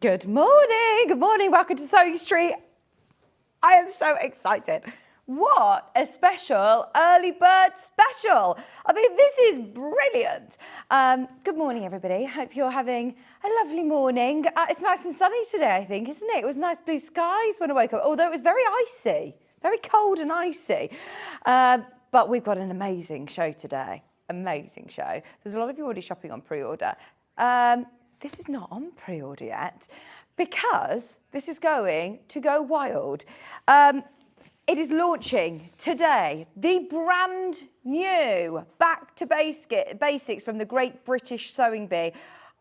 Good morning, good morning, welcome to Sewing Street. I am so excited. What a special early bird special. I mean, this is brilliant. Good morning, everybody. Hope you're having a lovely morning. It's nice and sunny today, I think, isn't it? It was nice blue skies when I woke up, although it was very icy, very cold and icy. But we've got an amazing show today. Amazing show. There's a lot of you already shopping on pre-order. This is not on pre-order yet because this is going to go wild. It is launching today, the brand new Back to Basics from the Great British Sewing Bee.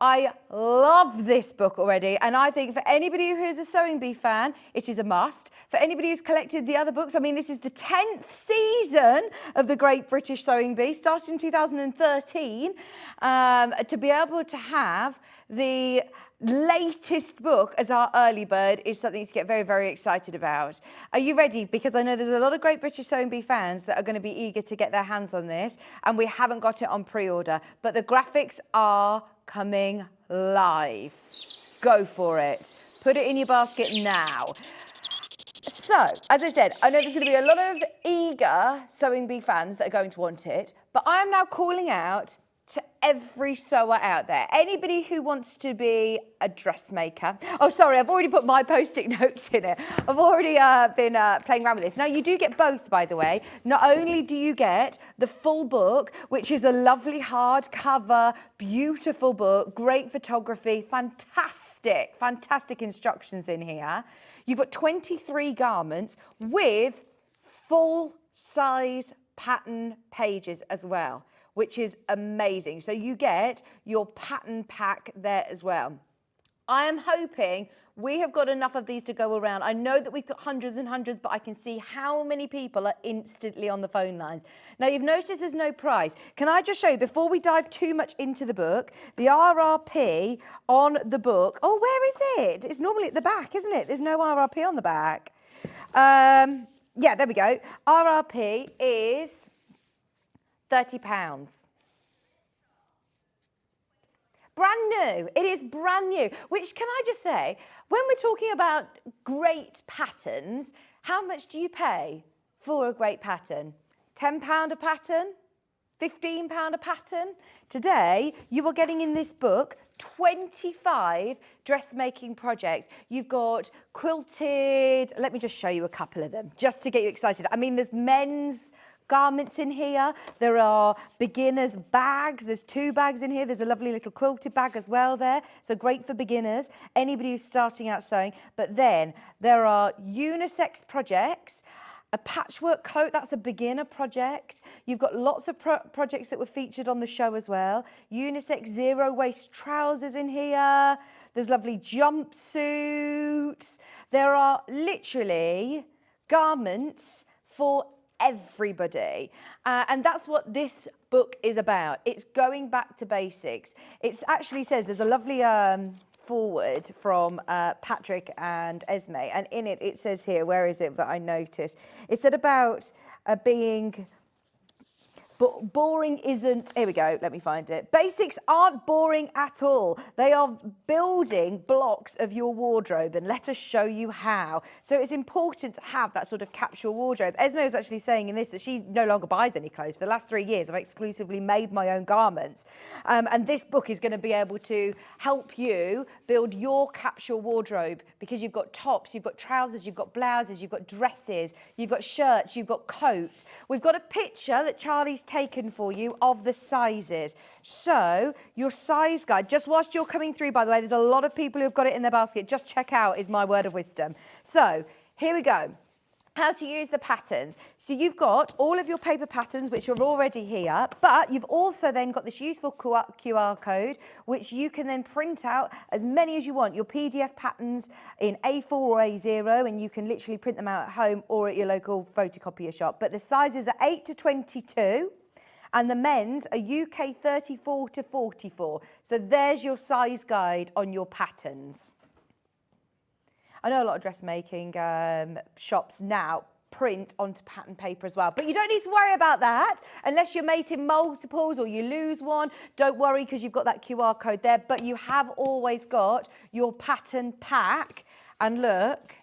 I love this book already, and I think for anybody who is a Sewing Bee fan, it is a must. For anybody who's collected the other books, I mean, this is the 10th season of the Great British Sewing Bee, started in 2013, to be able to have the latest book as our early bird is something to get very, very excited about. Are you ready? Because I know there's a lot of Great British Sewing Bee fans that are going to be eager to get their hands on this, and we haven't got it on pre-order, but the graphics are coming live. Go for it. Put it in your basket now. So, as I said, I know there's going to be a lot of eager Sewing Bee fans that are going to want it, but I am now calling out to every sewer out there. Anybody who wants to be a dressmaker. Oh, sorry, I've already put my post-it notes in it. I've already been playing around with this. Now, you do get both, by the way. Not only do you get the full book, which is a lovely hardcover, beautiful book, great photography, fantastic, fantastic instructions in here. You've got 23 garments with full-size pattern pages as well, which is amazing. So you get your pattern pack there as well. I am hoping we have got enough of these to go around. I know that we've got hundreds and hundreds, but I can see how many people are instantly on the phone lines. Now, you've noticed there's no price. Can I just show you, before we dive too much into the book, the RRP on the book. Oh, where is it? It's normally at the back, isn't it? There's no RRP on the back. Yeah, there we go. RRP is £30. Brand new. It is brand new. Which, can I just say, when we're talking about great patterns, how much do you pay for a great pattern? £10 a pattern? £15 a pattern? Today, you are getting in this book 25 dressmaking projects. You've got quilted, let me just show you a couple of them, just to get you excited. I mean, there's men's garments in here. There are beginners bags. There's 2 bags in here. There's a lovely little quilted bag as well there. So great for beginners, anybody who's starting out sewing. But then there are unisex projects. A patchwork coat, that's a beginner project. You've got lots of projects that were featured on the show as well. Unisex zero-waist trousers in here. There's lovely jumpsuits. There are literally garments for everybody. And that's what this book is about. It's going back to basics. It actually says, there's a lovely forward from Patrick and Esme, and in it, it says here, where is it that I noticed? It said about being boring isn't, here we go, let me find it. Basics aren't boring at all. They are building blocks of your wardrobe, and let us show you how. So it's important to have that sort of capsule wardrobe. Esme was actually saying in this that she no longer buys any clothes. For the last 3 years, I've exclusively made my own garments. And this book is going to be able to help you build your capsule wardrobe, because you've got tops, you've got trousers, you've got blouses, you've got dresses, you've got shirts, you've got coats. We've got a picture that Charlie's taken for you of the sizes. So your size guide, just whilst you're coming through, by the way, there's a lot of people who've got it in their basket. Just check out is my word of wisdom. So here we go. How to use the patterns. So you've got all of your paper patterns, which are already here, but you've also then got this useful QR code, which you can then print out as many as you want. Your PDF patterns in A4 or A0, and you can literally print them out at home or at your local photocopier shop. But the sizes are 8 to 22. And the men's are UK 34 to 44. So there's your size guide on your patterns. I know a lot of dressmaking shops now print onto pattern paper as well. But you don't need to worry about that unless you're making multiples or you lose one. Don't worry because you've got that QR code there, but you have always got your pattern pack. And look,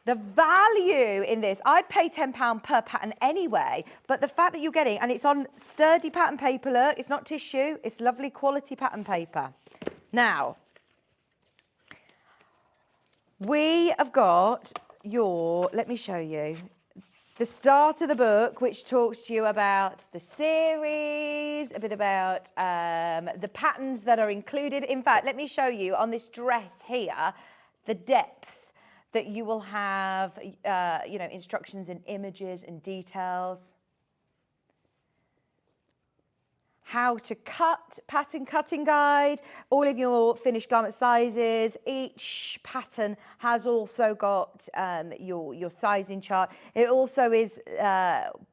the value in this, I'd pay £10 per pattern anyway, but the fact that you're getting, and it's on sturdy pattern paper, look, it's not tissue, it's lovely quality pattern paper. Now, we have got let me show you, the start of the book, which talks to you about the series, a bit about the patterns that are included. In fact, let me show you on this dress here, the depth that you will have, instructions and images and details. How to cut, pattern cutting guide, all of your finished garment sizes. Each pattern has also got your sizing chart. It also is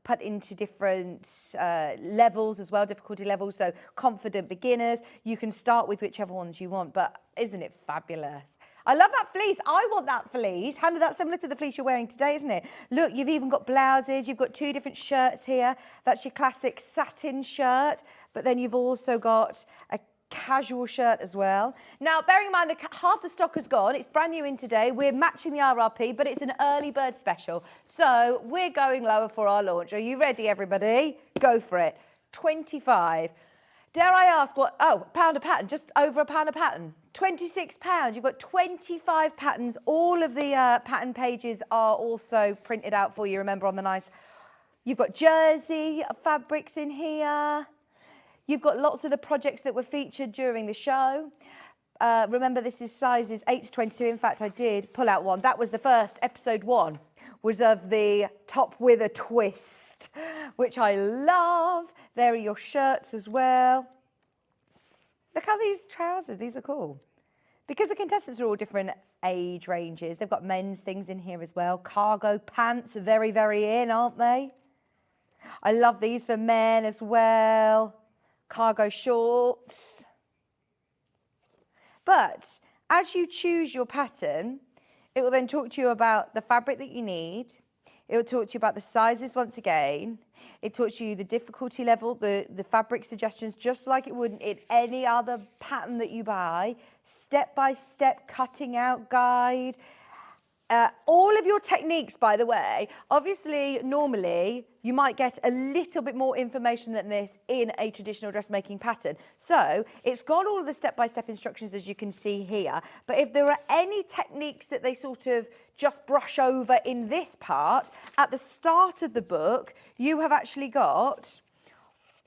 put into different levels as well, difficulty levels. So confident beginners, you can start with whichever ones you want, but isn't it fabulous? I love that fleece. I want that fleece. Hannah, that's similar to the fleece you're wearing today, isn't it? Look, you've even got blouses. You've got 2 different shirts here. That's your classic satin shirt, but then you've also got a casual shirt as well. Now, bearing in mind that half the stock has gone, it's brand new in today. We're matching the RRP, but it's an early bird special. So we're going lower for our launch. Are you ready, everybody? Go for it. 25. Dare I ask what? Oh, £1 a pattern, just over £1 a pattern. £26. You've got 25 patterns. All of the pattern pages are also printed out for you. Remember, on the nice. You've got jersey fabrics in here. You've got lots of the projects that were featured during the show. Remember, this is sizes 8 to 22. In fact, I did pull out one. That was the first, episode 1, was of the top with a twist, which I love. There are your shirts as well. Look how these trousers, these are cool. Because the contestants are all different age ranges, they've got men's things in here as well. Cargo pants are very, very in, aren't they? I love these for men as well. Cargo shorts. But as you choose your pattern, it will then talk to you about the fabric that you need. It will talk to you about the sizes once again. It talks to you the difficulty level, the fabric suggestions, just like it would in any other pattern that you buy. Step-by-step cutting out guide. All of your techniques, by the way, obviously, normally, you might get a little bit more information than this in a traditional dressmaking pattern. So it's got all of the step-by-step instructions, as you can see here. But if there are any techniques that they sort of just brush over in this part, at the start of the book, you have actually got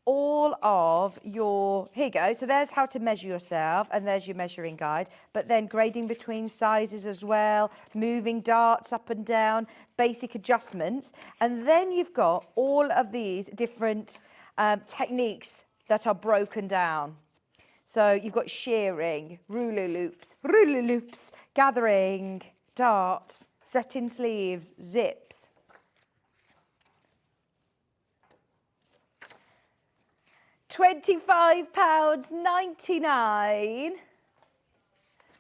all of your, here you go, so there's how to measure yourself, and there's your measuring guide, but then grading between sizes as well, moving darts up and down, basic adjustments, and then you've got all of these different techniques that are broken down. So you've got shearing, ruler loops, gathering, darts, setting sleeves, zips. £25.99,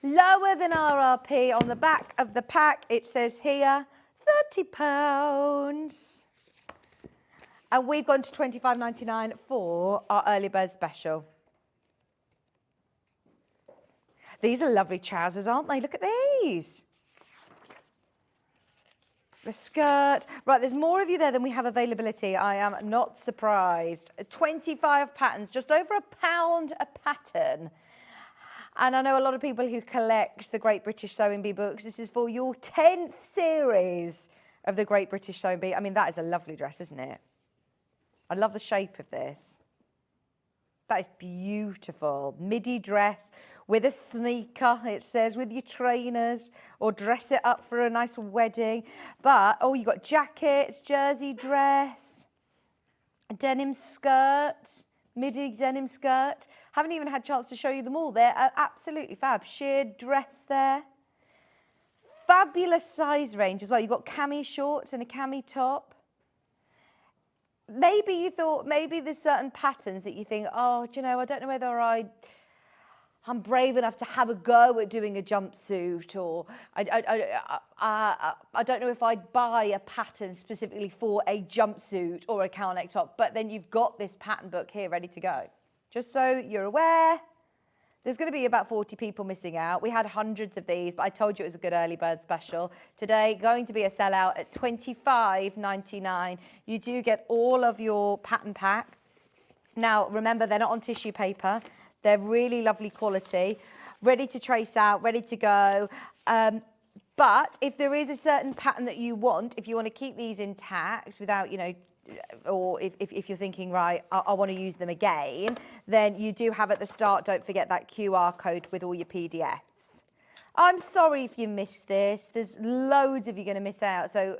lower than RRP. On the back of the pack, it says here, £30. And we've gone to £25.99 for our early bird special. These are lovely trousers, aren't they? Look at these. The skirt. Right, there's more of you there than we have availability. I am not surprised. 25 patterns, just over £1 a pattern. And I know a lot of people who collect the Great British Sewing Bee books. This is for your 10th series of the Great British Sewing Bee. I mean, that is a lovely dress, isn't it? I love the shape of this. That is beautiful. Midi dress with a sneaker, it says, with your trainers, or dress it up for a nice wedding. But, oh, you've got jackets, jersey dress, a denim skirt, midi denim skirt. Haven't even had a chance to show you them all. They're absolutely fab. Sheer dress there. Fabulous size range as well. You've got cami shorts and a cami top. Maybe you thought, maybe there's certain patterns that you think, oh, do you know, I don't know whether I I'm brave enough to have a go at doing a jumpsuit, or I don't know if I'd buy a pattern specifically for a jumpsuit or a cowl neck top, but then you've got this pattern book here ready to go. Just so you're aware, there's going to be about 40 people missing out. We had hundreds of these, but I told you it was a good early bird special. Today, going to be a sellout at $25.99. You do get all of your pattern pack. Now, remember, they're not on tissue paper. They're really lovely quality, ready to trace out, ready to go. But if there is a certain pattern that you want, if you want to keep these intact without, you know, or if you're thinking, right, I want to use them again, then you do have at the start, don't forget that QR code with all your PDFs. I'm sorry if you missed this. There's loads of you going to miss out. So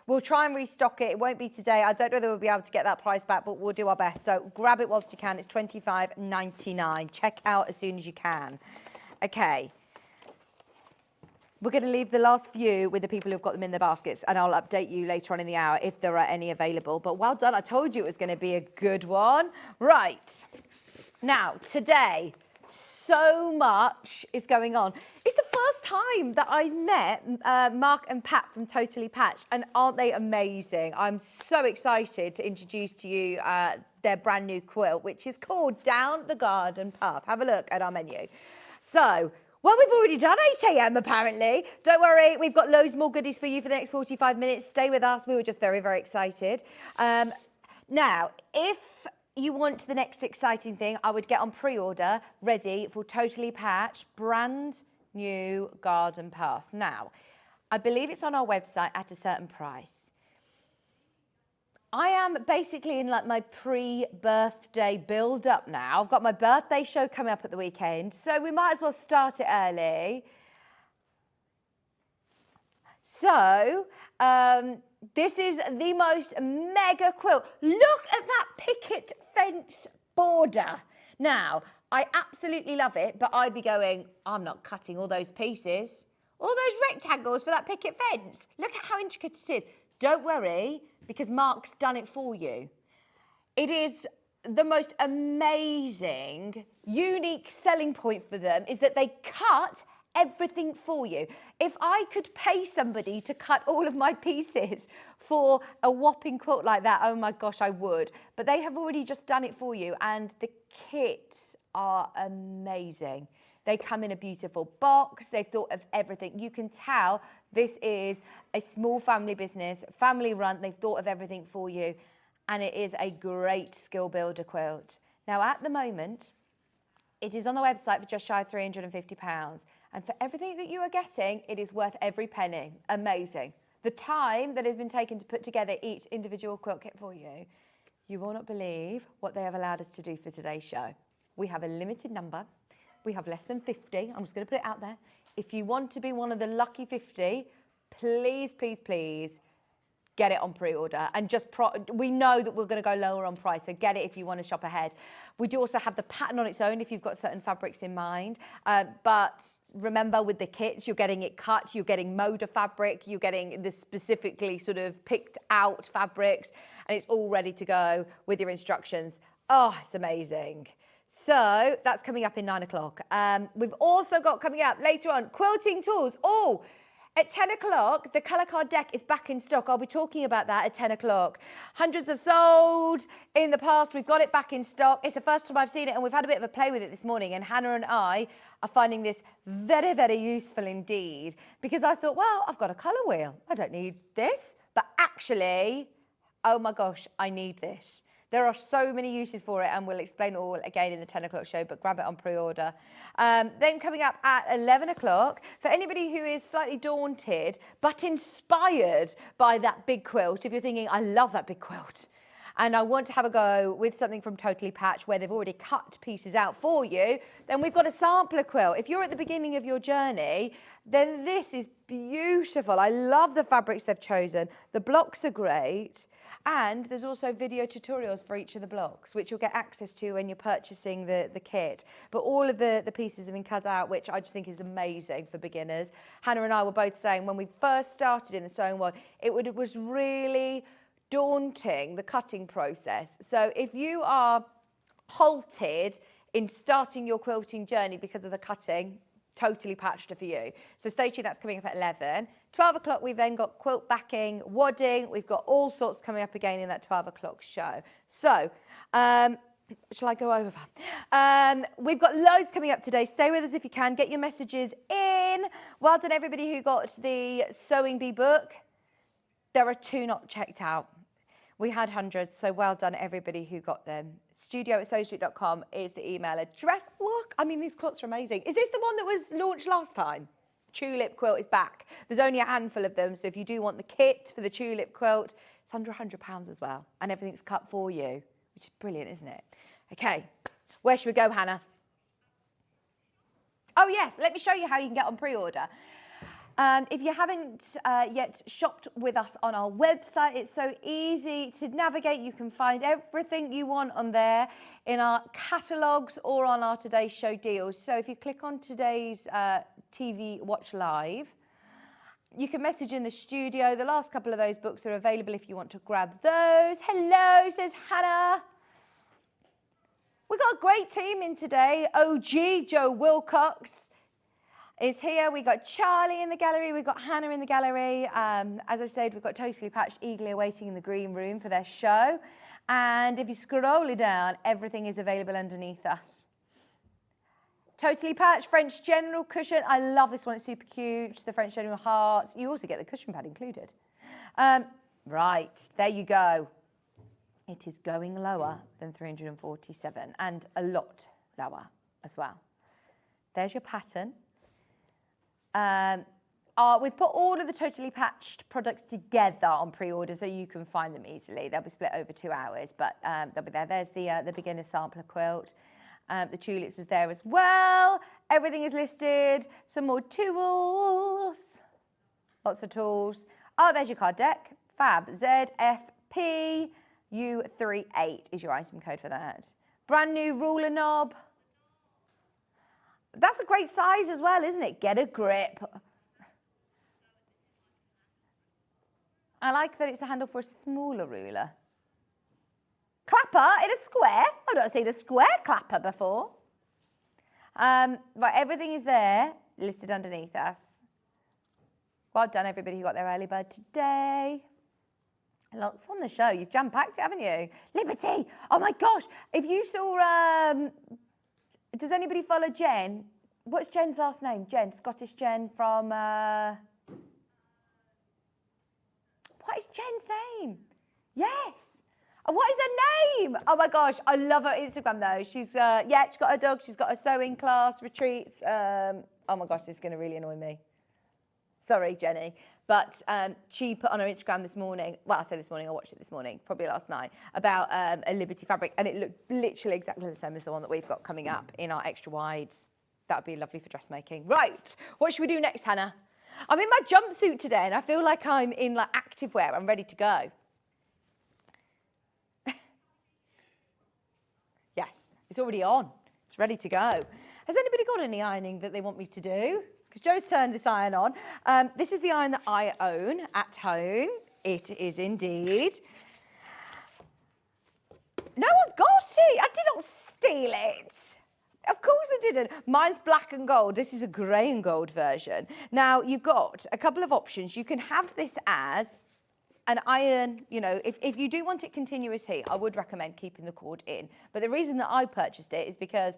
we'll try and restock it. It won't be today. I don't know whether we'll be able to get that price back, but we'll do our best. So grab it whilst you can. It's $25.99. Check out as soon as you can. Okay. We're going to leave the last few with the people who've got them in their baskets, and I'll update you later on in the hour if there are any available. But well done. I told you it was going to be a good one. Right. Now, today, so much is going on. It's the first time that I met Mark and Pat from Totally Patched, and aren't they amazing? I'm so excited to introduce to you their brand new quilt, which is called Down the Garden Path. Have a look at our menu. So, well, we've already done 8 a.m. apparently. Don't worry, we've got loads more goodies for you for the next 45 minutes. Stay with us. We were just very, very excited. Now, if you want the next exciting thing, I would get on pre-order ready for Totally Patched brand new garden path. Now, I believe it's on our website at a certain price. I am basically in like my pre-birthday build-up now. I've got my birthday show coming up at the weekend, so we might as well start it early. So, this is the most mega quilt. Look at that picket fence border. Now, I absolutely love it, but I'd be going, I'm not cutting all those pieces, all those rectangles for that picket fence. Look at how intricate it is. Don't worry, because Mark's done it for you. It is the most amazing, unique selling point for them is that they cut everything for you. If I could pay somebody to cut all of my pieces for a whopping quilt like that, oh my gosh, I would. But they have already just done it for you, and the kits are amazing. They come in a beautiful box. They've thought of everything. You can tell this is a small family business, family run. They've thought of everything for you, and it is a great skill builder quilt. Now, at the moment, it is on the website for just shy of £350. And for everything that you are getting, it is worth every penny. Amazing. The time that has been taken to put together each individual quilt kit for you, you will not believe what they have allowed us to do for today's show. We have a limited number. We have less than 50. I'm just going to put it out there. If you want to be one of the lucky 50, please, please, please get it on pre-order. And we know that we're going to go lower on price, so get it if you want to shop ahead. We do also have the pattern on its own if you've got certain fabrics in mind. But remember, with the kits, you're getting it cut, you're getting moda fabric, you're getting the specifically sort of picked out fabrics, and it's all ready to go with your instructions. Oh, it's amazing. So that's coming up in 9 o'clock. We've also got coming up later on Quilting Tools. Oh, at 10 o'clock, the colour card deck is back in stock. I'll be talking about that at 10 o'clock. Hundreds have sold in the past. We've got it back in stock. It's the first time I've seen it, and we've had a bit of a play with it this morning. And Hannah and I are finding this very, very useful indeed, because I thought, well, I've got a colour wheel. I don't need this. But actually, oh my gosh, I need this. There are so many uses for it, and we'll explain it all again in the 10 o'clock show, but grab it on pre-order. Then coming up at 11 o'clock, for anybody who is slightly daunted but inspired by that big quilt, if you're thinking, I love that big quilt, and I want to have a go with something from Totally Patched where they've already cut pieces out for you, then we've got a sampler quilt. If you're at the beginning of your journey, then this is beautiful. I love the fabrics they've chosen. The blocks are great. And there's also video tutorials for each of the blocks, which you'll get access to when you're purchasing the kit. But all of the pieces have been cut out, which I just think is amazing for beginners. Hannah and I were both saying when we first started in the sewing world, it was really daunting, the cutting process. So if you are halted in starting your quilting journey because of the cutting, totally patched for you. So stay tuned, that's coming up at 11. 12 o'clock, we've then got quilt backing, wadding. We've got all sorts coming up again in that 12 o'clock show. So, shall I go over? We've got loads coming up today. Stay with us if you can. Get your messages in. Well done, everybody who got the Sewing Bee book. There are 2 not checked out. We had hundreds, so well done, everybody who got them. studio@sewingstreet.com is the email address. Look, I mean, these quilts are amazing. Is this the one that was launched last time? Tulip quilt is back. There's only a handful of them, so if you do want the kit for the tulip quilt, it's under £100 as well, and everything's cut for you, which is brilliant, isn't it? Okay, where should we go, Hannah? Oh yes, let me show you how you can get on pre-order. If you haven't yet shopped with us on our website, it's so easy to navigate. You can find everything you want on there in our catalogues or on our Today's Show deals. So if you click on today's TV Watch Live, you can message in the studio. The last couple of those books are available if you want to grab those. Hello, says Hannah. We've got a great team in today. OG Joe Wilcox is here. We've got Charlie in the gallery. We've got Hannah in the gallery. As I said, we've got Totally Patched eagerly awaiting in the green room for their show. And if you scroll it down, everything is available underneath us. Totally Patched French General cushion. I love this one. It's super cute. The French General hearts. You also get the cushion pad included. Right, there you go. It is going lower than 347 and a lot lower as well. There's your pattern. We've put all of the Totally Patched products together on pre-order so you can find them easily. They'll be split over 2 hours, but they'll be there. There's the beginner sampler quilt. The tulips is there as well. Everything is listed. Some more tools. Lots of tools. Oh, there's your card deck. Fab. ZFPU38 is your item code for that. Brand new ruler knob. That's a great size as well, isn't it? Get a grip. I like that it's a handle for a smaller ruler. Clapper in a square. I've not seen a square clapper before. Right, everything is there, listed underneath us. Well done, everybody who got their early bird today. Lots on the show. You've jam-packed it, haven't you? Liberty. Oh my gosh. If you saw... does anybody follow Jen? What's Jen's last name? Jen, Scottish Jen from... What is Jen's name? Yes. What is her name? Oh my gosh, I love her Instagram though. She's, yeah, she's got her dog, she's got her sewing class, retreats. Oh my gosh, this is going to really annoy me. Sorry, Jenny. But she put on her Instagram this morning, well, I say this morning, I watched it this morning, probably last night, about a Liberty fabric, and it looked literally exactly the same as the one that we've got coming up in our extra wides. That would be lovely for dressmaking. Right, what should we do next, Hannah? I'm in my jumpsuit today, and I feel like I'm in like activewear. I'm ready to go. Yes, it's already on. It's ready to go. Has anybody got any ironing that they want me to do? Because Joe's turned this iron on. This is the iron that I own at home. It is indeed. No one got it. I did not steal it. Of course I didn't. Mine's black and gold. This is a grey and gold version. Now, you've got a couple of options. You can have this as an iron, you know, if you do want it continuous heat, I would recommend keeping the cord in. But the reason that I purchased it is because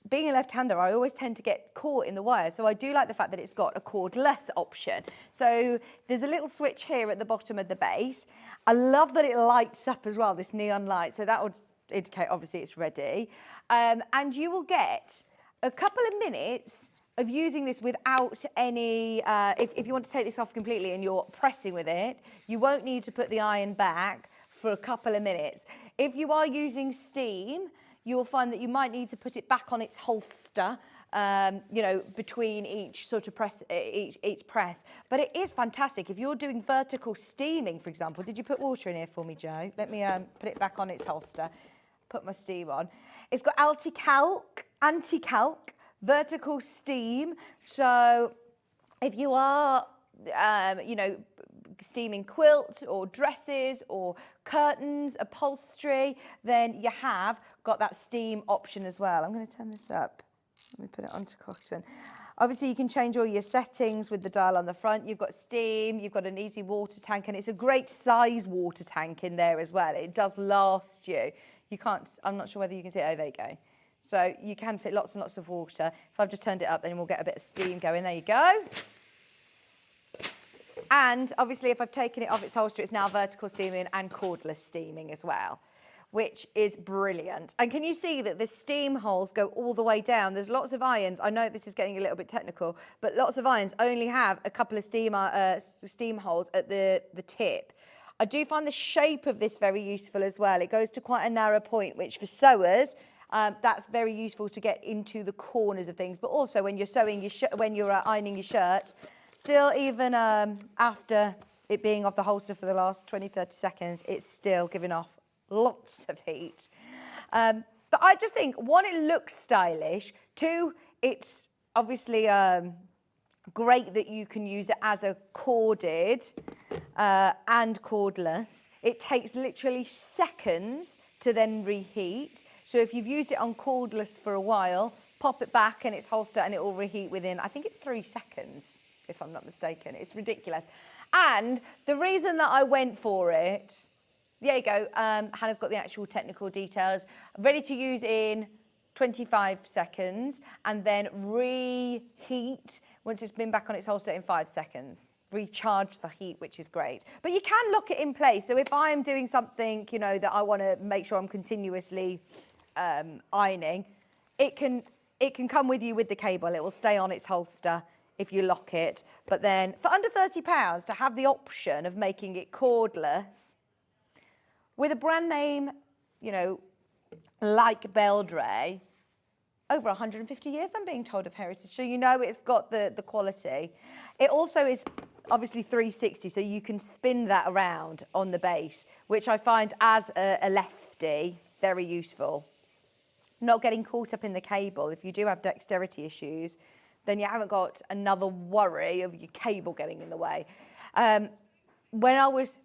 being a left-hander, I always tend to get caught in the wire. So I do like the fact that it's got a cordless option. So there's a little switch here at the bottom of the base. I love that it lights up as well, this neon light. So that would indicate, obviously, it's ready. And you will get a couple of minutes of using this without any, if you want to take this off completely and you're pressing with it, you won't need to put the iron back for a couple of minutes. If you are using steam, you will find that you might need to put it back on its holster, you know, between each sort of press, each press. But it is fantastic. If you're doing vertical steaming, for example, did you put water in here for me, Joe? Let me put it back on its holster, put my steam on. It's got anti-calc, vertical steam. So if you are, you know, steaming quilt or dresses or curtains, upholstery, then you have got that steam option as well. I'm going to turn this up. Let me put it onto cotton. Obviously, you can change all your settings with the dial on the front. You've got steam, you've got an easy water tank, and it's a great size water tank in there as well. It does last you. You can't, I'm not sure whether you can see it. Oh, there you go. So you can fit lots and lots of water. If I've just turned it up, then we'll get a bit of steam going. There you go. And obviously, if I've taken it off its holster, it's now vertical steaming and cordless steaming as well, which is brilliant. And can you see that the steam holes go all the way down? There's lots of irons. I know this is getting a little bit technical, but lots of irons only have a couple of steam holes at the tip. I do find the shape of this very useful as well. It goes to quite a narrow point, which for sewers, that's very useful to get into the corners of things. But also when you're sewing when you're ironing your shirt, still even after it being off the holster for the last 20, 30 seconds, it's still giving off lots of heat. But I just think, one, it looks stylish. Two, it's obviously great that you can use it as a corded and cordless. It takes literally seconds to then reheat. So if you've used it on cordless for a while, pop it back in its holster and it will reheat within, I think it's 3 seconds, if I'm not mistaken. It's ridiculous. And the reason that I went for it, there you go, Hannah's got the actual technical details. Ready to use in 25 seconds and then reheat once it's been back on its holster in 5 seconds. Recharge the heat, which is great. But you can lock it in place. So if I'm doing something, you know, that I want to make sure I'm continuously ironing, it can come with you with the cable. It will stay on its holster if you lock it. But then for under £30, to have the option of making it cordless with a brand name, you know, like Beldray, over 150 years, I'm being told, of heritage. So you know it's got the quality. It also is obviously 360, so you can spin that around on the base, which I find as a lefty very useful. Not getting caught up in the cable. If you do have dexterity issues, then you haven't got another worry of your cable getting in the way. When I was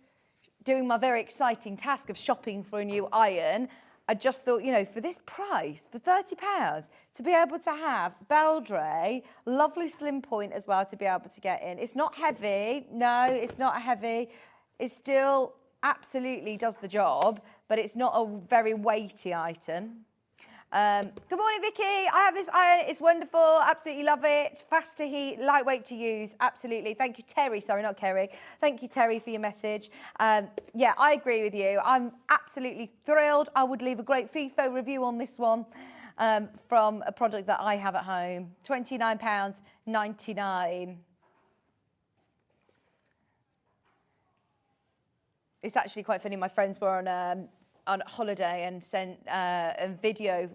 doing my very exciting task of shopping for a new iron, I just thought, you know, for this price, for £30, to be able to have Beldray, lovely slim point as well to be able to get in. It's not heavy. No, it's not heavy. It still absolutely does the job, but it's not a very weighty item. Good morning, Vicky. I have this iron. It's wonderful. Absolutely love it. Fast to heat, lightweight to use. Absolutely. Thank you, Terry. Sorry, not Kerry. Thank you, Terry, for your message. Yeah, I agree with you. I'm absolutely thrilled. I would leave a great FIFO review on this one from a product that I have at home. £29.99. It's actually quite funny. My friends were on holiday and sent a video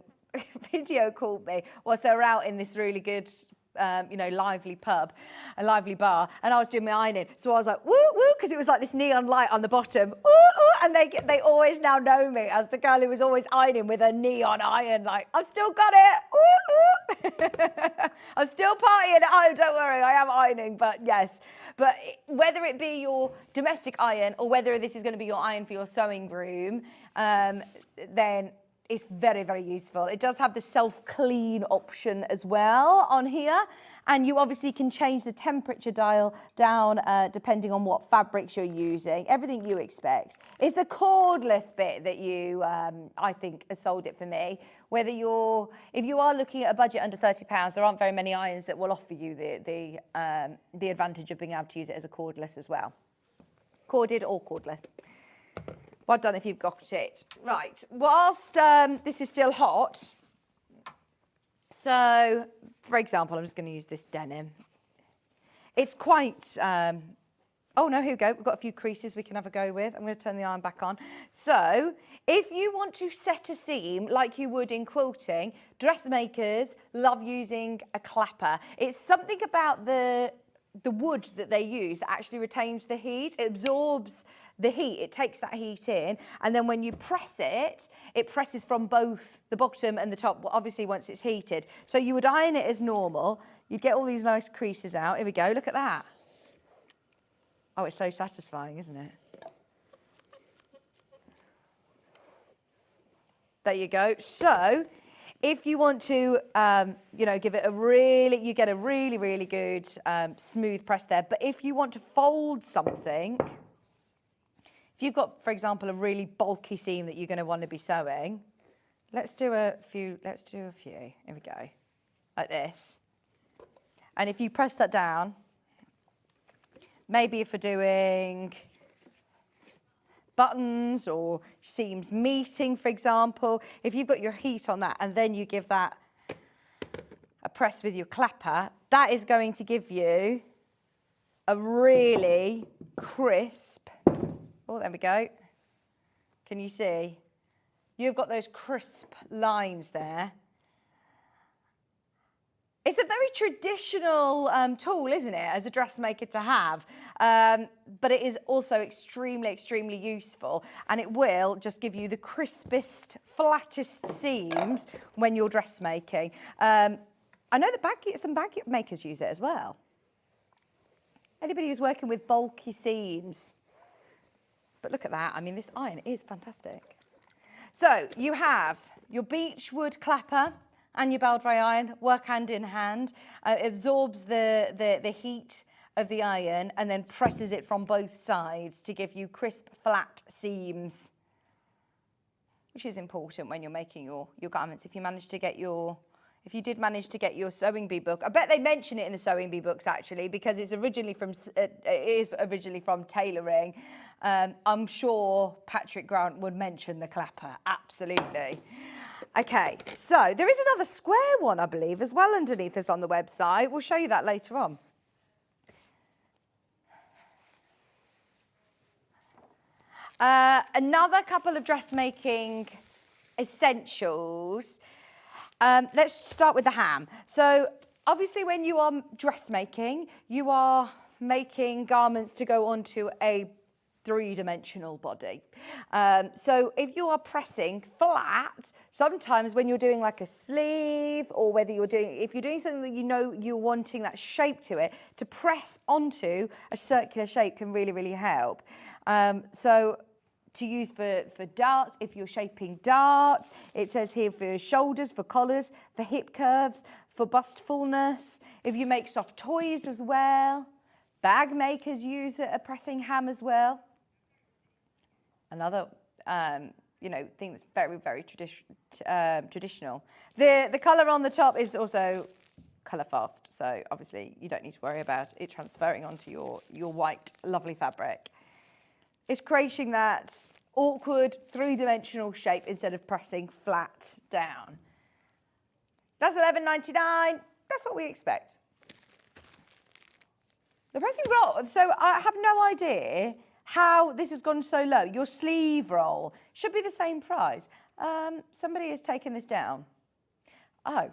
called me whilst they were out in this really good, you know, lively pub, a lively bar, and I was doing my ironing. So I was like, woo, woo, because it was like this neon light on the bottom, woo, woo, and they always now know me as the girl who was always ironing with a neon iron, like, I've still got it, woo, woo. I'm still partying at home, don't worry, I am ironing, but yes. But whether it be your domestic iron or whether this is going to be your iron for your sewing room, then it's very, very useful. It does have the self-clean option as well on here. And you obviously can change the temperature dial down depending on what fabrics you're using. Everything you expect. It's the cordless bit that you, I think, has sold it for me. If you are looking at a budget under £30, there aren't very many irons that will offer you the advantage of being able to use it as a cordless as well. Corded or cordless. Well done if you've got it. Right, whilst this is still hot, so, for example, I'm just going to use this denim. It's quite, oh no, here we go. We've got a few creases we can have a go with. I'm going to turn the iron back on. So, if you want to set a seam like you would in quilting, dressmakers love using a clapper. It's something about the wood that they use that actually retains the heat. It absorbs the heat, it takes that heat in, and then when you press it, it presses from both the bottom and the top, obviously once it's heated. So you would iron it as normal, you'd get all these nice creases out. Here we go, look at that. Oh, it's so satisfying, isn't it? There you go. So if you want to, you know, give it a really, you get a really, really good smooth press there. But if you want to fold something, if you've got, for example, a really bulky seam that you're going to want to be sewing, let's do a few. Here we go, like this. And if you press that down, maybe if we're doing buttons or seams meeting, for example, if you've got your heat on that and then you give that a press with your clapper, that is going to give you a really crisp, oh, there we go. Can you see? You've got those crisp lines there. It's a very traditional tool, isn't it, as a dressmaker to have, but it is also extremely, extremely useful, and it will just give you the crispest, flattest seams when you're dressmaking. I know that some bag makers use it as well. Anybody who's working with bulky seams. But look at that, I mean, this iron is fantastic. So you have your beechwood clapper and your bell dry iron work hand in hand. It absorbs the heat of the iron and then presses it from both sides to give you crisp, flat seams, which is important when you're making your garments. If you did manage to get your sewing bee book, I bet they mention it in the sewing bee books actually, because it is originally from tailoring. I'm sure Patrick Grant would mention the clapper, absolutely. Okay, so there is another square one, I believe, as well underneath us on the website. We'll show you that later on. Another couple of dressmaking essentials. Let's start with the ham. So obviously when you are dressmaking, you are making garments to go onto a three-dimensional body. So if you are pressing flat, sometimes when you're doing like a sleeve, or if you're doing something that you know you're wanting that shape to it, to press onto a circular shape can really, really help. So to use for darts, if you're shaping darts, it says here for shoulders, for collars, for hip curves, for bust fullness. If you make soft toys as well, bag makers use a pressing ham as well. Another, thing that's very, very traditional. The colour on the top is also colour fast, so obviously you don't need to worry about it transferring onto your white, lovely fabric. It's creating that awkward three-dimensional shape instead of pressing flat down. That's $11.99. That's what we expect. The pressing roll, so I have no idea how this has gone so low. Your sleeve roll should be the same price. Somebody has taken this down. Oh,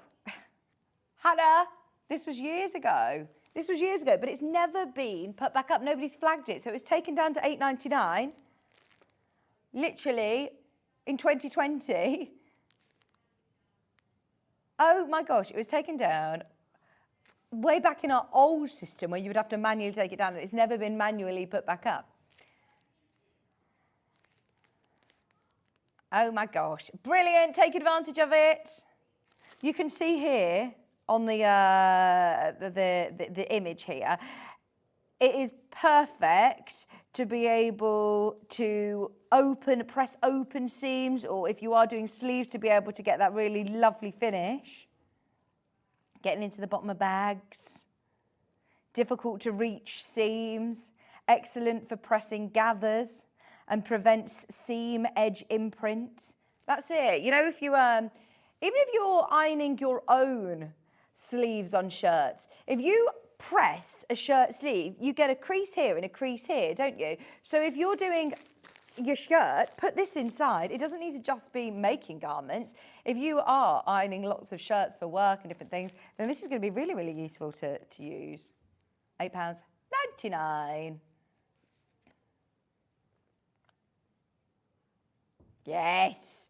Hannah, this was years ago. But it's never been put back up. Nobody's flagged it. So it was taken down to $8.99, literally in 2020. Oh my gosh, it was taken down way back in our old system where you would have to manually take it down, and it's never been manually put back up. Oh my gosh, brilliant, take advantage of it. You can see here on the image here, it is perfect to be able to press open seams, or if you are doing sleeves, to be able to get that really lovely finish. Getting into the bottom of bags, difficult to reach seams, excellent for pressing gathers and prevents seam edge imprint. That's it. You know, if you even if you're ironing your own sleeves on shirts, if you press a shirt sleeve, you get a crease here and a crease here, don't you? So if you're doing your shirt, put this inside. It doesn't need to just be making garments. If you are ironing lots of shirts for work and different things, then this is going to be really, really useful to use. £8.99. Yes.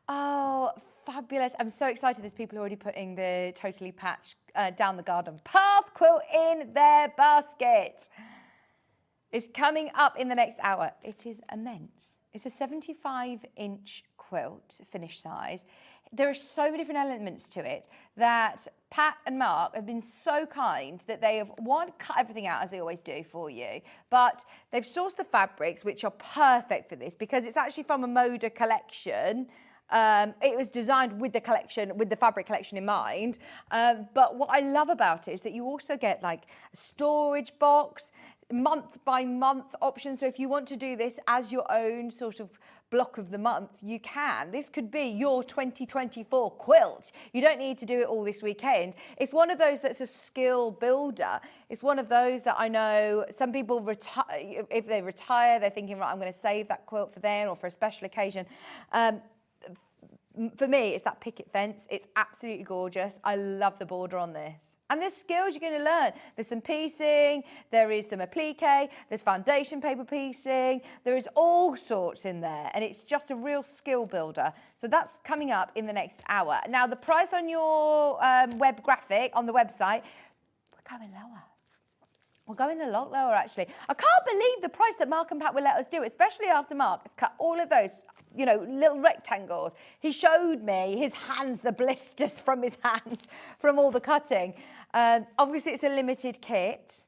Oh, fabulous. I'm so excited there's people already putting the Totally Patched Down the Garden Path quilt in their basket. It's coming up in the next hour. It is immense. It's a 75-inch quilt. quilt, finish size. There are so many different elements to it that Pat and Mark have been so kind that they have, one, cut everything out as they always do for you, but they've sourced the fabrics which are perfect for this because it's actually from a Moda collection. It was designed with the collection, with the fabric collection in mind. But what I love about it is that you also get like a storage box, month by month option. So if you want to do this as your own sort of block of the month, you can. This could be your 2024 quilt. You don't need to do it all this weekend. It's one of those that's a skill builder. It's one of those that I know some people retire. If they retire, they're thinking, right, I'm going to save that quilt for then or for a special occasion. For me, it's that picket fence. It's absolutely gorgeous. I love the border on this. And there's skills you're going to learn. There's some piecing, there is some applique, there's foundation paper piecing, there is all sorts in there. And it's just a real skill builder. So that's coming up in the next hour. Now, the price on your web graphic on the website, we're going lower. We're going a lot lower, actually. I can't believe the price that Mark and Pat will let us do, especially after Mark has cut all of those, you know, little rectangles. He showed me his hands, the blisters from his hands from all the cutting. Obviously, it's a limited kit.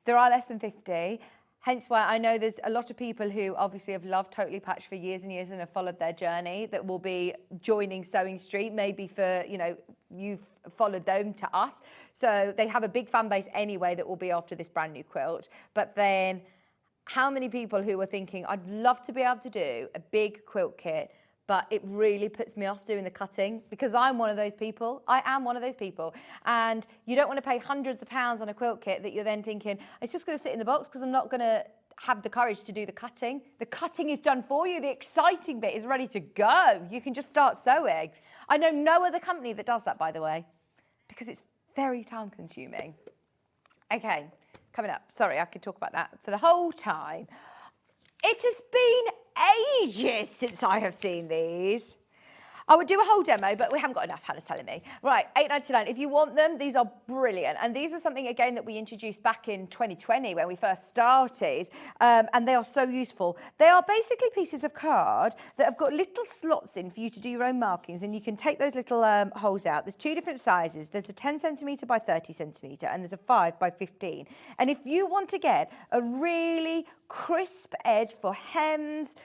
There are less than 50. Hence why I know there's a lot of people who obviously have loved Totally Patched for years and years and have followed their journey that will be joining Sewing Street, maybe for, you know, you've followed them to us. So they have a big fan base anyway that will be after this brand new quilt. But then how many people who are thinking, I'd love to be able to do a big quilt kit, but it really puts me off doing the cutting because I'm one of those people. I am one of those people. And you don't want to pay hundreds of pounds on a quilt kit that you're then thinking, it's just going to sit in the box because I'm not going to have the courage to do the cutting. The cutting is done for you. The exciting bit is ready to go. You can just start sewing. I know no other company that does that, by the way, because it's very time consuming. Okay, coming up. Sorry, I could talk about that for the whole time. It has been ages since I have seen these. I would do a whole demo, but we haven't got enough, Hannah's telling me. Right, £8.99. If you want them, these are brilliant. And these are something, again, that we introduced back in 2020 when we first started. And they are so useful. They are basically pieces of card that have got little slots in for you to do your own markings. And you can take those little holes out. There's two different sizes. There's a 10 centimetre by 30 centimetre and there's a 5 by 15. And if you want to get a really crisp edge for hems,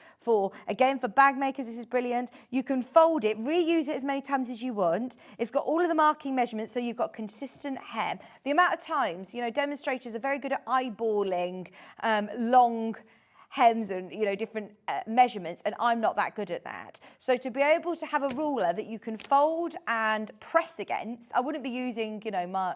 again, for bag makers, this is brilliant. You can fold it, reuse it as many times as you want. It's got all of the marking measurements, so you've got consistent hem. The amount of times, you know, demonstrators are very good at eyeballing long hems and, you know, different measurements, and I'm not that good at that. So to be able to have a ruler that you can fold and press against, I wouldn't be using, you know, my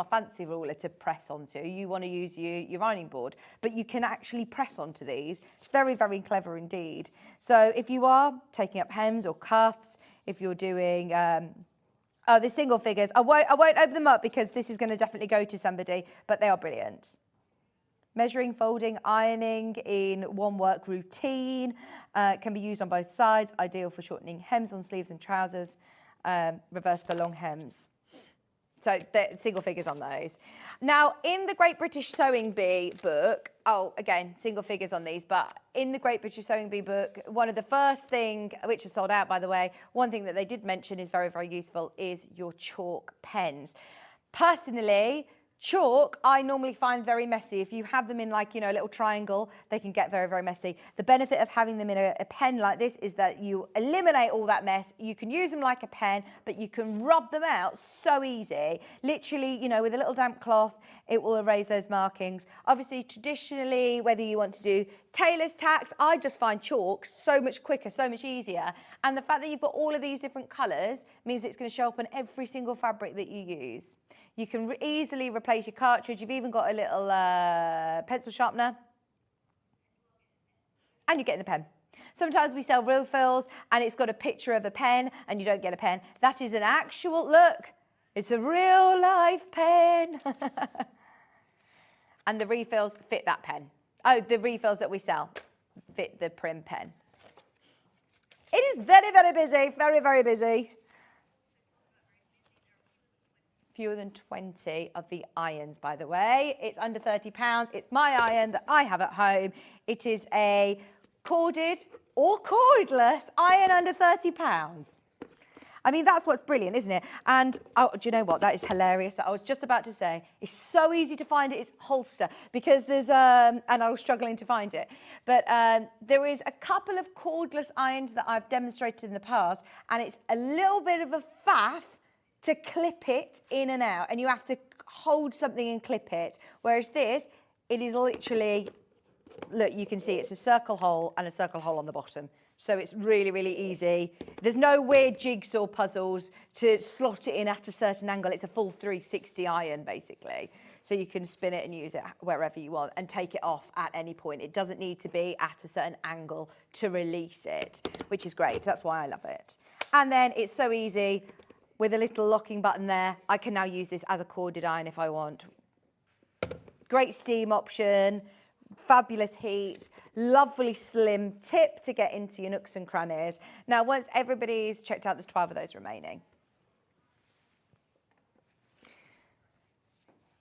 fancy ruler to press onto. You want to use your ironing board, but you can actually press onto these. It's very, very clever indeed. So if you are taking up hems or cuffs, if you're doing the single figures, I won't open them up because this is going to definitely go to somebody, but they are brilliant. Measuring, folding, ironing in one work routine, can be used on both sides, ideal for shortening hems on sleeves and trousers, reverse for long hems. So the single figures on those. Now, in the Great British Sewing Bee book, again, single figures on these, but in the Great British Sewing Bee book, one of the first thing, which is sold out, by the way, one thing that they did mention is very, very useful is your chalk pens. Personally, chalk, I normally find very messy. If you have them in like, you know, a little triangle, they can get very, very messy. The benefit of having them in a pen like this is that you eliminate all that mess. You can use them like a pen, but you can rub them out so easy. Literally, you know, with a little damp cloth, it will erase those markings. Obviously, traditionally, whether you want to do tailor's tacks, I just find chalk so much quicker, so much easier. And the fact that you've got all of these different colours means it's going to show up on every single fabric that you use. You can easily replace your cartridge. You've even got a little pencil sharpener. And you're getting the pen. Sometimes we sell refills and it's got a picture of a pen and you don't get a pen. That is an actual, look, it's a real life pen. And the refills fit that pen. Oh, the refills that we sell fit the Prim pen. It is very, very busy, very, very busy. Fewer than 20 of the irons, by the way. It's under £30. It's my iron that I have at home. It is a corded or cordless, iron under £30. I mean, that's what's brilliant, isn't it? And oh, do you know what? That is hilarious. That I was just about to say. It's so easy to find its holster because there's, and I was struggling to find it. But there is a couple of cordless irons that I've demonstrated in the past, and it's a little bit of a faff to clip it in and out. And you have to hold something and clip it. Whereas this, it is literally, look, you can see it's a circle hole and a circle hole on the bottom. So it's really, really easy. There's no weird jigsaw puzzles to slot it in at a certain angle. It's a full 360 iron, basically. So you can spin it and use it wherever you want and take it off at any point. It doesn't need to be at a certain angle to release it, which is great. That's why I love it. And then it's so easy with a little locking button there. I can now use this as a corded iron if I want. Great steam option. Fabulous heat, lovely slim tip to get into your nooks and crannies. Now, once everybody's checked out, there's 12 of those remaining.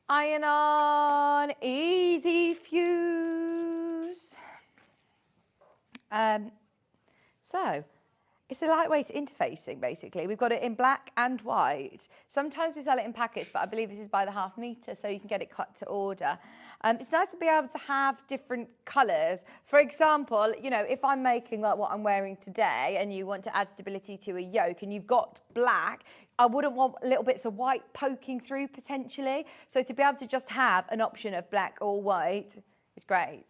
Iron on, easy fuse. So, it's a lightweight interfacing, basically. We've got it in black and white. Sometimes we sell it in packets, but I believe this is by the ½ metre, so you can get it cut to order. It's nice to be able to have different colours. For example, you know, if I'm making like what I'm wearing today and you want to add stability to a yoke and you've got black, I wouldn't want little bits of white poking through potentially. So to be able to just have an option of black or white is great.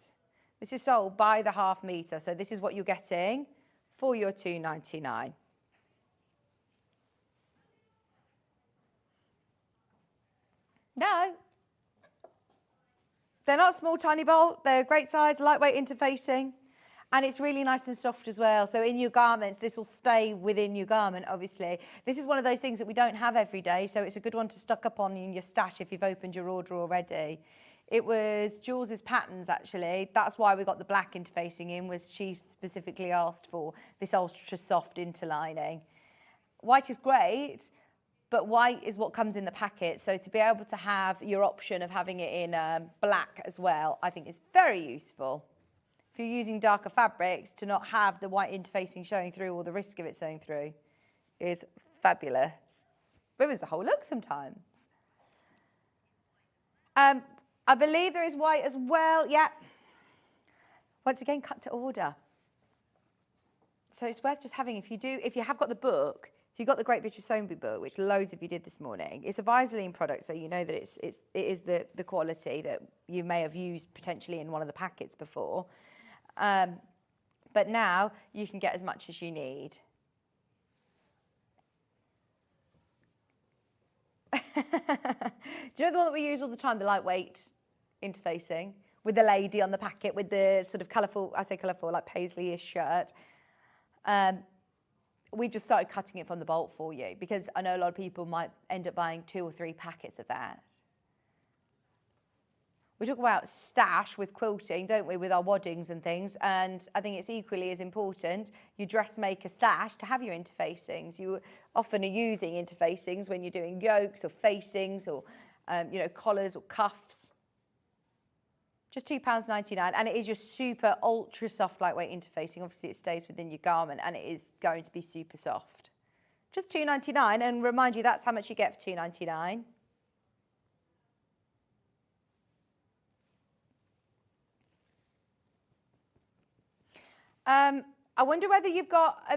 This is sold by the ½ metre, so this is what you're getting for your £2.99. No. They're not small, tiny bolt. They're great size, lightweight interfacing, and it's really nice and soft as well. So in your garments, this will stay within your garment, obviously. This is one of those things that we don't have every day, so it's a good one to stock up on in your stash if you've opened your order already. It was Jules's patterns, actually. That's why we got the black interfacing in, was she specifically asked for this ultra soft interlining. White is great, but white is what comes in the packet. So to be able to have your option of having it in black as well, I think is very useful. If you're using darker fabrics, to not have the white interfacing showing through or the risk of it showing through is fabulous. Ruins the whole look sometimes. I believe there is white as well. Yeah. Once again, cut to order. So it's worth just having, if you have got the book, if you've got the Great British Sewing Bee book, which loads of you did this morning, it's a Vaseline product, so you know that it is the quality that you may have used potentially in one of the packets before. But now you can get as much as you need. Do you know the one that we use all the time, the lightweight interfacing, with the lady on the packet with the sort of colourful, I say colourful, like paisley-ish shirt? We just started cutting it from the bolt for you because I know a lot of people might end up buying 2 or 3 packets of that. We talk about stash with quilting, don't we, with our waddings and things, and I think it's equally as important, your dressmaker stash, to have your interfacings. You often are using interfacings when you're doing yokes or facings or, you know, collars or cuffs. Just £2.99, and it is your super ultra soft lightweight interfacing. Obviously it stays within your garment and it is going to be super soft. Just £2.99, and remind you that's how much you get for £2.99. I wonder whether have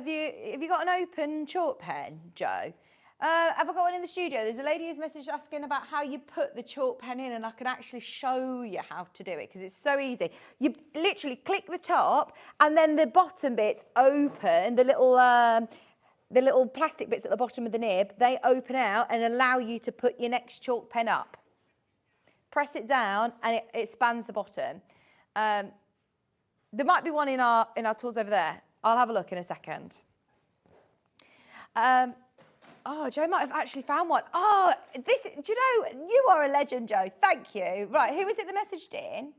you got an open chalk pen, Joe? Have I got one in the studio? There's a lady who's messaged asking about how you put the chalk pen in, and I can actually show you how to do it because it's so easy. You literally click the top and then the bottom bits open, the little plastic bits at the bottom of the nib, they open out and allow you to put your next chalk pen up. Press it down and it spans the bottom. There might be one in our tools over there. I'll have a look in a second. Oh, Joe might have actually found one. Oh, do you know, you are a legend, Joe. Thank you. Right, who was it that messaged in?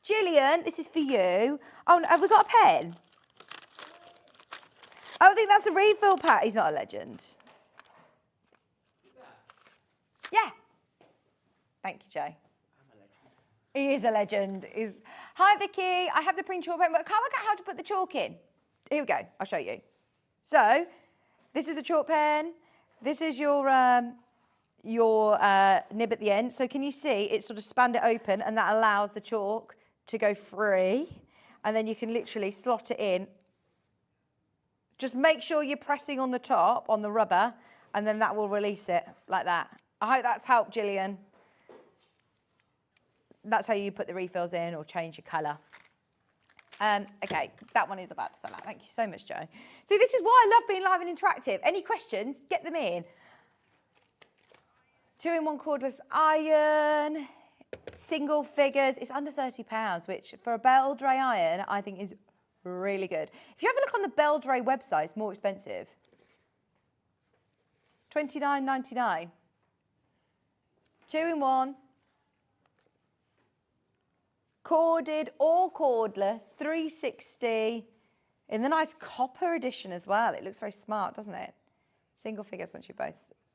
Gillian, this is for you. Oh, have we got a pen? Oh, I think that's a refill pack. He's not a legend. Yeah. Thank you, Joe. He is a legend. Hi, Vicky. I have the print chalk pen, but can't work out how to put the chalk in. here we go, I'll show you. So, this is the chalk pen, this is your nib at the end. So can you see it sort of spanned it open, and that allows the chalk to go free, and then you can literally slot it in. Just make sure you're pressing on the top, on the rubber, and then that will release it like that. I hope that's helped, Gillian. That's how you put the refills in or change your colour. Okay, that one is about to sell out. Thank you so much, Joe. So this is why I love being live and interactive. Any questions? Get them in. 2-in-1 cordless iron, single figures. It's under £30, which for a Beldray iron, I think is really good. If you have a look on the Beldray website, it's more expensive. $29.99. 2-in-1. Corded or cordless, 360, in the nice copper edition as well. It looks very smart, doesn't it? Single figures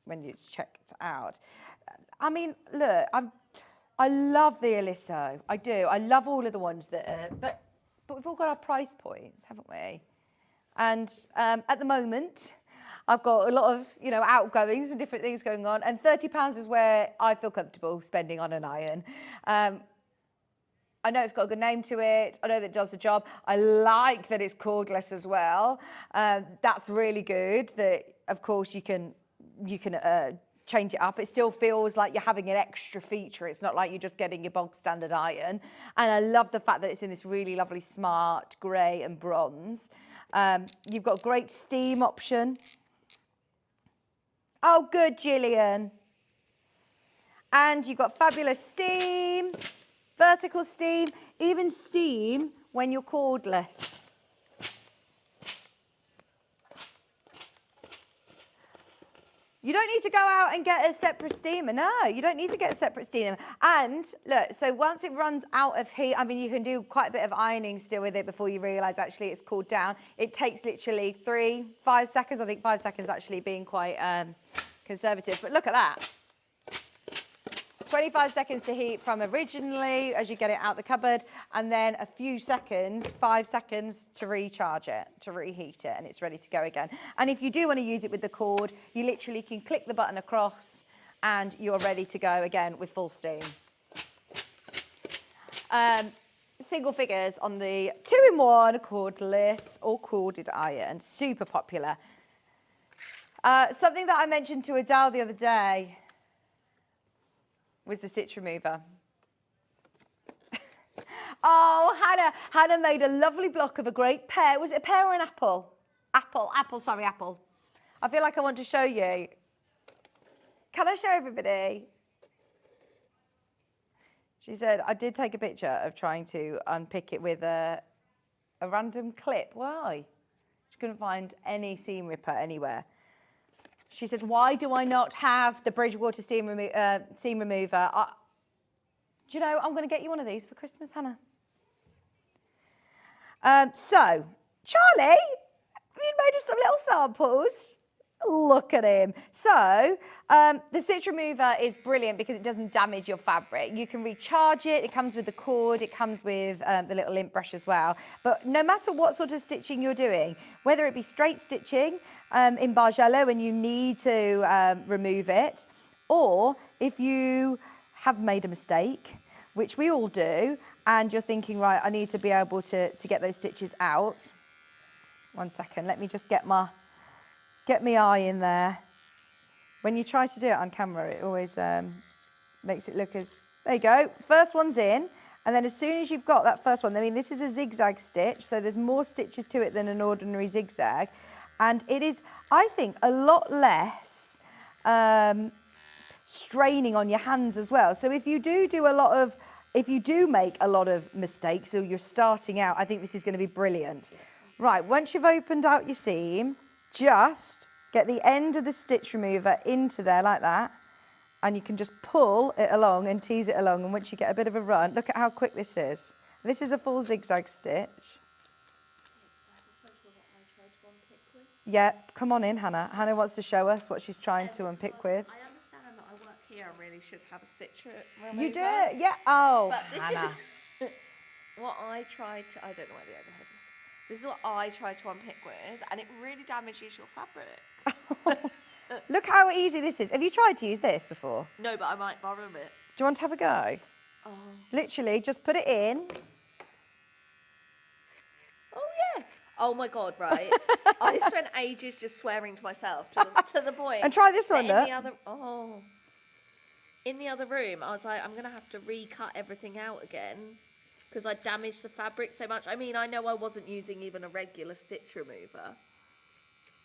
when you check it out. I mean, look, I love the Aliso. I do. I love all of the ones that are, but we've all got our price points, haven't we? And at the moment, I've got a lot of, outgoings and different things going on, and £30 is where I feel comfortable spending on an iron. I know it's got a good name to it. I know that it does the job. I like that it's cordless as well. That's really good. That, of course, you can change it up. It still feels like you're having an extra feature. It's not like you're just getting your bog standard iron. And I love the fact that it's in this really lovely smart grey and bronze. You've got a great steam option. Oh, good, Gillian. And you've got fabulous steam. Vertical steam, even steam when you're cordless. You don't need to go out and get a separate steamer. No, you don't need to get a separate steamer. And look, so once it runs out of heat, I mean, you can do quite a bit of ironing still with it before you realise actually it's cooled down. It takes literally 3-5 seconds. I think 5 seconds actually being quite conservative. But look at that. 25 seconds to heat from originally as you get it out the cupboard, and then a few seconds, 5 seconds to recharge it, to reheat it, and it's ready to go again. And if you do want to use it with the cord, you literally can click the button across and you're ready to go again with full steam. Single figures on the 2-in-1 cordless or corded iron, super popular. Something that I mentioned to Adele the other day was the stitch remover. Oh, Hannah made a lovely block of a great pear. Was it a pear or an apple? Apple. I feel like I want to show you. Can I show everybody? She said, I did take a picture of trying to unpick it with a random clip. Why? She couldn't find any seam ripper anywhere. She said, why do I not have the Bridgewater seam remover? Do you know, I'm going to get you one of these for Christmas, Hannah. So, Charlie, you made us some little samples. Look at him. So, the stitch remover is brilliant because it doesn't damage your fabric. You can recharge it. It comes with the cord. It comes with the little lint brush as well. But no matter what sort of stitching you're doing, whether it be straight stitching in Bargello and you need to remove it, or if you have made a mistake, which we all do, and you're thinking, right, I need to be able to get those stitches out. 1 second, let me just get my eye in there. When you try to do it on camera, it always makes it look as, there you go, first one's in, and then as soon as you've got that first one, I mean, this is a zigzag stitch, so there's more stitches to it than an ordinary zigzag, and it is, I think, a lot less straining on your hands as well. So if you do make a lot of mistakes, or you're starting out, I think this is going to be brilliant. Right, once you've opened out your seam, just get the end of the stitch remover into there like that, and you can just pull it along and tease it along, and once you get a bit of a run, look at how quick this is. This is a full zigzag stitch. Yeah, come on in, Hannah. Hannah wants to show us what she's trying to unpick with. I understand that I work here, I really should have a stitch remover. You do? Yeah. Oh, but this Hannah. is what I tried to, I don't know where the overhead is. This is what I try to unpick with, and it really damages your fabric. Look how easy this is. Have you tried to use this before? No, but I might borrow it. Do you want to have a go? Oh. Literally, just put it in. Oh, yeah. Oh, my God, right. I spent ages just swearing to myself to the point. And try this one, look. In the other room, I was like, I'm going to have to recut everything out again because I damaged the fabric so much. I mean, I know I wasn't using even a regular stitch remover,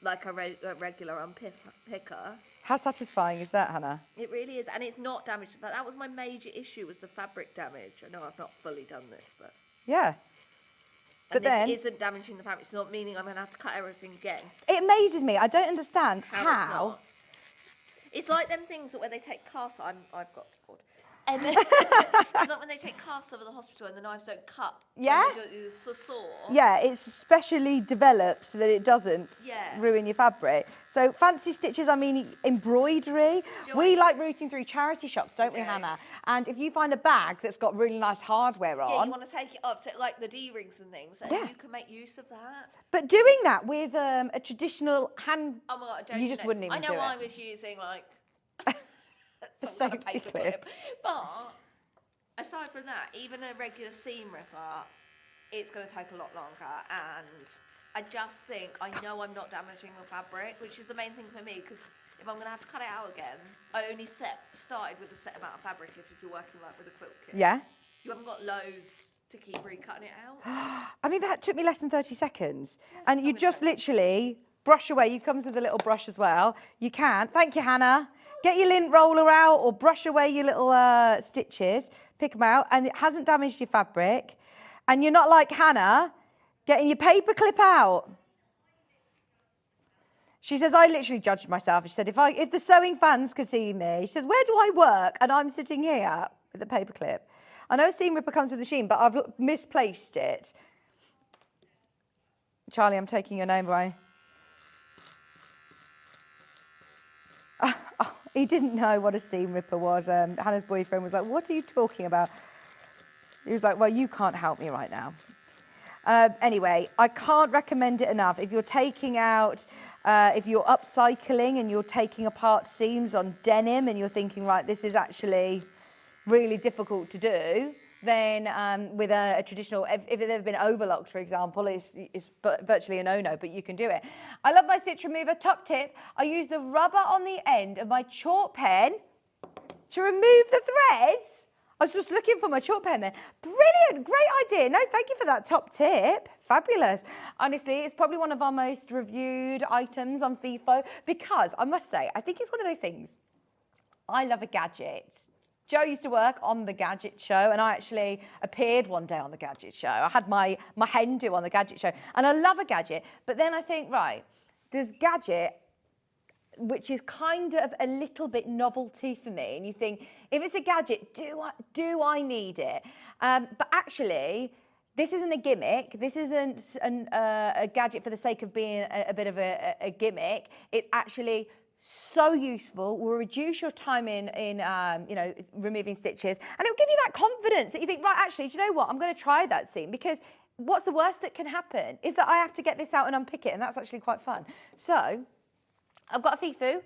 like a regular unpicker. How satisfying is that, Hannah? It really is, and it's not damaged. That was my major issue, was the fabric damage. I know I've not fully done this, but... Yeah. But this isn't damaging the fabric. It's not meaning I'm going to have to cut everything again. It amazes me. I don't understand how. It's not. It's like them things that when they take casts, I've got bored. And then, it's like when they take casts over the hospital and the knives don't cut. Yeah. It's a saw. Yeah, it's specially developed so that it doesn't ruin your fabric. So fancy stitches, I mean embroidery. We like rooting through charity shops, don't we, Hannah? And if you find a bag that's got really nice hardware on. Yeah, you want to take it up, so like the D-rings and things, and you can make use of that. But doing that with a traditional hand, oh my God, you just wouldn't even do it. I know I was using like some kind of paper clip. But aside from that, even a regular seam ripper, it's going to take a lot longer. And I just think, I know I'm not damaging the fabric, which is the main thing for me, because if I'm going to have to cut it out again, I only started with a set amount of fabric if you're working like with a quilt kit. Yeah. You haven't got loads to keep recutting it out. I mean, that took me less than 30 seconds. And you just literally brush away. You comes with a little brush as well. You can. Thank you, Hannah. Get your lint roller out or brush away your little stitches, pick them out, and it hasn't damaged your fabric. And you're not like Hannah, getting your paper clip out. She says, I literally judged myself. She said, if the sewing fans could see me, she says, where do I work? And I'm sitting here with the paper clip. I know a seam ripper comes with a machine, but I've misplaced it. Charlie, I'm taking your name away. He didn't know what a seam ripper was. Hannah's boyfriend was like, what are you talking about? He was like, well, you can't help me right now. Anyway, I can't recommend it enough. If you're taking out, if you're upcycling and you're taking apart seams on denim and you're thinking, right, this is actually really difficult to do, then with a traditional, if they've been overlocked, for example, it's virtually a no-no, but you can do it. I love my stitch remover. Top tip, I use the rubber on the end of my chalk pen to remove the threads. I was just looking for my chalk pen then. Brilliant, great idea. No, thank you for that top tip. Fabulous. Honestly, it's probably one of our most reviewed items on FIFO because I must say, I think it's one of those things. I love a gadget. Joe used to work on the Gadget Show, and I actually appeared one day on the Gadget Show. I had my hen do on the Gadget Show, and I love a gadget. But then I think, right, there's gadget, which is kind of a little bit novelty for me. And you think, if it's a gadget, do I need it? But actually, this isn't a gimmick. This isn't a gadget for the sake of being a bit of a gimmick. It's actually so useful, will reduce your time in removing stitches, and it'll give you that confidence that you think, right, actually, do you know what? I'm going to try that seam, because what's the worst that can happen is that I have to get this out and unpick it, and that's actually quite fun. So I've got a FIFO.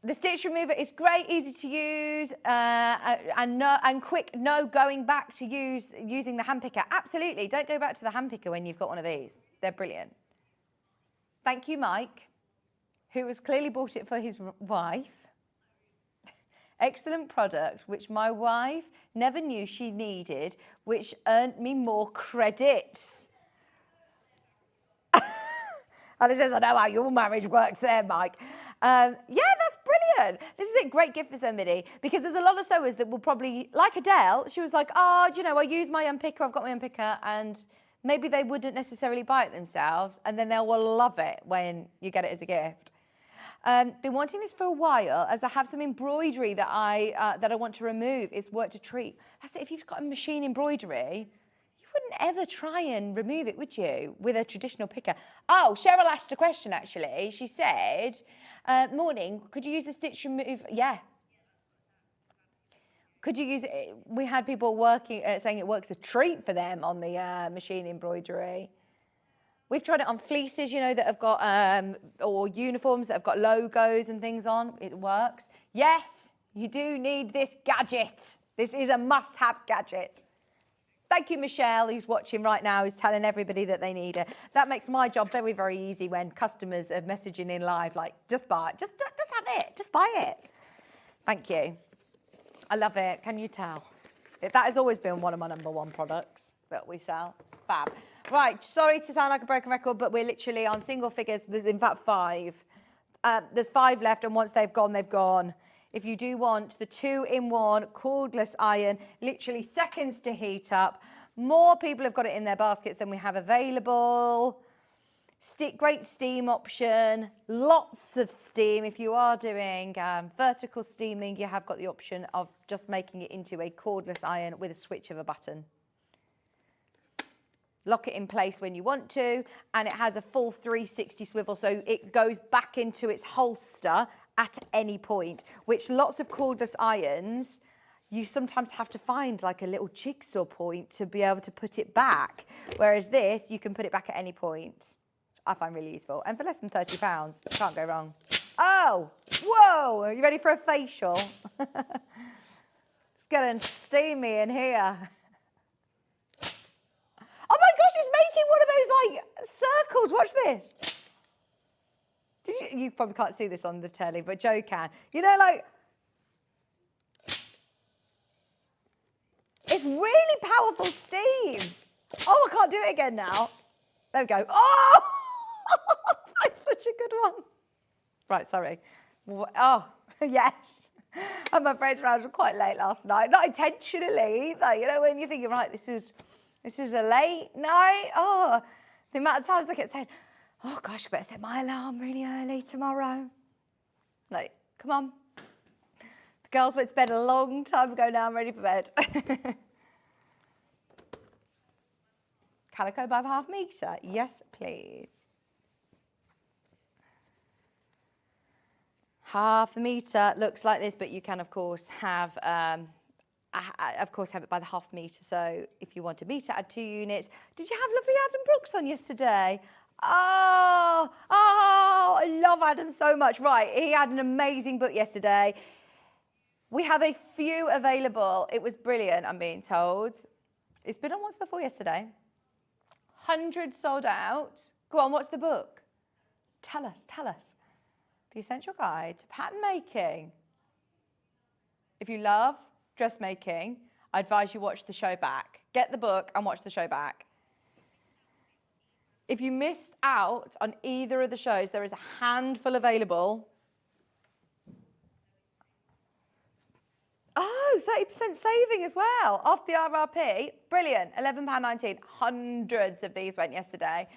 The stitch remover is great, easy to use, and quick. No going back to using the hand picker. Absolutely, don't go back to the hand picker when you've got one of these. They're brilliant. Thank you, Mike, who has clearly bought it for his wife. Excellent product, which my wife never knew she needed, which earned me more credits. And it says, I know how your marriage works there, Mike. Yeah, that's brilliant. This is a great gift for somebody, because there's a lot of sewers that will probably, like Adele, she was like, oh, do you know, I use my unpicker, I've got my unpicker, and maybe they wouldn't necessarily buy it themselves, and then they will love it when you get it as a gift. Been wanting this for a while, as I have some embroidery that I want to remove. It's worked a treat. That's it. If you've got a machine embroidery, you wouldn't ever try and remove it, would you, with a traditional picker? Oh, Cheryl asked a question, actually. She said, morning, could you use the stitch remover? Yeah. Could you use it? We had people working saying it works a treat for them on the machine embroidery. We've tried it on fleeces, you know, that have got, or uniforms that have got logos and things on. It works. Yes, you do need this gadget. This is a must-have gadget. Thank you, Michelle, who's watching right now, who's telling everybody that they need it. That makes my job very, very easy when customers are messaging in live, like, just buy it, just have it, just buy it. Thank you. I love it. Can you tell? That has always been one of my #1 products that we sell. It's fab. Right, sorry to sound like a broken record, but we're literally on single figures. There's in fact 5. There's 5 left, and once they've gone, they've gone. If you do want the 2-in-1 cordless iron, literally seconds to heat up. More people have got it in their baskets than we have available. Great steam option, lots of steam. If you are doing vertical steaming, you have got the option of just making it into a cordless iron with a switch of a button. Lock it in place when you want to, and it has a full 360 swivel, so it goes back into its holster at any point, which lots of cordless irons, you sometimes have to find like a little jigsaw point to be able to put it back, whereas this, you can put it back at any point. I find really useful, and for less than £30, can't go wrong. Oh, whoa, are you ready for a facial? It's getting steamy in here. Oh my gosh, it's making one of those like circles. Watch this. You probably can't see this on the telly, but Joe can. You know, like, it's really powerful steam. Oh, I can't do it again now. There we go. Oh, that's such a good one. Right, sorry. Oh, yes. I'm afraid I was quite late last night. Not intentionally either. You know, when you're thinking, right, this is a late night. Oh, the amount of times I kept saying, oh gosh, I better set my alarm really early tomorrow. Like, come on. The girls went to bed a long time ago now. I'm ready for bed. Calico by the ½ metre. Yes, please. ½ metre looks like this, but you can, of course, have it by the ½ metre. So if you want a metre, add 2 units. Did you have lovely Adam Brooks on yesterday? Oh, I love Adam so much. Right, he had an amazing book yesterday. We have a few available. It was brilliant, I'm being told. It's been on once before yesterday. 100 sold out. Go on, what's the book? Tell us. The Essential Guide to Pattern Making. If you love dressmaking, I advise you watch the show back. Get the book and watch the show back. If you missed out on either of the shows, there is a handful available. Oh, 30% saving as well, off the RRP. Brilliant, £11.19. Hundreds of these went yesterday.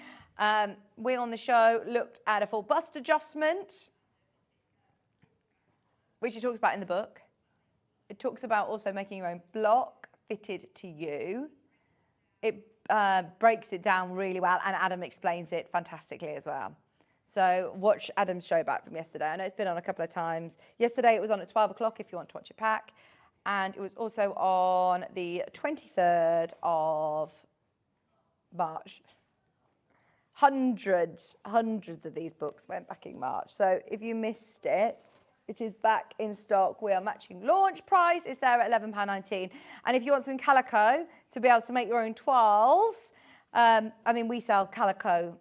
We on the show looked at a full bust adjustment, which he talks about in the book. It talks about also making your own block fitted to you. It breaks it down really well, and Adam explains it fantastically as well. So watch Adam's show back from yesterday. I know it's been on a couple of times. Yesterday it was on at 12 o'clock if you want to watch it back. And it was also on the 23rd of March. Hundreds of these books went back in March. So if you missed it, it is back in stock. We are matching launch price. It's there at £11.19. And if you want some calico to be able to make your own toiles, I mean, we sell calico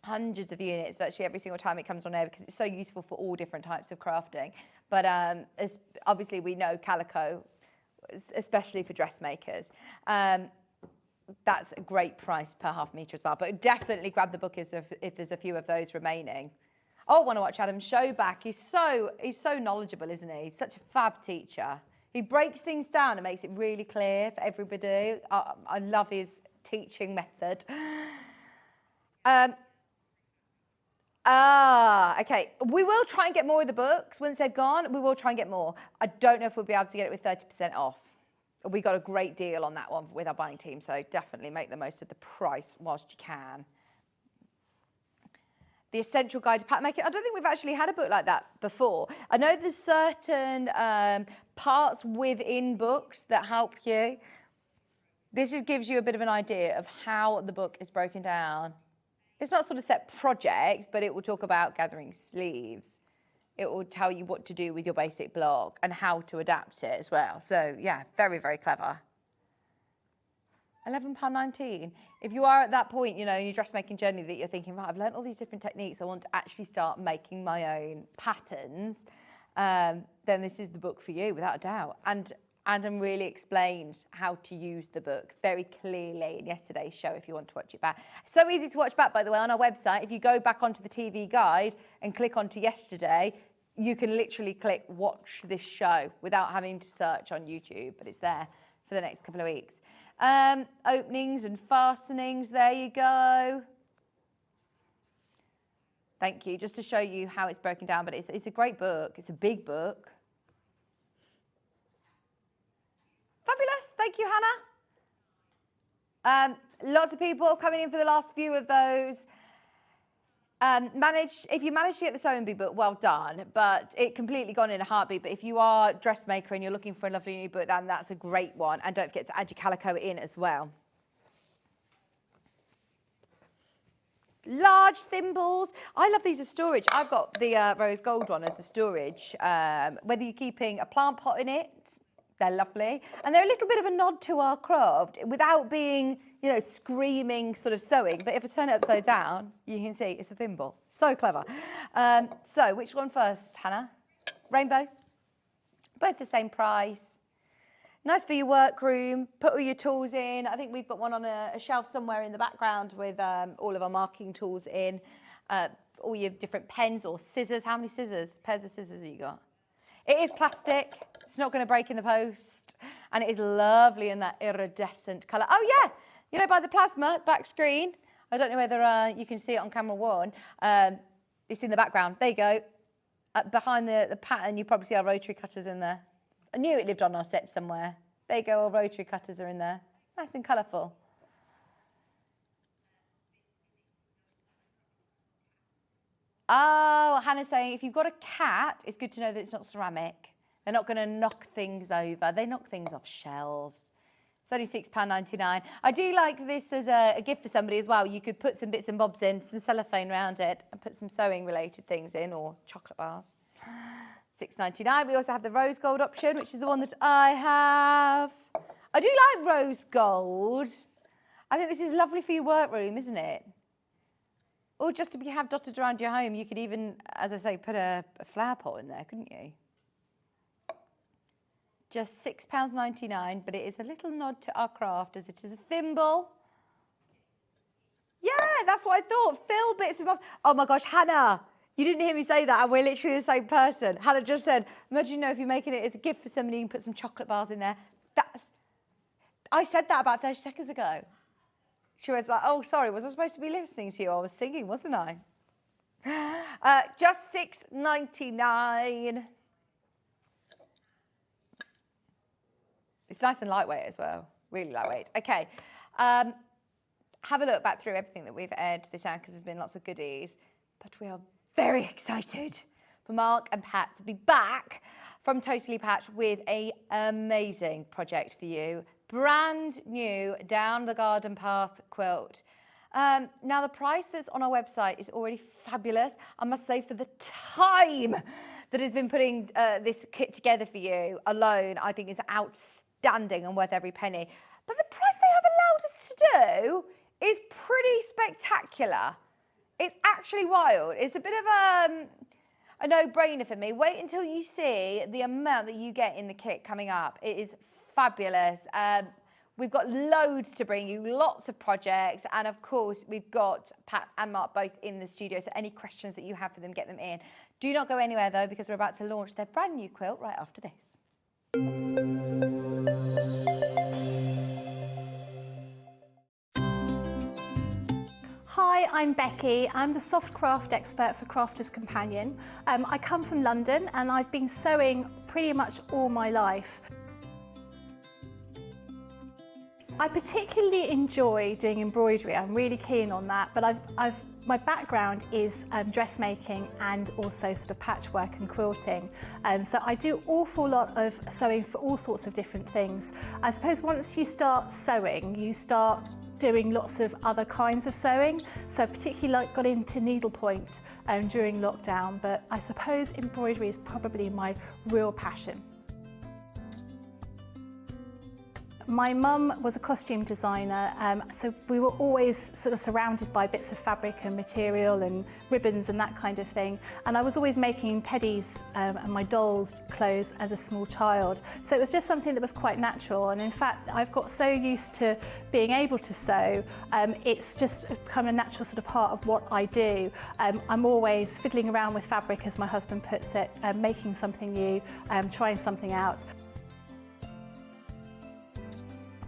hundreds of units virtually every single time it comes on air because it's so useful for all different types of crafting. But obviously we know calico, especially for dressmakers. That's a great price per ½ metre as well. But definitely grab the book if there's a few of those remaining. Oh, I want to watch Adam's show back. He's so knowledgeable, isn't he? He's such a fab teacher. He breaks things down and makes it really clear for everybody. I love his teaching method. Okay. We will try and get more of the books. Once they've gone, we will try and get more. I don't know if we'll be able to get it with 30% off. We got a great deal on that one with our buying team, so definitely make the most of the price whilst you can. The Essential Guide to Pattern Making. I don't think we've actually had a book like that before. I know there's certain parts within books that help you. This just gives you a bit of an idea of how the book is broken down. It's not sort of set projects, but it will talk about gathering sleeves. It will tell you what to do with your basic block and how to adapt it as well. So yeah, very, very clever. £11.19. If you are at that point, you know, in your dressmaking journey that you're thinking, right, I've learned all these different techniques, I want to actually start making my own patterns, then this is the book for you, without a doubt. And Adam really explains how to use the book very clearly in yesterday's show if you want to watch it back. So easy to watch back, by the way, on our website. If you go back onto the TV guide and click onto yesterday, you can literally click watch this show without having to search on YouTube, but it's there for the next couple of weeks. Openings and fastenings, there you go. Thank you, just to show you how it's broken down, but it's a great book. It's a big book. Fabulous, thank you, Hannah. Lots of people coming in for the last few of those. If you managed to get the sewing bee book, well done, but it completely gone in a heartbeat. But if you are a dressmaker and you're looking for a lovely new book, then that's a great one. And don't forget to add your calico in as well. Large thimbles. I love these as storage. I've got the rose gold one as a storage. Whether you're keeping a plant pot in it, they're lovely. And they're a little bit of a nod to our craft without being, you know, screaming sort of sewing. But if I turn it upside down, you can see it's a thimble. So clever. So which one first, Hannah? Rainbow? Both the same price. Nice for your workroom. Put all your tools in. I think we've got one on a shelf somewhere in the background with all of our marking tools in. All your different pens or scissors. How many scissors? Pairs of scissors have you got? It is plastic. It's not going to break in the post. And it is lovely in that iridescent colour. Oh, yeah. You know, by the plasma back screen. I don't know whether you can see it on camera one. It's in the background. There you go. Behind the pattern, you probably see our rotary cutters in there. I knew it lived on our set somewhere. There you go. Our rotary cutters are in there. Nice and colourful. Oh, Hannah's saying if you've got a cat, it's good to know that it's not ceramic. They're not going to knock things over. They knock things off shelves. It's only £6.99. I do like this as a gift for somebody as well. You could put some bits and bobs in, some cellophane around it, and put some sewing related things in, or chocolate bars. £6.99. We also have the rose gold option, which is the one that I have. I do like rose gold. I think this is lovely for your workroom, isn't it? Or just to have dotted around your home, you could even, as I say, put a flower pot in there, couldn't you? Just £6.99, but it is a little nod to our craft as it is a thimble. Yeah, that's what I thought. Fill bits and bobs. Oh my gosh, Hannah, you didn't hear me say that, and we're literally the same person. Hannah just said, imagine, you know, if you're making it as a gift for somebody, you can put some chocolate bars in there. I said that about 30 seconds ago. She was like, oh, sorry, was I supposed to be listening to you? I was singing, wasn't I? Just £6.99. It's nice and lightweight as well. Really lightweight. Okay. Have a look back through everything that we've aired this hour because there's been lots of goodies. But we are very excited for Mark and Pat to be back from Totally Patch with an amazing project for you. Brand new down the garden path quilt. Now the price that's on our website is already fabulous. I must say, for the time that has been putting this kit together for you alone, I think is outstanding and worth every penny. But the price they have allowed us to do is pretty spectacular. It's actually wild. It's a bit of a no-brainer for me. Wait until you see the amount that you get in the kit coming up. It is fabulous. We've got loads to bring you, lots of projects, and of course we've got Pat and Mark both in the studio, so any questions that you have for them, get them in. Do not go anywhere though, because we're about to launch their brand new quilt right after this. Hi, I'm Becky. I'm the soft craft expert for Crafter's Companion. I come from London and I've been sewing pretty much all my life. I particularly enjoy doing embroidery. I'm really keen on that, but I've My background is dressmaking and also sort of patchwork and quilting. So I do an awful lot of sewing for all sorts of different things. I suppose once you start sewing, you start doing lots of other kinds of sewing. So particularly got into needlepoint during lockdown, but I suppose embroidery is probably my real passion. My mum was a costume designer, so we were always sort of surrounded by bits of fabric and material and ribbons and that kind of thing. And I was always making teddies and my dolls' clothes as a small child. So it was just something that was quite natural. And in fact, I've got so used to being able to sew, it's just become a natural sort of part of what I do. I'm always fiddling around with fabric, as my husband puts it, making something new, trying something out.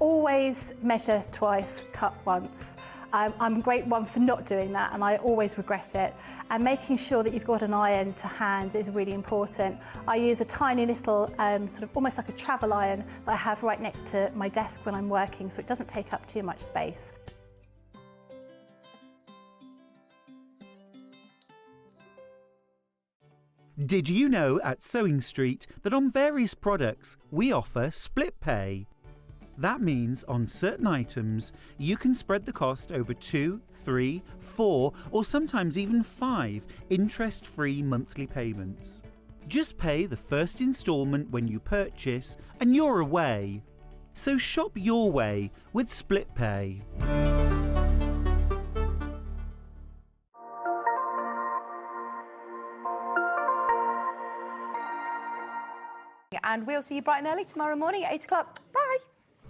Always measure twice, cut once. I'm a great one for not doing that, and I always regret it. And making sure that you've got an iron to hand is really important. I use a tiny little, sort of almost like a travel iron that I have right next to my desk when I'm working, so it doesn't take up too much space. Did you know at Sewing Street that on various products we offer split pay? That means on certain items, you can spread the cost over 2, 3, 4, or sometimes even 5 interest-free monthly payments. Just pay the first instalment when you purchase and you're away. So shop your way with split pay. And we'll see you bright and early tomorrow morning at 8 o'clock. Bye.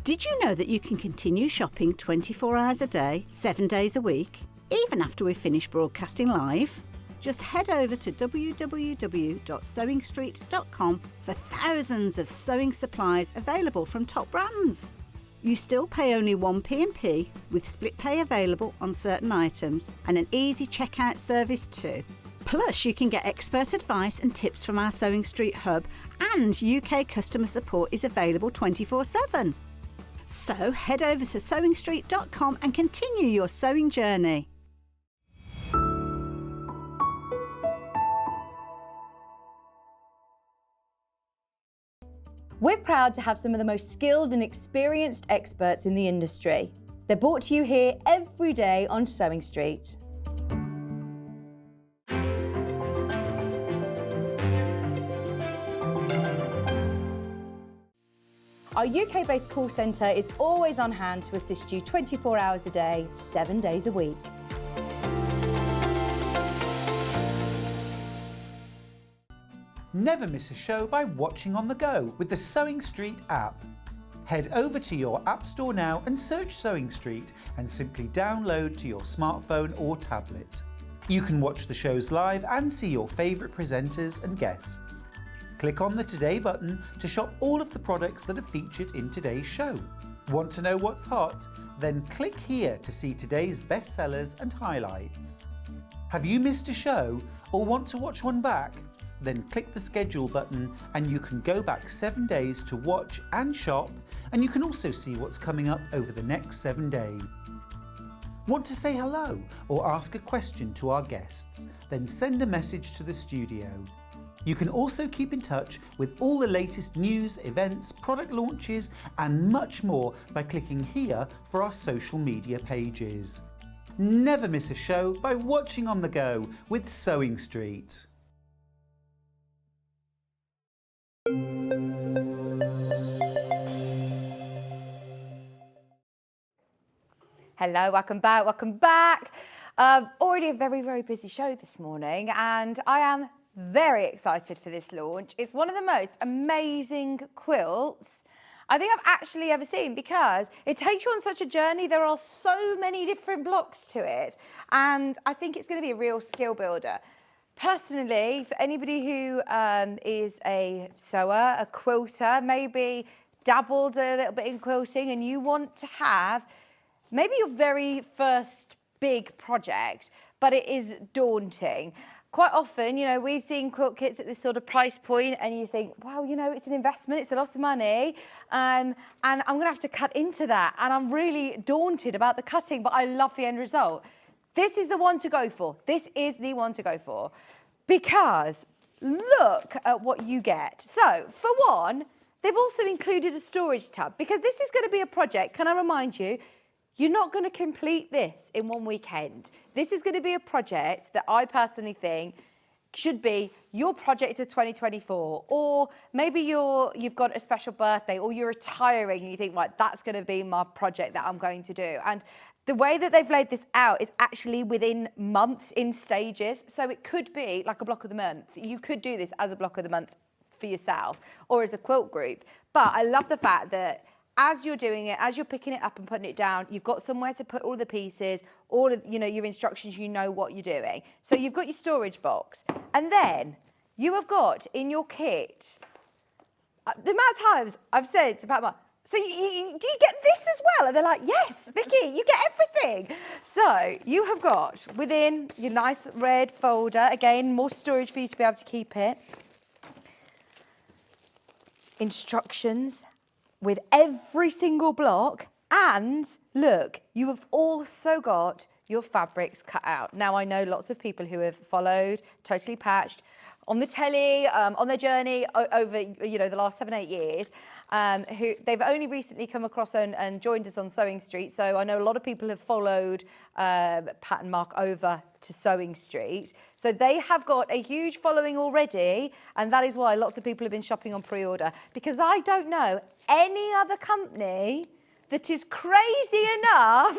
Did you know that you can continue shopping 24 hours a day, 7 days a week, even after we've finished broadcasting live? Just head over to www.sewingstreet.com for thousands of sewing supplies available from top brands. You still pay only 1p&p with split pay available on certain items and an easy checkout service too. Plus, you can get expert advice and tips from our Sewing Street hub, and UK customer support is available 24/7. So head over to sewingstreet.com and continue your sewing journey. We're proud to have some of the most skilled and experienced experts in the industry. They're brought to you here every day on Sewing Street. Our UK-based call centre is always on hand to assist you 24 hours a day, 7 days a week. Never miss a show by watching on the go with the Sewing Street app. Head over to your app store now and search Sewing Street and simply download to your smartphone or tablet. You can watch the shows live and see your favourite presenters and guests. Click on the Today button to shop all of the products that are featured in today's show. Want to know what's hot? Then click here to see today's bestsellers and highlights. Have you missed a show or want to watch one back? Then click the schedule button and you can go back 7 days to watch and shop, and you can also see what's coming up over the next 7 days. Want to say hello or ask a question to our guests? Then send a message to the studio. You can also keep in touch with all the latest news, events, product launches and much more by clicking here for our social media pages. Never miss a show by watching on the go with Sewing Street. Hello, welcome back, welcome back. Already a very, very busy show this morning, and I am very excited for this launch. It's one of the most amazing quilts I think I've actually ever seen, because it takes you on such a journey. There are so many different blocks to it, and I think it's going to be a real skill builder. Personally, for anybody who is a sewer, a quilter, maybe dabbled a little bit in quilting, and you want to have maybe your very first big project, but it is daunting. Quite often, you know, we've seen quilt kits at this sort of price point and you think, wow, you know, it's an investment, it's a lot of money, and I'm gonna have to cut into that, and I'm really daunted about the cutting, but I love the end result. This is the one to go for. This is the one to go for. Because look at what you get. So, for one, they've also included a storage tub because this is going to be a project. Can I remind you, you're not going to complete this in one weekend. This is going to be a project that I personally think should be your project of 2024, or maybe you've got a special birthday, or you're retiring and you think, right, that's going to be my project that I'm going to do. And the way that they've laid this out is actually within months in stages. So it could be like a block of the month. You could do this as a block of the month for yourself or as a quilt group. But I love the fact that as you're doing it, as you're picking it up and putting it down, you've got somewhere to put all the pieces, all of, your instructions, you know what you're doing. So you've got your storage box. And then you have got in your kit, the amount of times I've said to Pat, so do you get this as well? And they're like, yes, Vicky, you get everything. So you have got within your nice red folder, again, more storage for you to be able to keep it. Instructions with every single block, and look, you have also got your fabrics cut out. Now, I know lots of people who have followed Totally Patched on the telly, on their journey over the last 7-8 years, who they've only recently come across and joined us on Sewing Street. So I know a lot of people have followed Pat and Mark over to Sewing Street. So they have got a huge following already, and that is why lots of people have been shopping on pre-order, because I don't know any other company that is crazy enough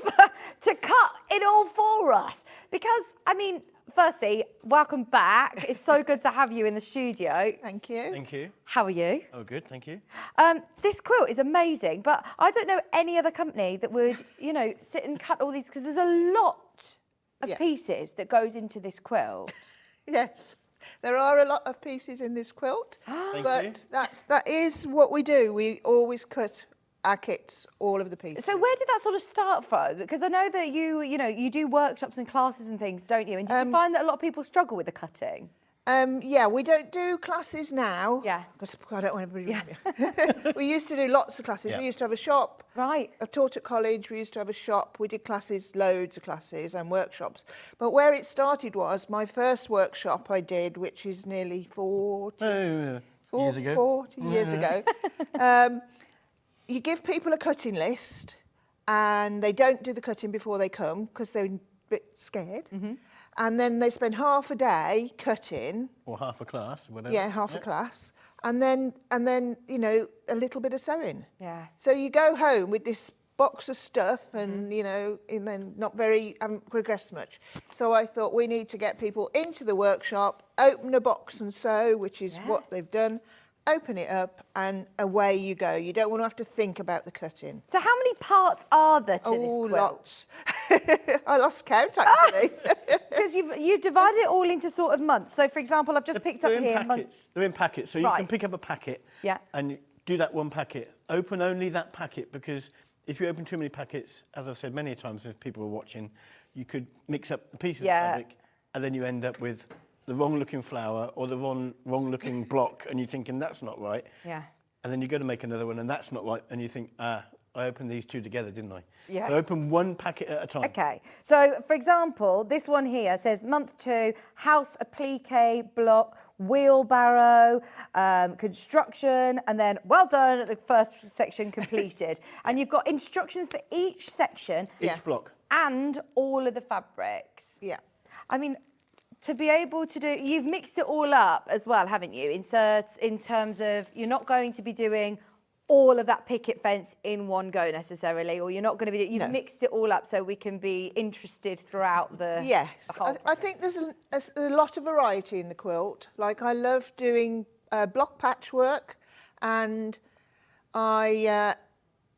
to cut it all for us. Because, I mean, firstly, welcome back. It's so good to have you in the studio. Thank you. Thank you. How are you? Oh, good, thank you. This quilt is amazing, but I don't know any other company that would, sit and cut all these, because there's a lot of pieces that goes into this quilt. Yes, there are a lot of pieces in this quilt, Thank but you. that is what we do. We always cut our kits, all of the pieces. So where did that sort of start from? Because I know that you do workshops and classes and things, don't you? And do you find that a lot of people struggle with the cutting? Yeah, we don't do classes now. Yeah. Because I don't want everybody. We used to do lots of classes. Yeah. We used to have a shop. Right. I've taught at college. We used to have a shop. We did classes, loads of classes and workshops. But where it started was my first workshop I did, which is nearly 40 Years ago. 40 years ago. You give people a cutting list, and they don't do the cutting before they come because they're a bit scared. And then they spend half a day cutting. Or half a class, whatever. Yeah, half a class. And then a little bit of sewing. Yeah. So you go home with this box of stuff and, and then haven't progressed much. So I thought we need to get people into the workshop, open a box and sew, which is what they've done. Open it up and away you go. You don't want to have to think about the cutting. So how many parts are there to this quilt? Lots. I lost count, actually. Because you've divided it all into sort of months. So, for example, I've just picked up They're in here. packets. They're in packets, so you Right. can pick up a packet and you do that one packet. Open only that packet, because if you open too many packets, as I've said many times if people are watching, you could mix up the pieces of fabric and then you end up with the wrong looking flower or the wrong looking block, and you're thinking that's not right. Yeah. And then you go to make another one and that's not right, and you think, I opened these two together, didn't I? Yeah. So open one packet at a time. Okay. So, for example, this one here says month 2, house applique block, wheelbarrow, construction, and then well done, the first section completed. And you've got instructions for each section. Each block. And all of the fabrics. Yeah. I mean, to be able to do, you've mixed it all up as well, haven't you? In terms of, you're not going to be doing all of that picket fence in one go necessarily, or you're not going to be, you've mixed it all up so we can be interested throughout the Yes, the whole I think there's a lot of variety in the quilt. Like, I love doing block patchwork, and I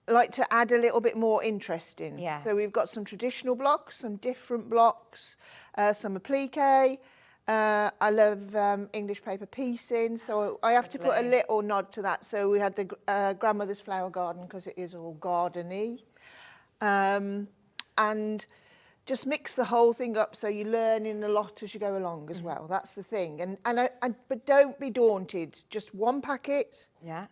like to add a little bit more interest in. Yeah. So we've got some traditional blocks, some different blocks, some applique. I love English paper piecing, so I have to put a little nod to that. So we had the grandmother's flower garden, because it is all gardeny. And just mix the whole thing up so you're learning a lot as you go along as well. That's the thing. But don't be daunted. Just one packet,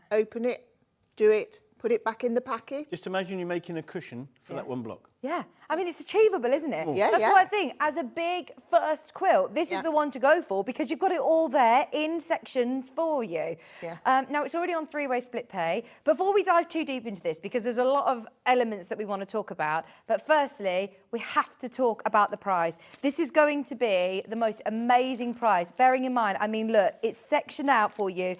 open it, do it, put it back in the packet. Just imagine you're making a cushion for that one block. Yeah, I mean, it's achievable, isn't it? Yeah, That's yeah. what I think. As a big first quilt, this is the one to go for because you've got it all there in sections for you. Yeah. Now, it's already on three-way split pay. Before we dive too deep into this, because there's a lot of elements that we want to talk about, but firstly, we have to talk about the price. This is going to be the most amazing price, bearing in mind, I mean, look, it's sectioned out for you.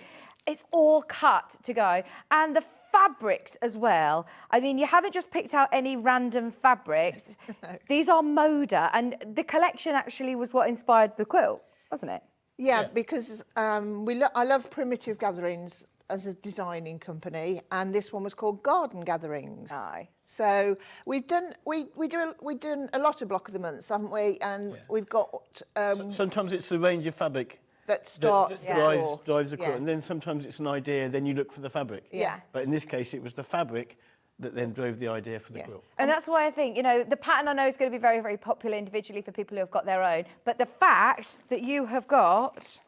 It's all cut to go. And the fabrics as well. I mean, you haven't just picked out any random fabrics. No. These are Moda, and the collection actually was what inspired the quilt, wasn't it? Yeah, because I love Primitive Gatherings as a designing company, and this one was called Garden Gatherings. Aye. So we've done a lot of block of the months, haven't we? And we've got Sometimes it's the range of fabric that starts that drives the quilt, and then sometimes it's an idea, then you look for the fabric. Yeah. But in this case, it was the fabric that then drove the idea for the quilt. And that's why I think, you know, the pattern I know is going to be very, very popular individually for people who have got their own, but the fact that you have got,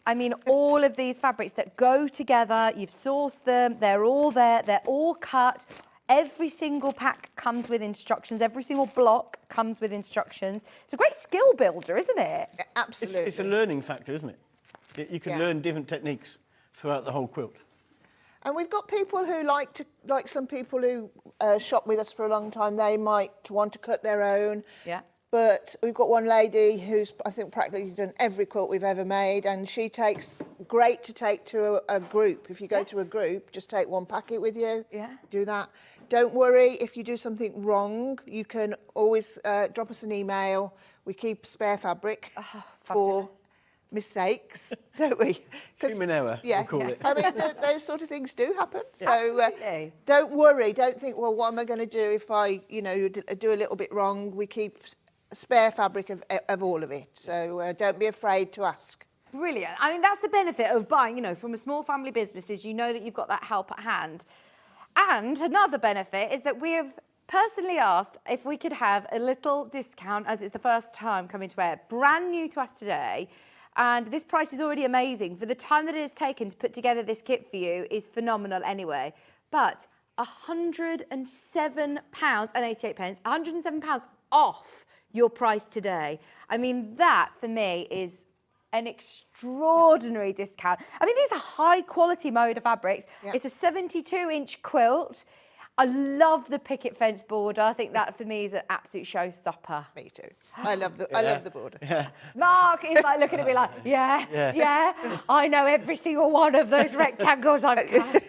I mean, all of these fabrics that go together, you've sourced them, they're all there, they're all cut. Every single pack comes with instructions. Every single block comes with instructions. It's a great skill builder, isn't it? Yeah, absolutely. It's a learning factor, isn't it? You can learn different techniques throughout the whole quilt. And we've got people who like some people who shop with us for a long time, they might want to cut their own. Yeah. But we've got one lady who's, I think, practically done every quilt we've ever made, and she takes great to take to a group. If you go to a group, just take one packet with you. Yeah. Do that. Don't worry if you do something wrong. You can always drop us an email. We keep spare fabric for mistakes, don't we? Human error, we'll call it. I mean, those sort of things do happen. So don't worry. Don't think, well, what am I going to do if I, you know, do a little bit wrong? We keep spare fabric of all of it. So don't be afraid to ask. Brilliant. I mean, that's the benefit of buying, you know, from a small family business is you know that you've got that help at hand. And another benefit is that we have personally asked if we could have a little discount as it's the first time coming to air. Brand new to us today. And this price is already amazing. For the time that it has taken to put together this kit for you is phenomenal anyway. But £107.88, £107 off your price today. I mean, that for me is an extraordinary discount. I mean, these are high quality Moda fabrics. Yeah. It's a 72-inch quilt. I love the picket fence border. I think that for me is an absolute showstopper. Me too. I love the border. Yeah. Mark is like looking at me like, yeah. I know every single one of those rectangles I've cut.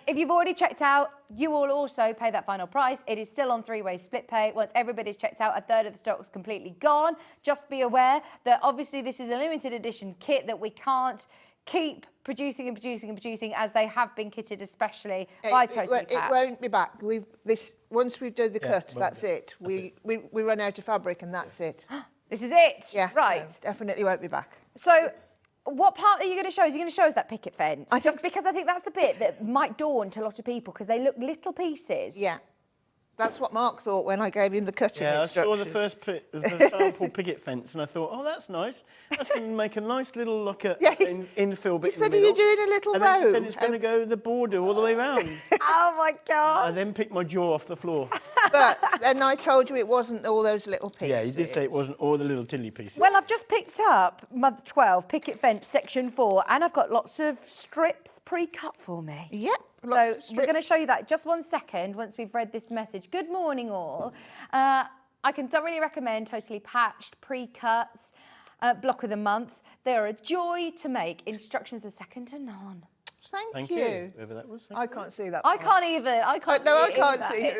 If you've already checked out, you will also pay that final price. It is still on three-way split pay. Once everybody's checked out, a third of the stock's completely gone. Just be aware that obviously this is a limited edition kit that we can't keep producing as they have been kitted, especially by Totally Packed. It won't be back. Once we've done the cut, that's it. We run out of fabric and that's it. This is it. Yeah. Right. No, definitely won't be back. So, what part are you going to show us? Are you going to show us that picket fence? Because I think that's the bit that might dawn to a lot of people because they look little pieces. Yeah. That's what Mark thought when I gave him the cutting instructions. I saw the first the sample picket fence and I thought, oh, that's nice. That's going to make a nice little infill bit. You said you're doing a little row. And then said it's going to go the border all the way round. Oh my God. I then picked my jaw off the floor. But then I told you it wasn't all those little pieces. Yeah, you did say it wasn't all the little tiddly pieces. Well, I've just picked up Mother 12, Picket Fence, Section 4, and I've got lots of strips pre-cut for me. Yep. So we're going to show you that just 1 second once we've read this message. Good morning, all. I can thoroughly recommend Totally Patched pre-cuts, block of the month. They are a joy to make. Instructions are second to none. Thank you. Whoever that was. I can't see that. I can't even. I can't see it.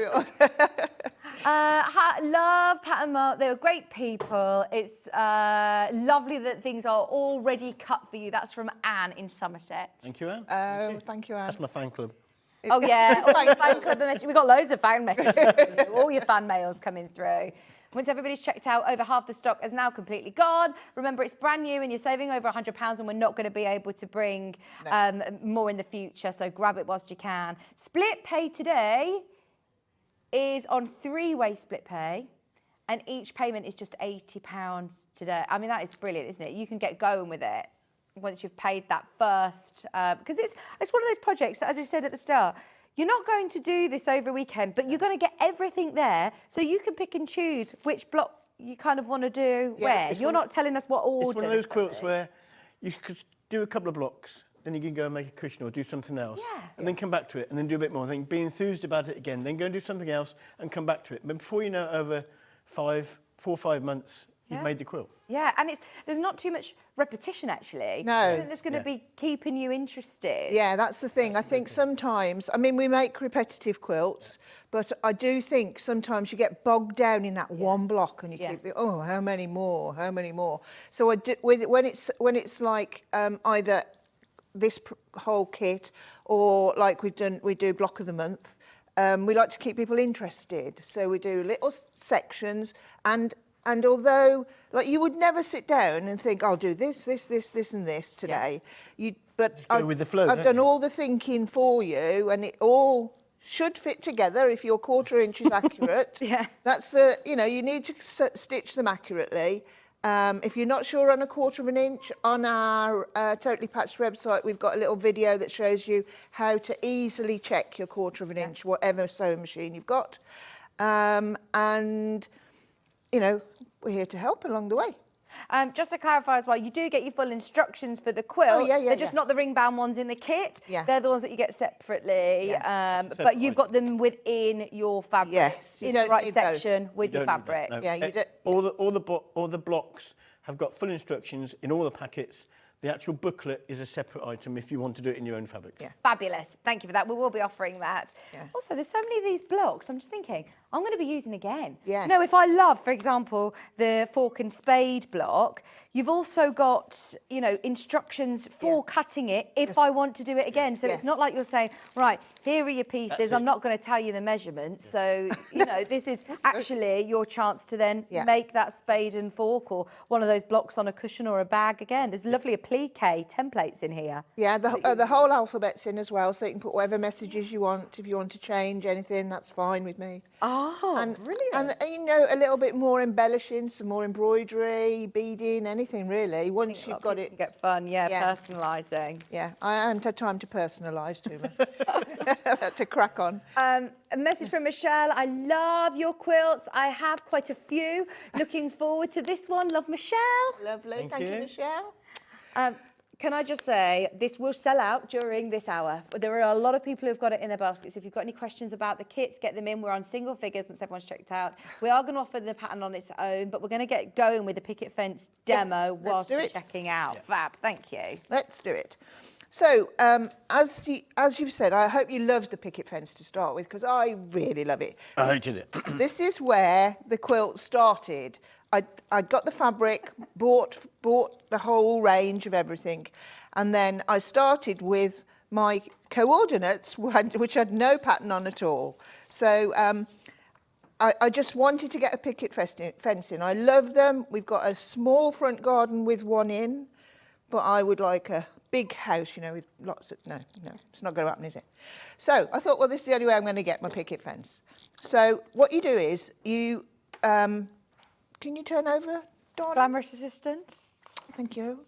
Love Pat and Mark. They were great people. It's lovely that things are already cut for you. That's from Anne in Somerset. Thank you, Anne. Oh, thank you, Anne. That's my fan club. Oh, yeah. All your fan club messages. We've got loads of fan messages. All your fan mails coming through. Once everybody's checked out, over half the stock is now completely gone. Remember, it's brand new and you're saving over £100 and we're not going to be able to bring more in the future, so grab it whilst you can. Split pay today is on three-way split pay and each payment is just £80 today. I mean, that is brilliant, isn't it? You can get going with it. once you've paid that first, because it's one of those projects that, as I said at the start, you're not going to do this over a weekend, but you're going to get everything there, so you can pick and choose which block you kind of want to do where. You're not telling us what order. It's one of those quilts where you could do a couple of blocks, then you can go and make a cushion or do something else, and then come back to it and then do a bit more, then be enthused about it again, then go and do something else and come back to it. But before you know it, over 4 or 5 months, you've made the quilt. Yeah, and there's not too much repetition, actually. No. I think that's going to be keeping you interested. Yeah, that's the thing. I think sometimes, I mean, we make repetitive quilts, but I do think sometimes you get bogged down in that one block and you keep thinking, oh, how many more, how many more? So I do, when it's like either this whole kit or like we do block of the month, we like to keep people interested. So we do little sections, and although, like, you would never sit down and think, I'll do this, and this today. But go with the flow, I've done all the thinking for you, and it all should fit together if your 1/4 inch is accurate. That's the, you need to stitch them accurately. If you're not sure on a 1/4 inch, on our Totally Patched website, we've got a little video that shows you how to easily check your 1/4 inch, whatever sewing machine you've got. And, we're here to help along the way. Just to clarify as well, you do get your full instructions for the quilt. They're just not the ring-bound ones in the kit. They're the ones that you get separately. But you've got them within your fabric, in the right section with your fabric. No. Yeah, you don't. All the blocks have got full instructions in all the packets. The actual booklet is a separate item if you want to do it in your own fabric. Fabulous. Thank you for that. We will be offering that. Also, there's so many of these blocks. I'm just thinking, I'm going to be using again. If I love, for example, the fork and spade block, you've also got, instructions for cutting it if I want to do it again. So it's not like you're saying, right, here are your pieces. I'm not going to tell you the measurements. So, this is actually your chance to then make that spade and fork or one of those blocks on a cushion or a bag again. There's lovely applique templates in here. Yeah, the whole alphabet's in as well, so you can put whatever messages you want. If you want to change anything, that's fine with me. Oh, brilliant. And a little bit more embellishing, some more embroidery, beading, anything really. Once you've got it. Get fun, personalising. Yeah, I haven't had time to personalise too much. To crack on. A message from Michelle. I love your quilts. I have quite a few. Looking forward to this one. Love, Michelle. Lovely. Thank you, Michelle. Can I just say, this will sell out during this hour. There are a lot of people who've got it in their baskets. If you've got any questions about the kits, get them in. We're on single figures once everyone's checked out. We are going to offer the pattern on its own, but we're going to get going with the picket fence demo whilst we're checking out. Fab, thank you. Let's do it. So, as you've said, I hope you loved the picket fence to start with, because I really love it. I hated it. This is where the quilt started. I got the fabric, bought the whole range of everything, and then I started with my coordinates, which had no pattern on at all. So I just wanted to get a picket fence in. I love them. We've got a small front garden with one in, but I would like a big house, with lots of... No, it's not going to happen, is it? So I thought, well, this is the only way I'm going to get my picket fence. So what you do is you... Can you turn over, Dawn? Glamorous assistant. Thank you.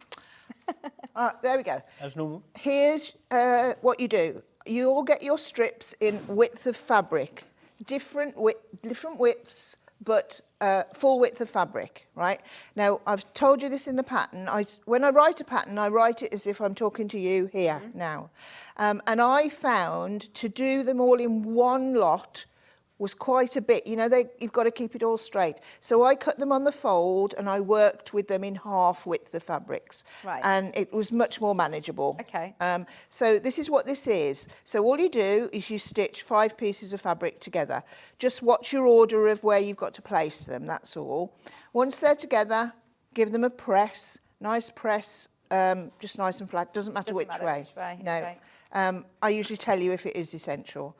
There we go. As normal. Here's what you do. You all get your strips in width of fabric, different widths, but full width of fabric, right? Now, I've told you this in the pattern. When I write a pattern, I write it as if I'm talking to you here now. And I found to do them all in one lot was quite a bit. You've got to keep it all straight. So I cut them on the fold and I worked with them in half width of fabrics. Right. And it was much more manageable. Okay. So this is what this is. So all you do is you stitch 5 pieces of fabric together. Just watch your order of where you've got to place them, that's all. Once they're together, give them a press, nice press, just nice and flat, doesn't matter which way. No. Okay. I usually tell you if it is essential.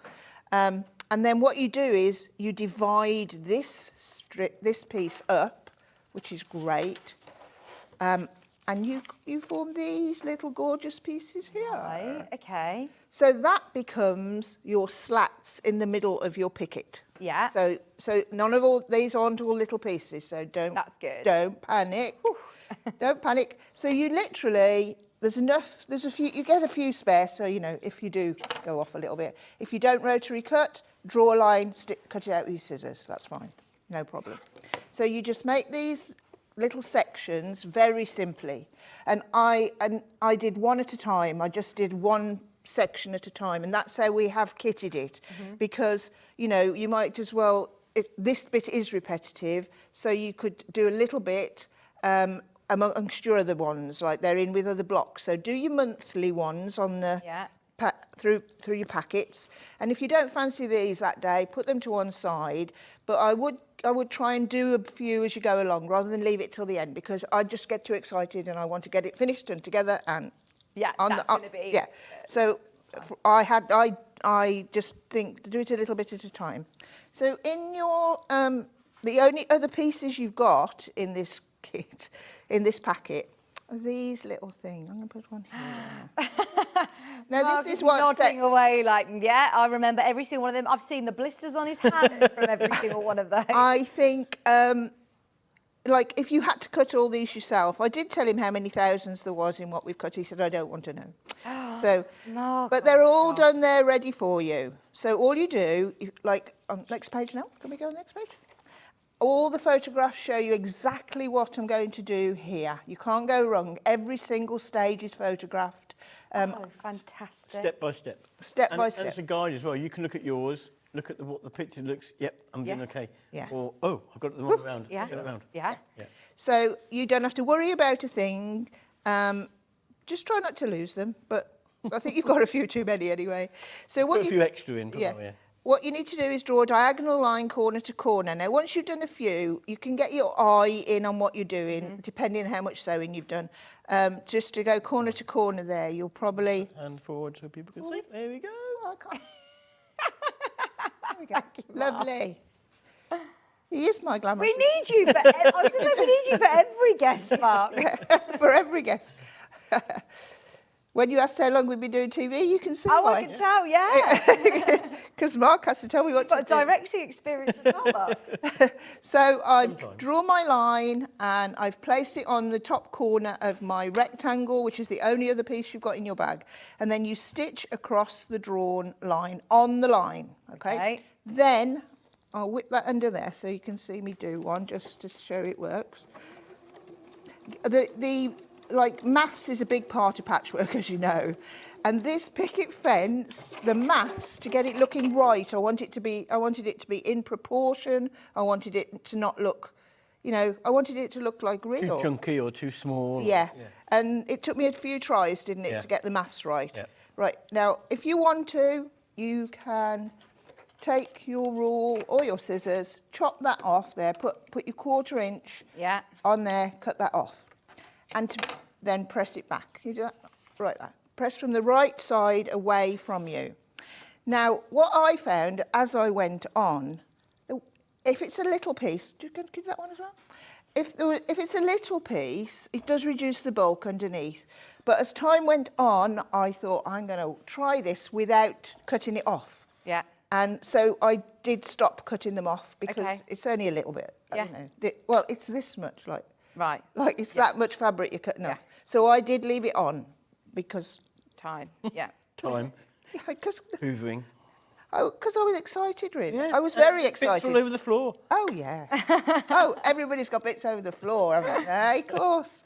And then what you do is you divide this piece up, which is great, and you form these little gorgeous pieces here. Right, okay. So that becomes your slats in the middle of your picket. Yeah. So none of all these aren't all little pieces. So That's good. Don't panic. Don't panic. So you literally there's enough, there's a few, you get a few spare, so, you know, if you do go off a little bit. If you don't rotary cut, draw a line, cut it out with your scissors, that's fine, no problem. So you just make these little sections very simply. And I did one at a time, I just did one section at a time, and that's how we have kitted it, because, you know, you might as well, if this bit is repetitive, so you could do a little bit amongst your other ones, like they're in with other blocks. So do your monthly ones on the through your packets, and if you don't fancy these that day, put them to one side. But I would try and do a few as you go along, rather than leave it till the end, because I just get too excited and I want to get it finished and together. And So I just think to do it a little bit at a time. So in your the only other pieces you've got in this kit, in this packet, are these little things. I'm going to put one here. Now Mark this is what nodding away like, yeah, I remember every single one of them. I've seen the blisters on his hand from every single one of those. I think, like, if you had to cut all these yourself, I did tell him how many thousands there was in what we've cut. He said, I don't want to know. So, Mark, but they're all done there ready for you. So all you do, like, next page now. Can we go on the next page? All the photographs show you exactly what I'm going to do here. You can't go wrong. Every single stage is photographed. Oh, fantastic. Step by step. Step by step. And it's a guide as well. You can look at yours, look at what the picture looks, yep, I'm doing okay. Yeah. Or, oh, I've got them all around. Yeah. Turn it around. Yeah. So you don't have to worry about a thing. Just try not to lose them, but I think you've got a few too many anyway. So what Put a few extra in. Yeah. What you need to do is draw a diagonal line corner to corner. Now, once you've done a few, you can get your eye in on what you're doing, depending on how much sewing you've done. Just to go corner to corner there, you'll probably... And forward so people can see. There we go. I can't. There we go. Lovely. He is my glamour. We need you for, I was going to say, we need you for every guest, Mark. For every guest. When you asked how long we've been doing TV, you can see why. I can tell, yeah. Because Mark has to tell me what You've got to a do. directing experience as well, Mark. So I've drawn my line and I've placed it on the top corner of my rectangle, which is the only other piece you've got in your bag. And then you stitch across the drawn line on the line, okay? Then I'll whip that under there so you can see me do one, just to show it works. Like, maths is a big part of patchwork, as you know. And this picket fence, the maths, to get it looking right, I wanted it to be in proportion. I wanted it to not look, you know, I wanted it to look like real. Too chunky or too small. Yeah. And it took me a few tries, didn't it, to get the maths right. Yeah. Right, now, if you want to, you can take your rule or your scissors, chop that off there, put your 1/4 inch on there, cut that off. And then press it back. You do that? Right there. Press from the right side away from you. Now, what I found as I went on, if it's a little piece, do you give that one as well? If it's a little piece, it does reduce the bulk underneath. But as time went on, I thought, I'm going to try this without cutting it off. Yeah. And so I did stop cutting them off because it's only a little bit. Yeah. You know, well, it's this much, like. Right. Like, it's that much fabric you're cutting off. So I did leave it on because... Time, yeah. Time. Yeah, because Hoovering. I was excited, really. I was very excited. Bits all over the floor. Oh, yeah. Oh, everybody's got bits over the floor, haven't they? Of course.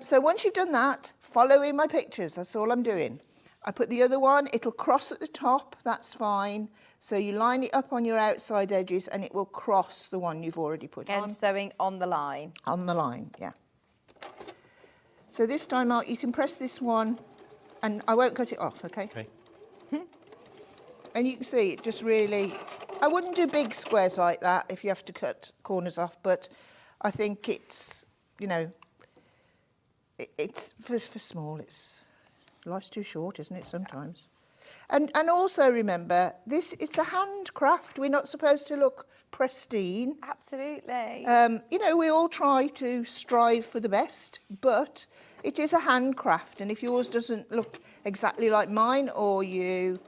So once you've done that, follow in my pictures. That's all I'm doing. I put the other one. It'll cross at the top. That's fine. So you line it up on your outside edges and it will cross the one you've already put on. And sewing on the line. On the line, yeah. So this time out, you can press this one and I won't cut it off, okay? Okay. And you can see it just really... I wouldn't do big squares like that if you have to cut corners off, but I think it's, you know, it's for small. Life's too short, isn't it, sometimes? And also remember, it's a handcraft. We're not supposed to look pristine. Absolutely. You know, we all try to strive for the best, but it is a handcraft. And if yours doesn't look exactly like mine, or you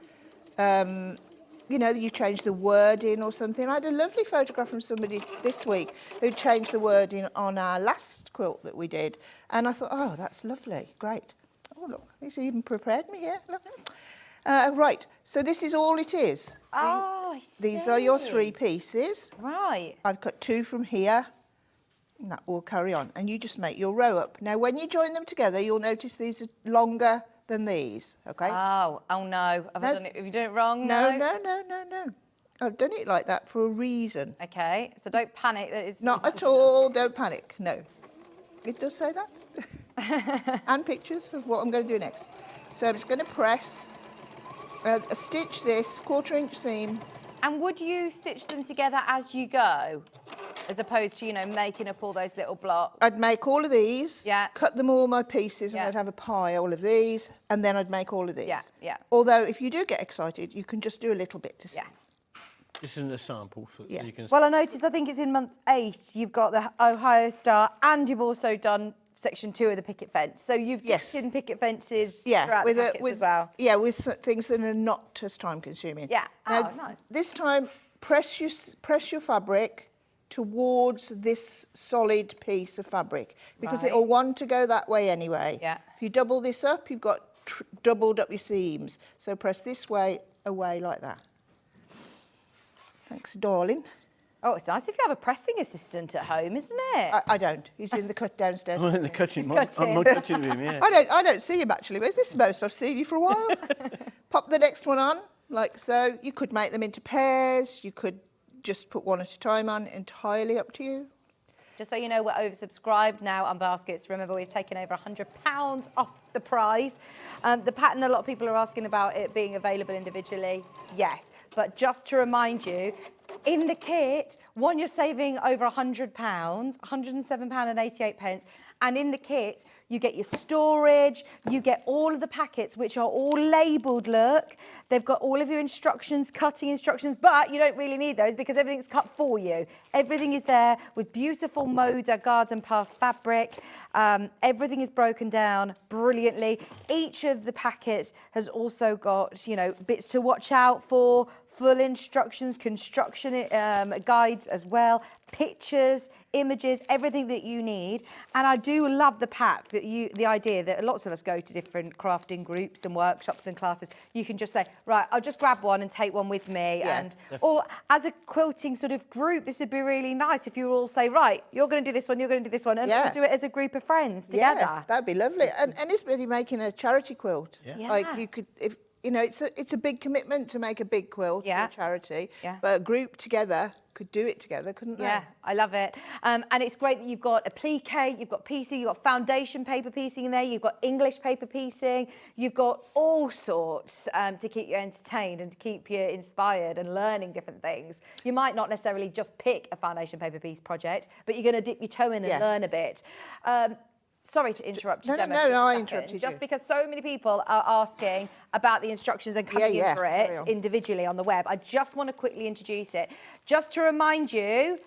know, you change the wording or something. I had a lovely photograph from somebody this week who changed the wording on our last quilt that we did. And I thought, oh, that's lovely, great. Oh, look, he's even prepared me here. Look. Right, so this is all it is. Oh, I see. These are your 3 pieces. Right. I've cut 2 from here, and that will carry on. And you just make your row up. Now, when you join them together, you'll notice these are longer than these, okay? Oh no. Have I done it? Have you done it wrong? No. I've done it like that for a reason. Okay, so don't panic. That is Not at all, don't panic, no. It does say that. And pictures of what I'm going to do next. So I'm just going to press, stitch this 1/4 inch seam. And would you stitch them together as you go, as opposed to, you know, making up all those little blocks? I'd make all of these, Yeah. cut them all my pieces, and Yeah. I'd have a pile of these, and then I'd make all of these. Yeah, yeah. Although, if you do get excited, you can just do a little bit to see. Yeah. This isn't a sample, so Yeah. you can. Well, I noticed, I think it's in month 8, you've got the Ohio Star, and you've also done section 2 of the picket fence. So you've Yes. dipped in picket fences Yeah, throughout the packets as well. Yeah, with things that are not as time consuming. Yeah. Now, Oh, nice. This time, press your fabric towards this solid piece of fabric, because Right. it'll want to go that way anyway. Yeah. If you double this up, you've got doubled up your seams. So press this way, away like that. Thanks, darling. Oh, it's nice if you have a pressing assistant at home, isn't it? I don't. He's in the cut downstairs. I'm in the cutting. He's I'm cutting. not cutting room. Yeah. I don't see him actually, but this is the most I've seen you for a while. Pop the next one on, like so. You could make them into pairs. You could just put one at a time on, entirely up to you. Just so you know, we're oversubscribed now on baskets. Remember, we've taken over £100 off the price. The pattern, a lot of people are asking about it being available individually. Yes, but just to remind you, in the kit, one, you're saving over £100, £107.88. And in the kit, you get your storage, you get all of the packets, which are all labelled, look. They've got all of your instructions, cutting instructions, but you don't really need those because everything's cut for you. Everything is there with beautiful Moda garden path fabric. Everything is broken down brilliantly. Each of the packets has also got, you know, bits to watch out for, full instructions, construction guides as well, pictures, images, everything that you need. And I do love the pack, the idea that lots of us go to different crafting groups and workshops and classes. You can just say, right, I'll just grab one and take one with me. Yeah, and or as a quilting sort of group, this would be really nice if you all say, right, you're going to do this one, you're going to do this one, and Yeah. do it as a group of friends together. Yeah, that'd be lovely. And anybody making a charity quilt, Yeah. like you could, if you know, it's a big commitment to make a big quilt for a charity. Yeah. But a group together could do it together, couldn't they? Yeah, I love it. And it's great that you've got applique, you've got piecing, you've got foundation paper piecing in there, you've got English paper piecing, you've got all sorts to keep you entertained and to keep you inspired and learning different things. You might not necessarily just pick a foundation paper piece project, but you're going to dip your toe in and learn a bit. Sorry to interrupt you, Gemma. No, I second. interrupted Just you. because so many people are asking about the instructions and coming in for carry it on. individually on the web, I just want to quickly introduce it. Just to remind you,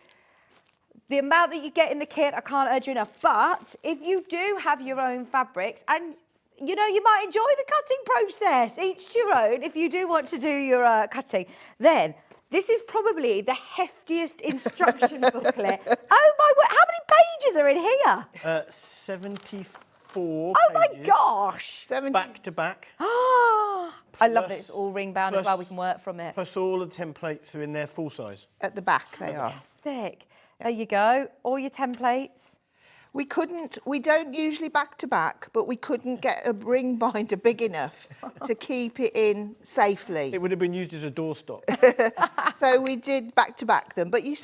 the amount that you get in the kit, I can't urge you enough. But if you do have your own fabrics, and you know, you might enjoy the cutting process, each to your own, if you do want to do your cutting, then this is probably the heftiest instruction booklet. Oh my word, how many pages are in here? 74 Oh my pages, gosh. 70. back to back, I love that Plus- it's all ring bound as plus- well. We can work from it. plus all of the templates are in there full size. At the back they are. Fantastic. There you go. All your templates. We don't usually back to back, but we couldn't get a ring binder big enough to keep it in safely. It would have been used as a doorstop. So we did back to back them. But you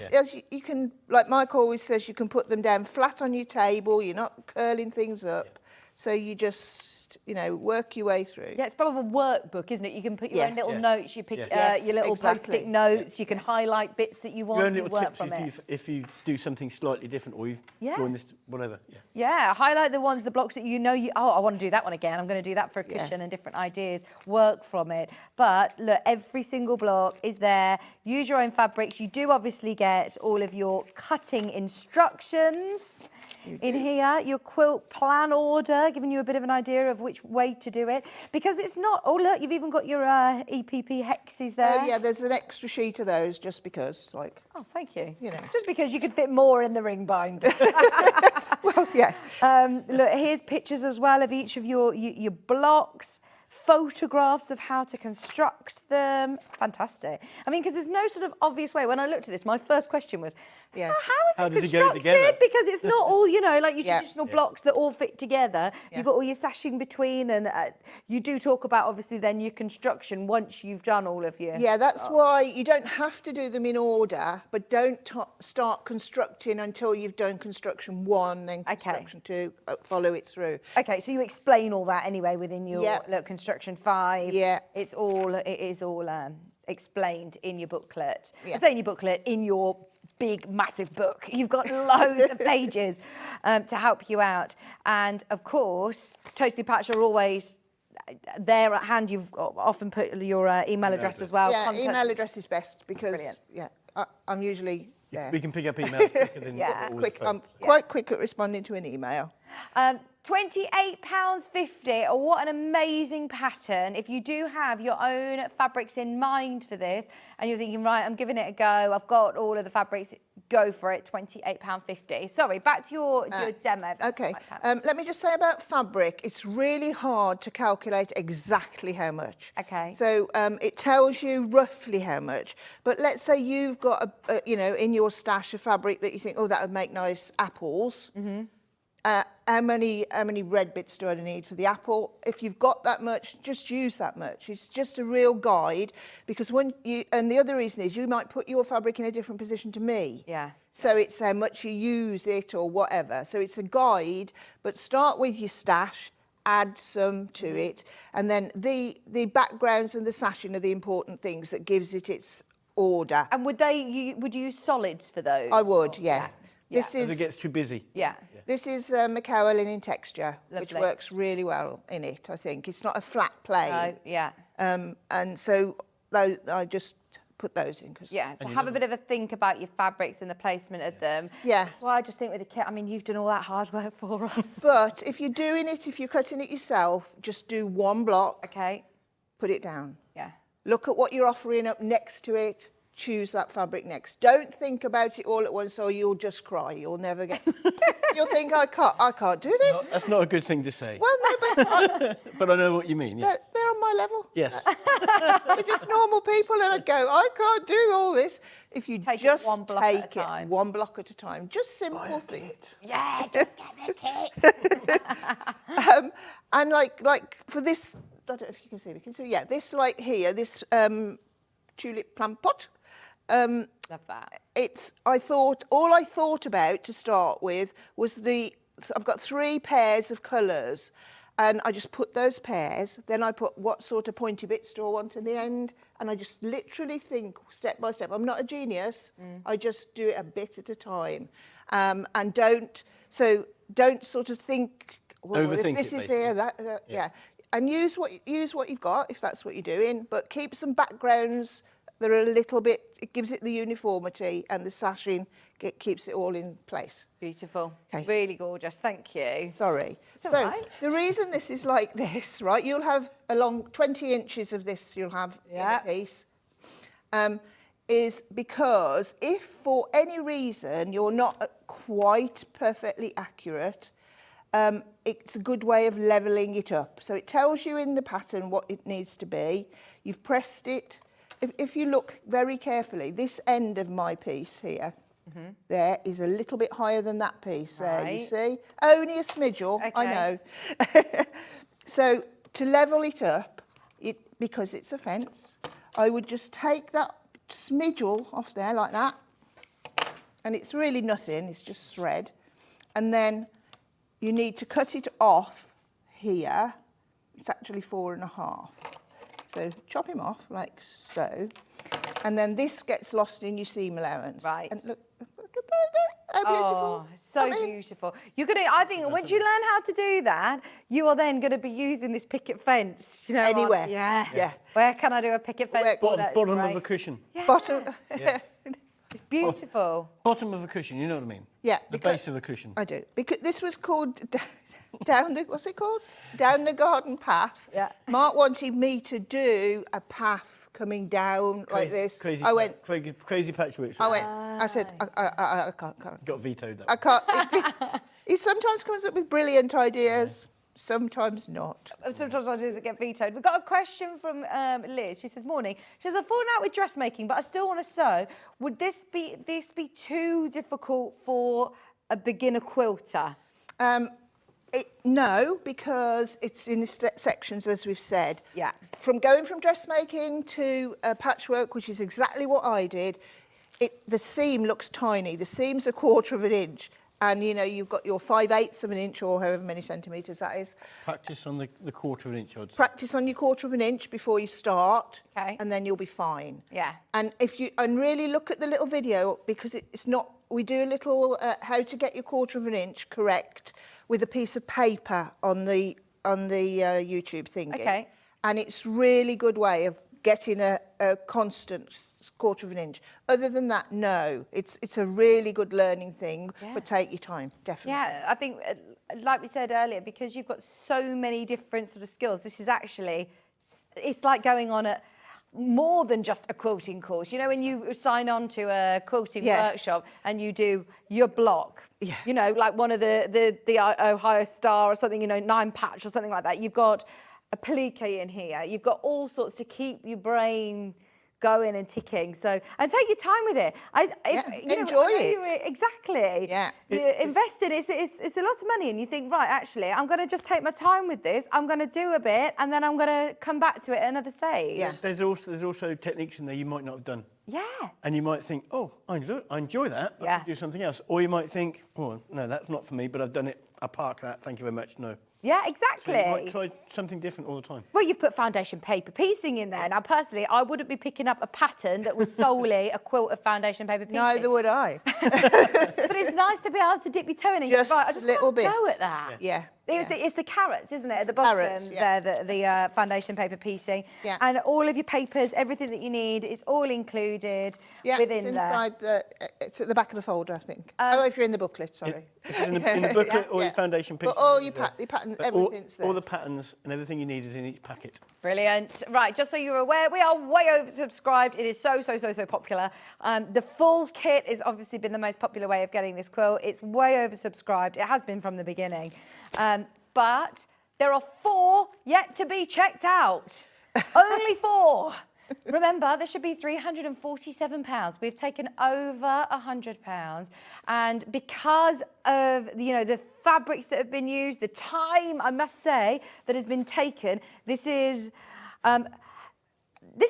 can, like Mike always says, you can put them down flat on your table. You're not curling things up. So you just, you know, work your way through. Yeah, it's probably a workbook, isn't it? You can put your Yeah. own little Yeah. notes, you pick Yeah. your little exactly. post-it notes, you can highlight bits that you Your want, own you little work tips from it. if you do something slightly different or you've Yeah. joined this, whatever. Yeah. Yeah, highlight the blocks that you know I want to do that one again. I'm going to do that for a cushion and different ideas. Work from it. But look, every single block is there. Use your own fabrics. You do obviously get all of your cutting instructions in here. Your quilt plan order, giving you a bit of an idea of which way to do it? Because it's not, oh look, you've even got your EPP hexes there. Oh yeah, there's an extra sheet of those just because, like. Oh, thank you. You know. Just because you could fit more in the ring binder. Well, yeah. Look, here's pictures as well of each of your blocks, photographs of how to construct them. Fantastic. I mean, because there's no sort of obvious way. When I looked at this, my first question was, Yeah. how is this did it go constructed? together? Because it's not all, you know, like your Yeah. traditional blocks that all fit together. Yeah. You've got all your sashing between, and you do talk about, obviously, then your construction once you've done all of your... Yeah, that's why you don't have to do them in order, but don't start constructing until you've done construction 1 and construction 2, follow it through. Okay, so you explain all that anyway within your Yeah. look, construction 5. Yeah. It is all explained in your booklet. Yeah. I say in your booklet, in your big, massive book. You've got loads of pages to help you out. And of course, Totally Patch are always there at hand. You've often put your email address as well. Yeah, Contact- email address is best because, Brilliant. yeah, I'm usually there. We can pick up emails quicker than Yeah. all the Quick, phone. I'm quite quick at responding to an email. £28.50. Oh, what an amazing pattern. If you do have your own fabrics in mind for this and you're thinking, right, I'm giving it a go, I've got all of the fabrics, go for it, £28.50. Sorry, back to your demo. Okay, let me just say about fabric, it's really hard to calculate exactly how much. Okay. So it tells you roughly how much, but let's say you've got, you know, in your stash of fabric that you think, oh, that would make nice apples. Mm-hmm. How many red bits do I need for the apple? If you've got that much, just use that much. It's just a real guide, because when you, and the other reason is you might put your fabric in a different position to me. Yeah. So it's how much you use it or whatever. So it's a guide, but start with your stash, add some to it, and then the backgrounds and the sashing are the important things that gives it its order. And would you use solids for those? I would, Or- yeah. This As it is gets too busy. Yeah. This is Macao linen texture, which Lovely. works really well in it, I think. It's not a flat plane. Oh, yeah. And so I just put those in. Cause Yeah, so have a bit of a think about your fabrics and the placement of them. Yeah. That's why I just think with the kit, I mean, you've done all that hard work for us. But if you're doing it, if you're cutting it yourself, just do one block, Okay. put it down. Yeah. Look at what you're offering up next to it. Choose that fabric next. Don't think about it all at once, or you'll just cry. You'll never get. You'll think I can't do this. No, that's not a good thing to say. Well, no, but But I know what you mean. Yeah. they're on my level. Yes. We're just normal people, and I'd go, I can't do all this. If you Take it just one block at a take it time. one block at a time, just simple things. Yeah, just get the kit. And like for this, I don't know if you can see. We can see. Yeah, this like here, this tulip plant pot. Love that. All I thought about to start with was I've got 3 pairs of colours, and I just put those pairs, then I put what sort of pointy bits do I want in the end, and I just literally think step by step. I'm not a genius, I just do it a bit at a time. And don't sort of think, well, if Overthink this it, is here, basically. that, yeah. And use what you've got, if that's what you're doing, but keep some backgrounds that are a little bit, it gives it the uniformity, and the sashing keeps it all in place. Beautiful. Okay. Really gorgeous. Thank you. Sorry. all So right. the reason this is like this, right, you'll have along 20 inches of this you'll have Yeah. in a piece, is because if for any reason you're not quite perfectly accurate, it's a good way of levelling it up. So it tells you in the pattern what it needs to be. You've pressed it. If you look very carefully, this end of my piece here, there is a little bit higher than that piece there, you Right. see? Only a smidgle, I know. So to level it up, because it's a fence, I would just take that smidgle off there like that, and it's really nothing, it's just thread. And then you need to cut it off here. It's actually 4.5. So chop him off like so, and then this gets lost in your seam allowance. Right. And look at that, how beautiful. Oh, so I mean, beautiful. You're gonna. I think once you learn how to do that, you are then going to be using this picket fence. You know, Anywhere. Yeah. Yeah. Where can I do a picket fence? Where- for that? It's Bottom great. of a cushion. Bottom. It's beautiful. Bottom of a cushion, you know what I mean? Yeah, The because- base of a cushion. I do, because this was called what's it called? Down the garden path. Yeah. Mark wanted me to do a path coming down like this. Crazy, I went. crazy patchwork. I said, I can't. Got vetoed that. I can't. He sometimes comes up with brilliant ideas, sometimes not. Sometimes ideas that get vetoed. We've got a question from Liz. She says, morning. She says, I've fallen out with dressmaking, but I still want to sew. Would this be too difficult for a beginner quilter? No, because it's in the sections, as we've said. Yeah. From going from dressmaking to patchwork, which is exactly what I did, the seam looks tiny. The seam's 1/4 of an inch. And, you know, you've got your 5/8 of an inch or however many centimetres that is. Practice on the 1/4 of an inch, I'd say. Practice on your 1/4 of an inch before you start. Okay. And then you'll be fine. Yeah. And really look at the little video, because it's not, we do a little how to get your 1/4 of an inch correct with a piece of paper on the YouTube thingy. Okay. And it's really good way of getting a constant 1/4 of an inch. Other than that, no. It's a really good learning thing, but take your time, definitely. Yeah, I think, like we said earlier, because you've got so many different sort of skills, this is actually, it's like going on a more than just a quilting course. You know, when you sign on to a quilting workshop and you do your block, you know, like one of the Ohio Star or something, you know, 9 patch or something like that. You've got a plique in here. You've got all sorts to keep your brain going and ticking. So, and take your time with it. Enjoy it. Exactly. Yeah. You invest in it. It's a lot of money, and you think, right, actually, I'm going to just take my time with this. I'm going to do a bit, and then I'm going to come back to it at another stage. Yeah. There's also techniques in there you might not have done. Yeah. And you might think, oh, I enjoy that. I Yeah. can do something else. Or you might think, oh, no, that's not for me, but I've done it. I park that. Thank you very much. No. Yeah, So exactly. you might try something different all the time. Well, you've put foundation paper piecing in there. Now, personally, I wouldn't be picking up a pattern that was solely a quilt of foundation paper piecing. Neither would I. But it's nice to be able to dip your toe in and Just go, right, I just little want to go bits. at that. Yeah. It's the carrots, isn't it, at the the bottom carrots, yeah. there, the foundation paper piecing. Yeah. And all of your papers, everything that you need, is all included Yeah, within it's there. inside it's at the back of the folder, I think. If you're in the booklet, sorry. It's in the booklet or Yeah. your foundation piece. But all your pattern, everything's there. All the patterns and everything you need is in each packet. Brilliant. Right, just so you're aware, we are way oversubscribed. It is so popular. The full kit has obviously been the most popular way of getting this quilt. It's way oversubscribed. It has been from the beginning. But there are 4 yet to be checked out. Only 4. Remember, there should be £347. We've taken over £100, and because of the fabrics that have been used, the time, I must say, that has been taken, this is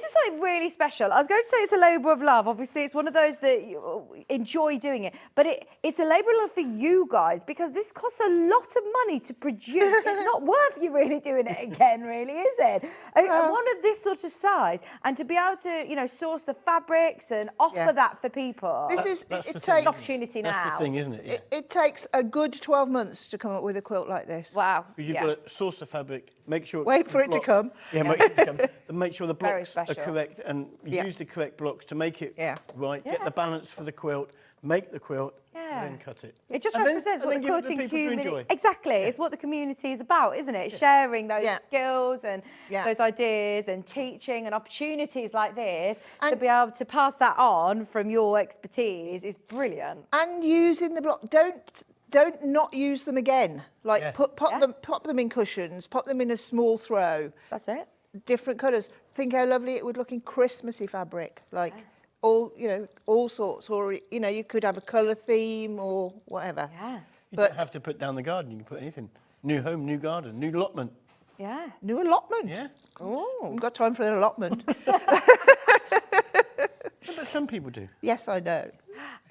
something really special. I was going to say it's a labour of love. Obviously, it's one of those that you enjoy doing it. But it's a labour of love for you guys, because this costs a lot of money to produce. It's not worth you really doing it again, really, is it? One of this sort of size, and to be able to, source the fabrics and offer that for people. It takes an opportunity now. That's the thing, isn't it? Yeah. It takes a good 12 months to come up with a quilt like this. Wow. You've got to source the fabric, make sure... Wait for it to come. Yeah, wait for it to come. And make sure the Very blocks are special. correct, and use the correct blocks to make it right, get the balance for the quilt, make the quilt, and then cut it. It just And then- represents and what the then give it to quilting people to community... enjoy. Exactly. It's what the community is about, isn't it? Sharing those skills and those ideas and teaching and opportunities like this to be able to pass that on from your expertise is brilliant. And using the block. Don't not use them again. Like pop them in cushions, pop them in a small throw. That's it. Different colours. Think how lovely it would look in Christmassy fabric. Like all sorts. Or you could have a colour theme or whatever. Yeah. You don't have to put down the garden, you can put anything. New home, new garden, new allotment. Yeah. New allotment. Yeah. Oh, I haven't got time for an allotment. But some people do. Yes, I know.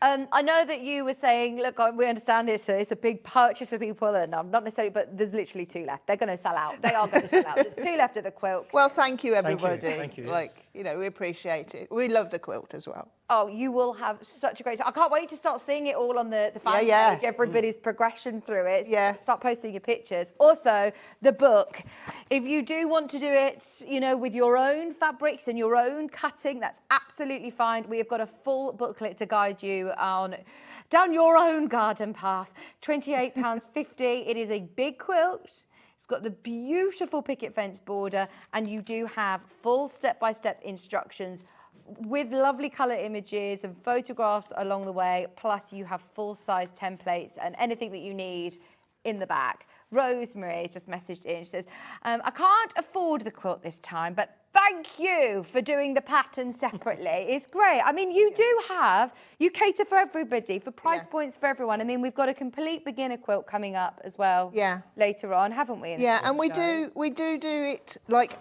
I know that you were saying, look, we understand it's a big purchase for people, and not necessarily, but there's literally 2 left. They're going to sell out. They are going to sell out. There's 2 left of the quilt. Well, thank you, everybody. Thank you. Like, you know, we appreciate it. We love the quilt as well. Oh, you will have such a great time. I can't wait to start seeing it all on the fan Yeah. page, everybody's progression through it. Yeah. Start posting your pictures. Also, the book. If you do want to do it, you know, with your own fabrics and your own cutting, that's absolutely fine. We have got a full booklet to guide you on down your own garden path. £28.50. It is a big quilt. It's got the beautiful picket fence border, and you do have full step-by-step instructions with lovely colour images and photographs along the way, plus you have full-size templates and anything that you need in the back. Rosemary just messaged in, she says, I can't afford the quilt this time, but thank you for doing the pattern separately. It's great. I mean, you you cater for everybody, for price points for everyone. I mean, we've got a complete beginner quilt coming up as well later on, haven't we? Yeah, and we do it like,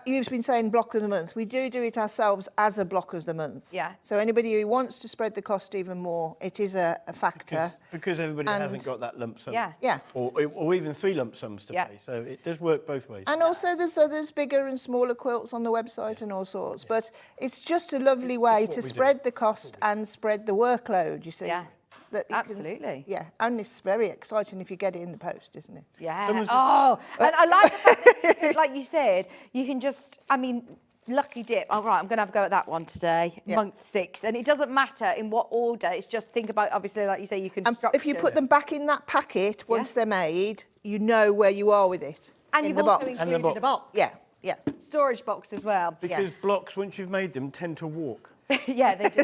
you've been saying block of the month. We do it ourselves as a block of the month. Yeah. So anybody who wants to spread the cost even more, it is a factor. Because everybody hasn't got that lump sum. Yeah. Or even 3 lump sums to pay. So it does work both ways. And also there's bigger and smaller quilts on the website and all sorts. But it's just a lovely way to spread the cost and spread the workload, you see. Yeah. That you Absolutely. yeah, and it's very exciting if you get it in the post, isn't it? Yeah. And I like the fact that, like you said, you can just, I mean, lucky dip. All right, I'm going to have a go at that one today, month 6. And it doesn't matter in what order. It's just think about, obviously, like you say, you can structure. If you put them back in that packet, once they're made, you know where you are with it. And in you've the also box. included a box. Yeah. Storage box as well. Because blocks, once you've made them, tend to walk. Yeah, they do.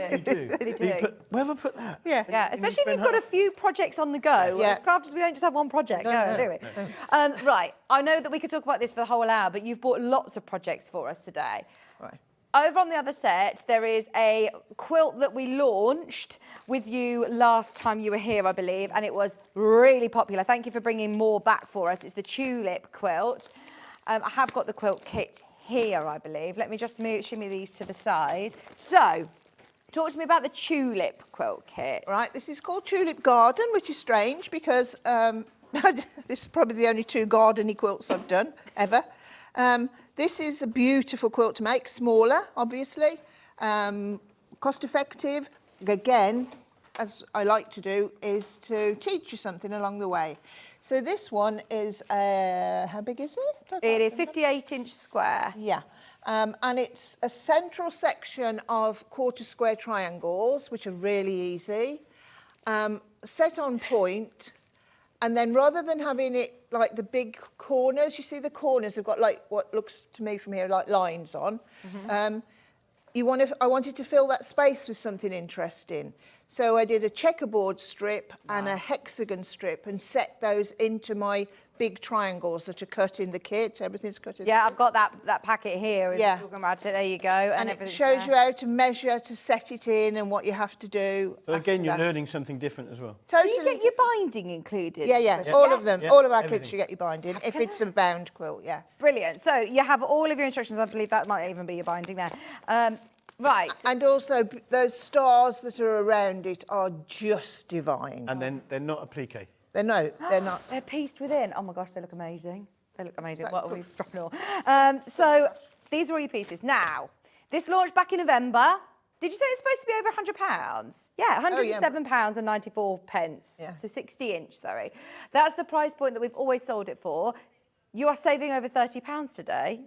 They do. Where have I put that? Yeah, especially if you've got a few projects on the go. Yeah. As crafters, we don't just have one project. No, do we? Right, I know that we could talk about this for the whole hour, but you've brought lots of projects for us today. Right. Over on the other set, there is a quilt that we launched with you last time you were here, I believe, and it was really popular. Thank you for bringing more back for us. It's the tulip quilt. I have got the quilt kit here, I believe. Let me just shimmy these to the side. So, talk to me about the tulip quilt kit. Right, this is called Tulip Garden, which is strange because this is probably the only 2 garden-y quilts I've done ever. This is a beautiful quilt to make, smaller, obviously, cost-effective. Again, as I like to do, is to teach you something along the way. So this one is, how big is it? It is 58-inch square. Yeah, and it's a central section of 1/4 square triangles, which are really easy, set on point, and then rather than having it like the big corners, you see the corners have got like what looks to me from here like lines on. I wanted to fill that space with something interesting. So I did a checkerboard strip and a hexagon strip and set those into my big triangles that are cut in the kit. Everything's cut in the kit. I've got that packet here. As we're talking about it. There you go. And it shows you how to measure to set it in and what you have to do. So again, you're learning something different as well. Totally. Do you get your binding included? Yeah. All of them. Yeah, All of our everything. kits you get your binding if it's a bound quilt, Brilliant. So you have all of your instructions. I believe that might even be your binding there. Right. And also those stars that are around it are just divine. And then they're not applique. They're not. They're pieced within. Oh my gosh, they look amazing. They look amazing. What are we dropping all? So these are all your pieces. Now, this launched back in November. Did you say it's supposed to be over £100? Yeah, £107 and 94 pence. Yeah. So 60-inch, sorry. That's the price point that we've always sold it for. You are saving over £30 today.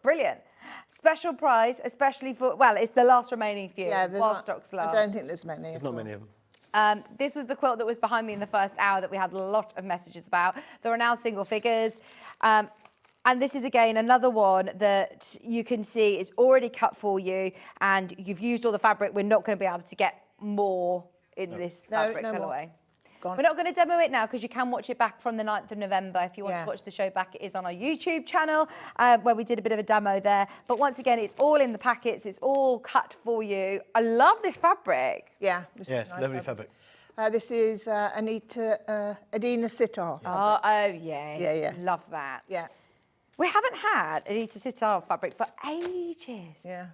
Brilliant. Special price, especially for, well, it's the last remaining few while stocks last. I don't think there's many. There's not many of them. This was the quilt that was behind me in the first hour that we had a lot of messages about. There are now single figures. And this is, again, another one that you can see is already cut for you and you've used all the fabric. We're not going to be able to get more in this fabric colorway. We're not going to demo it now because you can watch it back from the 9th of November. If you want to watch the show back, it is on our YouTube channel where we did a bit of a demo there. But once again, it's all in the packets. It's all cut for you. I love this fabric. Yeah. This is nice lovely fabric. This is Adina Sitar. Oh, yeah. Yeah. Love that. Yeah. We haven't had Anita Sitar fabric for ages. Yeah.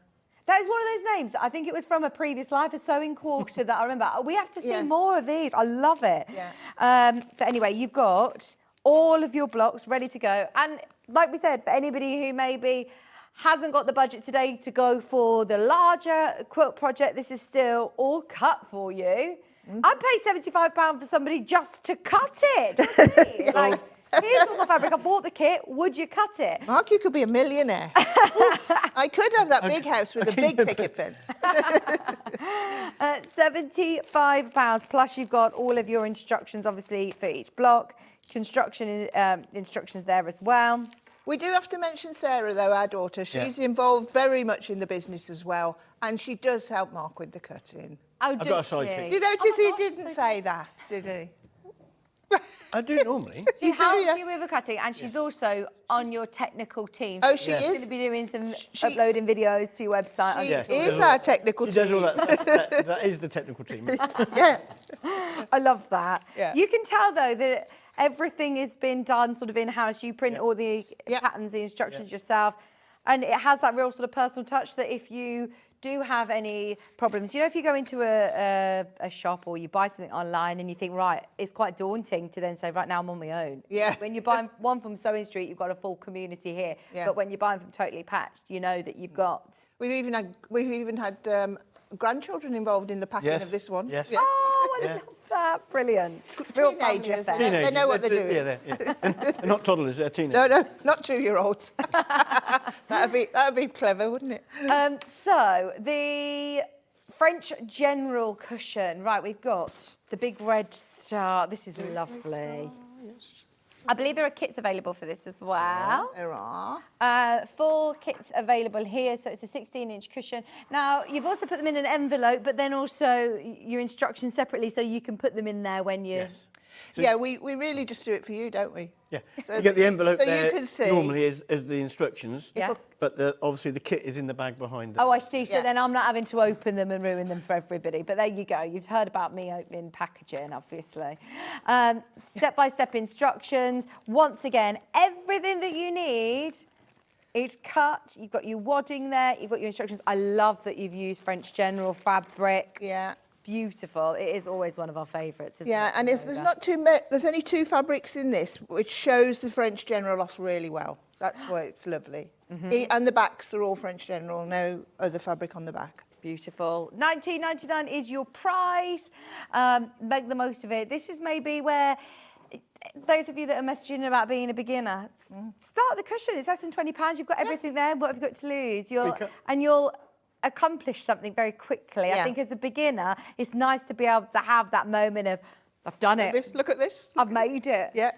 That is one of those names. I think it was from a previous life, a sewing quarter that I remember. We have to see more of these. I love it. Yeah. But anyway, you've got all of your blocks ready to go. And like we said, for anybody who maybe hasn't got the budget today to go for the larger quilt project, this is still all cut for you. I'd pay £75 for somebody just to cut it. Do you know what I mean? Like, here's all my fabric. I bought the kit. Would you cut it? Mark, you could be a millionaire. I could have that big house with a big picket fence. £75, plus you've got all of your instructions, obviously, for each block. Construction instructions there as well. We do have to mention Sarah, though, our daughter. She's involved very much in the business as well, and she does help Mark with the cutting. Oh, got a does sidekick. she? You notice Oh my he gosh, didn't say that, did he? I do normally. She helps you with the cutting, and she's also on your technical team. Oh, she She's is? going to be doing some uploading videos to your website. She is our technical She team. does all that. That is the technical team. Yeah. I love that. Yeah. You can tell, though, that everything has been done sort of in-house. You print all the patterns, the instructions yourself, and it has that real sort of personal touch that if you do have any problems, you know, if you go into a shop or you buy something online and you think, right, it's quite daunting to then say, right now I'm on my own. Yeah. When you're buying one from Sewing Street, you've got a full community here. Yeah. But when you're buying from Totally Patched, you know that you've got... We've even had grandchildren involved in the packing of this one. Yes. Yeah. Oh, I love that. Brilliant. Real family Teenagers. affair. They know what they're doing. Yeah, they're not toddlers, they're teenagers. No, not 2-year-olds. that'd be clever, wouldn't it? So the French General cushion. Right, we've got the big red star. This is lovely. I believe there are kits available for this as well. There are. Full kits available here, so it's a 16-inch cushion. Now, you've also put them in an envelope, but then also your instructions separately, so you can put them in there when you... Yes. So Yeah, we really just do it for you, don't we? Yeah. So You get the envelope so you there can see. normally as the instructions. Yeah. But obviously the kit is in the bag behind them. Oh, I see. So Yeah. then I'm not having to open them and ruin them for everybody. But there you go. You've heard about me opening packaging, obviously. Step-by-step instructions. Once again, everything that you need, it's cut. You've got your wadding there. You've got your instructions. I love that you've used French General fabric. Yeah. Beautiful. It is always one of our favourites, isn't it? Yeah, and there's not there's only 2 fabrics in this, which shows the French General off really well. That's why it's lovely. And the backs are all French General, no other fabric on the back. Beautiful. $19.99 is your price. Make the most of it. This is maybe where those of you that are messaging about being a beginner, start the cushion. It's less than £20. You've got everything there. What have you got to lose? You'll accomplish something very quickly. I think as a beginner, it's nice to be able to have that moment of, I've done it. Look at this. I've made it. Yeah.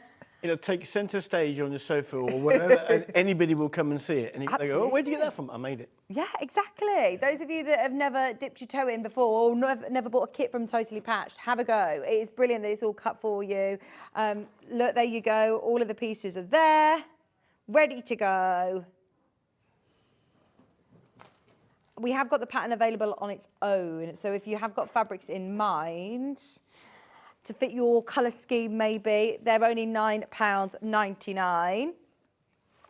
It'll take centre stage on the sofa or whatever, and anybody will come and see it. And they go, oh, where'd you get that from? I made it. Yeah, exactly. Those of you that have never dipped your toe in before or never bought a kit from Totally Patched, have a go. It is brilliant that it's all cut for you. Look, there you go. All of the pieces are there, ready to go. We have got the pattern available on its own. So if you have got fabrics in mind to fit your colour scheme maybe, they're only £9.99.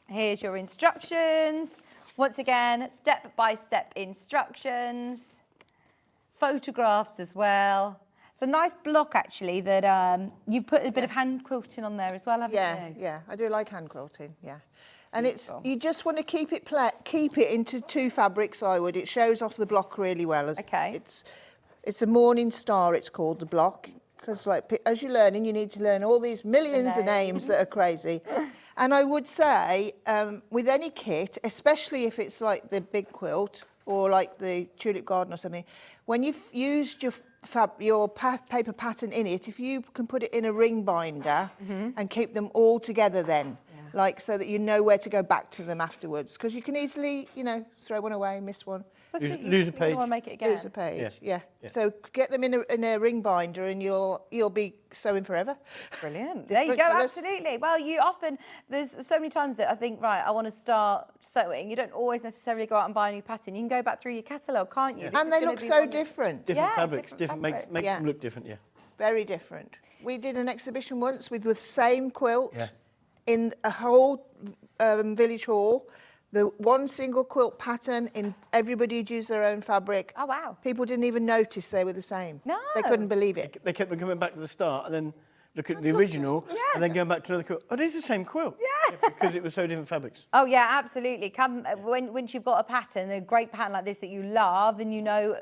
Here's your instructions. Once again, step-by-step instructions. Photographs as well. It's a nice block actually that you've put a bit of hand quilting on there as well, haven't you? Yeah, I do like hand quilting, yeah. And you just want to keep it into 2 fabrics, I would. It shows off the block really well. Okay. It's a Morning Star, it's called, the block. Because as you're learning, you need to learn all these millions of names that are crazy. And I would say, with any kit, especially if it's like the big quilt or like the Tulip Garden or something, when you've used your paper pattern in it, if you can put it in a ring binder and keep them all together then, like so that you know where to go back to them afterwards, because you can easily, throw one away, miss one. Lose a page. You want to make it again. Lose a page, yeah. So get them in a ring binder and you'll be sewing forever. Brilliant. There you go, absolutely. Well, there's so many times that I think, right, I want to start sewing. You don't always necessarily go out and buy a new pattern. You can go back through your catalogue, can't you? And they look so different. Different Yeah, fabrics, different makes fabrics. them look different, yeah. Very different. We did an exhibition once with the same quilt Yeah. in a whole village hall. The one single quilt pattern, everybody had used their own fabric. Oh, wow. People didn't even notice they were the same. No. They couldn't believe it. They kept on coming back to the start, and then look at the original, and then going back to another quilt. Oh, this is the same quilt. Yeah. Because it was so different fabrics. Oh yeah, absolutely. Come once you've got a pattern, a great pattern like this that you love and you know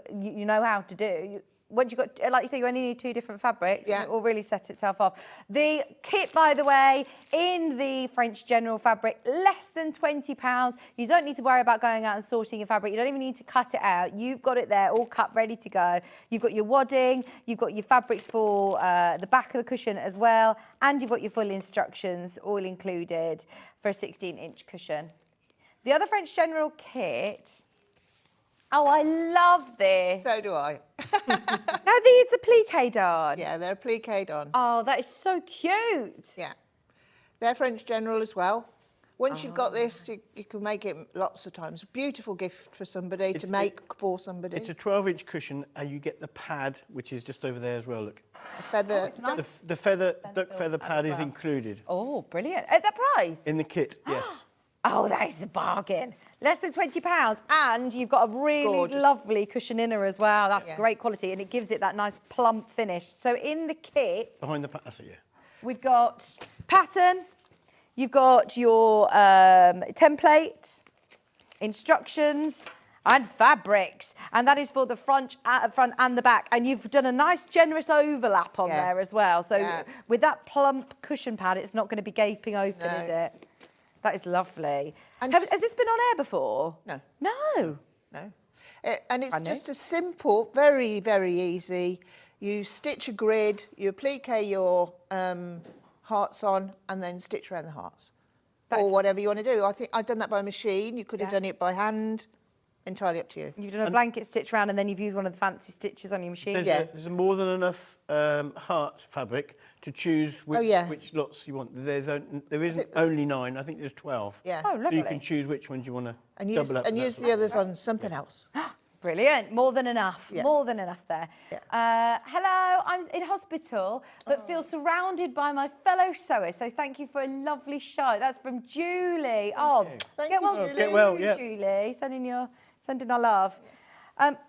how to do. Once you've got, like you say, you only need 2 different fabrics, Yeah. and it will really set itself off. The kit, by the way, in the French General fabric, less than £20. You don't need to worry about going out and sorting your fabric. You don't even need to cut it out. You've got it there, all cut, ready to go. You've got your wadding, you've got your fabrics for the back of the cushion as well, and you've got your full instructions all included for a 16-inch cushion. The other French General kit. Oh, I love this. So do I. Now these are pliqué darn. Yeah, they're pliqué on. Oh, that is so cute. Yeah. They're French General as well. Once you've got this, you can make it lots of times. Beautiful gift for somebody to make for somebody. It's a 12-inch cushion, and you get the pad, which is just over there as well, look. A feather. it's nice. The duck feather pad is included Oh, brilliant. At that price? in the kit, yes. Oh, that is a bargain. Less than £20, and you've got a really Gorgeous. lovely cushion inner as well. That's Yeah. great quality, and it gives it that nice plump finish. So in the kit, Behind the pad, that's it, yeah. we've got pattern, you've got your template, instructions, and fabrics, and that is for the front and the back. And you've done a nice, generous overlap on Yeah. there as well. So Yeah. with that plump cushion pad, it's not going to be gaping open, No. is it? That is lovely. And Has this been on air before? No. No. No. And it's Brand new. just a simple, very, very easy. You stitch a grid, you applique your hearts on, and then stitch around the hearts. Or whatever you want to do. I think I've done that by machine. You could have done it by hand. Entirely up to you. You've done a blanket stitch round, and then you've used one of the fancy stitches on your machine. There's more than enough heart fabric to choose which lots you want. There isn't only 9, I think there's 12. Yeah. Oh, So lovely. you can choose which ones you want to And use, double up. and use the others on something else. Brilliant. More than enough. Yeah. More than enough there. Yeah. Hello, I'm in hospital, but feel surrounded by my fellow sewers. So thank you for a lovely show. That's from Julie. Thank Get you, well Julie. soon, Get well, yeah. Julie. Sending our love.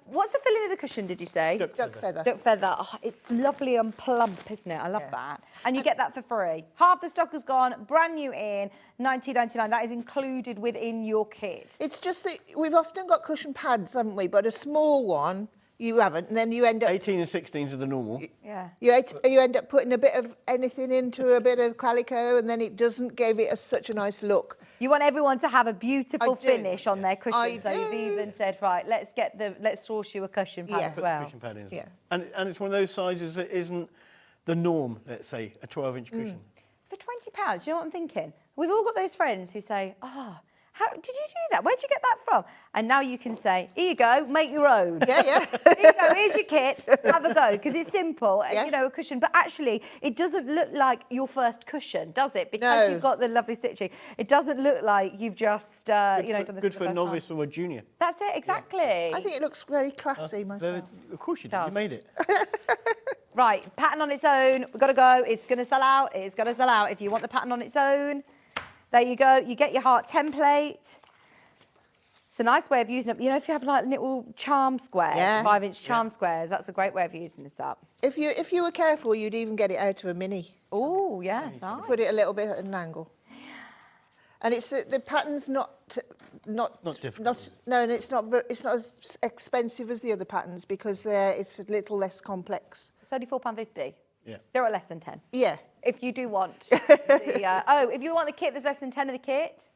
What's the filling of the cushion, did you say? Duck feather. Duck feather. Oh, it's lovely and plump, isn't it? I love that. And you get that for free. Half the stock has gone, brand new in, £19.99. That is included within your kit. It's just that we've often got cushion pads, haven't we? But a small one, you haven't. And then you end up 18 and 16s are the normal. Yeah. you end up putting a bit of anything into a bit of calico, and then it doesn't give it such a nice look. You want everyone to have a beautiful I do. finish on their cushion. I So you've do. even said, right, let's source you a cushion pad Yeah. as Put the well. cushion pad in. Yeah. And it's one of those sizes that isn't the norm, let's say, a 12-inch cushion. For £20, you know what I'm thinking? We've all got those friends who say, how did you do that? Where'd you get that from? And now you can say, here you go, make your own. Yeah, yeah. Here you go, here's your kit, have a go. Because it's simple, Yeah. you know, a cushion. But actually, it doesn't look like your first cushion, does it? Because No. you've got the lovely stitching. It doesn't look like you've just, done this Good for for the a first time. novice or a junior. That's it, exactly. I think it looks very classy myself. Of course you did. Does. You made it. Right, pattern on its own. We've got to go. It's going to sell out. It's going to sell out. If you want the pattern on its own, there you go. You get your heart template. It's a nice way of using it. You know, if you have like little charm squares, Yeah. 5-inch charm squares, that's a great way of using this up. If you were careful, you'd even get it out of a mini. Oh, yeah, nice. Put it a little bit at an angle. And it's the pattern's not difficult. No, and it's not as expensive as the other patterns because it's a little less complex. It's only £4.50. Yeah. They're at less than 10. Yeah. If you do want if you want the kit, there's less than 10 of the kit.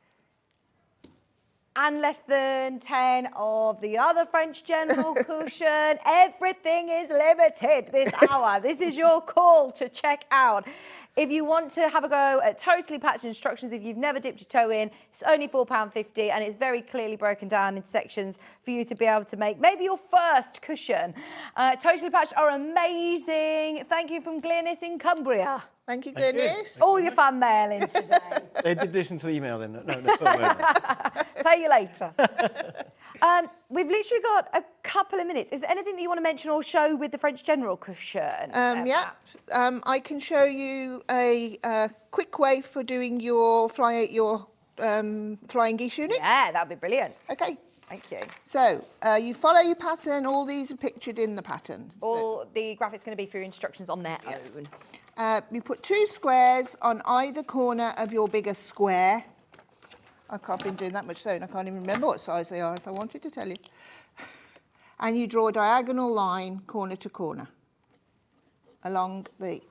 And less than 10 of the other French General cushion. Everything is limited this hour. This is your call to check out. If you want to have a go at totally patched instructions, if you've never dipped your toe in, it's only £4.50 and it's very clearly broken down in sections for you to be able to make maybe your first cushion. Totally patched are amazing. Thank you from Glynis in Cumbria. Thank you, Thank you. Glynis. All your fan mail in today. They did listen to the email then. No, sorry. Pay you later. We've literally got a couple of minutes. Is there anything that you want to mention or show with the French General cushion? I can show you a quick way for doing your flying geese unit. Yeah, that'd be brilliant. Okay. Thank you. So you follow your pattern. All these are pictured in the pattern. All the graphics going to be for your instructions on their own. You put 2 squares on either corner of your bigger square. I can't be doing that much sewing. I can't even remember what size they are if I wanted to tell you. And you draw a diagonal line corner to corner along the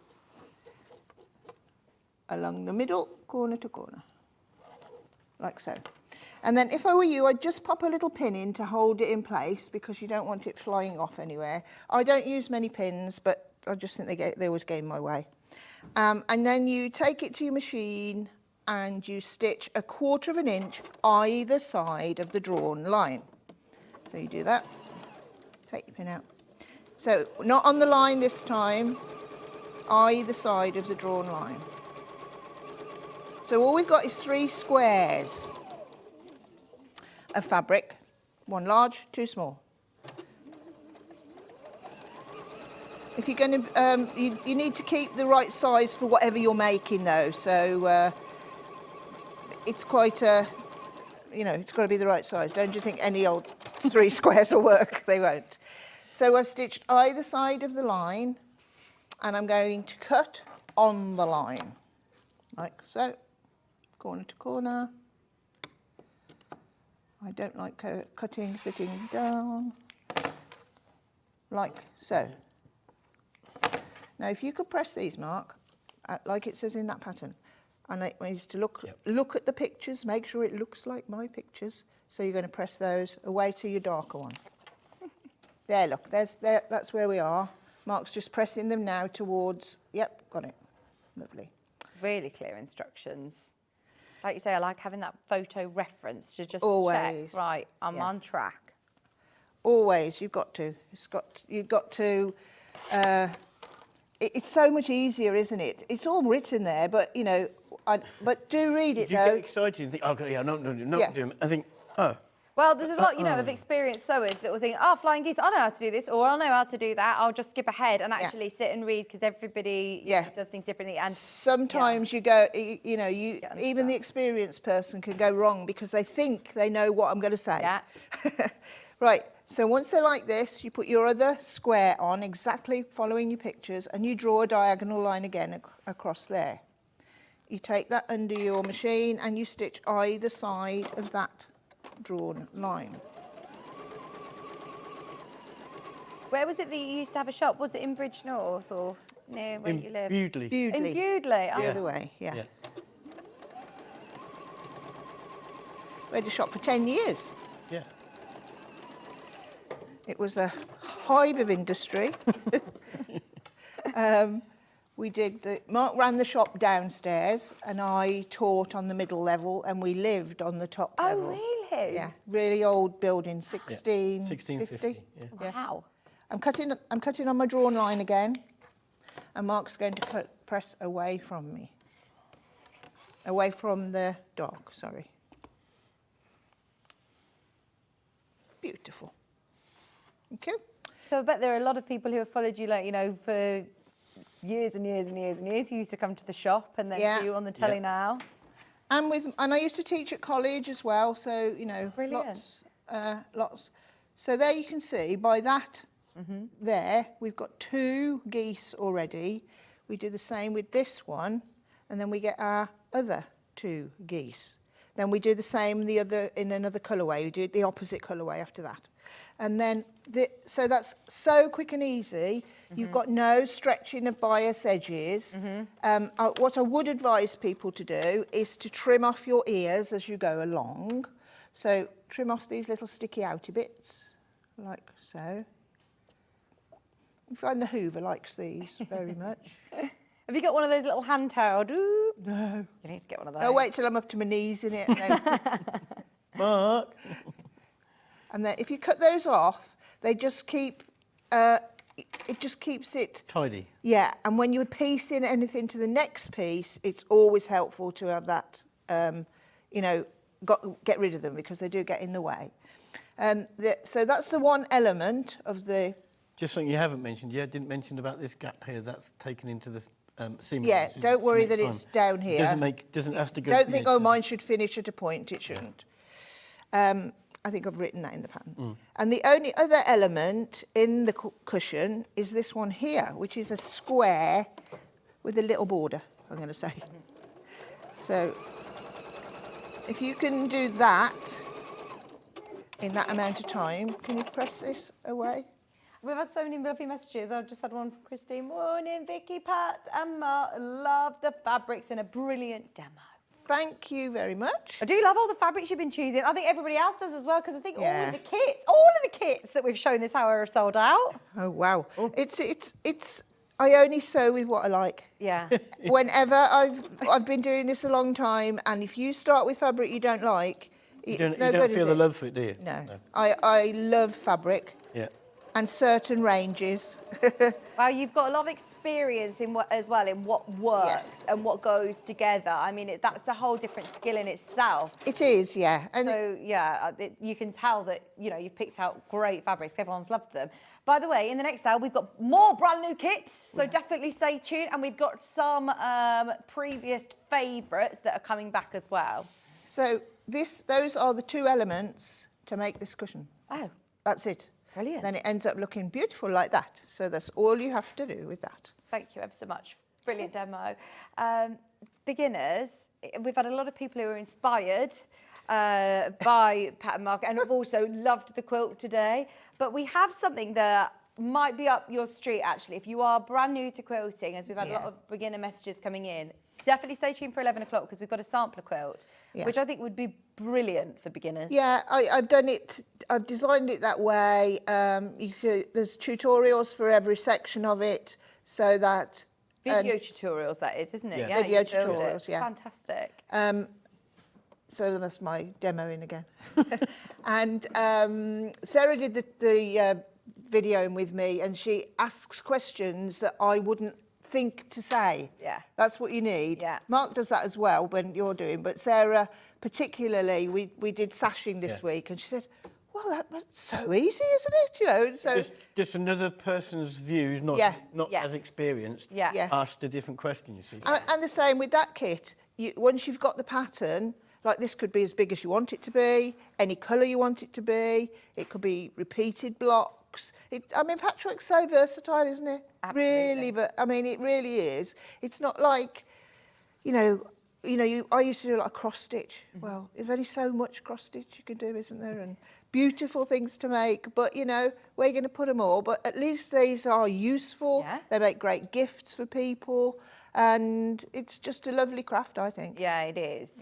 middle, corner to corner, like so. And then if I were you, I'd just pop a little pin in to hold it in place because you don't want it flying off anywhere. I don't use many pins, but I just think they always get in my way. And then you take it to your machine and you stitch 1/4 inch either side of the drawn line. So you do that, take your pin out. So not on the line this time, either side of the drawn line. So all we've got is 3 squares of fabric, 1 large, 2 small. If you're going to, you need to keep the right size for whatever you're making though, so it's quite a, it's got to be the right size. Don't you think any old 3 squares will work? They won't. So I've stitched either side of the line and I'm going to cut on the line, like so, corner to corner. I don't like cutting sitting down, like so. Now if you could press these, Mark, like it says in that pattern, and I used to look at the pictures, make sure it looks like my pictures, so you're going to press those away to your darker one. There, look, that's where we are. Mark's just pressing them now towards, yep, got it, lovely. Really clear instructions. Like you say, I like having that photo reference to just Always. check, right, I'm on track. Always, you've got to. It's so much easier, isn't it? It's all written there, but but do read it You though. get excited and think, oh, yeah, not doing it. I think, oh. Well, there's a lot, of experienced sewers that will think, oh, flying geese, I know how to do this, or I know how to do that. I'll just skip ahead and actually sit and read because everybody does things differently. And sometimes you go, even the experienced person can go wrong because they think they know what I'm going to say. Yeah. Right. So once they're like this, you put your other square on, exactly following your pictures, and you draw a diagonal line again across there. You take that under your machine and you stitch either side of that drawn line. Where was it that you used to have a shop? Was it in Bridge North or near where you live? Bewdley. In Bewdley. The other way, yeah. We had a shop for 10 years. Yeah. It was a hive of industry. Mark ran the shop downstairs and I taught on the middle level and we lived on the top level. Oh, really? Yeah, really old building, 1650. Yeah. Wow. I'm cutting on my drawn line again and Mark's going to press away from me. Away from the dog, sorry. Beautiful. Okay. So I bet there are a lot of people who have followed you, for years and years and years and years, who used to come to the shop and then see you on the telly now. And I used to teach at college as well, so Brilliant. lots. So there you can see by that there we've got 2 geese already. We do the same with this one, and then we get our other 2 geese. Then we do the same in another colourway. We do it the opposite colourway after that. And then, so that's so quick and easy. You've got no stretching of bias edges. What I would advise people to do is to trim off your ears as you go along. So trim off these little sticky outy bits, like so. I find the Hoover likes these very much. Have you got one of those little hand-tailed? No. You need to get one of those. I'll wait till I'm up to my knees in it. And then, Mark. and then if you cut those off, they just keep, it just keeps it Tidy. Yeah, and when you're piecing anything to the next piece, it's always helpful to have that, get rid of them because they do get in the way. So that's the one element of the... Just something you haven't mentioned. Yeah, didn't mention about this gap here. That's taken into the seam. Yeah, allowance, don't worry next that time. it's down here. Doesn't have to go. Don't to think, the oh, edge, mine should finish at a point. It shouldn't. I think I've written that in the pattern. And the only other element in the cushion is this one here, which is a square with a little border, I'm going to say. So if you can do that in that amount of time, can you press this away? We've had so many lovely messages. I've just had one from Christine. Morning, Vicky, Pat and Mark. Love the fabrics and a brilliant demo. Thank you very much. I do love all the fabrics you've been choosing. I think everybody else does as well, because I think all Yeah. of the kits that we've shown this hour are sold out. Oh, wow. It's I only sew with what I like. Yeah. Whenever I've been doing this a long time, and if you start with fabric you don't like, it's no you good, don't is feel the it? love for it, do you? No. I love fabric. Yeah. And certain ranges. Well, you've got a lot of experience in what works and what goes together. I mean, that's a whole different skill in itself. It is, yeah. And So yeah, you can tell that you've picked out great fabrics. Everyone's loved them. By the way, in the next hour we've got more brand new kits, so definitely stay tuned. And we've got some previous favourites that are coming back as well. so those are the two elements to make this cushion. Oh, That's it. brilliant! Then it ends up looking beautiful like that. So that's all you have to do with that. Thank you ever so much. Brilliant demo. Beginners, we've had a lot of people who are inspired by Pat and Mark and have also loved the quilt today. But we have something that might be up your street, actually. If you are brand new to quilting, as we've had a lot of beginner messages coming in, definitely stay tuned for 11 o'clock, because we've got a sampler quilt, which I think would be brilliant for beginners. Yeah, I've done it. I've designed it that way. There's tutorials for every section of it, so that Video tutorials, that is, isn't it? Yeah. Video you build it. tutorials, yeah. Fantastic. so that's my demoing again. And Sarah did the videoing with me, and she asks questions that I wouldn't think to say. Yeah. That's what you need. Yeah. Mark does that as well when you're doing, but Sarah particularly, we did sashing this week, and she said, well, that's so easy, isn't it? So Just another person's view, not as experienced, asked a different question, you see. and the same with that kit. Once you've got the pattern, like this could be as big as you want it to be, any colour you want it to be, it could be repeated blocks. Patchwork's so versatile, isn't it? Absolutely. Really, it really is. It's not like, I used to do a lot of cross stitch. Well, there's only so much cross stitch you can do, isn't there? And beautiful things to make, but where are you going to put them all? But at least these are useful. Yeah. They make great gifts for people, and it's just a lovely craft, I think. Yeah, it is.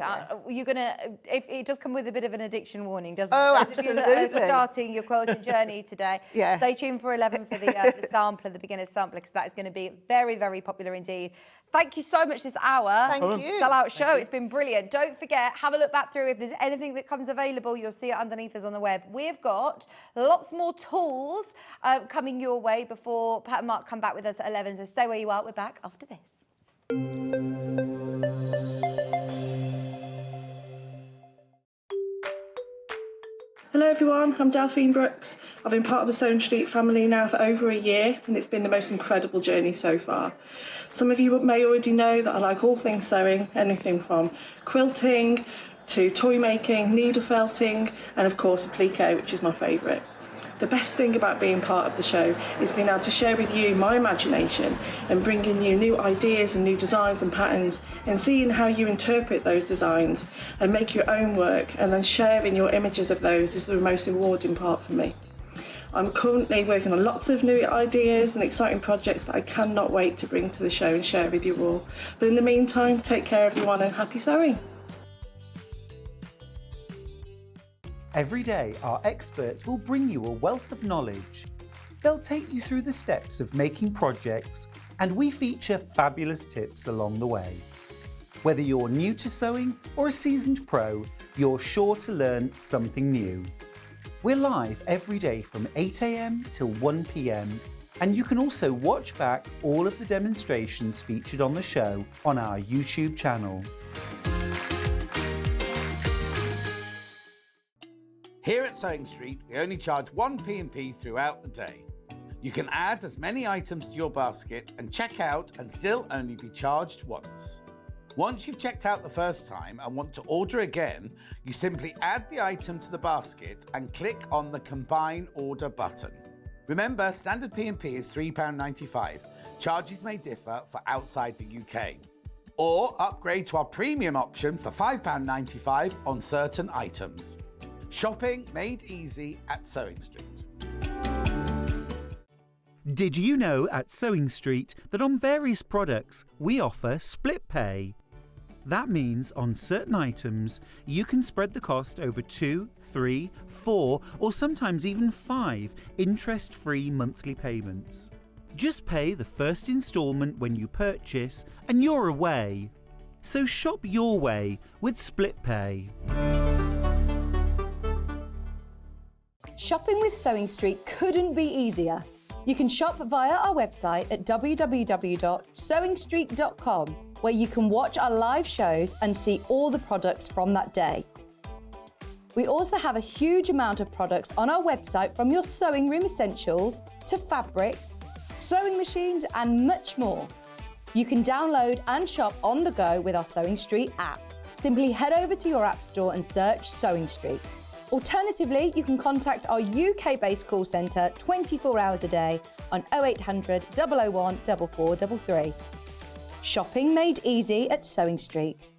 You're gonna. It does come with a bit of an addiction warning, doesn't it? Oh, Those of you that are absolutely. starting your quilting journey today. Yeah. Stay tuned for 11 for the sampler, the beginner's sampler, because that is going to be very, very popular indeed. Thank you so much this hour. Thank you. Sell-out show. It's been brilliant. Don't forget, have a look back through. If there's anything that comes available, you'll see it underneath us on the web. We've got lots more tools coming your way before Pat and Mark come back with us at 11. So stay where you are. We're back after this. Hello everyone, I'm Delphine Brooks. I've been part of the Sewing Street family now for over a year, and it's been the most incredible journey so far. Some of you may already know that I like all things sewing, anything from quilting to toy making, needle felting, and of course applique, which is my favourite. The best thing about being part of the show is being able to share with you my imagination and bringing you new ideas and new designs and patterns, and seeing how you interpret those designs and make your own work, and then sharing your images of those is the most rewarding part for me. I'm currently working on lots of new ideas and exciting projects that I cannot wait to bring to the show and share with you all. But in the meantime, take care everyone and happy sewing. Every day, our experts will bring you a wealth of knowledge. They'll take you through the steps of making projects, and we feature fabulous tips along the way. Whether you're new to sewing or a seasoned pro, you're sure to learn something new. We're live every day from 8 a.m. till 1 p.m, and you can also watch back all of the demonstrations featured on the show on our YouTube channel. Here at Sewing Street, we only charge 1 P&P throughout the day. You can add as many items to your basket and check out and still only be charged once. Once you've checked out the first time and want to order again, you simply add the item to the basket and click on the Combine Order button. Remember, standard P&P is £3.95. Charges may differ for outside the UK. Or upgrade to our premium option for £5.95 on certain items. Shopping made easy at Sewing Street. Did you know at Sewing Street that on various products we offer split pay? That means on certain items you can spread the cost over 2, 3, 4 or sometimes even 5 interest-free monthly payments. Just pay the first instalment when you purchase and you're away. So shop your way with split pay. Shopping with Sewing Street couldn't be easier. You can shop via our website at www.sewingstreet.com, where you can watch our live shows and see all the products from that day. We also have a huge amount of products on our website, from your sewing room essentials to fabrics, sewing machines and much more. You can download and shop on the go with our Sewing Street app. Simply head over to your app store and search Sewing Street. Alternatively, you can contact our UK-based call centre 24 hours a day on 0800 001 4433. Shopping made easy at Sewing Street.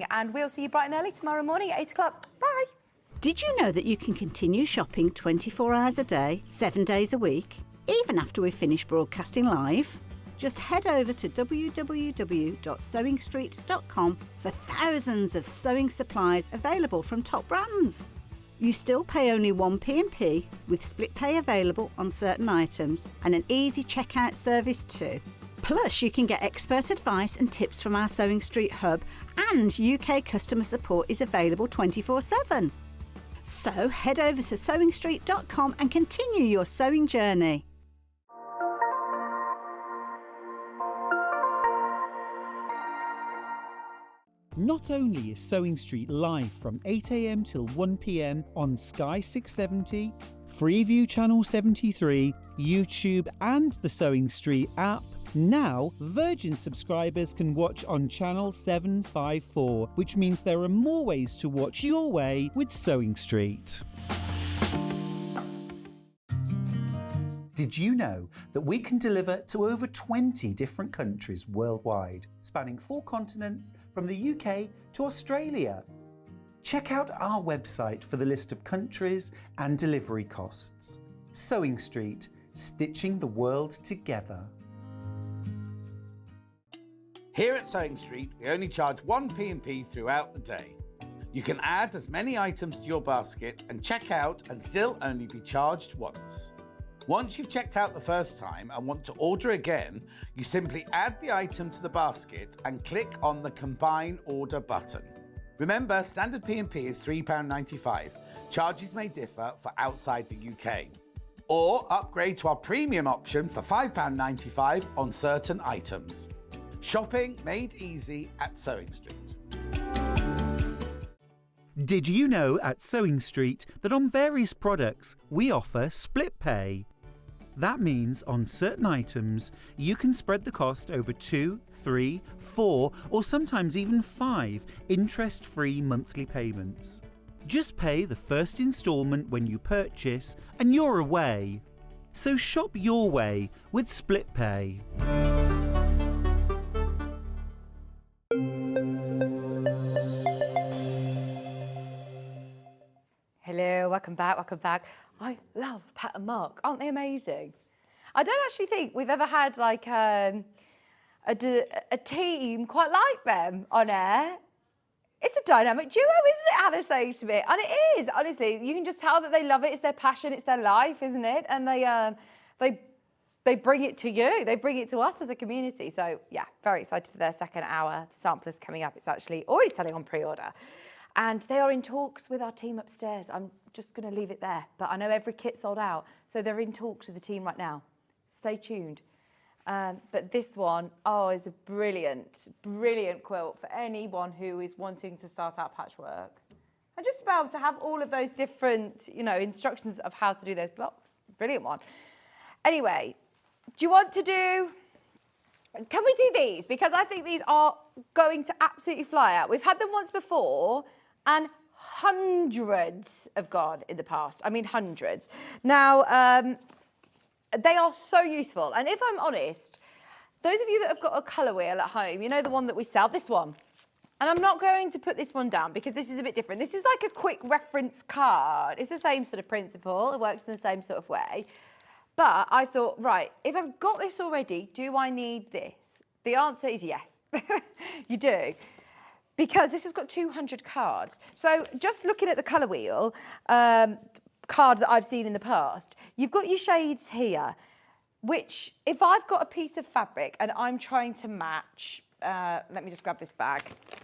And we'll see you bright and early tomorrow morning at 8 o'clock. Bye. Did you know that you can continue shopping 24 hours a day, 7 days a week, even after we've finished broadcasting live? Just head over to www.sewingstreet.com for thousands of sewing supplies available from top brands. You still pay only one P&P, with split pay available on certain items and an easy checkout service too. Plus, you can get expert advice and tips from our Sewing Street hub, and UK customer support is available 24/7. So head over to sewingstreet.com and continue your sewing journey. Not only is Sewing Street live from 8 AM till 1 PM on Sky 670, Freeview Channel 73, YouTube and the Sewing Street app, now Virgin subscribers can watch on Channel 754, which means there are more ways to watch your way with Sewing Street. Did you know that we can deliver to over 20 different countries worldwide, spanning 4 continents from the UK to Australia? Check out our website for the list of countries and delivery costs. Sewing Street, stitching the world together. Here at Sewing Street, we only charge one P&P throughout the day. You can add as many items to your basket and check out and still only be charged once. Once you've checked out the first time and want to order again, you simply add the item to the basket and click on the Combine Order button. Remember, standard P&P is £3.95. Charges may differ for outside the UK. Or upgrade to our premium option for £5.95 on certain items. Shopping made easy at Sewing Street. Did you know at Sewing Street that on various products we offer split pay? That means on certain items you can spread the cost over 2, 3, 4 or sometimes even 5 interest-free monthly payments. Just pay the first instalment when you purchase and you're away. So shop your way with split pay. Hello, welcome back, welcome back. I love Pat and Mark, aren't they amazing? I don't actually think we've ever had like a team quite like them on air. It's a dynamic duo, isn't it, Hannah saying to me? And it is, honestly, you can just tell that they love it, it's their passion, it's their life, isn't it? And they bring it to you, they bring it to us as a community. So yeah, very excited for their second hour. The sampler's coming up, it's actually already selling on pre-order. And they are in talks with our team upstairs. I'm just going to leave it there. But I know every kit sold out, so they're in talks with the team right now. Stay tuned. But this one, is a brilliant, brilliant quilt for anyone who is wanting to start out patchwork. And just about to have all of those different, instructions of how to do those blocks. Brilliant one. Anyway, do you want to do... Can we do these? Because I think these are going to absolutely fly out. We've had them once before, and hundreds have gone in the past. I mean, hundreds. Now, they are so useful. And if I'm honest, those of you that have got a colour wheel at home, you know the one that we sell, this one. And I'm not going to put this one down because this is a bit different. This is like a quick reference card. It's the same sort of principle. It works in the same sort of way. But I thought, right, if I've got this already, do I need this? The answer is yes. You do. Because this has got 200 cards. So just looking at the colour wheel, card that I've seen in the past, you've got your shades here, which if I've got a piece of fabric and I'm trying to match, let me just grab this bag,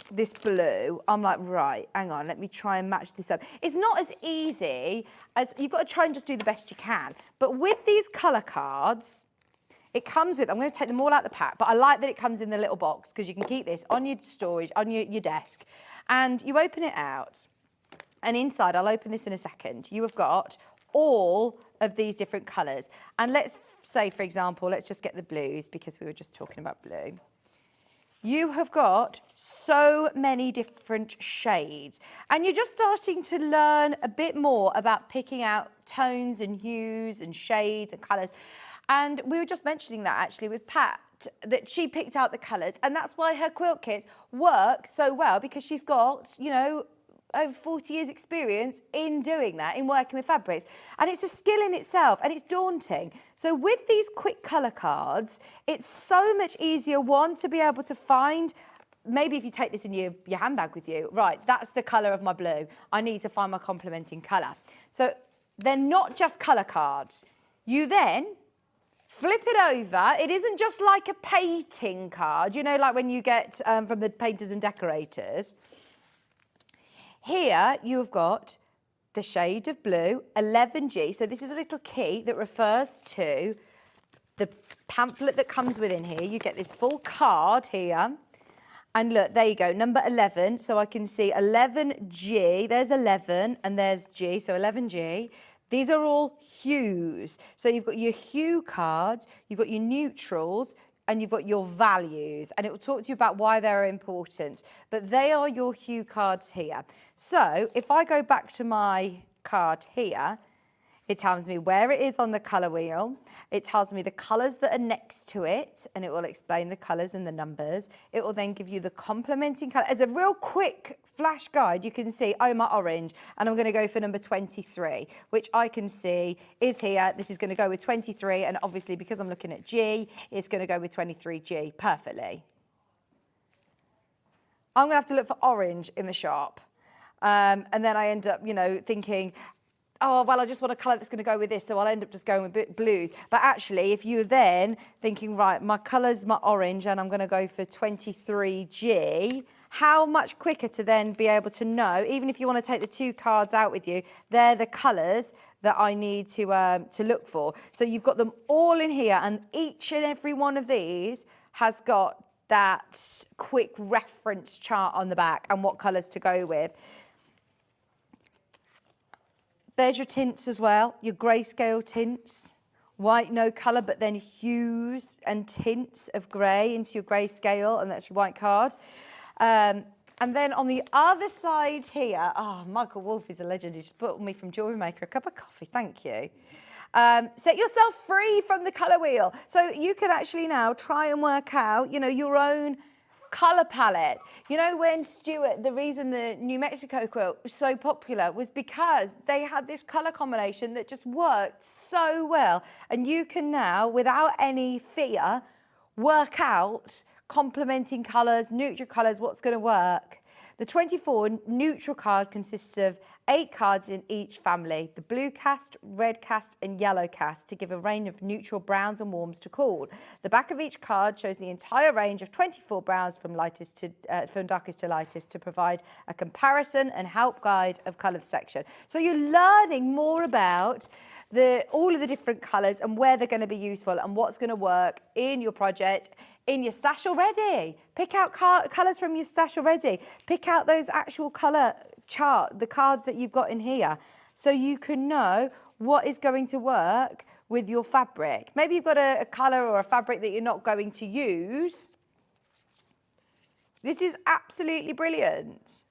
this blue, I'm like, right, hang on, let me try and match this up. It's not as easy as, you've got to try and just do the best you can. But with these colour cards, it comes with, I'm going to take them all out the pack, but I like that it comes in the little box because you can keep this on your storage, on your desk. And you open it out, and inside, I'll open this in a second, you have got all of these different colours. And let's say, for example, let's just get the blues because we were just talking about blue. You have got so many different shades, and you're just starting to learn a bit more about picking out tones and hues and shades and colours. And we were just mentioning that actually with Pat, that she picked out the colours, and that's why her quilt kits work so well, because she's got, you know, over 40 years experience in doing that, in working with fabrics. And it's a skill in itself, and it's daunting. So with these quick colour cards, it's so much easier, one, to be able to find, maybe if you take this in your handbag with you, right, that's the colour of my blue. I need to find my complementing colour. So they're not just colour cards. You then flip it over. It isn't just like a painting card, you know, like when you get from the painters and decorators. Here you have got the shade of blue, 11G. So this is a little key that refers to the pamphlet that comes within here. You get this full card here. And look, there you go, number 11. So I can see 11G. There's 11 and there's G, so 11G. These are all hues. So you've got your hue cards, you've got your neutrals, and you've got your values, and it will talk to you about why they're important. But they are your hue cards here. So if I go back to my card here, it tells me where it is on the colour wheel. It tells me the colours that are next to it, and it will explain the colours and the numbers. It will then give you the complementing colour. As a real quick flash guide, you can see, oh, my orange, and I'm going to go for number 23, which I can see is here. This is going to go with 23, and obviously because I'm looking at G, it's going to go with 23G perfectly. I'm going to have to look for orange in the shop. And then I end up, you know, thinking, oh, well, I just want a colour that's going to go with this, so I'll end up just going with blues. But actually, if you're then thinking, right, my colour's my orange, and I'm going to go for 23G, how much quicker to then be able to know, even if you want to take the two cards out with you, they're the colours that I need to look for. So you've got them all in here, and each and every one of these has got that quick reference chart on the back and what colours to go with. There's your tints as well, your grayscale tints. White, no colour, but then hues and tints of grey into your grayscale, and that's your white card. And then on the other side here, oh, Michael Wolfe is a legend. He just bought me from Jewellery Maker a cup of coffee, thank you. Set yourself free from the colour wheel. So you can actually now try and work out, you know, your own colour palette. You know, when Stuart, the reason the New Mexico quilt was so popular was because they had this colour combination that just worked so well. And you can now, without any fear, work out complementing colours, neutral colours, what's going to work. The 24 neutral card consists of 8 cards in each family, the blue cast, red cast and yellow cast, to give a range of neutral browns and warms to cool. The back of each card shows the entire range of 24 browns from darkest to lightest to provide a comparison and help guide of colour section. So you're learning more about all of the different colours and where they're going to be useful and what's going to work in your project, in your stash already. Pick out colours from your stash already. Pick out those actual colour chart, the cards that you've got in here. so you can know what is going to work with your fabric. Maybe you've got a colour or a fabric that you're not going to use. This is absolutely brilliant.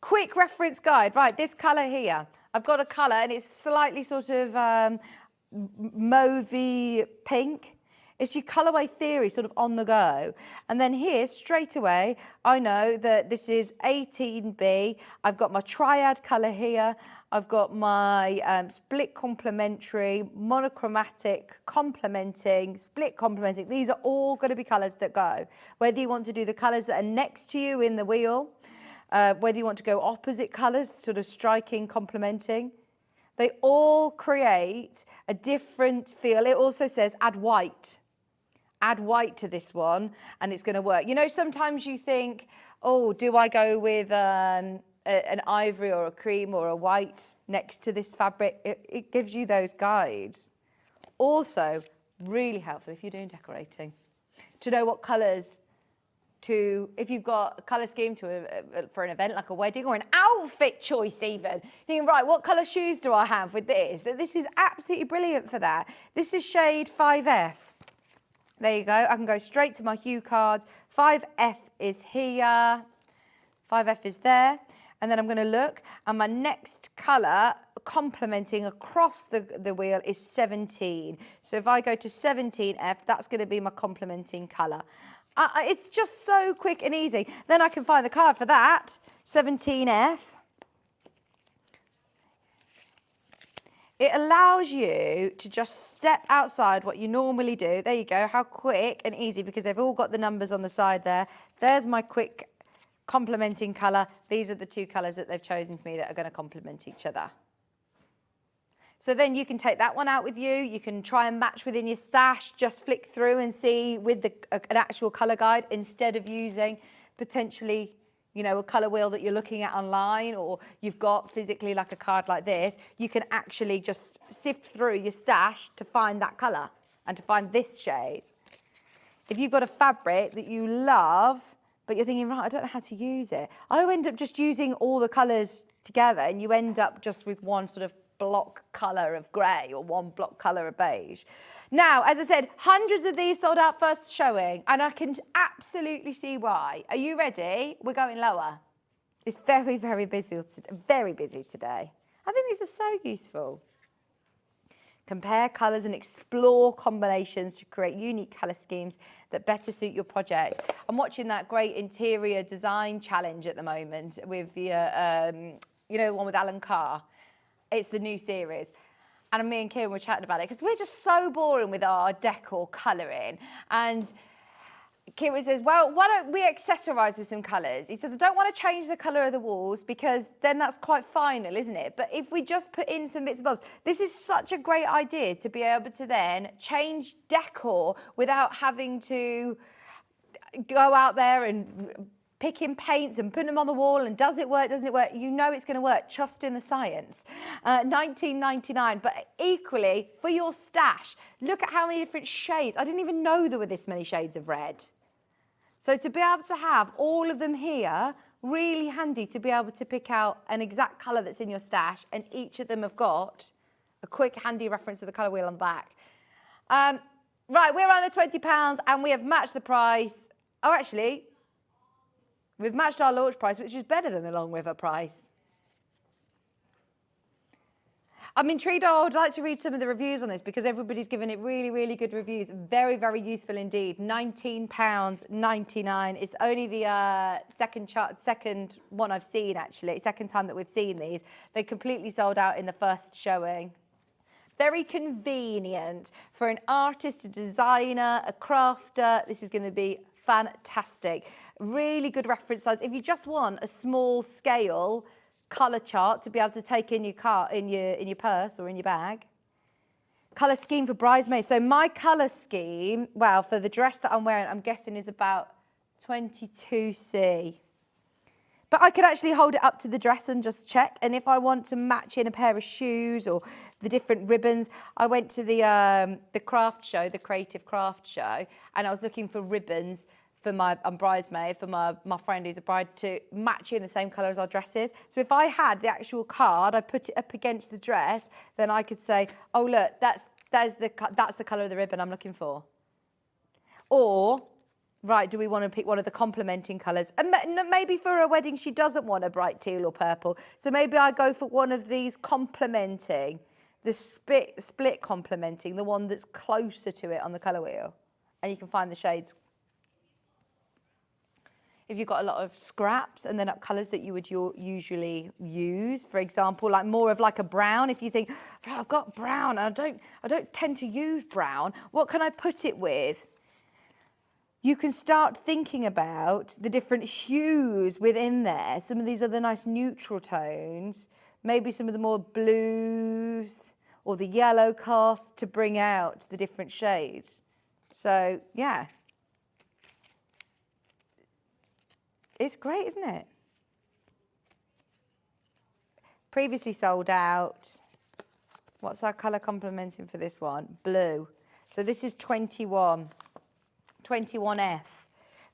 Quick reference guide. Right, this colour here. I've got a colour and it's slightly sort of mauvey pink. It's your colourway theory sort of on the go. And then here, straight away, I know that this is 18B. I've got my triad colour here. I've got my split complementary, monochromatic, complementing, split complementing. These are all going to be colours that go. Whether you want to do the colours that are next to you in the wheel, whether you want to go opposite colours, sort of striking, complementing. They all create a different feel. It also says add white. Add white to this one and it's going to work. You know, sometimes you think, oh, do I go with an ivory or a cream or a white next to this fabric? It gives you those guides. Also, really helpful if you're doing decorating, to know what colours to, if you've got a colour scheme for an event like a wedding or an outfit choice even. Thinking, right, what colour shoes do I have with this? This is absolutely brilliant for that. This is shade 5F. There you go. I can go straight to my hue cards. 5F is here. 5F is there. And then I'm going to look, and my next colour complementing across the wheel is 17. So if I go to 17F, that's going to be my complementing colour. It's just so quick and easy. Then I can find the card for that, 17F. It allows you to just step outside what you normally do. There you go, how quick and easy, because they've all got the numbers on the side there. There's my quick complementing colour. These are the two colours that they've chosen for me that are going to complement each other. So then you can take that one out with you. You can try and match within your stash, just flick through and see with an actual colour guide instead of using potentially, you know, a colour wheel that you're looking at online, or you've got physically like a card like this. You can actually just sift through your stash to find that colour and to find this shade. If you've got a fabric that you love, but you're thinking, right, I don't know how to use it, I end up just using all the colours together and you end up just with one sort of block colour of grey or one block colour of beige. Now, as I said, hundreds of these sold out first showing, and I can absolutely see why. Are you ready? We're going lower. It's very, very busy today. I think these are so useful. Compare colours and explore combinations to create unique colour schemes that better suit your project. I'm watching that great interior design challenge at the moment with the, you know, the one with Alan Carr. It's the new series. And me and Kieran were chatting about it because we're just so boring with our decor colouring. And Kieran says, well, why don't we accessorise with some colours? He says, I don't want to change the colour of the walls because then that's quite final, isn't it? But if we just put in some bits and bobs, this is such a great idea to be able to then change decor without having to go out there and picking paints and putting them on the wall and does it work, doesn't it work? You know it's going to work, trust in the science. $19.99, but equally for your stash, look at how many different shades. I didn't even know there were this many shades of red. So to be able to have all of them here, really handy to be able to pick out an exact colour that's in your stash, and each of them have got a quick handy reference to the colour wheel on the back. Right, we're under £20 and we have matched the price. Oh, actually, we've matched our launch price, which is better than the Long River price. I'm intrigued. I would like to read some of the reviews on this because everybody's given it really, really good reviews. Very, very useful indeed. £19.99. It's only the second one I've seen, actually. Second time that we've seen these. They completely sold out in the first showing. Very convenient for an artist, a designer, a crafter. This is going to be fantastic. Really good reference size. If you just want a small scale colour chart to be able to take in your car, in your purse or in your bag. Colour scheme for bridesmaids. So my colour scheme, well, for the dress that I'm wearing, I'm guessing is about 22C. But I could actually hold it up to the dress and just check. And if I want to match in a pair of shoes or the different ribbons, I went to the craft show, the creative craft show, and I was looking for ribbons for my bridesmaid, for my friend who's a bride, to match in the same colour as our dresses. So if I had the actual card, I put it up against the dress, then I could say, oh look, that's the colour of the ribbon I'm looking for. Or, right, do we want to pick one of the complementing colours? And maybe for a wedding she doesn't want a bright teal or purple. So maybe I go for one of these complementing, the split complementing, the one that's closer to it on the colour wheel. And you can find the shades. If you've got a lot of scraps and they're not colours that you would usually use, for example, like more of like a brown, if you think, oh, I've got brown and I don't tend to use brown, what can I put it with? You can start thinking about the different hues within there. Some of these other nice neutral tones, maybe some of the more blues or the yellow cast to bring out the different shades. So, yeah. It's great, isn't it? Previously sold out. What's our colour complementing for this one? Blue. So this is 21. 21F.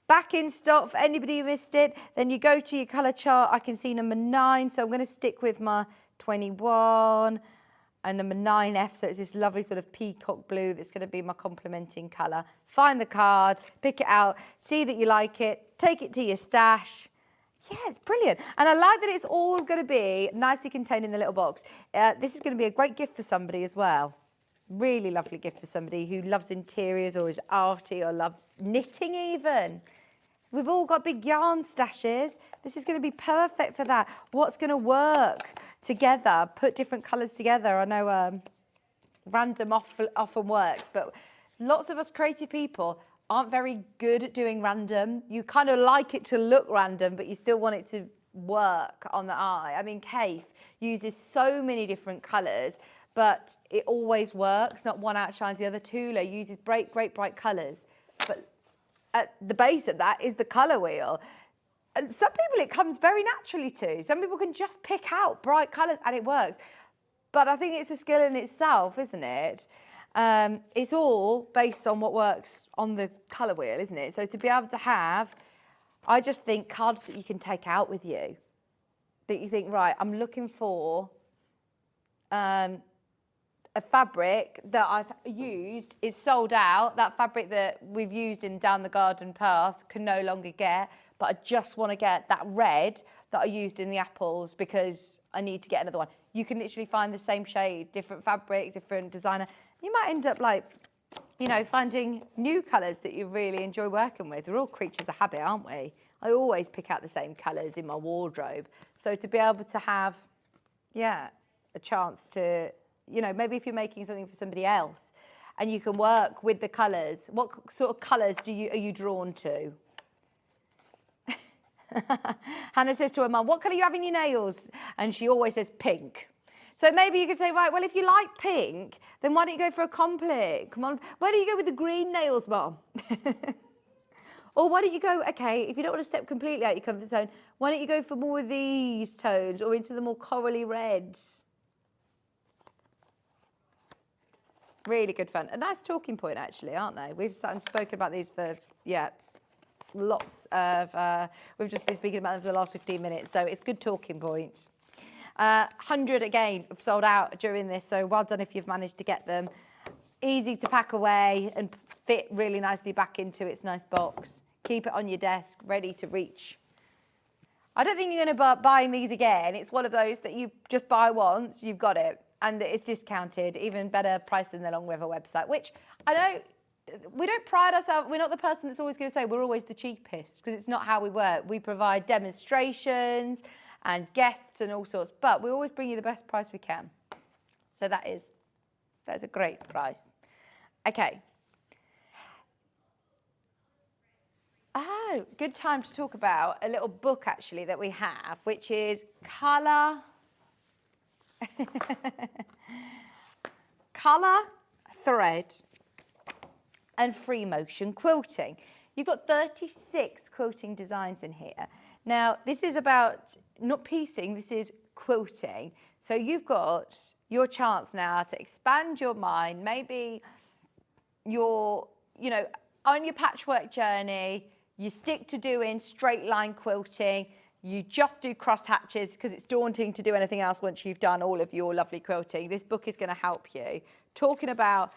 Back in stock for anybody who missed it. Then you go to your colour chart. I can see number 9, so I'm going to stick with my 21 and number 9F. So it's this lovely sort of peacock blue that's going to be my complementing colour. Find the card, pick it out, see that you like it, take it to your stash. Yeah, it's brilliant. And I like that it's all going to be nicely contained in the little box. This is going to be a great gift for somebody as well. Really lovely gift for somebody who loves interiors or is arty or loves knitting even. We've all got big yarn stashes. This is going to be perfect for that. What's going to work together? Put different colours together. I know random often works, but lots of us creative people aren't very good at doing random. You kind of like it to look random, but you still want it to work on the eye. I mean, Kaith uses so many different colours, but it always works. Not one outshines the other. Tula uses great bright colours, but at the base of that is the colour wheel. And some people it comes very naturally to. Some people can just pick out bright colours and it works. But I think it's a skill in itself, isn't it? It's all based on what works on the colour wheel, isn't it? So to be able to have, I just think cards that you can take out with you, that you think, right, I'm looking for a fabric that I've used is sold out. That fabric that we've used in Down the Garden Path can no longer get, but I just want to get that red that I used in the apples because I need to get another one. You can literally find the same shade, different fabric, different designer. You might end up like, you know, finding new colours that you really enjoy working with. We're all creatures of habit, aren't we? I always pick out the same colours in my wardrobe. So to be able to have, yeah, a chance to, you know, maybe if you're making something for somebody else and you can work with the colours, what sort of colours are you drawn to? Hannah says to her mum, what colour are you having your nails? And she always says pink. So maybe you could say, right, well, if you like pink, then why don't you go for a complex? Come on, why don't you go with the green nails, Mum? Or why don't you go, okay, if you don't want to step completely out your comfort zone, why don't you go for more of these tones or into the more corally reds? Really good fun. A nice talking point, actually, aren't they? We've spoken about these for, yeah, lots of, we've just been speaking about them for the last 15 minutes, so it's good talking points. 100 again have sold out during this, so well done if you've managed to get them. Easy to pack away and fit really nicely back into its nice box. Keep it on your desk, ready to reach. I don't think you're going to buying these again. It's one of those that you just buy once, you've got it, and it's discounted, even better price than the Long River website, which I know we don't pride ourselves, we're not the person that's always going to say we're always the cheapest, because it's not how we work. We provide demonstrations and guests and all sorts, but we always bring you the best price we can. So that's a great price. Okay. Oh, good time to talk about a little book actually that we have, which is Colour Thread and Free Motion Quilting. You've got 36 quilting designs in here. Now, this is about not piecing, this is quilting. So you've got your chance now to expand your mind. Maybe you're, you know, on your patchwork journey, You stick to doing straight line quilting. You just do cross hatches because it's daunting to do anything else once you've done all of your lovely quilting. This book is going to help you. Talking about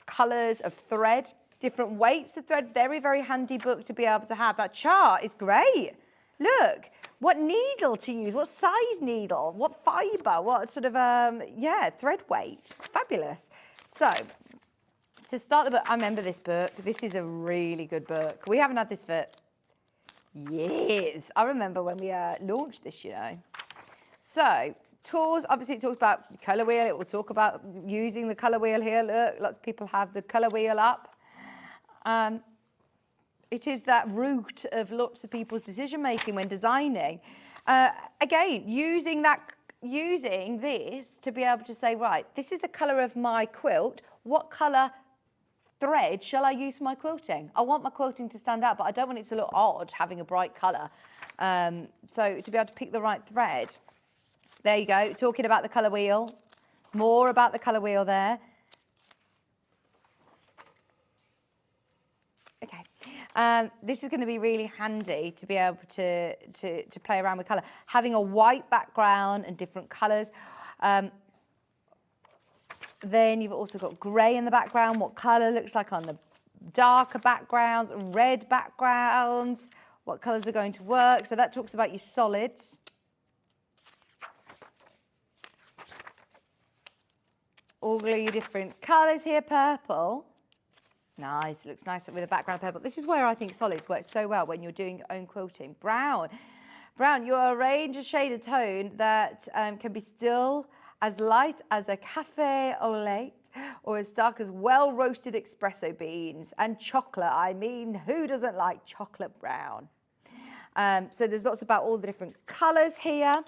colours of thread, different weights of thread, very, very handy book to be able to have. That chart is great. Look, what needle to use, what size needle, what fibre, what sort of, thread weight. Fabulous. So, to start the book, I remember this book. This is a really good book. We haven't had this for years. I remember when we launched this, you know. So, tools, obviously it talks about colour wheel. It will talk about using the colour wheel here. Look, lots of people have the colour wheel up. It is that root of lots of people's decision making when designing. Again, using this to be able to say, right, this is the colour of my quilt. What colour thread shall I use for my quilting? I want my quilting to stand out, but I don't want it to look odd having a bright colour. So to be able to pick the right thread. There you go, talking about the colour wheel. More about the colour wheel there. Okay, this is going to be really handy to be able to play around with colour. Having a white background and different colours. Then you've also got grey in the background, what colour looks like on the darker backgrounds, red backgrounds, what colours are going to work. So that talks about your solids. All your different colours here, purple. Nice, looks nice with a background purple. This is where I think solids work so well when you're doing your own quilting. Brown. Brown, you arrange a shaded tone that can be still as light as a cafe au lait or as dark as well-roasted espresso beans. And chocolate, I mean, who doesn't like chocolate brown? So there's lots about all the different colours here.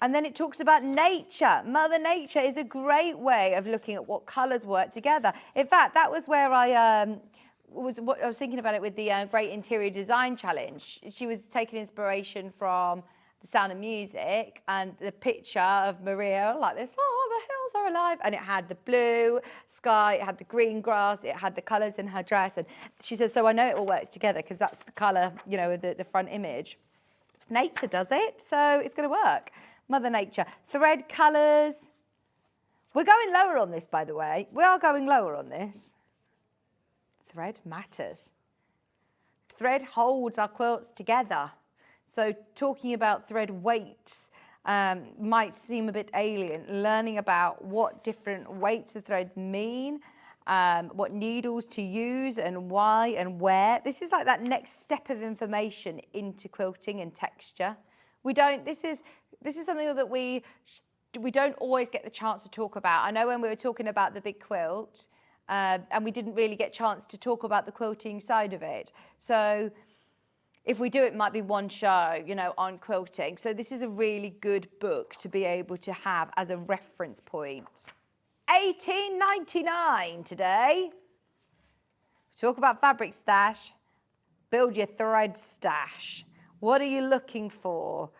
And then it talks about nature. Mother Nature is a great way of looking at what colours work together. In fact, that was where I was thinking about it with the Great Interior Design Challenge. She was taking inspiration from The Sound of Music and the picture of Maria like this, oh, the hills are alive. And it had the blue sky, it had the green grass, it had the colours in her dress. And she says, so I know it all works together because that's the colour, you know, the front image. Nature does it, so it's going to work. Mother Nature. Thread colours. We're going lower on this, by the way. We are going lower on this. Thread matters. Thread holds our quilts together. So talking about thread weights might seem a bit alien. Learning about what different weights of threads mean, what needles to use and why and where. This is like that next step of information into quilting and texture. This is something that we don't always get the chance to talk about. I know when we were talking about the big quilt, and we didn't really get a chance to talk about the quilting side of it. So if we do, it might be one show, you know, on quilting. So this is a really good book to be able to have as a reference point. $18.99 today. Talk about fabric stash. Build your thread stash. What are you looking for?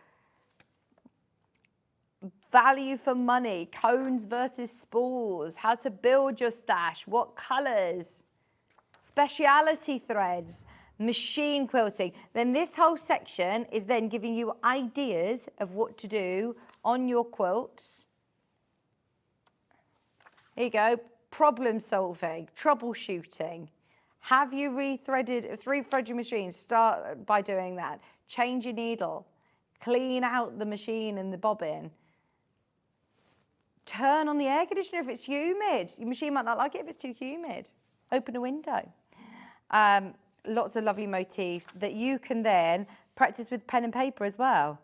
Value for money, cones versus spools, how to build your stash, what colours, speciality threads, machine quilting. Then this whole section is then giving you ideas of what to do on your quilts. Here you go, problem solving, troubleshooting. Have you rethreaded your machine? Start by doing that. Change your needle, clean out the machine and the bobbin. Turn on the air conditioner if it's humid. Your machine might not like it if it's too humid. Open a window. Lots of lovely motifs that you can then practice with pen and paper as well.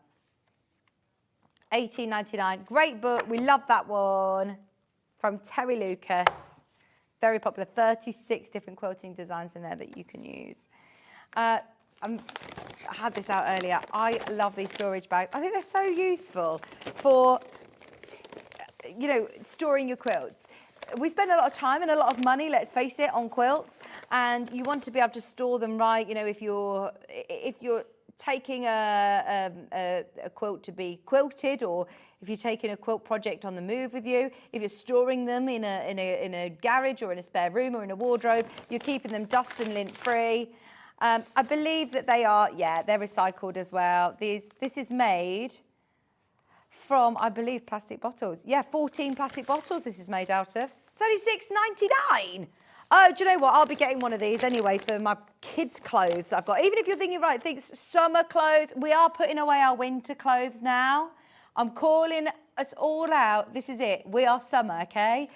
$18.99, great book. We love that one. From Terry Lucas. Very popular, 36 different quilting designs in there that you can use. I had this out earlier. I love these storage bags. I think they're so useful for, you know, storing your quilts. We spend a lot of time and a lot of money, let's face it, on quilts, and you want to be able to store them right. You know, if you're taking a quilt to be quilted, or if you're taking a quilt project on the move with you, if you're storing them in a garage or in a spare room or in a wardrobe, you're keeping them dust and lint free. I believe that they are, yeah, they're recycled as well. This is made from, I believe, plastic bottles. Yeah, 14 plastic bottles this is made out of. It's only $6.99. Oh, do you know what? I'll be getting one of these anyway for my kids' clothes I've got. Even if you're thinking, right, think summer clothes, we are putting away our winter clothes now. I'm calling us all out. This is it. We are summer, okay?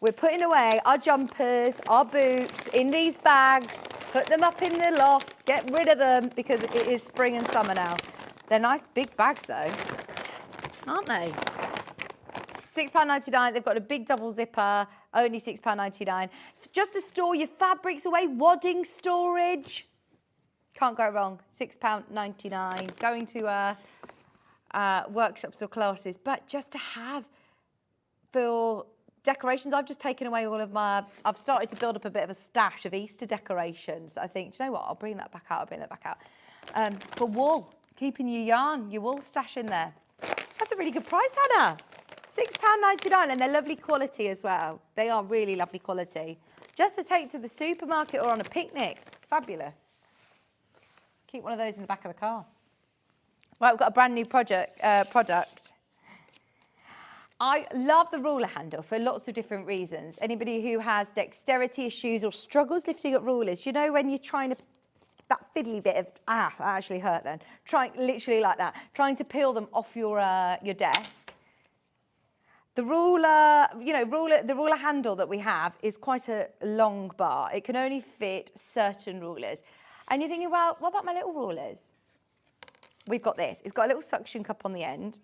We're putting away our jumpers, our boots in these bags, put them up in the loft, get rid of them because it is spring and summer now. They're nice big bags though, aren't they? £6.99, they've got a big double zipper, only £6.99. Just to store your fabrics away, wadding storage. Can't go wrong, £6.99. Going to workshops or classes, but just to have for decorations. I've just taken away all of I've started to build up a bit of a stash of Easter decorations. I think, do you know what, I'll bring that back out, for wool, keeping your yarn, your wool stash in there. That's a really good price, Hannah. £6.99, and they're lovely quality as well. They are really lovely quality. Just to take to the supermarket or on a picnic. Fabulous. Keep one of those in the back of the car. Right, we've got a brand new product. I love the ruler handle for lots of different reasons. Anybody who has dexterity issues or struggles lifting up rulers, you know when you're trying to, that fiddly bit of, that actually hurt then. Literally like that, trying to peel them off your desk. The ruler, the ruler handle that we have is quite a long bar. It can only fit certain rulers. And you're thinking, well, what about my little rulers? We've got this. It's got a little suction cup on the end.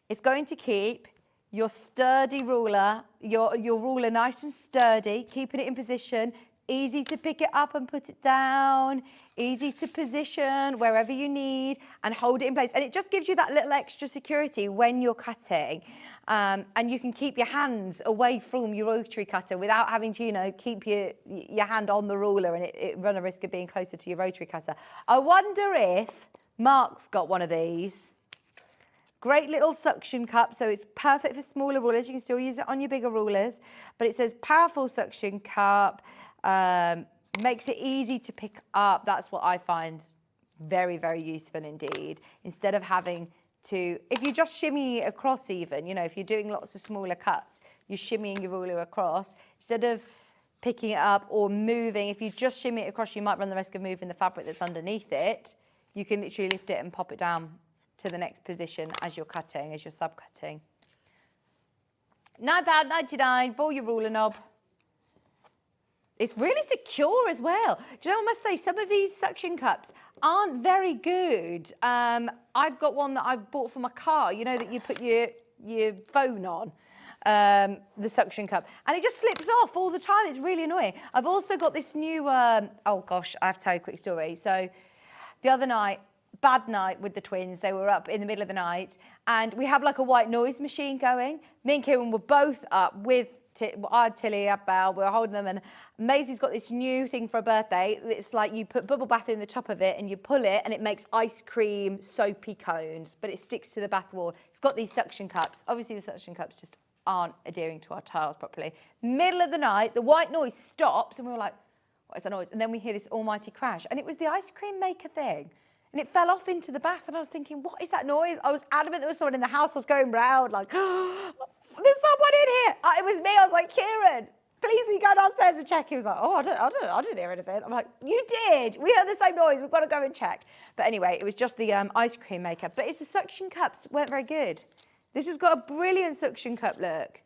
It's going to keep your sturdy ruler, your ruler nice and sturdy, keeping it in position, easy to pick it up and put it down, easy to position wherever you need and hold it in place. And it just gives you that little extra security when you're cutting. And you can keep your hands away from your rotary cutter without having to, keep your hand on the ruler and it run a risk of being closer to your rotary cutter. I wonder if Mark's got one of these. Great little suction cup, so it's perfect for smaller rulers. You can still use it on your bigger rulers, but it says powerful suction cup, makes it easy to pick up. That's what I find very, very useful indeed. Instead of having to, if you just shimmy across even, if you're doing lots of smaller cuts, you're shimmying your ruler across, instead of picking it up or moving, if you just shimmy it across, you might run the risk of moving the fabric that's underneath it. You can literally lift it and pop it down to the next position as you're cutting, as you're sub-cutting. £9.99 for your ruler knob. It's really secure as well. Do you know, I must say, some of these suction cups aren't very good. I've got one that I bought for my car, that you put your phone on, the suction cup, and it just slips off all the time. It's really annoying. I've also got this new, oh gosh, I have to tell you a quick story. So the other night, bad night with the twins. They were up in the middle of the night and we have like a white noise machine going. Me and Kieran were both up with I had Tilly, Belle, we were holding them, and Maisie's got this new thing for a birthday. It's like you put bubble bath in the top of it and you pull it and it makes ice cream soapy cones, but it sticks to the bath wall. It's got these suction cups. Obviously the suction cups just aren't adhering to our tiles properly. Middle of the night, the white noise stops and we were like, what is that noise? And then we hear this almighty crash and it was the ice cream maker thing. And it fell off into the bath and I was thinking, what is that noise? I was adamant there was someone in the house. I was going round like, oh, there's someone in here. It was me. I was like, Kieran, please we go downstairs and check. He was like, oh, I didn't hear anything. I'm like, you did. We heard the same noise. We've got to go and check. But anyway, it was just the ice cream maker. But it's the suction cups weren't very good. This has got a brilliant suction cup look.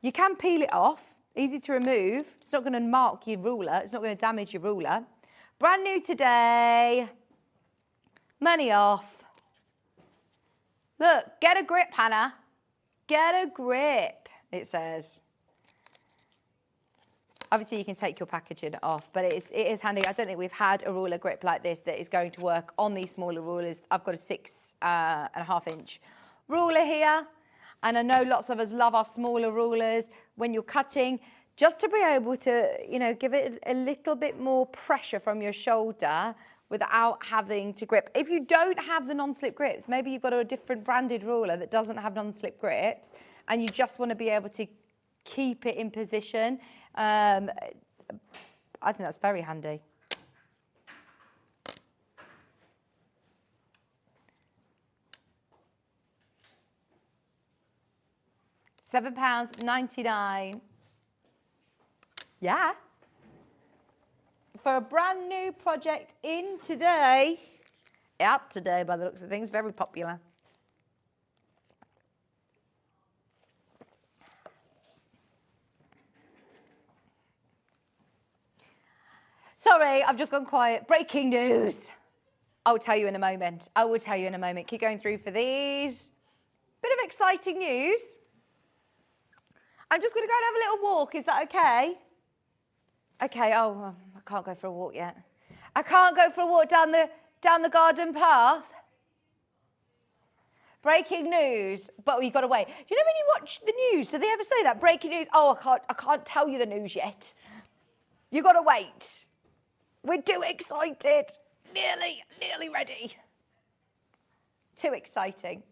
You can peel it off. Easy to remove. It's not going to mark your ruler. It's not going to damage your ruler. Brand new today. Money off. Look, get a grip, Hannah. Get a grip, it says. Obviously, you can take your packaging off, but it is handy. I don't think we've had a ruler grip like this that is going to work on these smaller rulers. I've got a 6.5 inch ruler here, and I know lots of us love our smaller rulers when you're cutting, just to be able to, give it a little bit more pressure from your shoulder without having to grip. If you don't have the non-slip grips, maybe you've got a different branded ruler that doesn't have non-slip grips and you just want to be able to keep it in position. I think that's very handy. £7.99. Yeah. For a brand new project in today. Out today by the looks of things, very popular. Sorry, I've just gone quiet. Breaking news. I'll tell you in a moment. I will tell you in a moment. Keep going through for these. Bit of exciting news. I'm just going to go and have a little walk. Is that okay? Okay. Oh, I can't go for a walk yet. I can't go for a walk down the garden path. Breaking news, but we've got to wait. You know when you watch the news, do they ever say that? Breaking news. Oh, I can't tell you the news yet. You got to wait. We're too excited. Nearly ready. Too exciting.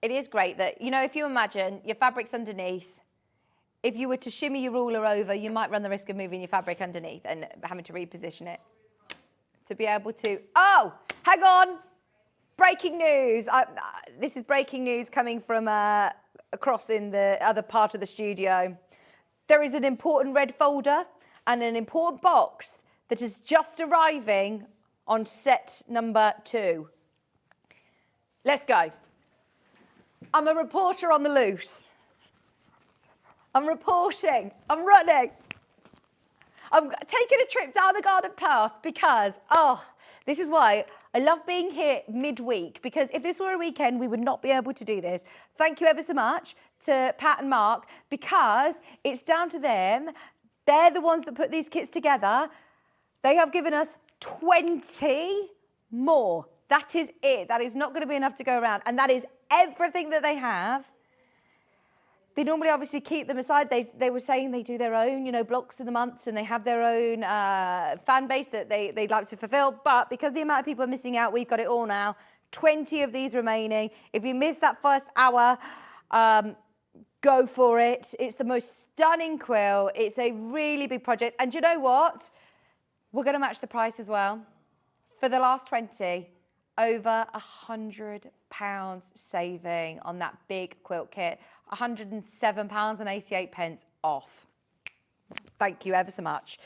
It is great that, you know, if you imagine your fabric's underneath, if you were to shimmy your ruler over, you might run the risk of moving your fabric underneath and having to reposition it. To be able to, oh, hang on, breaking news. This is breaking news coming from across in the other part of the studio. There is an important red folder and an important box that is just arriving on set number 2. Let's go. I'm a reporter on the loose. I'm reporting. I'm running. I'm taking a trip down the garden path because, this is why I love being here midweek, because if this were a weekend, we would not be able to do this. Thank you ever so much to Pat and Mark, because it's down to them. They're the ones that put these kits together. They have given us 20 more. That is it. That is not going to be enough to go around. And that is everything that they have. They normally obviously keep them aside. They were saying they do their own, blocks of the months, and they have their own fan base that they'd like to fulfill. But because the amount of people are missing out, we've got it all now. 20 of these remaining. If you missed that first hour, go for it. It's the most stunning quilt. It's a really big project. And do you know what? We're going to match the price as well. For the last 20, over £100 saving on that big quilt kit. £107.88 off. Thank you ever so much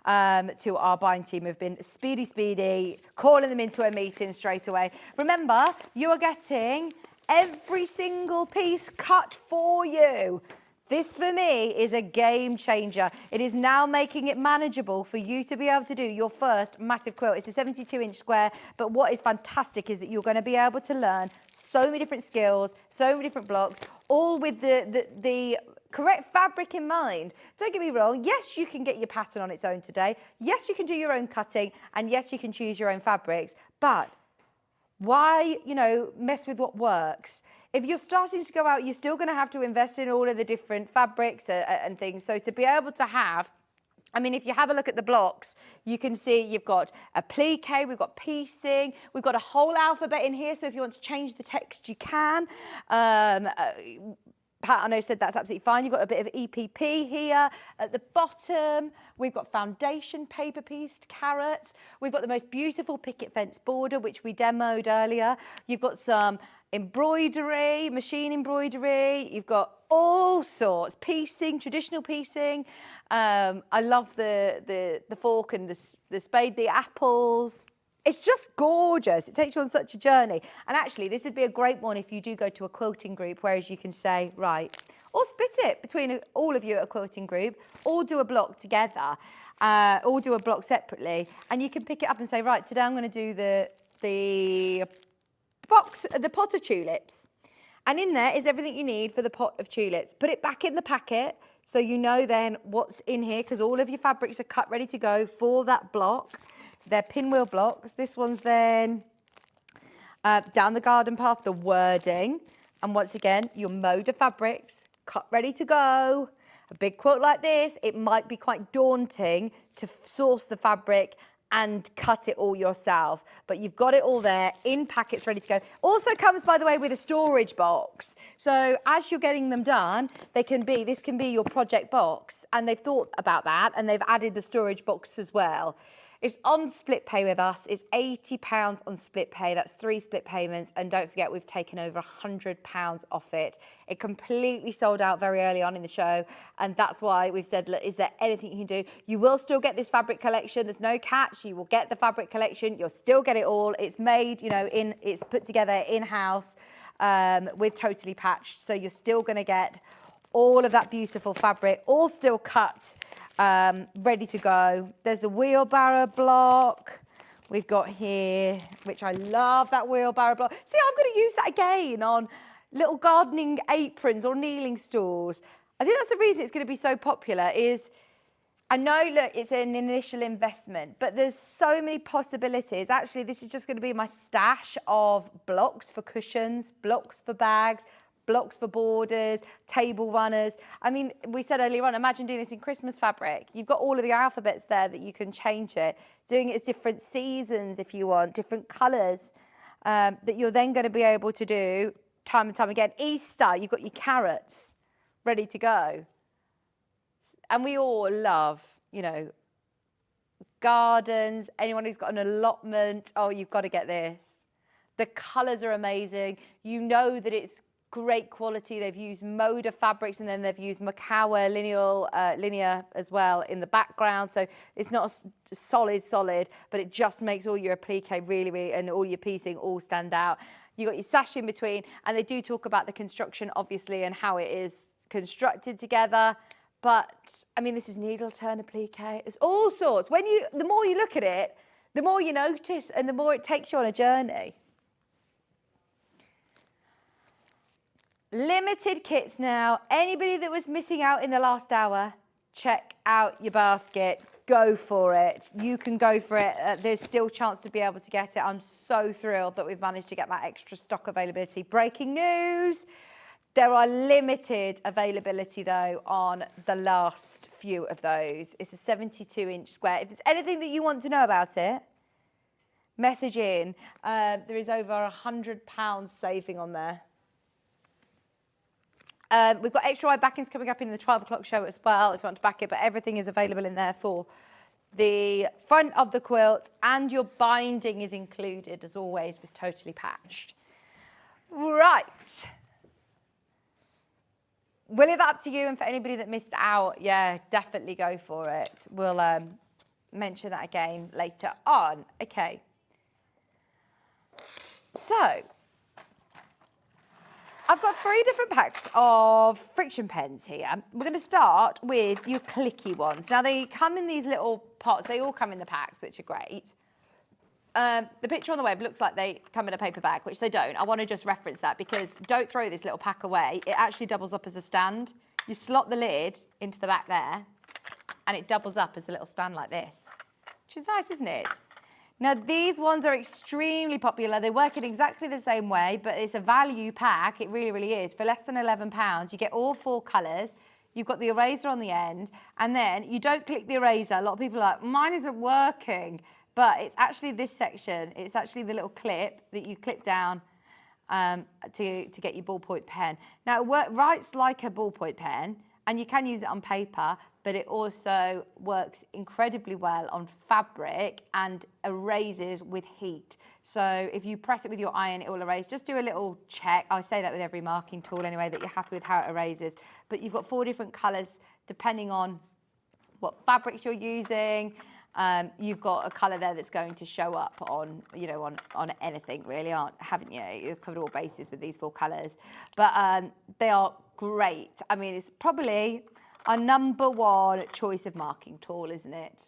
to our buying team who've been speedy, calling them into a meeting straight away. Remember, you are getting every single piece cut for you. This, for me, is a game changer. It is now making it manageable for you to be able to do your first massive quilt. It's a 72-inch square, but what is fantastic is that you're going to be able to learn so many different skills, so many different blocks, all with the correct fabric in mind. Don't get me wrong. Yes, you can get your pattern on its own today. Yes, you can do your own cutting, and yes, you can choose your own fabrics. But why, mess with what works? If you're starting to go out, you're still going to have to invest in all of the different fabrics and things. So to be able to have, if you have a look at the blocks, you can see you've got a plique, we've got piecing, we've got a whole alphabet in here. So if you want to change the text, you can. Pat, I know, said that's absolutely fine. You've got a bit of EPP here. At the bottom, we've got foundation paper pieced carrots. We've got the most beautiful picket fence border, which we demoed earlier. You've got some embroidery, machine embroidery. You've got all sorts, piecing, traditional piecing. I love the fork and the spade, the apples. It's just gorgeous. It takes you on such a journey. And actually, this would be a great one if you do go to a quilting group, whereas you can say, right, or split it between all of you at a quilting group, or do a block together, or do a block separately, and you can pick it up and say, right, today I'm going to do the pot of tulips. And in there is everything you need for the pot of tulips. Put it back in the packet so you know then what's in here, because all of your fabrics are cut ready to go for that block. They're pinwheel blocks. This one's then down the garden path, the wording. And once again, your mode of fabrics, cut ready to go. A big quilt like this, it might be quite daunting to source the fabric and cut it all yourself. But you've got it all there in packets ready to go. Also comes, by the way, with a storage box. So as you're getting them done, this can be your project box. And they've thought about that, and they've added the storage box as well. It's on split pay with us. It's £80 on split pay. That's 3 split payments. And don't forget, we've taken over £100 off it. It completely sold out very early on in the show. And that's why we've said, look, is there anything you can do? You will still get this fabric collection. There's no catch. You will get the fabric collection. You'll still get it all. It's made, you know, it's put together in-house with Totally Patched. So you're still going to get all of that beautiful fabric, all still cut. Ready to go. There's the wheelbarrow block we've got here, which I love, that wheelbarrow block. See, I'm going to use that again on little gardening aprons or kneeling stools. I think that's the reason it's going to be so popular is, I know, look, it's an initial investment, but there's so many possibilities. Actually, this is just going to be my stash of blocks for cushions, blocks for bags, blocks for borders, table runners. I mean, we said earlier on, imagine doing this in Christmas fabric. You've got all of the alphabets there that you can change it, doing it as different seasons if you want, different colours that you're then going to be able to do time and time again. Easter, you've got your carrots ready to go. And we all love, you know, gardens, anyone who's got an allotment, oh, you've got to get this. The colours are amazing. You know that it's great quality. They've used Moda fabrics and then they've used Makawa linear as well in the background. So it's not a solid, but it just makes all your applique really, and all your piecing all stand out. You got your sash in between, and they do talk about the construction, obviously, and how it is constructed together. But I mean, this is needle turn applique. It's all sorts. The more you look at it, the more you notice, and the more it takes you on a journey. Limited kits now. Anybody that was missing out in the last hour, check out your basket. Go for it. You can go for it. There's still a chance to be able to get it. I'm so thrilled that we've managed to get that extra stock availability. Breaking news. There are limited availability, though, on the last few of those. It's a 72-inch square. If there's anything that you want to know about it, message in. There is over £100 saving on there. We've got extra wide backings coming up in the 12 o'clock show as well, if you want to back it, but everything is available in there for the front of the quilt, and your binding is included, as always, with Totally Patched. Right. We'll leave that up to you, and for anybody that missed out, yeah, definitely go for it. We'll mention that again later on. Okay. So, I've got 3 different packs of friction pens here. We're going to start with your clicky ones. Now, they come in these little pots. They all come in the packs, which are great. The picture on the web looks like they come in a paper bag, which they don't. I want to just reference that because don't throw this little pack away. It actually doubles up as a stand. You slot the lid into the back there, and it doubles up as a little stand like this, which is nice, isn't it? Now, these ones are extremely popular. They work in exactly the same way, but it's a value pack. It really, really is. For less than £11, you get all 4 colours. You've got the eraser on the end, and then you don't click the eraser. A lot of people are like, mine isn't working. But it's actually this section. It's actually the little clip that you clip down to get your ballpoint pen. Now, it writes like a ballpoint pen, and you can use it on paper, but it also works incredibly well on fabric and erases with heat. So if you press it with your iron, it will erase. Just do a little check. I say that with every marking tool anyway, that you're happy with how it erases. But you've got 4 different colours depending on what fabrics you're using. You've got a colour there that's going to show up on, you know, on anything really, haven't you? You've covered all bases with these 4 colours. But they are great. I mean, it's probably our #1 choice of marking tool, isn't it?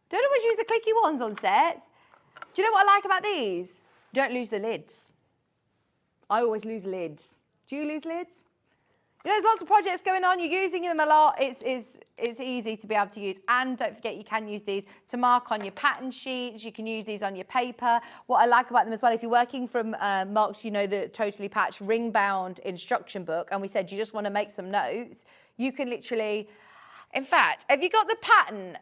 Don't always use the clicky ones on set. Do you know what I like about these? You don't lose the lids. I always lose lids. Do you lose lids? You know, there's lots of projects going on, you're using them a lot, it's easy to be able to use. And don't forget, you can use these to mark on your pattern sheets, you can use these on your paper. What I like about them as well, if you're working from Mark's, you know, the Totally Patched ring-bound instruction book, and we said you just want to make some notes, you can literally, in fact, have you got the pattern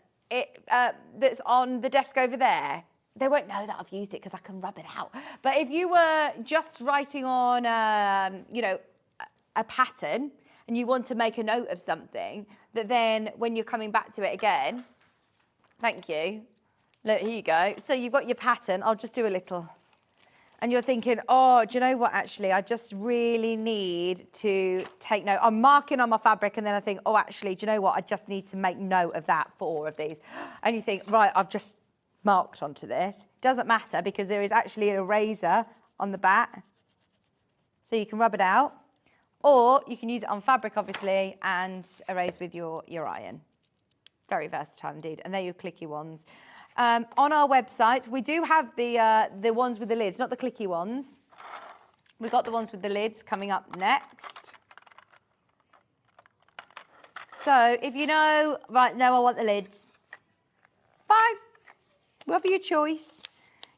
that's on the desk over there? They won't know that I've used it because I can rub it out. But if you were just writing on, you know, a pattern and you want to make a note of something, that then when you're coming back to it again, thank you, Look, here you go. So you've got your pattern. I'll just do a little. And you're thinking, oh, do you know what, actually, I just really need to take note. I'm marking on my fabric and then I think, oh, actually, do you know what, I just need to make note of that for 4 of these. And you think, right, I've just marked onto this. Doesn't matter because there is actually an eraser on the back. So you can rub it out. Or you can use it on fabric, obviously, and erase with your iron. Very versatile indeed. And they're your clicky ones. On our website, we do have the ones with the lids, not the clicky ones. We've got the ones with the lids coming up next. So if you know, right, no, I want the lids. Fine. Whatever your choice.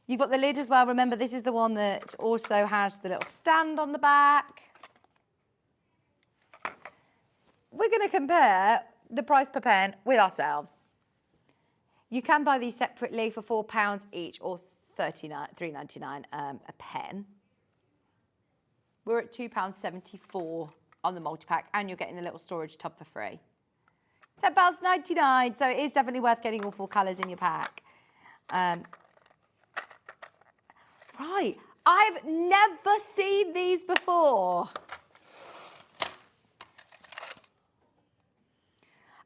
You've got the lid as well. Remember, this is the one that also has the little stand on the back. We're going to compare the price per pen with ourselves. You can buy these separately for £4 each or £3.99 a pen. We're at £2.74 on the multi-pack and you're getting the little storage tub for free. £10.99, so it is definitely worth getting all 4 colours in your pack. Right, I've never seen these before.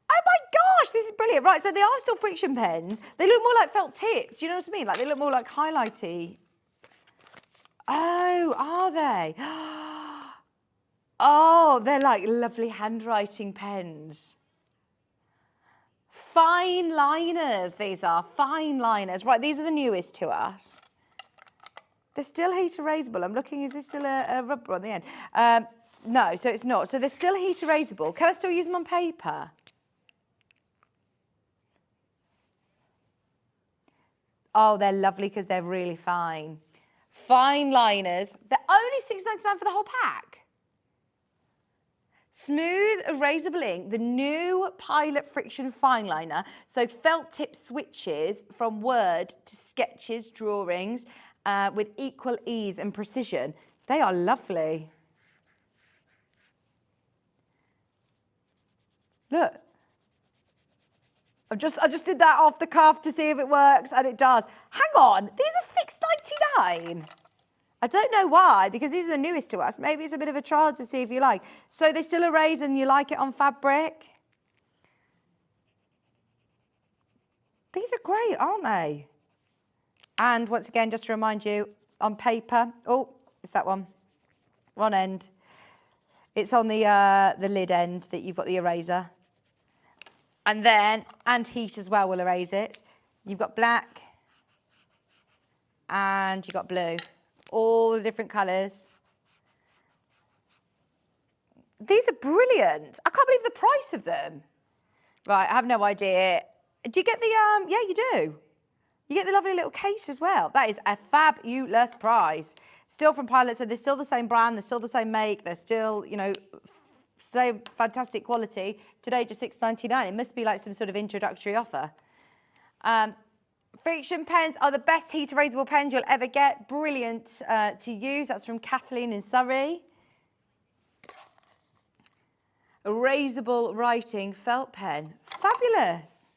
Oh my gosh, this is brilliant. Right, so they are still friction pens. They look more like felt tips. Do you know what I mean? Like they look more like highlighty. Oh, are they? Oh, they're like lovely handwriting pens. Fine liners, these are. Fine liners. Right, these are the newest to us. They're still heat erasable. I'm looking, is this still a rubber on the end? No, so it's not. So they're still heat erasable. Can I still use them on paper? Oh, they're lovely because they're really fine. Fine liners. They're only £6.99 for the whole pack. Smooth erasable ink, the new Pilot Friction Fine Liner. So felt tip switches from Word to sketches, drawings, with equal ease and precision. They are lovely. Look. I just did that off the cuff to see if it works, and it does. Hang on, these are £6.99. I don't know why, because these are the newest to us. Maybe it's a bit of a trial to see if you like. So they still erase and you like it on fabric. These are great, aren't they? And once again, just to remind you, on paper, oh, it's that one, wrong end. It's on the lid end that you've got the eraser. And then, and heat as well will erase it. You've got black and you've got blue. All the different colours. These are brilliant. I can't believe the price of them. Right, I have no idea. Do you get the, yeah, you do. You get the lovely little case as well. That is a fabulous price. Still from Pilot, so they're still the same brand, they're still the same make, they're still, you know, so fantastic quality. Today, just £6.99. It must be like some sort of introductory offer. Friction pens are the best heat erasable pens you'll ever get. Brilliant to use. That's from Kathleen in Surrey. Erasable writing felt pen. Fabulous.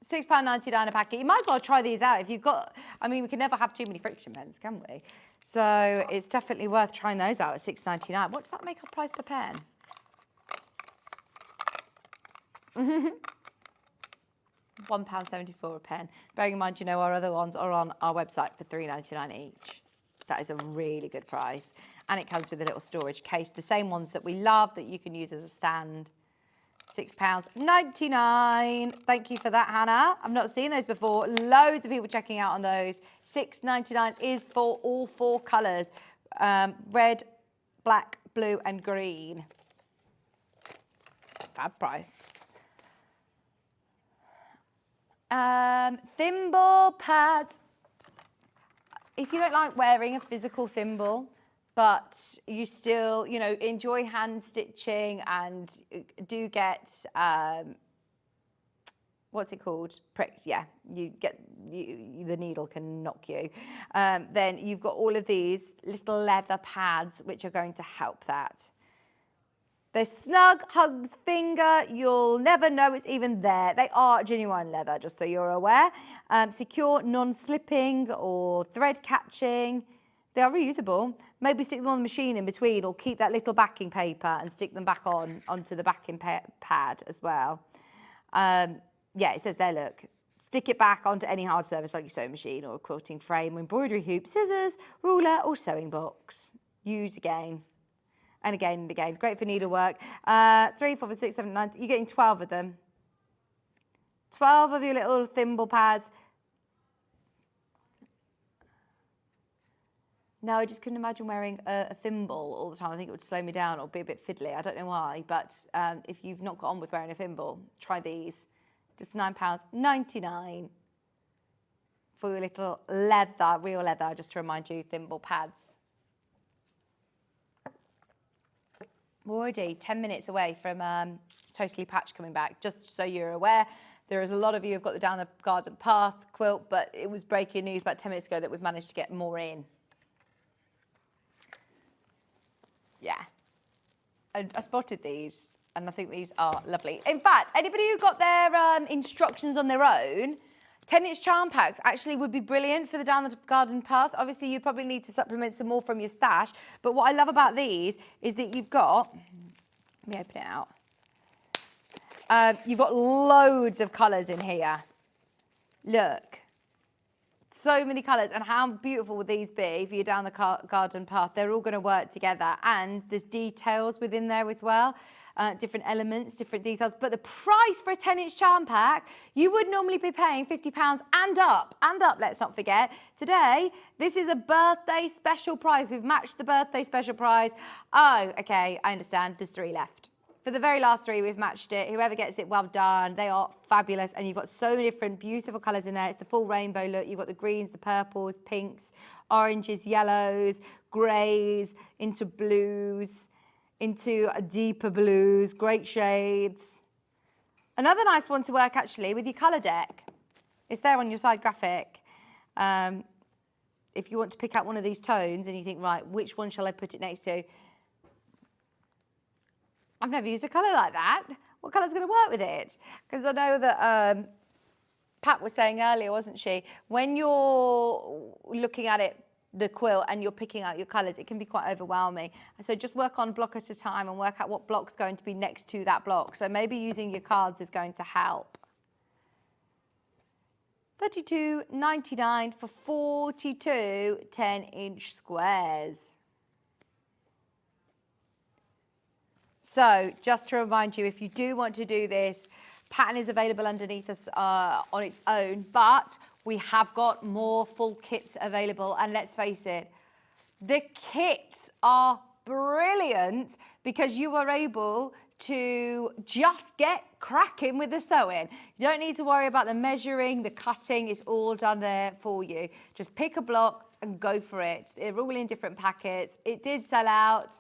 £6.99 a packet. You might as well try these out if you've got, I mean, we can never have too many friction pens, can we? So it's definitely worth trying those out at £6.99. What does that make a price per pen? £1.74 a pen. Bearing in mind, you know, our other ones are on our website for £3.99 each. That is a really good price. And it comes with a little storage case. The same ones that we love that you can use as a stand. £6.99. Thank you for that, Hannah. I've not seen those before. Loads of people checking out on those. £6.99 is for all 4 colours. Red, black, blue and green. Fab price. Thimble pads. If you don't like wearing a physical thimble, but you still, you know, enjoy hand stitching and do get, what's it called? Pricked, yeah. You get, the needle can knock you. Then you've got all of these little leather pads which are going to help that. They're snug, hugs finger. You'll never know it's even there. They are genuine leather, just so you're aware. Secure, non-slipping or thread catching. They are reusable. Maybe stick them on the machine in between, or keep that little backing paper and stick them back onto the backing pad as well. Yeah, it says there, look. Stick it back onto any hard surface like your sewing machine or a quilting frame, embroidery hoop, scissors, ruler or sewing box. Use again. And again and again. Great for needlework. 3, 4, 5, 6, 7, 9. You're getting 12 of them. 12 of your little thimble pads. No, I just couldn't imagine wearing a thimble all the time. I think it would slow me down or be a bit fiddly. I don't know why, but if you've not got on with wearing a thimble, try these. Just £9.99 for your little leather, real leather, just to remind you, thimble pads. We're already 10 minutes away from Totally Patch coming back, just so you're aware. There is a lot of you who've got the Down the Garden Path quilt, but it was breaking news about 10 minutes ago that we've managed to get more in. Yeah. I spotted these, and I think these are lovely. In fact, anybody who got their instructions on their own, 10-inch charm packs actually would be brilliant for the Down the Garden Path. Obviously, you probably need to supplement some more from your stash. But what I love about these is that you've got, let me open it out. You've got loads of colours in here. Look. So many colours, and how beautiful would these be for you down the garden path? They're all going to work together, and there's details within there as well. Different elements, different details. But the price for a 10-inch charm pack, you would normally be paying £50 and up, let's not forget. Today, this is a birthday special price. We've matched the birthday special price. Oh, okay, I understand. There's 3 left. For the very last 3, we've matched it. Whoever gets it, well done. They are fabulous, and you've got so many different beautiful colours in there. It's the full rainbow look. You've got the greens, the purples, pinks, oranges, yellows, greys, into blues, into deeper blues, great shades. Another nice one to work, actually, with your colour deck. It's there on your side graphic. If you want to pick out one of these tones and you think, right, which one shall I put it next to? I've never used a colour like that. What colour's going to work with it? Because I know that Pat was saying earlier, wasn't she? When you're looking at it, the quilt, and you're picking out your colours, it can be quite overwhelming. So just work on block at a time and work out what block's going to be next to that block. So maybe using your cards is going to help. $32.99 for 42 10-inch squares. So just to remind you, if you do want to do this, pattern is available underneath us on its own, but we have got more full kits available. And let's face it, the kits are brilliant because you are able to just get cracking with the sewing. You don't need to worry about the measuring, the cutting, it's all done there for you. Just pick a block and go for it. They're all in different packets. It did sell out.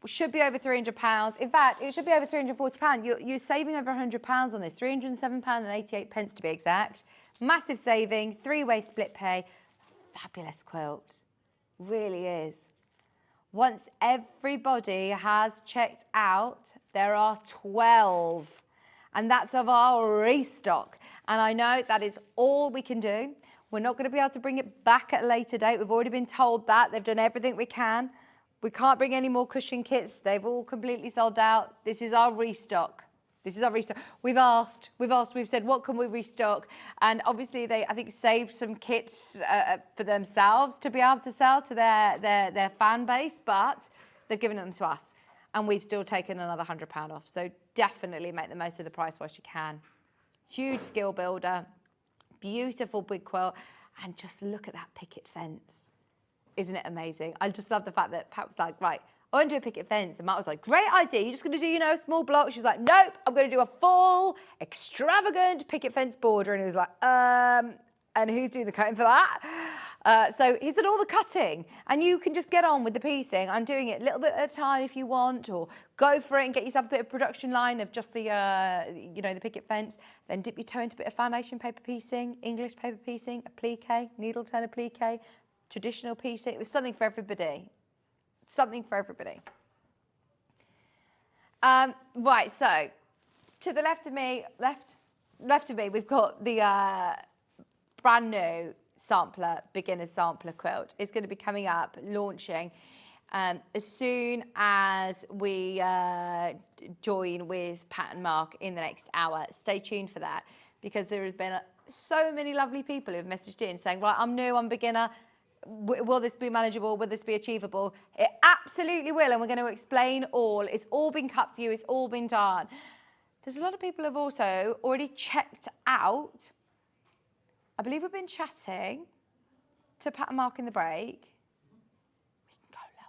Should be over £300. In fact, it should be over £340. You're saving over £100 on this. £307.88 to be exact. Massive saving, 3-way split pay. Fabulous quilt. Really is. Once everybody has checked out, there are 12. And that's of our restock. And I know that is all we can do. We're not going to be able to bring it back at a later date. We've already been told that. They've done everything we can. We can't bring any more cushion kits. They've all completely sold out. This is our restock. This is our restock. We've asked, we've said, what can we restock? And obviously they, I think, saved some kits for themselves to be able to sell to their fan base, but they've given them to us. And we've still taken another £100 off. So definitely make the most of the price whilst you can. Huge skill builder, beautiful big quilt, and just look at that picket fence. Isn't it amazing? I just love the fact that Pat was like, right, I want to do a picket fence. And Matt was like, great idea. You're just going to do, a small block. She was like, nope, I'm going to do a full, extravagant picket fence border. And he was like, and who's doing the cutting for that? So he's done all the cutting. And you can just get on with the piecing. I'm doing it a little bit at a time if you want, or go for it and get yourself a bit of production line of just the, the picket fence. Then dip your toe into a bit of foundation paper piecing, English paper piecing, applique, needle turn applique, traditional piecing. There's something for everybody. Something for everybody. Right, so to the left of me, we've got the brand new beginner sampler quilt. It's going to be coming up, launching as soon as we join with Pat and Mark in the next hour. Stay tuned for that, because there have been so many lovely people who've messaged in saying, right, I'm new, I'm beginner. Will this be manageable? Will this be achievable? It absolutely will, and we're going to explain all. It's all been cut for you. It's all been done. There's a lot of people who have also already checked out. I believe we've been chatting to Pat and Mark in the break. We can go lower.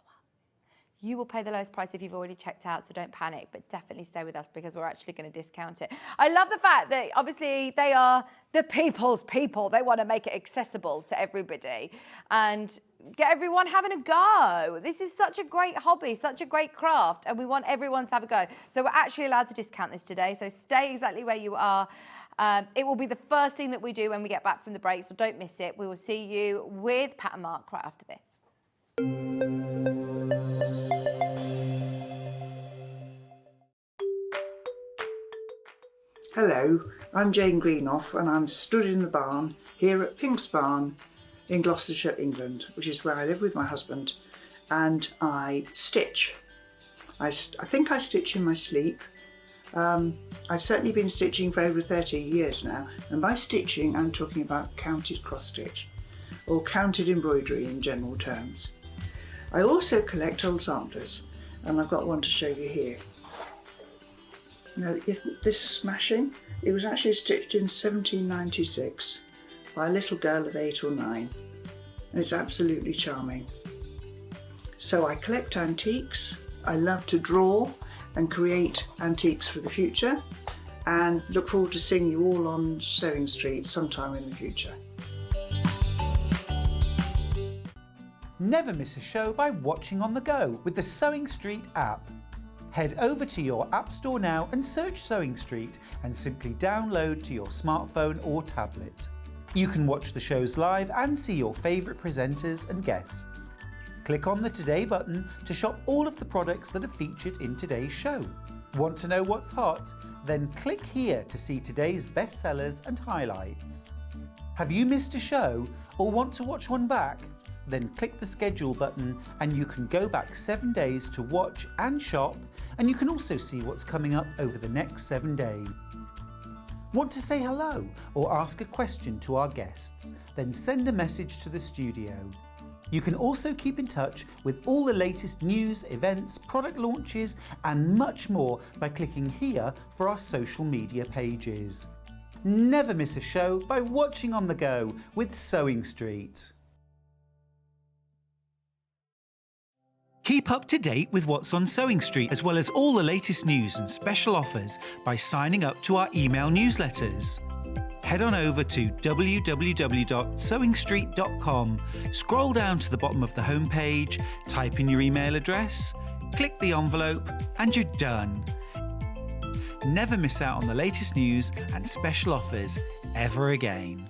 You will pay the lowest price if you've already checked out, so don't panic, but definitely stay with us because we're actually going to discount it. I love the fact that obviously they are the people's people. They want to make it accessible to everybody and get everyone having a go. This is such a great hobby, such a great craft, and we want everyone to have a go. So we're actually allowed to discount this today, so stay exactly where you are. It will be the first thing that we do when we get back from the break, so don't miss it. We will see you with Pat and Mark right after this. Hello, I'm Jane Greenoff and I'm stood in the barn here at Pink's Barn in Gloucestershire, England, which is where I live with my husband, and I stitch. I think I stitch in my sleep. I've certainly been stitching for over 30 years now, and by stitching I'm talking about counted cross stitch or counted embroidery in general terms. I also collect old samplers, and I've got one to show you here. Now, this smashing, it was actually stitched in 1796 by a little girl of 8 or 9, and it's absolutely charming. So I collect antiques, I love to draw and create antiques for the future, and look forward to seeing you all on Sewing Street sometime in the future. Never miss a show by watching on the go with the Sewing Street app. Head over to your app store now and search Sewing Street and simply download to your smartphone or tablet. You can watch the shows live and see your favourite presenters and guests. Click on the Today button to shop all of the products that are featured in today's show. Want to know what's hot? Then click here to see today's bestsellers and highlights. Have you missed a show or want to watch one back? Then click the schedule button and you can go back 7 days to watch and shop, and you can also see what's coming up over the next 7 days. Want to say hello or ask a question to our guests? Then send a message to the studio. You can also keep in touch with all the latest news, events, product launches and much more by clicking here for our social media pages. Never miss a show by watching on the go with Sewing Street. Keep up to date with what's on Sewing Street, as well as all the latest news and special offers by signing up to our email newsletters. Head on over to www.sewingstreet.com, scroll down to the bottom of the homepage, type in your email address, click the envelope, and you're done. Never miss out on the latest news and special offers ever again.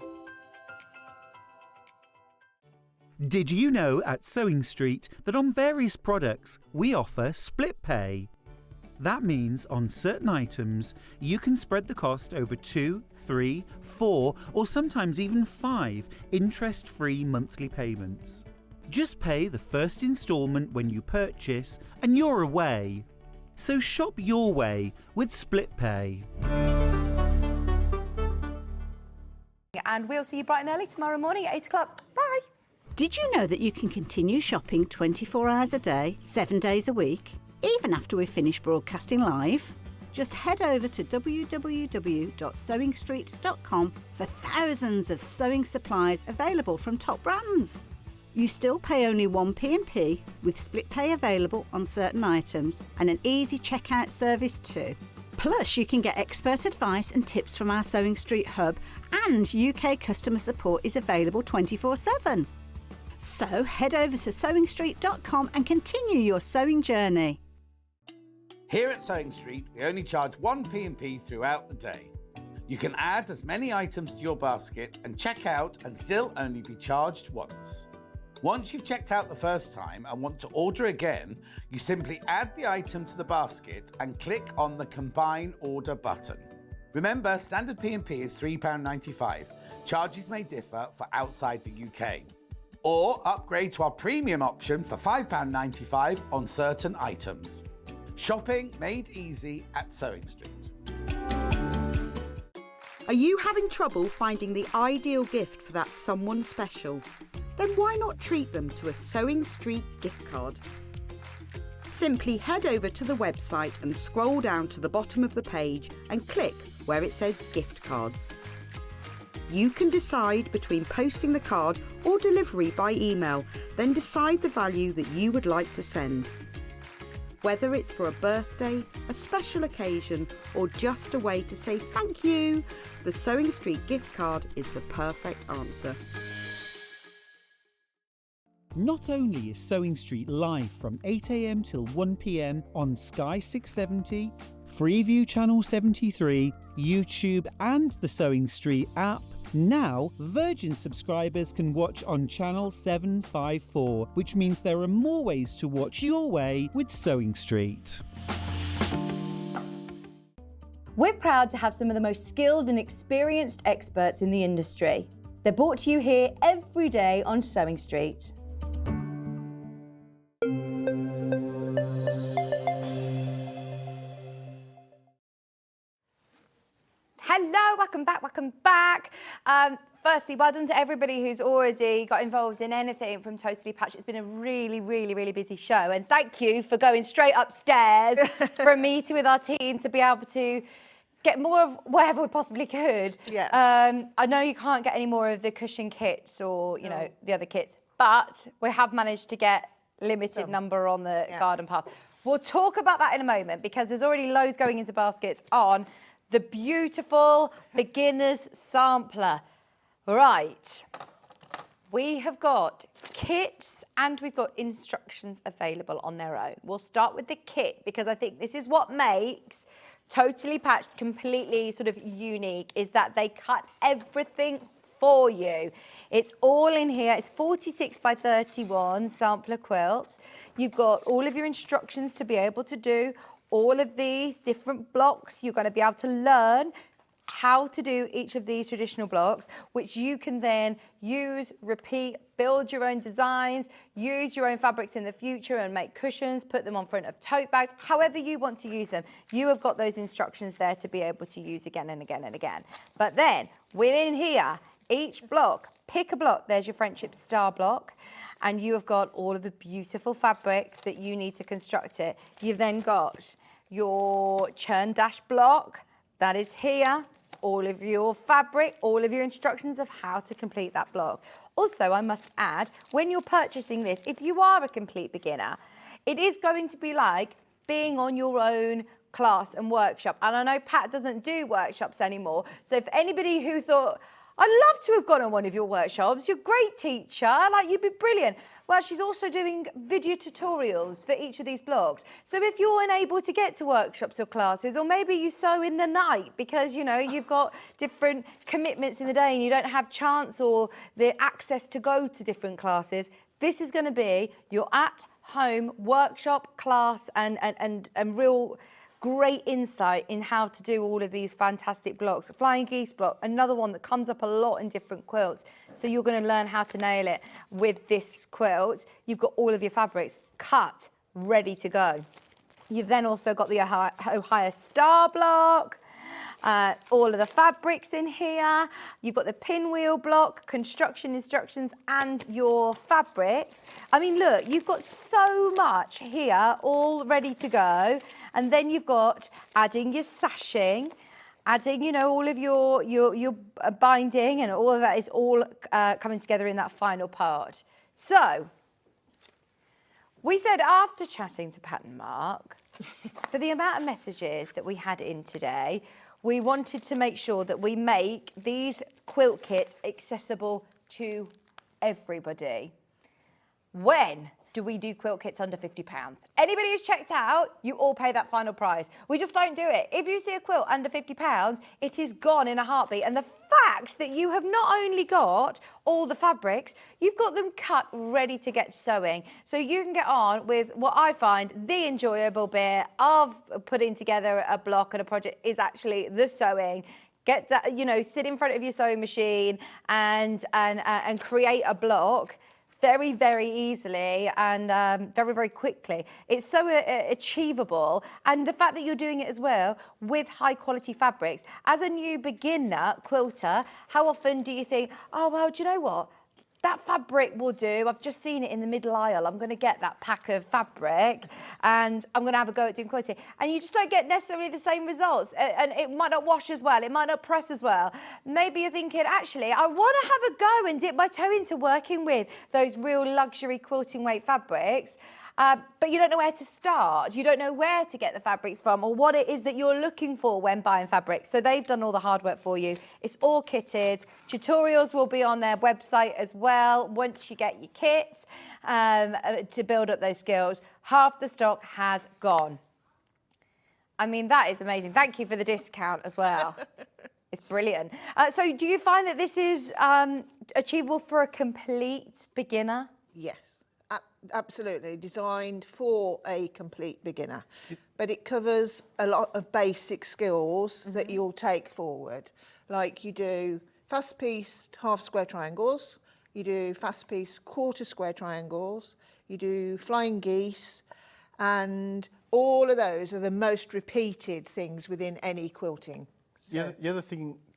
Did you know at Sewing Street that on various products we offer split pay? That means on certain items you can spread the cost over 2, 3, 4 or sometimes even 5 interest-free monthly payments. Just pay the first instalment when you purchase and you're away. So shop your way with split pay. And we'll see you bright and early tomorrow morning at 8 o'clock. Bye. Did you know that you can continue shopping 24 hours a day, 7 days a week, even after we've finished broadcasting live? Just head over to www.sewingstreet.com for thousands of sewing supplies available from top brands. You still pay only 1 P&P with split pay available on certain items and an easy checkout service too. Plus, you can get expert advice and tips from our Sewing Street hub, and UK customer support is available 24/7. So head over to sewingstreet.com and continue your sewing journey. Here at Sewing Street, we only charge 1 P&P throughout the day. You can add as many items to your basket and check out and still only be charged once. Once you've checked out the first time and want to order again, you simply add the item to the basket and click on the Combine Order button. Remember, standard P&P is £3.95. Charges may differ for outside the UK. Or upgrade to our premium option for £5.95 on certain items. Shopping made easy at Sewing Street. Are you having trouble finding the ideal gift for that someone special? Then why not treat them to a Sewing Street gift card? Simply head over to the website and scroll down to the bottom of the page and click where it says gift cards. You can decide between posting the card or delivery by email, then decide the value that you would like to send. Whether it's for a birthday, a special occasion, or just a way to say thank you, the Sewing Street gift card is the perfect answer. Not only is Sewing Street live from 8 AM till 1 PM on Sky 670, Freeview Channel 73, YouTube and the Sewing Street app, now Virgin subscribers can watch on Channel 754, which means there are more ways to watch your way with Sewing Street. We're proud to have some of the most skilled and experienced experts in the industry. They're brought to you here every day on Sewing Street. Hello, welcome back. Firstly, well done to everybody who's already got involved in anything from Totally Patch. It's been a really busy show, and thank you for going straight upstairs for a meeting with our team to be able to get more of whatever we possibly could. Yeah. I know you can't get any more of the cushion kits or, you know, the other kits, but we have managed to get limited number on the garden path. We'll talk about that in a moment because there's already loads going into baskets on the beautiful beginner's sampler. Right, we have got kits and we've got instructions available on their own. We'll start with the kit because I think this is what makes Totally Patched completely sort of unique, is that they cut everything for you. It's all in here. It's 46 by 31 sampler quilt. You've got all of your instructions to be able to do all of these different blocks. You're going to be able to learn how to do each of these traditional blocks, which you can then use, repeat, build your own designs, use your own fabrics in the future and make cushions, put them on front of tote bags, however you want to use them. You have got those instructions there to be able to use again and again and again. But then within here, each block, pick a block. There's your Friendship Star block. And you have got all of the beautiful fabrics that you need to construct it. You've then got your churn dash block. That is here. All of your fabric, all of your instructions of how to complete that block. Also, I must add, when you're purchasing this, if you are a complete beginner, it is going to be like being on your own class and workshop. And I know Pat doesn't do workshops anymore. So if anybody who thought, I'd love to have gone on one of your workshops, you're a great teacher, like you'd be brilliant. Well, she's also doing video tutorials for each of these blocks. So if you're unable to get to workshops or classes, or maybe you sew in the night because, you know, you've got different commitments in the day and you don't have chance or the access to go to different classes, this is going to be your at-home workshop, class and real great insight in how to do all of these fantastic blocks. Flying Geese block, another one that comes up a lot in different quilts. So you're going to learn how to nail it with this quilt. You've got all of your fabrics cut, ready to go. You've then also got the Ohio Star block, all of the fabrics in here. You've got the pinwheel block, construction instructions, and your fabrics. I mean, look, you've got so much here all ready to go. And then you've got adding your sashing, adding, you know, all of your binding, and all of that is all coming together in that final part. So we said after chatting to Pat and Mark, for the amount of messages that we had in today, we wanted to make sure that we make these quilt kits accessible to everybody. When do we do quilt kits under £50? Anybody who's checked out, you all pay that final price. We just don't do it. If you see a quilt under £50, it is gone in a heartbeat. And the fact that you have not only got all the fabrics, you've got them cut ready to get sewing. So you can get on with what I find the enjoyable bit of putting together a block and a project is actually the sewing. Get, sit in front of your sewing machine and create a block very, very easily and very, very quickly. It's so achievable. And the fact that you're doing it as well with high quality fabrics. As a new beginner quilter, how often do you think, oh, well, do you know what? That fabric will do. I've just seen it in the middle aisle. I'm going to get that pack of fabric and I'm going to have a go at doing quilting. And you just don't get necessarily the same results. And it might not wash as well. It might not press as well. Maybe you're thinking, actually, I want to have a go and dip my toe into working with those real luxury quilting weight fabrics. But you don't know where to start. You don't know where to get the fabrics from or what it is that you're looking for when buying fabrics. So they've done all the hard work for you. It's all kitted. Tutorials will be on their website as well once you get your kits to build up those skills. Half the stock has gone. I mean, that is amazing. Thank you for the discount as well. It's brilliant. So do you find that this is achievable for a complete beginner? Yes. Absolutely, designed for a complete beginner, but it covers a lot of basic skills that you'll take forward. Like you do fast-pieced half square triangles, you do fast-pieced quarter square triangles, you do flying geese, and all of those are the most repeated things within any quilting. So, The other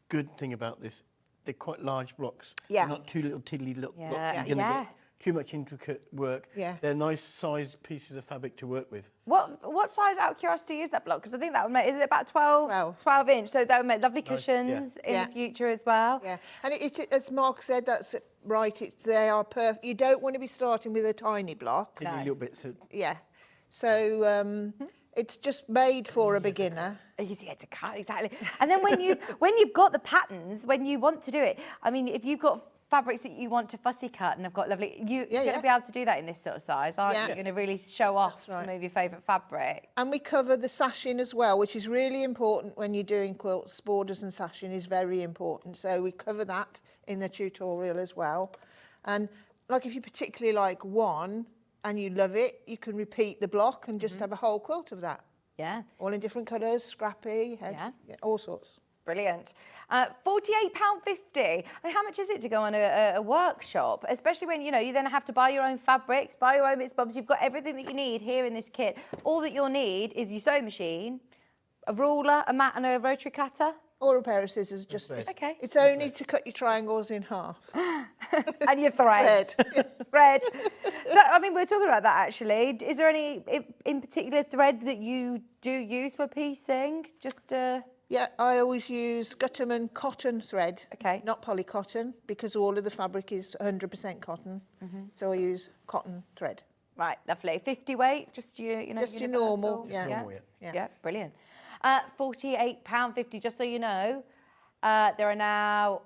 good thing about this, they're quite large blocks. Yeah. They're not too little tiddly blocks. Yeah. You're going to get too much intricate work. Yeah. They're nice sized pieces of fabric to work with. What size, out of curiosity, is that block? Because I think that would make, is it about 12 inch? So that would make lovely cushions in the future as well. Yeah, and as Mark said, that's right. They are perfect. You don't want to be starting with a tiny block. Tiddly little bits. Yeah, so it's just made for a beginner. Easier to cut, exactly. And then when you've got the patterns, when you want to do it, I mean, if you've got fabrics that you want to fussy cut and have got lovely, you're going to be able to do that in this sort of size, aren't you? You're going to really show off some of your favourite fabric. And we cover the sashing as well, which is really important when you're doing quilts. Borders and sashing is very important. So we cover that in the tutorial as well. And like if you particularly like one and you love it, you can repeat the block and just have a whole quilt of that. Yeah. All in different colours, scrappy, all sorts. Brilliant. £48.50. I mean, how much is it to go on a workshop? Especially when, you then have to buy your own fabrics, buy your own bits and bobs. You've got everything that you need here in this kit. All that you'll need is your sewing machine, a ruler, a mat and a rotary cutter. Or a pair of scissors. Okay. It's only to cut your triangles in half. And your thread. Thread. No, I mean, we're talking about that actually. Is there any in particular thread that you do use for piecing? Just Yeah, I always use Gutterman cotton thread, okay, not polycotton, because all of the fabric is 100% cotton. So I use cotton thread. Right, lovely. 50 weight, just your, just your normal, yeah, brilliant. £48.50. Just so you know, there are now,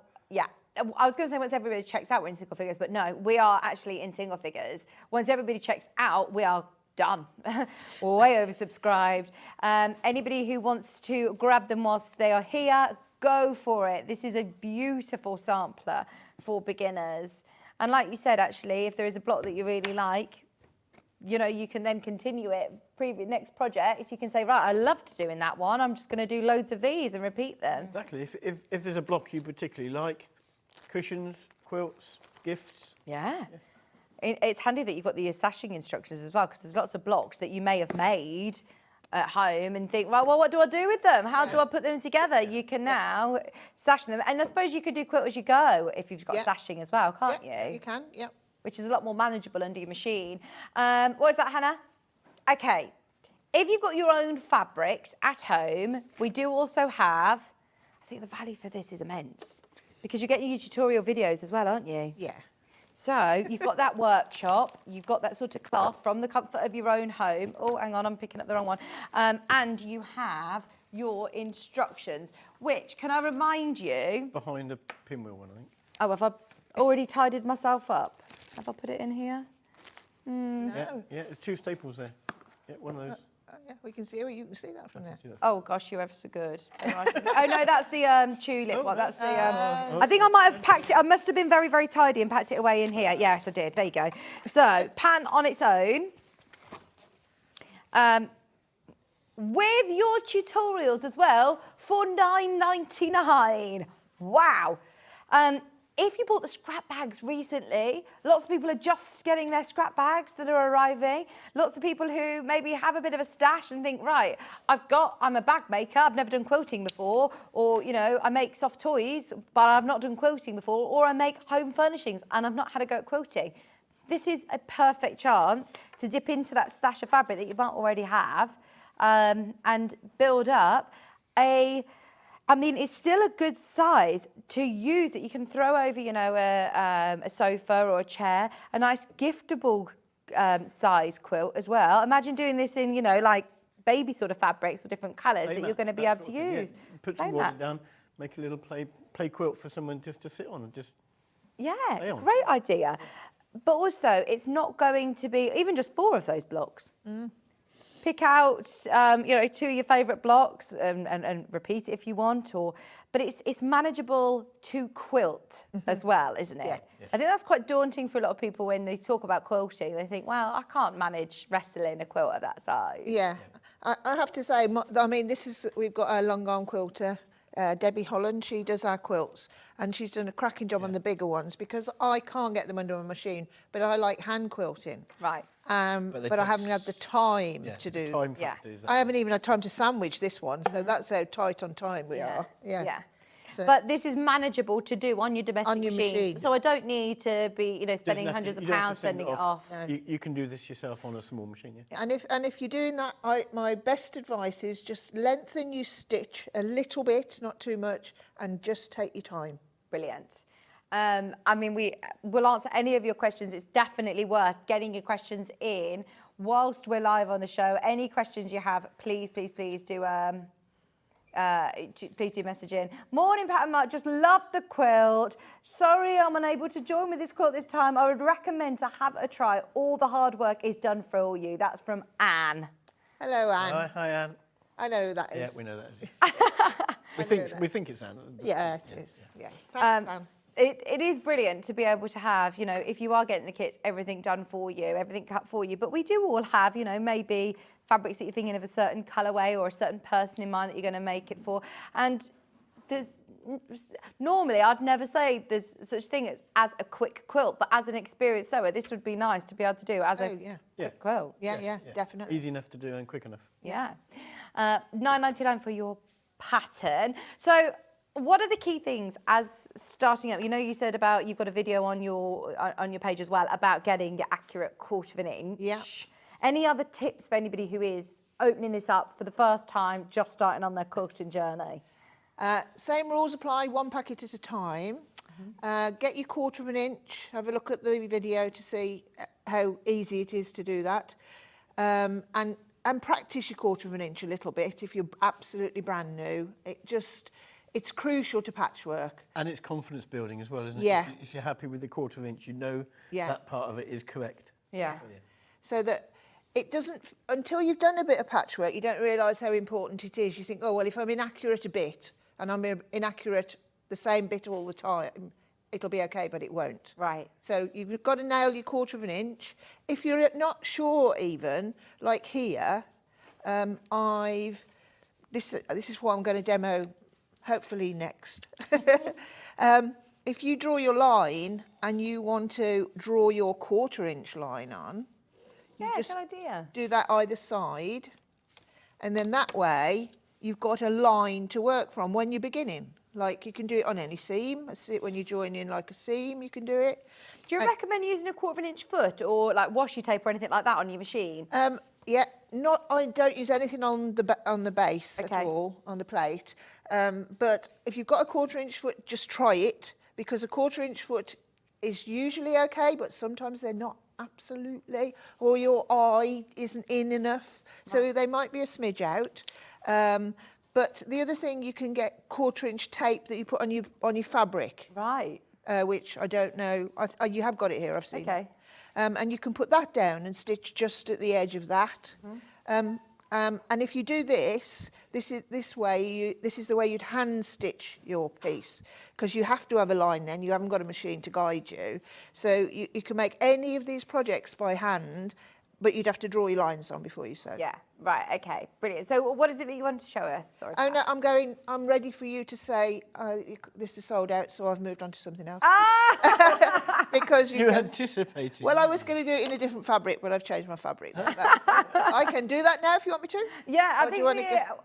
I was going to say once everybody checks out, we're in single figures, but no, we are actually in single figures. Once everybody checks out, we are done. Way oversubscribed. Anybody who wants to grab them whilst they are here, go for it. This is a beautiful sampler for beginners. And like you said, actually, if there is a block that you really like, you can then continue it. Next project, you can say, right, I loved doing that one. I'm just going to do loads of these and repeat them. Exactly. If there's a block you particularly like, cushions, quilts, gifts. Yeah. It's handy that you've got the sashing instructions as well, because there's lots of blocks that you may have made at home and think, well, what do I do with them? How do I put them together? You can now sash them. And I suppose you could do quilt as you go if you've got sashing as well, can't you? You can, Which is a lot more manageable under your machine. What was that, Hannah? Okay. If you've got your own fabrics at home, we do also have, I think the value for this is immense, because you're getting your tutorial videos as well, aren't you? Yeah. So you've got that workshop, you've got that sort of class from the comfort of your own home. Oh, hang on, I'm picking up the wrong one. And you have your instructions, which, can I remind you? Behind the pinwheel one, I think. Oh, have I already tidied myself up? Have I put it in here? No. Yeah, there's 2 staples there. Yeah, one of those. Yeah, we can see. You can see that from there. Oh gosh, you're ever so good. Oh no, that's the tulip one. That's the. I think I might have packed it. I must have been very, very tidy and packed it away in here. Yes, I did. There you go. So pan on its own. With your tutorials as well for $9.99. Wow. If you bought the scrap bags recently, lots of people are just getting their scrap bags that are arriving. Lots of people who maybe have a bit of a stash and think, right, I'm a bag maker, I've never done quilting before, or, you know, I make soft toys, but I've not done quilting before, or I make home furnishings and I've not had a go at quilting. This is a perfect chance to dip into that stash of fabric that you might already have and build up it's still a good size to use that you can throw over, you know, a sofa or a chair, a nice giftable size quilt as well. Imagine doing this in, you know, like baby sort of fabrics or different colours that you're going to be able to use. Yeah. Put some water down, make a little play quilt for someone just to sit on and just lay on. Great idea. But also, it's not going to be even just 4 of those blocks. Pick out, 2 of your favourite blocks and repeat it if you want. But it's manageable to quilt as well, isn't it? Yeah. I think that's quite daunting for a lot of people when they talk about quilting. They think, well, I can't manage wrestling a quilt of that size. Yeah. I have to say, we've got a long arm quilter, Debbie Holland. She does our quilts, and she's done a cracking job on the bigger ones because I can't get them under a machine, but I like hand quilting. Right. But I haven't had the time to do. I haven't even had time to sandwich this one, so that's how tight on time we are. Yeah. So, but this is manageable to do on your domestic machine. So I don't need to be, spending hundreds of pounds sending it off. No. You can do this yourself on a small machine. Yeah. And if you're doing that, my best advice is just lengthen your stitch a little bit, not too much, and just take your time. Brilliant. We will answer any of your questions. It's definitely worth getting your questions in whilst we're live on the show. Any questions you have, please do please do message in. Morning, Pat and Mark. Just love the quilt. Sorry I'm unable to join with this quilt this time. I would recommend to have a try. All the hard work is done for you. That's from Anne. Hello, Anne. Hi, Anne. I know who that is. Yeah, we know that. we think it's Anne. Yeah, it is. Yeah. Thanks, Anne. It is brilliant to be able to have, if you are getting the kits, everything done for you, everything cut for you. But we do all have, maybe fabrics that you're thinking of a certain colourway or a certain person in mind that you're going to make it for. And normally I'd never say there's such thing as a quick quilt, but as an experienced sewer, this would be nice to be able to do as a quick quilt. Yeah, definitely. Easy enough to do and quick enough. Yeah. $9.99 for your pattern. So what are the key things as starting up? You said about you've got a video on your page as well about getting the accurate 1/4 of an inch. Yeah. Any other tips for anybody who is opening this up for the first time, just starting on their quilting journey? Same rules apply, 1 packet at a time. Get your 1/4 of an inch. Have a look at the video to see how easy it is to do that. And practice your 1/4 of an inch a little bit if you're absolutely brand new. It's crucial to patchwork. And it's confidence building as well, isn't it? Yeah. If you're happy with the 1/4 of an inch, that part of it is correct. Yeah. So that it doesn't, until you've done a bit of patchwork, you don't realise how important it is. You think, oh, well, if I'm inaccurate a bit and I'm inaccurate the same bit all the time, it'll be okay, but it won't. Right. So you've got to nail your 1/4 of an inch. If you're not sure even, like here, this is what I'm going to demo hopefully next. If you draw your line and you want to draw your 1/4 inch line on, good idea. Do that either side, and then that way you've got a line to work from when you're beginning. Like you can do it on any seam. When you join in like a seam, you can do it. Do you recommend using a 1/4 inch foot or like washi tape or anything like that on your machine? Yeah, I don't use anything on the base at all, on the plate. But if you've got a 1/4 inch foot, just try it, because a 1/4 inch foot is usually okay, but sometimes they're not absolutely, or your eye isn't in enough, so they might be a smidge out. But the other thing, you can get 1/4 inch tape that you put on your fabric. Right. which I don't know. You have got it here, I've seen Okay. it. And you can put that down and stitch just at the edge of that. And if you do this, this is the way you'd hand stitch your piece, because you have to have a line then, you haven't got a machine to guide you. So you can make any of these projects by hand, but you'd have to draw your lines on before you sew. Yeah, right, okay, brilliant. So what is it that you want to show us? Sorry. Oh no, I'm ready for you to say, this is sold out, so I've moved on to something else. Because You anticipated. Well, I was going to do it in a different fabric, but I've changed my fabric. I can do that now if you want me to. Yeah, I Or do think you want to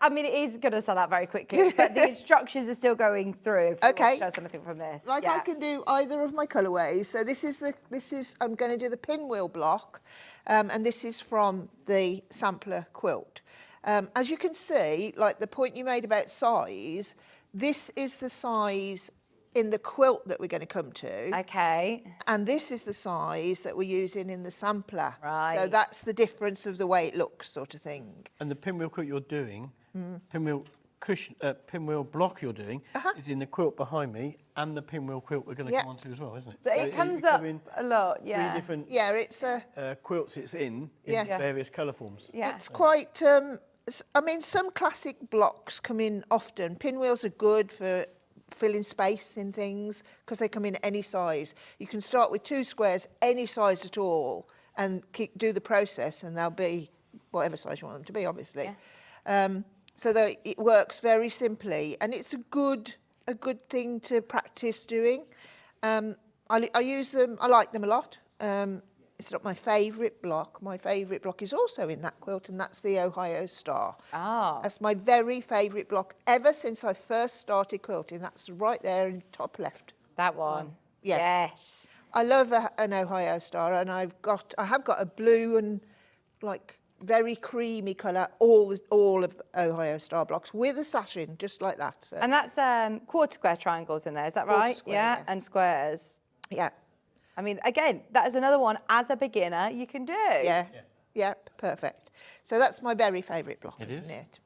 I mean, it is going to sell out very quickly, but the instructions are still going through. If you want to show us anything from this. I can do either of my colourways. So I'm going to do the pinwheel block, and this is from the Sampler quilt. As you can see, like the point you made about size, this is the size in the quilt that we're going to come to. Okay. And this is the size that we're using in the sampler. Right. So that's the difference of the way it looks, sort of thing. And the pinwheel quilt you're doing, pinwheel block you're doing, is in the quilt behind me, and the pinwheel quilt we're going to come on to as well, isn't it? So it comes up a lot, yeah. 3 different it's quilts it's in various colour forms. Yeah. It's quite, I mean, some classic blocks come in often. Pinwheels are good for filling space in things because they come in any size. You can start with 2 squares, any size at all, and do the process, and they'll be whatever size you want them to be, obviously. Yeah. So that it works very simply, and it's a good thing to practice doing. I use them. I like them a lot. It's not my favourite block. My favourite block is also in that quilt, and that's the Ohio Star. Oh. That's my very favourite block ever since I first started quilting. That's right there in top left. That one. Yeah. Yes. I love an Ohio Star, and I have got a blue and like very creamy colour, all of Ohio Star blocks with a satin, just like that. So. And that's quarter square triangles in there, is that right? Square, yeah, yeah. and squares. Yeah. I mean, again, that is another one as a beginner you can do. Yeah, perfect. So that's my very favourite block, isn't it?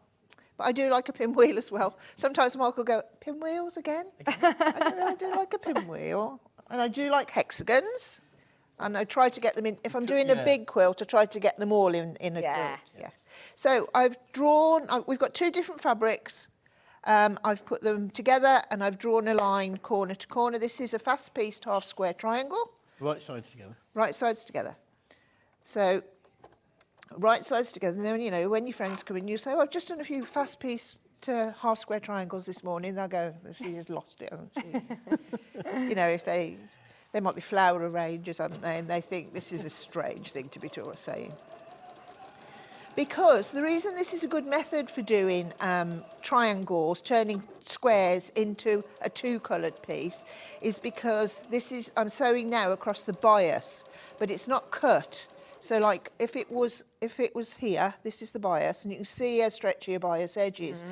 But I do like a pinwheel as well. Sometimes Mark will go, pinwheels again? I do like a pinwheel. And I do like hexagons. And I try to get them in. If I'm doing a big quilt, I try to get them all in a quilt. Yeah. So I've drawn, we've got 2 different fabrics. I've put them together and I've drawn a line corner to corner. This is a fast-pieced half square triangle. Right sides together. Right sides together. So right sides together. And then, you know, when your friends come in, you say, oh, I've just done a few fast-pieced half square triangles this morning. They'll go, she has lost it, hasn't she? You know, if they might be flower arrangers, aren't they? And they think this is a strange thing to be saying. Because the reason this is a good method for doing triangles, turning squares into a 2-coloured piece, is because I'm sewing now across the bias, but it's not cut. So like if it was here, this is the bias, and you can see how stretchy a bias edge is.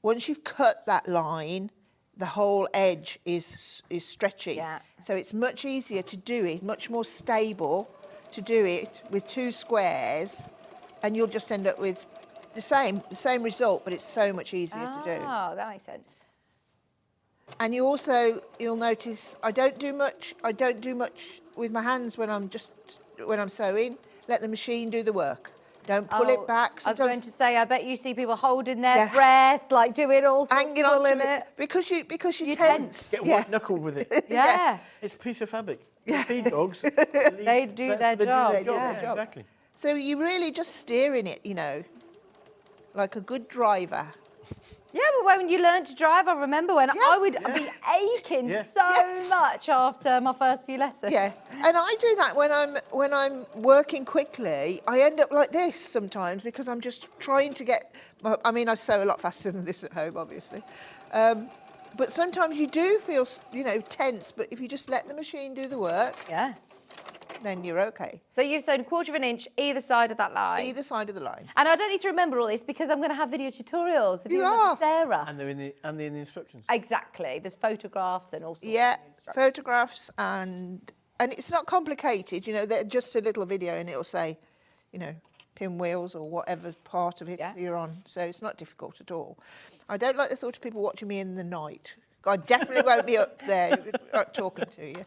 Once you've cut that line, the whole edge is stretchy. Yeah. So it's much easier to do it, much more stable to do it with 2 squares, and you'll just end up with the same result, but it's so much easier to do. Oh, that makes sense. And you'll notice I don't do much with my hands when I'm sewing. Let the machine do the work. Don't pull it back. I was going to say, I bet you see people holding their breath, like doing all sorts, hanging on pulling to it. Because you tense. Get white knuckled with it. Yeah. It's a piece of fabric. You feed dogs. They do their job. Exactly. So you're really just steering it, you know, like a good driver. Yeah, but when you learn to drive, I remember when I would be aching so much after my first few lessons. Yes, and I do that when I'm working quickly. I end up like this sometimes because I'm just trying to get. I mean, I sew a lot faster than this at home, obviously. But sometimes you do feel, you know, tense. But if you just let the machine do the work, then you're okay. So you've sewn 1/4 inch either side of that line? Either side of the line. And I don't need to remember all this because I'm going to have video tutorials. If you are. Sarah. And they're in the instructions. Exactly. There's photographs and all sorts Yeah, of photographs and it's not complicated. You know, they're just a little video and it'll say, you know, pinwheels or whatever part of it you're on. So it's not difficult at all. I don't like the thought of people watching me in the night I definitely won't be up there talking to you.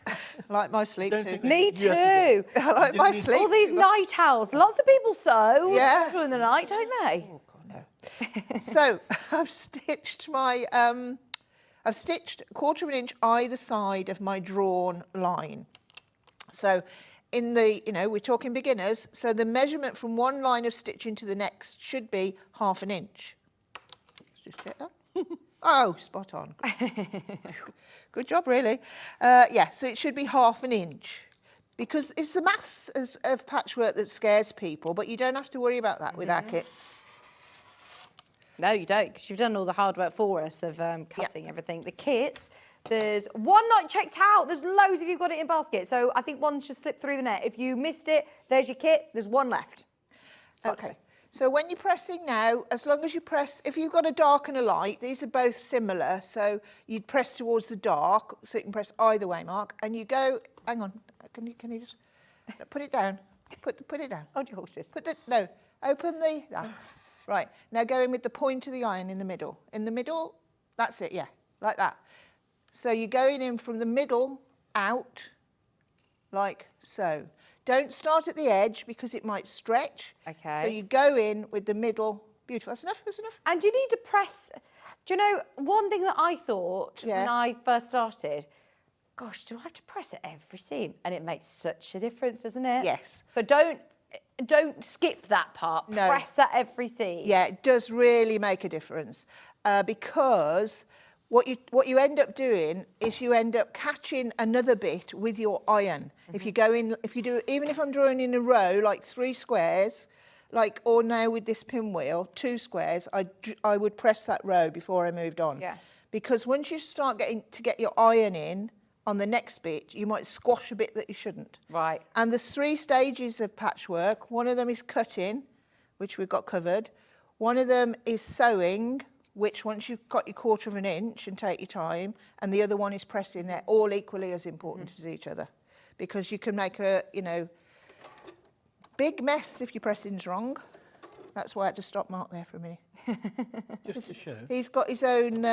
I like my sleep too. Me too. I like my sleep. All these night owls. Lots of people sew during the night, don't they? Oh God, no. So I've stitched my I've stitched 1/4 inch either side of my drawn line. So in the, we're talking beginners, so the measurement from one line of stitching to the next should be 1/2 inch. Let's just get that. Oh, spot on. Good job, really. So it should be 1/2 inch, because it's the maths of patchwork that scares people, but you don't have to worry about that with our kits. No, you don't, because you've done all the hard work for us of cutting everything. The kits, there's one not checked out. There's loads if you've got it in basket. So I think one just slipped through the net. If you missed it, there's your kit. There's one left. Okay. So when you're pressing now, as long as you press, if you've got a dark and a light, these are both similar. So you'd press towards the dark, so you can press either way, Mark. And you go, hang on, can you just put it down? Put it down. Hold your horses. Open that. Right, now go in with the point of the iron in the middle. In the middle, that's it, yeah, like that. So you're going in from the middle out, like so. Don't start at the edge because it might stretch. Okay. So you go in with the middle. Beautiful, that's enough. And you need to press, do you know, one thing that I thought when I first started, gosh, do I have to press at every seam? And it makes such a difference, doesn't it? Yes. So don't skip that part. No. Press at every seam. Yeah, it does really make a difference because what you end up doing is you end up catching another bit with your iron. If you go in, even if I'm drawing in a row, like 3 squares, or now with this pinwheel, 2 squares, I would press that row before I moved on. Yeah. Because once you start get your iron in on the next bit, you might squash a bit that you shouldn't. Right. And there's 3 stages of patchwork. One of them is cutting, which we've got covered. One of them is sewing, which once you've got your 1/4 inch and take your time, and the other one is pressing. They're all equally as important as each other, because you can make a, big mess if your pressing's wrong. That's why I had to stop Mark there for a minute. Just to show. He's got his own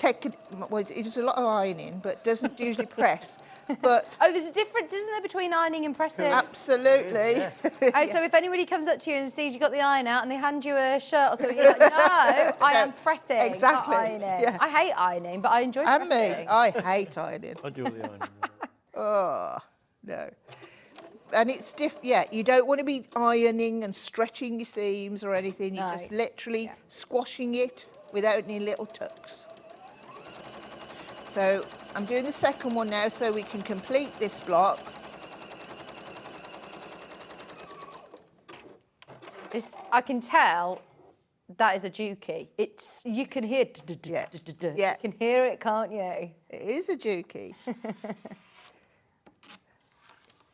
he does a lot of ironing, but doesn't usually press. But there's a difference, isn't there, between ironing and pressing? Absolutely. Yes. So if anybody comes up to you and sees you got the iron out and they hand you a shirt or something, you're like, no, I am pressing, Exactly. not ironing. Yeah. I hate ironing, but I enjoy And pressing. me, I hate ironing. I do all the ironing. Oh, no. And it's you don't want to be ironing and stretching your seams or anything. You're just literally squashing it without any little tucks. So I'm doing the second one now so we can complete this block. I can tell that is a dookie. You can hear Yeah. You can hear it, can't you? It is a dookie.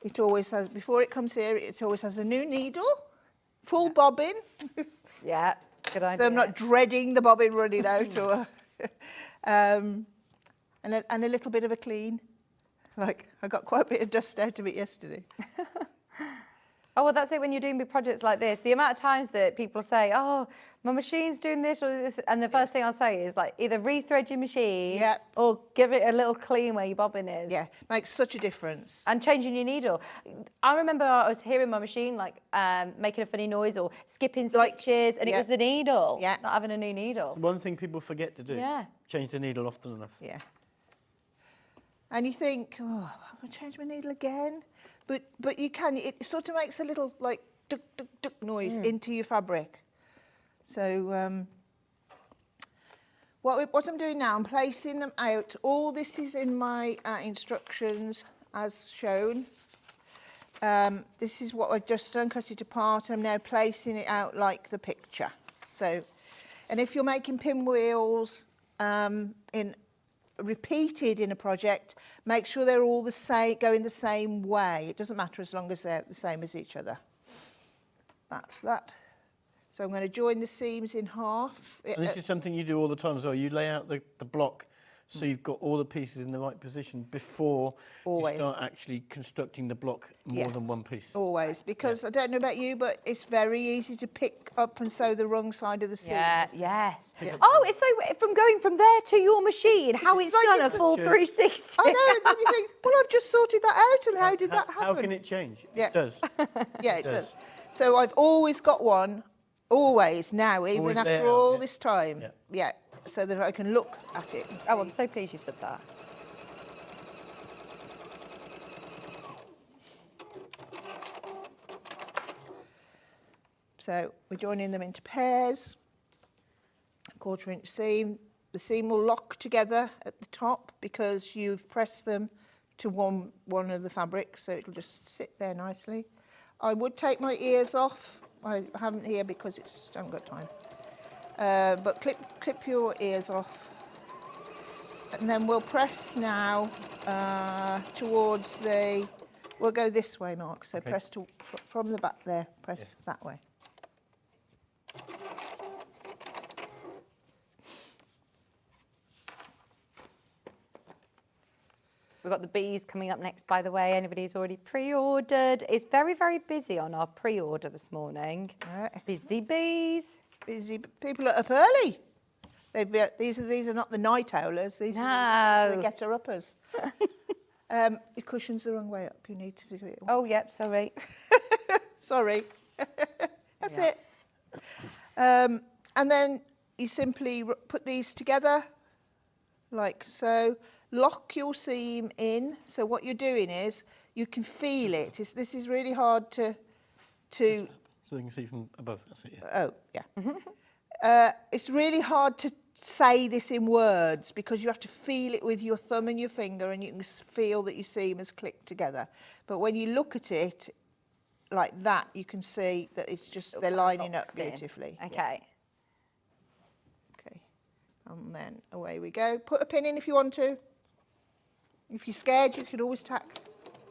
It always has, before it comes here, it always has a new needle, full bobbin. Yeah, good idea. So I'm not dreading the bobbin running out or and a little bit of a clean. I got quite a bit of dust out of it yesterday. Oh, well, that's it when you're doing big projects like this. The amount of times that people say, oh, my machine's doing this or this, and the first thing I'll say is either rethread your machine or give it a little clean where your bobbin is. Yeah, makes such a difference. And changing your needle. I remember I was hearing my machine making a funny noise or skipping stitches, and it was the needle, not having a new needle. One thing people forget to do. Yeah. Change the needle often enough. Yeah. And you think, oh, I'm going to change my needle again. But you can, it sort of makes a little duck, duck, duck noise into your fabric. So what I'm doing now, I'm placing them out. All this is in my instructions as shown. This is what I've just done, cut it apart. I'm now placing it out like the picture. So, and if you're making pinwheels repeated in a project, make sure they're all the same, going the same way. It doesn't matter as long as they're the same as each other. That's that. So I'm going to join the seams in half. And this is something you do all the time as well. You lay out the block So you've got all the pieces in the right position before Always. you start actually constructing the block more than one piece. Always, because I don't know about you, but it's very easy to pick up and sew the wrong side of the seam. Yeah, yes. Oh, it's so from going from there to your machine, how it's like done a it's a- full 360. I know, and then you think, well, I've just sorted that out, and how did that happen? How can it change? Yeah. It does. Yeah, it does. So I've always got one, always now, even Always after there, all yeah. this time. Yeah. So that I can look at it and see. Oh, I'm so pleased you've said that. So we're joining them into pairs, 1/4 inch seam. The seam will lock together at the top because you've pressed them to one of the fabrics, so it'll just sit there nicely. I would take my ears off. I haven't here because I haven't got time. But clip your ears off. And then we'll press now towards we'll go this way, Mark. So Okay. press from the back there, press that way. We've got the bees coming up next, by the way. Anybody's already pre-ordered. It's very, very busy on our pre-order this morning. Busy bees. Busy people are up early. These are not the night owlers. These are the getter-uppers. Your cushion's the wrong way up. You need to do it. Oh, yep, sorry. Sorry. That's it. And then you simply put these together like so. Lock your seam in. So what you're doing is you can feel it. This is really hard to. So you can see from above. That's it, yeah. Oh, yeah. It's really hard to say this in words because you have to feel it with your thumb and your finger, and you can feel that your seam has clicked together. But when you look at it like that, you can see that it's just they're lining up beautifully. Okay. Yeah. Okay. And then away we go. Put a pin in if you want to. If you're scared, you could always tack.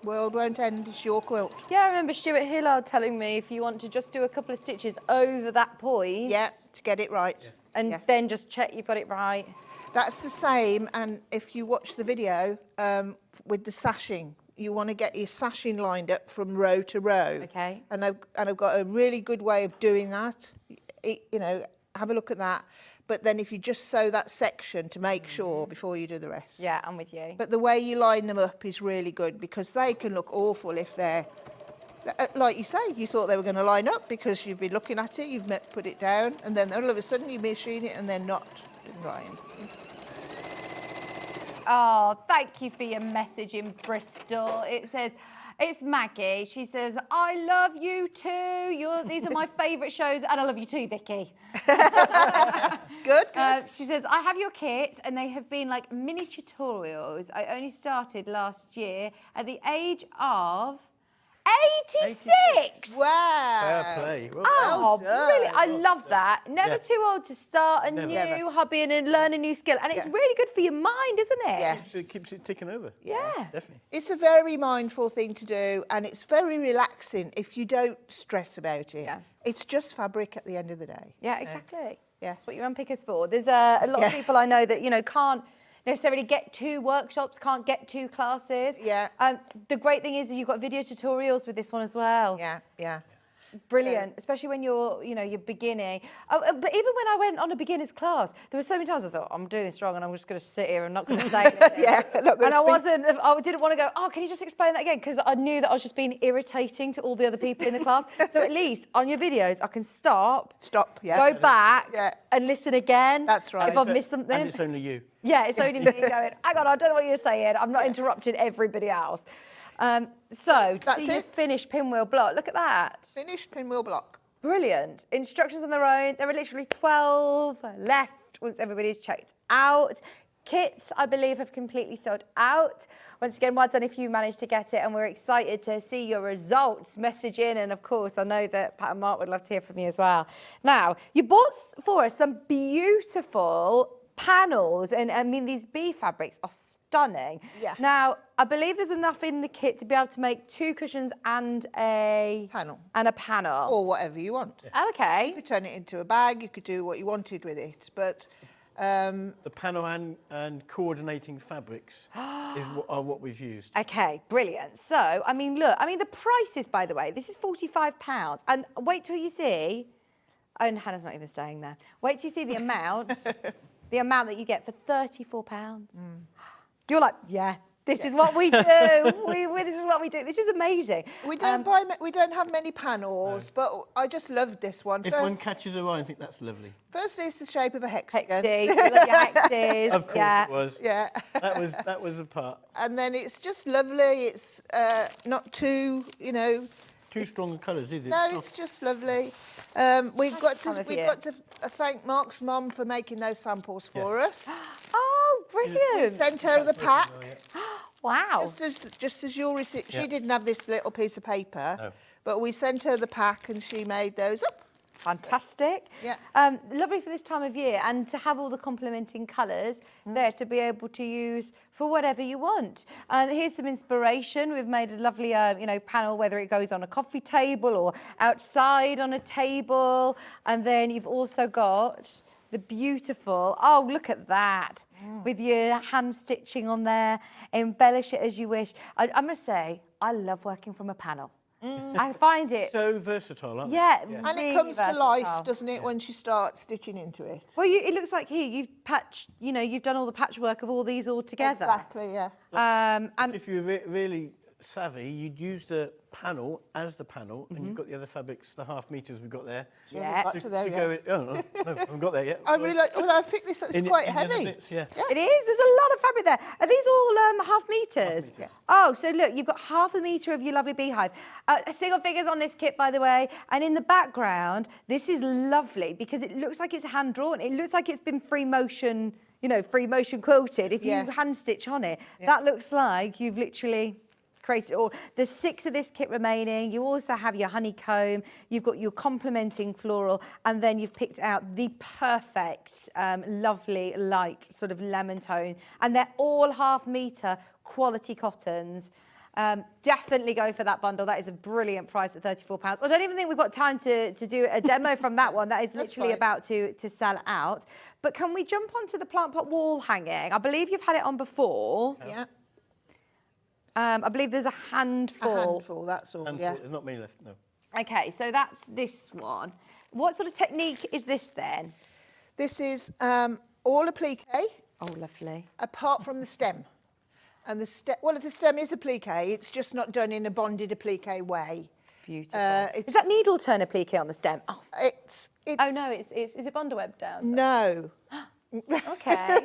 World won't end, it's your quilt. Yeah, I remember Stuart Hillard telling me if you want to just do a couple of stitches over that point. Yeah, to get it right. And then just check you've got it right. That's the same, and if you watch the video with the sashing, you want to get your sashing lined up from row to row. Okay. And I've got a really good way of doing that. Have a look at that. But then if you just sew that section to make sure before you do the rest. Yeah, I'm with you. But the way you line them up is really good because they can look awful if they're, like you say, you thought they were going to line up because you've been looking at it, you've put it down, and then all of a sudden you machine it and they're not in line. Oh, thank you for your message in Bristol. It says, it's Maggie. She says, I love you too. These are my favourite shows, and I love you too, Vicky. Good. She says, I have your kit, and they have been like mini tutorials. I only started last year at the age of 86. Wow. Fair play. Well Oh, done. brilliant. I love that. Never Yeah. too old to start a Never. new hobby and learn a new skill. And it's really good for your mind, isn't it? Yeah. So it keeps it ticking over. Yeah. Definitely. It's a very mindful thing to do, and it's very relaxing if you don't stress about it. Yeah. It's just fabric at the end of the day. Yeah, exactly. Yeah. That's what your unpickers for. There's a lot of people I know that, can't necessarily get to workshops, can't get to classes. Yeah. The great thing is you've got video tutorials with this one as well. Yeah, yeah. Brilliant, especially when you're beginning. But even when I went on a beginner's class, there were so many times I thought, I'm doing this wrong and I'm just going to sit here and not going to say anything. Yeah, not gonna And I didn't want to go, can you just explain that again? Because I knew that I was just being irritating to all the other people in the class. So at least on your videos, I can stop, yeah. go back Yeah. and listen again. That's right. If I've missed something. And it's only you. Yeah, it's only me going, hang on, I don't know what you're saying. I'm not interrupting everybody else. So, to That's see your it. finished pinwheel block, look at that. Finished pinwheel block. Brilliant. Instructions on their own. There are literally 12 left once everybody's checked out. Kits, I believe, have completely sold out. Once again, well done if you managed to get it, and we're excited to see your results. Message in, and of course, I know that Pat and Mark would love to hear from you as well. Now, you bought for us some beautiful panels, and I mean, these bee fabrics are stunning. Yeah. Now, I believe there's enough in the kit to be able to make 2 cushions and a Panel. panel. Or whatever you want. Okay. You could turn it into a bag, you could do what you wanted with it. But The panel and coordinating fabrics are what we've used. Okay, brilliant. So, I mean, look, the prices, by the way, this is £45. And wait till you see, oh, and Hannah's not even staying there. Wait till you see the amount, the amount that you get for £34. You're like, yeah. This is what we do. This is what we do. This is amazing. We don't have many panels, but I just loved this one. If one catches your eye, I think that's lovely. Firstly, it's the shape of a hexagon. Hexy, you love your hexes. Of course it was. Yeah. That was a part. And then it's just lovely. It's not too, Too strong colours, is it? No, it's just lovely. We've got to thank Mark's mum for making those samples for us. Oh, brilliant. We sent her the pack. Wow. Just as you'll receive. She didn't have this little piece of paper, but we sent her the pack and she made those up. Fantastic. Yeah. Lovely for this time of year, and to have all the complementing colours there to be able to use for whatever you want. Here's some inspiration. We've made a lovely, panel, whether it goes on a coffee table or outside on a table. And then you've also got the beautiful, oh, look at that, with your hand stitching on there. Embellish it as you wish. I must say, I love working from a panel. I find it so versatile, aren't yeah, they? And it comes to life, doesn't it, once you start stitching into it? Well, it looks like here you've done all the patchwork of all these all together. Exactly, yeah. And if you're really savvy, you'd use the panel as the panel, and you've got the other fabrics, the half meters we've got there. Yeah. Got to there, Go in, no, I haven't got there yet. I really like. Well, I've picked this up. It's quite heavy. Bits, yeah. it is. There's a lot of fabric there. Are these all half meters? Yeah. Oh, so look, you've got half a metre of your lovely beehive. Single figures on this kit, by the way. And in the background, this is lovely because it looks like it's hand drawn. It looks like it's been free motion quilted. If you hand stitch on it, that looks like you've literally created it all. There's 6 of this kit remaining. You also have your honeycomb. You've got your complementing floral, and then you've picked out the perfect, lovely light sort of lemon tone. And they're all half metre quality cottons. Definitely go for that bundle. That is a brilliant price at £34. I don't even think we've got time to do a demo from that one. That is literally about to sell out. But can we jump onto the plant pot wall hanging? I believe you've had it on before. Yeah. I believe there's a handful. A handful, that's all, Handful, there's not many left, no. Okay, so that's this one. What sort of technique is this then? This is all applique, Oh, lovely. apart from the stem. And the stem is applique, it's just not done in a bonded applique way. Beautiful. Is that needle turn applique on the stem? Oh, It's oh no, is it bondweb down? No. Okay.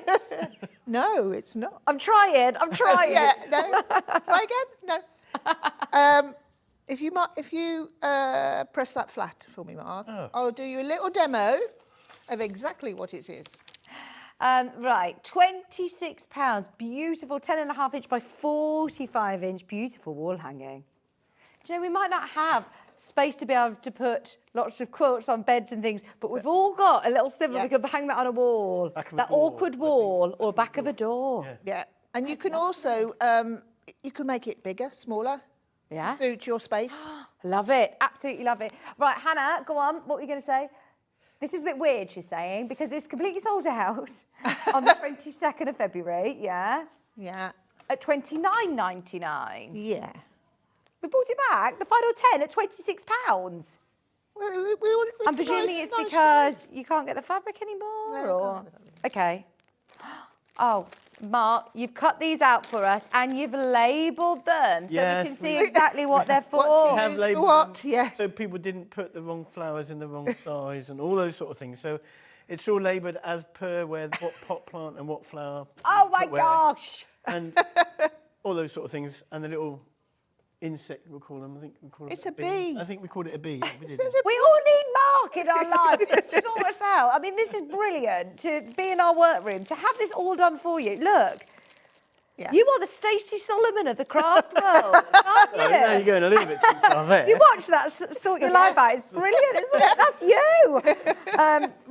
No, it's not. I'm trying. Yeah, no. Try again? No. If you press that flat for me, Mark, I'll do you a little demo of exactly what it is. Right, £26. Beautiful 10.5 inch by 45 inch beautiful wall hanging. Do you know, we might not have space to be able to put lots of quilts on beds and things, but we've all got a little snivel. We could hang that on a wall, that awkward wall, or back of a door. Yeah, and you can also you can make it bigger, smaller. Yeah, suit your space. Love it, absolutely love it. Right, Hannah, go on. What were you going to say? This is a bit weird, she's saying, because it's completely sold out on the 22nd of February. Yeah. Yeah. At £29.99. Yeah. We bought it back, the final 10 at £26. I'm presuming it's because you can't get the fabric anymore? No, Okay. Oh, Mark, you've cut these out for us and you've labelled them so we can see exactly what they're for. We have labelled what? them Yeah. so people didn't put the wrong flowers in the wrong size and all those sort of things. So it's all labelled as per what pot plant and what flower. Oh my gosh! And all those sort of things. And the little insect, we'll call them. I think we call it a bee. I think we called it a bee. Yeah, we did. We all need Mark in our life to sort us out. I mean, this is brilliant to be in our workroom, to have this all done for you. Look, you are the Stacey Solomon of the craft world, aren't you? Now you're going a little bit too far there. You watch that, sort your life out. It's brilliant, isn't it? That's you.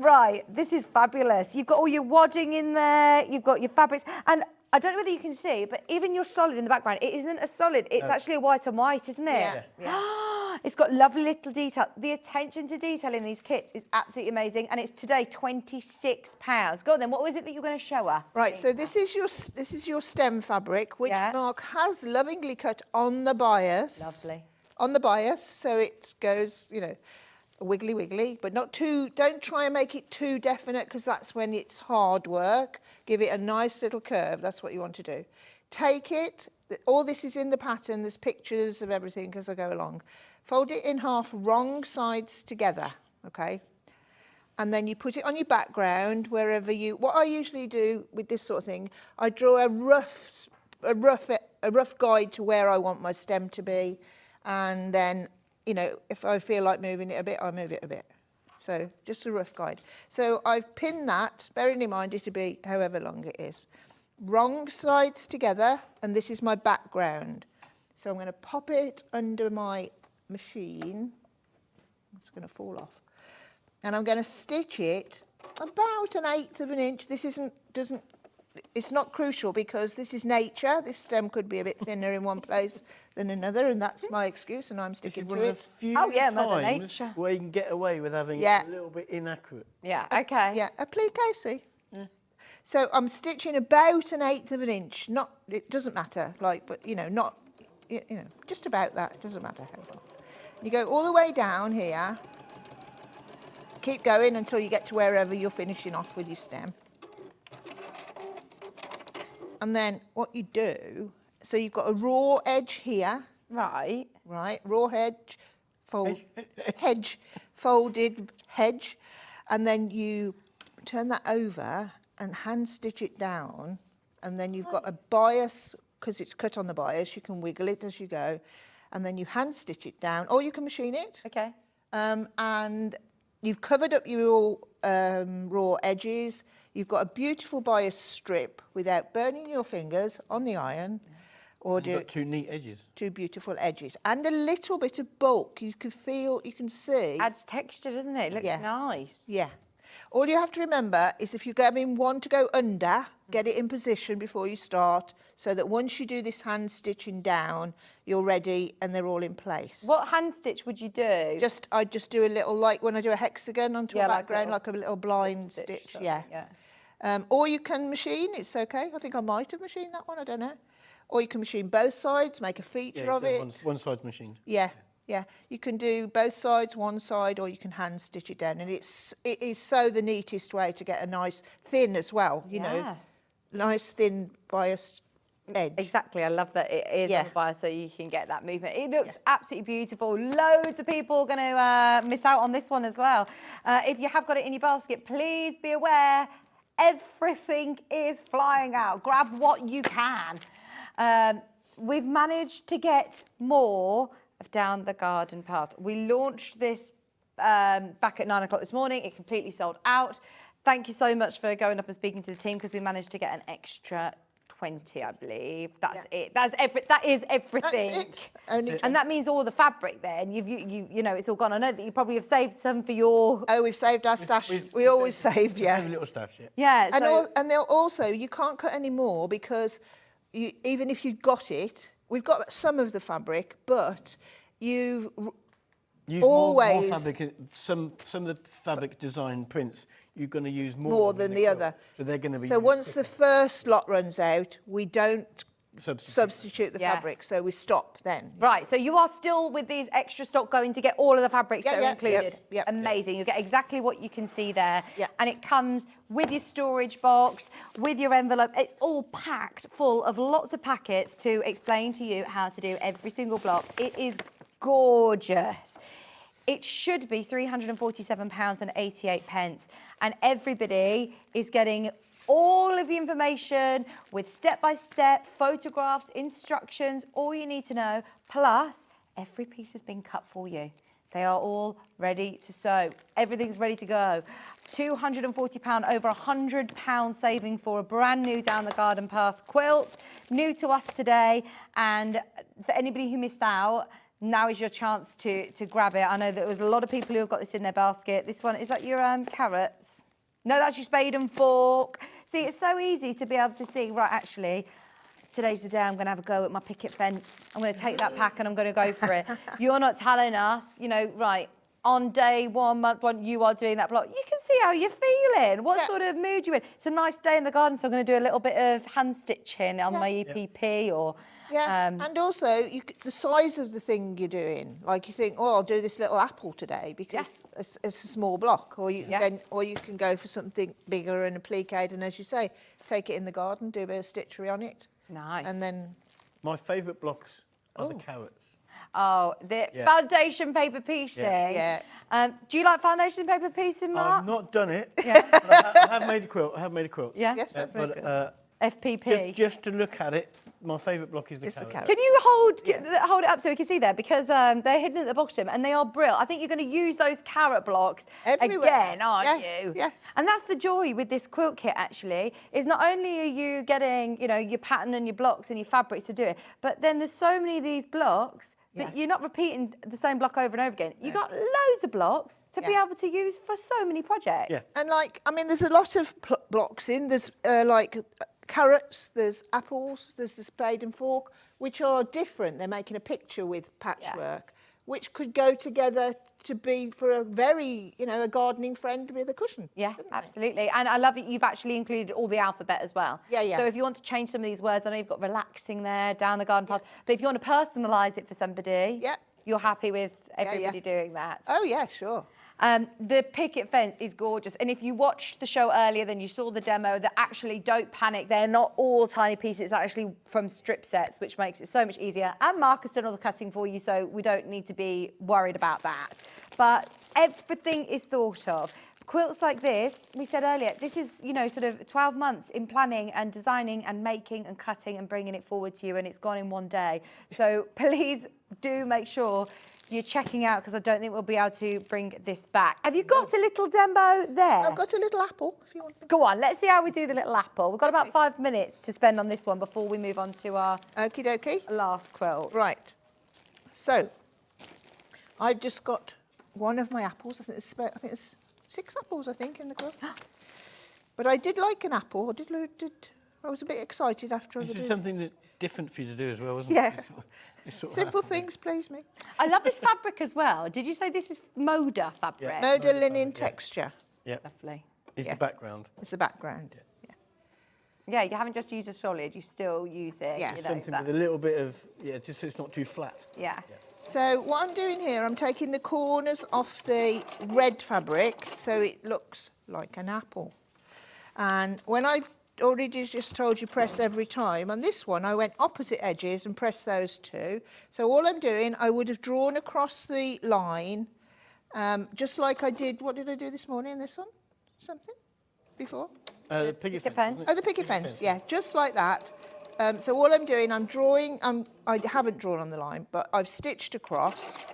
Right, this is fabulous. You've got all your wadding in there. You've got your fabrics. And I don't know whether you can see, but even your solid in the background, it isn't a solid. It's actually a white on white, isn't it? Yeah. It's got lovely little detail. The attention to detail in these kits is absolutely amazing, and it's today £26. Go on then, what was it that you're going to show us? Right, so this is your stem fabric, which Mark has lovingly cut on the bias. Lovely. On the bias, so it goes, you know, wiggly wiggly, but not too, don't try and make it too definite, because that's when it's hard work. Give it a nice little curve, that's what you want to do. Take it, all this is in the pattern, there's pictures of everything as I go along. Fold it in half, wrong sides together, okay? And then you put it on your background wherever you, what I usually do with this sort of thing, I draw a rough guide to where I want my stem to be, and then, you know, if I feel like moving it a bit, I move it a bit. So just a rough guide. So I've pinned that, bearing in mind it'll be however long it is. Wrong sides together, and this is my background. So I'm going to pop it under my machine. It's going to fall off. And I'm going to stitch it about 1/8 of an inch. This it's not crucial because this is nature. This stem could be a bit thinner in one place than another, and that's my excuse, and I'm sticking to it. This is one of the few times where you can get away with having a little bit inaccurate. Yeah, okay. Yeah, applique, see? Yeah. So I'm stitching about 1/8 of an inch. Not, it doesn't matter, like, but you know, not, you know, just about that. It doesn't matter how far. You go all the way down here. Keep going until you get to wherever you're finishing off with your stem. And then what you do, so you've got a raw edge here. Right. Right, raw edge, folded hedge. And then you turn that over and hand stitch it down. And then you've got a bias, because it's cut on the bias, you can wiggle it as you go. And then you hand stitch it down, or you can machine it. Okay. And you've covered up your raw edges. You've got a beautiful bias strip without burning your fingers on the iron. Or you've got two neat edges. Two beautiful edges. And a little bit of bulk. You can feel, you can see. Adds texture, doesn't it? It looks nice. Yeah. All you have to remember is if you're having one to go under, get it in position before you start, so that once you do this hand stitching down, you're ready and they're all in place. What hand stitch would you do? I just do a little, like when I do a hexagon onto a background, like a little blind stitch. Yeah. Or you can machine, it's okay. I think I might have machined that one, I don't know. Or you can machine both sides, make a feature of it. One side's machined. Yeah. Yeah, you can do both sides, one side, or you can hand stitch it down. And it is so the neatest way to get a nice thin as well, you know, nice thin biased edge. Exactly, I love that it is on the bias so you can get that movement. It looks absolutely beautiful. Loads of people are going to miss out on this one as well. If you have got it in your basket, please be aware, everything is flying out. Grab what you can. We've managed to get more Down the Garden Path. We launched this back at 9 o'clock this morning. It completely sold out. Thank you so much for going up and speaking to the team, because we managed to get an extra 20, I believe. That's it. That is everything. That's it. Only and that means all the fabric then. You know, it's all gone. I know that you probably have saved some for your... Oh, we've saved our stash. We always save, We have a little stash, Yeah, and they'll also, you can't cut any more, because even if you got it, we've got some of the fabric, but you've always... More fabric, some of the fabric design prints, you're going to use more than the other. So they're going to be... So once the first lot runs out, we don't substitute the fabric, so we stop then. Right, so you are still with these extra stock going to get all of the fabrics that are included. Yeah. Amazing. You get exactly what you can see there. Yeah. And it comes with your storage box, with your envelope. It's all packed full of lots of packets to explain to you how to do every single block. It is gorgeous. It should be £347.88, and everybody is getting all of the information with step-by-step photographs, instructions, all you need to know. Plus, every piece has been cut for you. They are all ready to sew. Everything's ready to go. £240, over £100 saving for a brand new Down the Garden Path quilt. New to us today. And for anybody who missed out, now is your chance to grab it. I know that there was a lot of people who have got this in their basket. This one, is that your carrots? No, that's your spade and fork. See, it's so easy to be able to see, right, actually, today's the day I'm going to have a go at my picket fence. I'm going to take that pack and I'm going to go for it. You're not telling us, you know, right, on day 1, month 1, you are doing that block. You can see how you're feeling, what sort of mood you're in. It's a nice day in the garden, so I'm going to do a little bit of hand stitching on my EPP or... and also the size of the thing you're doing. Like you think, oh, I'll do this little apple today because it's a small block, or you can go for something bigger and appliqued, and as you say, take it in the garden, do a bit of stitchery on it. Nice. And then... My favourite blocks are the carrots. Oh, the foundation paper piecing. Yeah. Do you like foundation paper piecing, Mark? I've not done it. But I have made a quilt. Yeah. Yes, that's very good. But FPP. just to look at it, my favourite block is the carrot. Can you hold it up so we can see there? Because they're hidden at the bottom and they are brilliant. I think you're going to use those carrot blocks again, aren't you? Yeah. And that's the joy with this quilt kit, actually, is not only are you getting, you know, your pattern and your blocks and your fabrics to do it, but then there's so many of these blocks that you're not repeating the same block over and over again. You've got loads of blocks to be able to use for so many projects. Yes. And like, I mean, there's a lot of blocks in. There's like carrots, there's apples, there's the spade and fork, which are different. They're making a picture with patchwork, which could go together to be for a very, you know, a gardening friend with a cushion. Yeah, absolutely. And I love that you've actually included all the alphabet as well. Yeah. So if you want to change some of these words, I know you've got relaxing there, down the garden path, but if you want to personalise it for somebody, you're happy with everybody doing that. Oh, yeah, sure. The picket fence is gorgeous. And if you watched the show earlier, then you saw the demo that actually, don't panic, they're not all tiny pieces. It's actually from strip sets, which makes it so much easier. And Mark has done all the cutting for you, so we don't need to be worried about that. But everything is thought of. Quilts like this, we said earlier, this is, you know, sort of 12 months in planning and designing and making and cutting and bringing it forward to you, and it's gone in one day. So please do make sure you're checking out, because I don't think we'll be able to bring this back. Have you got a little demo there? I've got a little apple, if you want. Go on, let's see how we do the little apple. We've got about 5 minutes to spend on this one before we move on to our Okie dokie. last quilt. Right. So, I've just got one of my apples. I think there's 6 apples, I think, in the quilt. But I did like an apple. I was a bit excited after I This did is it. something different for you to do as well, wasn't Yeah. it? It's sort of Simple things please me. I love this fabric as well. Did you say this is Moda fabric? Yeah. Moda linen texture. Yeah. Lovely. It's the background. It's the background. Yeah, you haven't just used a solid, you still use it. Yeah. You know, Something that- with a little bit of, just so it's not too flat. Yeah. So what I'm doing here, I'm taking the corners off the red fabric so it looks like an apple. And when I've already just told you press every time, on this one I went opposite edges and pressed those 2. So all I'm doing, I would have drawn across the line, just like I did, what did I do this morning in this one? Something? Before? The picket fence. fence. wasn't it? Oh, the picket fence, yeah, just like that. So all I'm doing, I'm drawing, I haven't drawn on the line, but I've stitched across,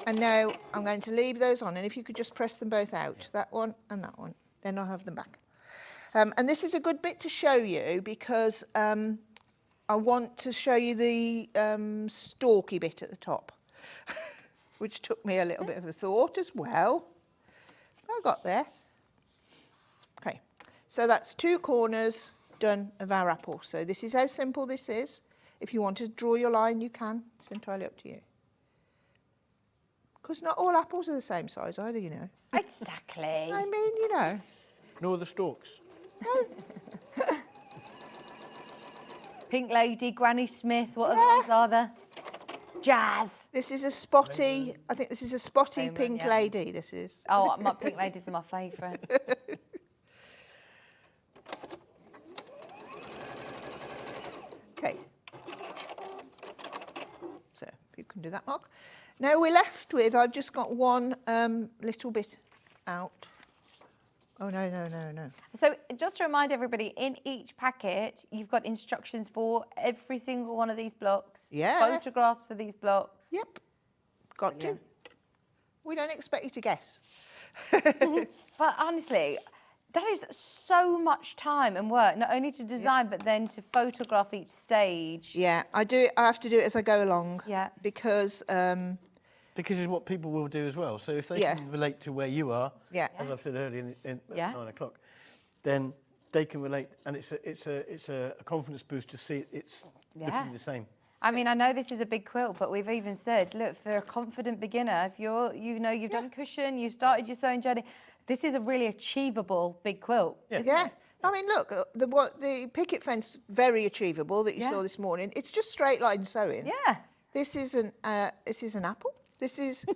and now I'm going to leave those on, and if you could just press them both out, that one and that one, then I'll have them back. And this is a good bit to show you, because I want to show you the stalky bit at the top, which took me a little bit of a thought as well. I got there. Okay, so that's 2 corners done of our apple. So this is how simple this is. If you want to draw your line, you can. It's entirely up to you. Because not all apples are the same size either, you know. Exactly. I mean, you know. Nor the stalks. Pink Lady, Granny Smith, what other ones are there? Jazz. This is a spotty, I think this is a spotty Raymond, pink yeah. lady, this is. Oh, my Pink Ladies are my favourite. Okay. So you can do that, Mark. Now we're left with, I've just got one little bit out. Oh, no. So just to remind everybody, in each packet, you've got instructions for every single one of these blocks. Yeah. Photographs for these blocks. Yep. Got to. We don't expect you to guess. But honestly, that is so much time and work, not only to design, but then to photograph each stage. Yeah, I have to do it as I go along. Yeah. Because Because it's what people will do as well. So if they Yeah. can relate to where you are, Yeah. as I've said earlier in Yeah. 9 o'clock, then they can relate, and it's a confidence boost to see it's looking the same. I mean, I know this is a big quilt, but we've even said, look, for a confident beginner, if you've done cushion, you've started your sewing journey, this is a really achievable big quilt, isn't it? I mean, look, the picket fence, very achievable that you saw this morning. It's just straight line sewing. Yeah. This is an apple. This is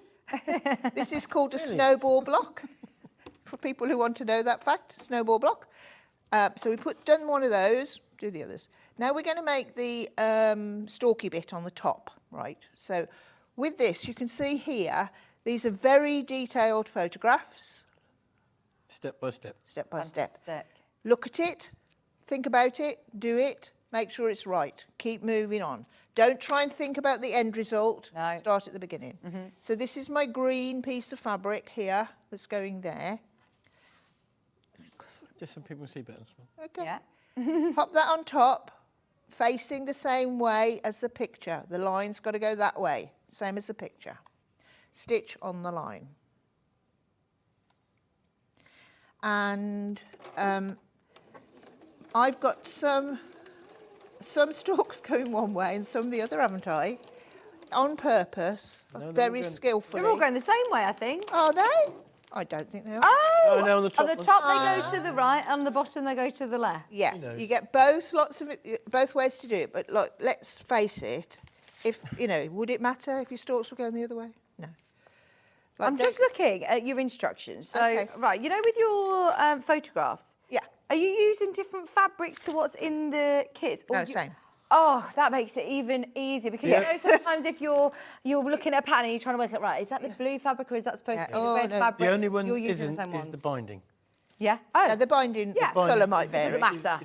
this is called a snowball block. For people who want to know that fact, snowball block. So we done one of those. Do the others. Now we're going to make the stalky bit on the top, right? So with this, you can see here, these are very detailed photographs. Step by step. Step by step. Fantastic. Look at it, think about it, do it, make sure it's right. Keep moving on. Don't try and think about the end result. No. Start at the beginning. So this is my green piece of fabric here that's going there. Just so people see better. Okay. Yeah. Pop that on top, facing the same way as the picture. The line's got to go that way, same as the picture. Stitch on the line. And I've got some stalks going one way and some the other, haven't I? On purpose, very skillfully. They're all going the same way, I think. Are they? I don't think they are. Oh, no, on the top they go to the right, on the bottom they go to the left. Yeah, you get both ways to do it. But look, let's face it. If would it matter if your stalks were going the other way? No. I'm just looking at your instructions. So, right, with your photographs. Yeah. Are you using different fabrics to what's in the kits? No, same. Oh, that makes it even easier because sometimes if you're looking at a pattern and you're trying to work out, right, is that the blue fabric or is that supposed to be the red fabric? The only one you're using isn't is the binding. Yeah. Oh. No, the binding colour might vary. Doesn't matter.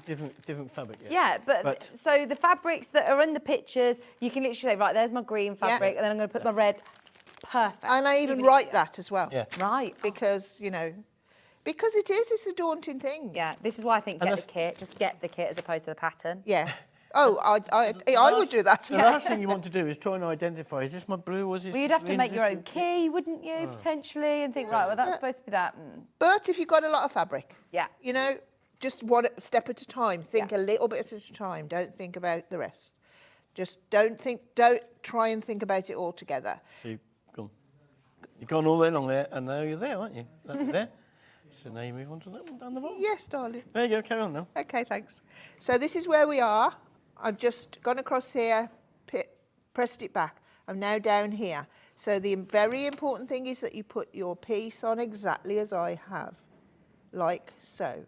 Different fabric. Yeah, but so the fabrics that are in the pictures, you can literally say, right, there's my green fabric, and then I'm going to put my red. Perfect. And I even write that as well. Yeah. Right. Because it's a daunting thing. Yeah, this is why I think get the kit. Just get the kit as opposed to the pattern. Yeah. Oh, I would do that. The last thing you want to do is try and identify, is this my blue or is this... Well, you'd have to make your own key, wouldn't you, potentially, and think, right, well, that's supposed to be that. But if you've got a lot of fabric, yeah, just one step at a time. Think a little bit at a time. Don't think about the rest. Just don't try and think about it all together. So you've gone all the way along there, and now you're there, aren't you? That's there. So now you move on to that one down the bottom. Yes, darling. There you go, carry on now. Okay, thanks. So this is where we are. I've just gone across here, pressed it back. I'm now down here. So the very important thing is that you put your piece on exactly as I have, like so.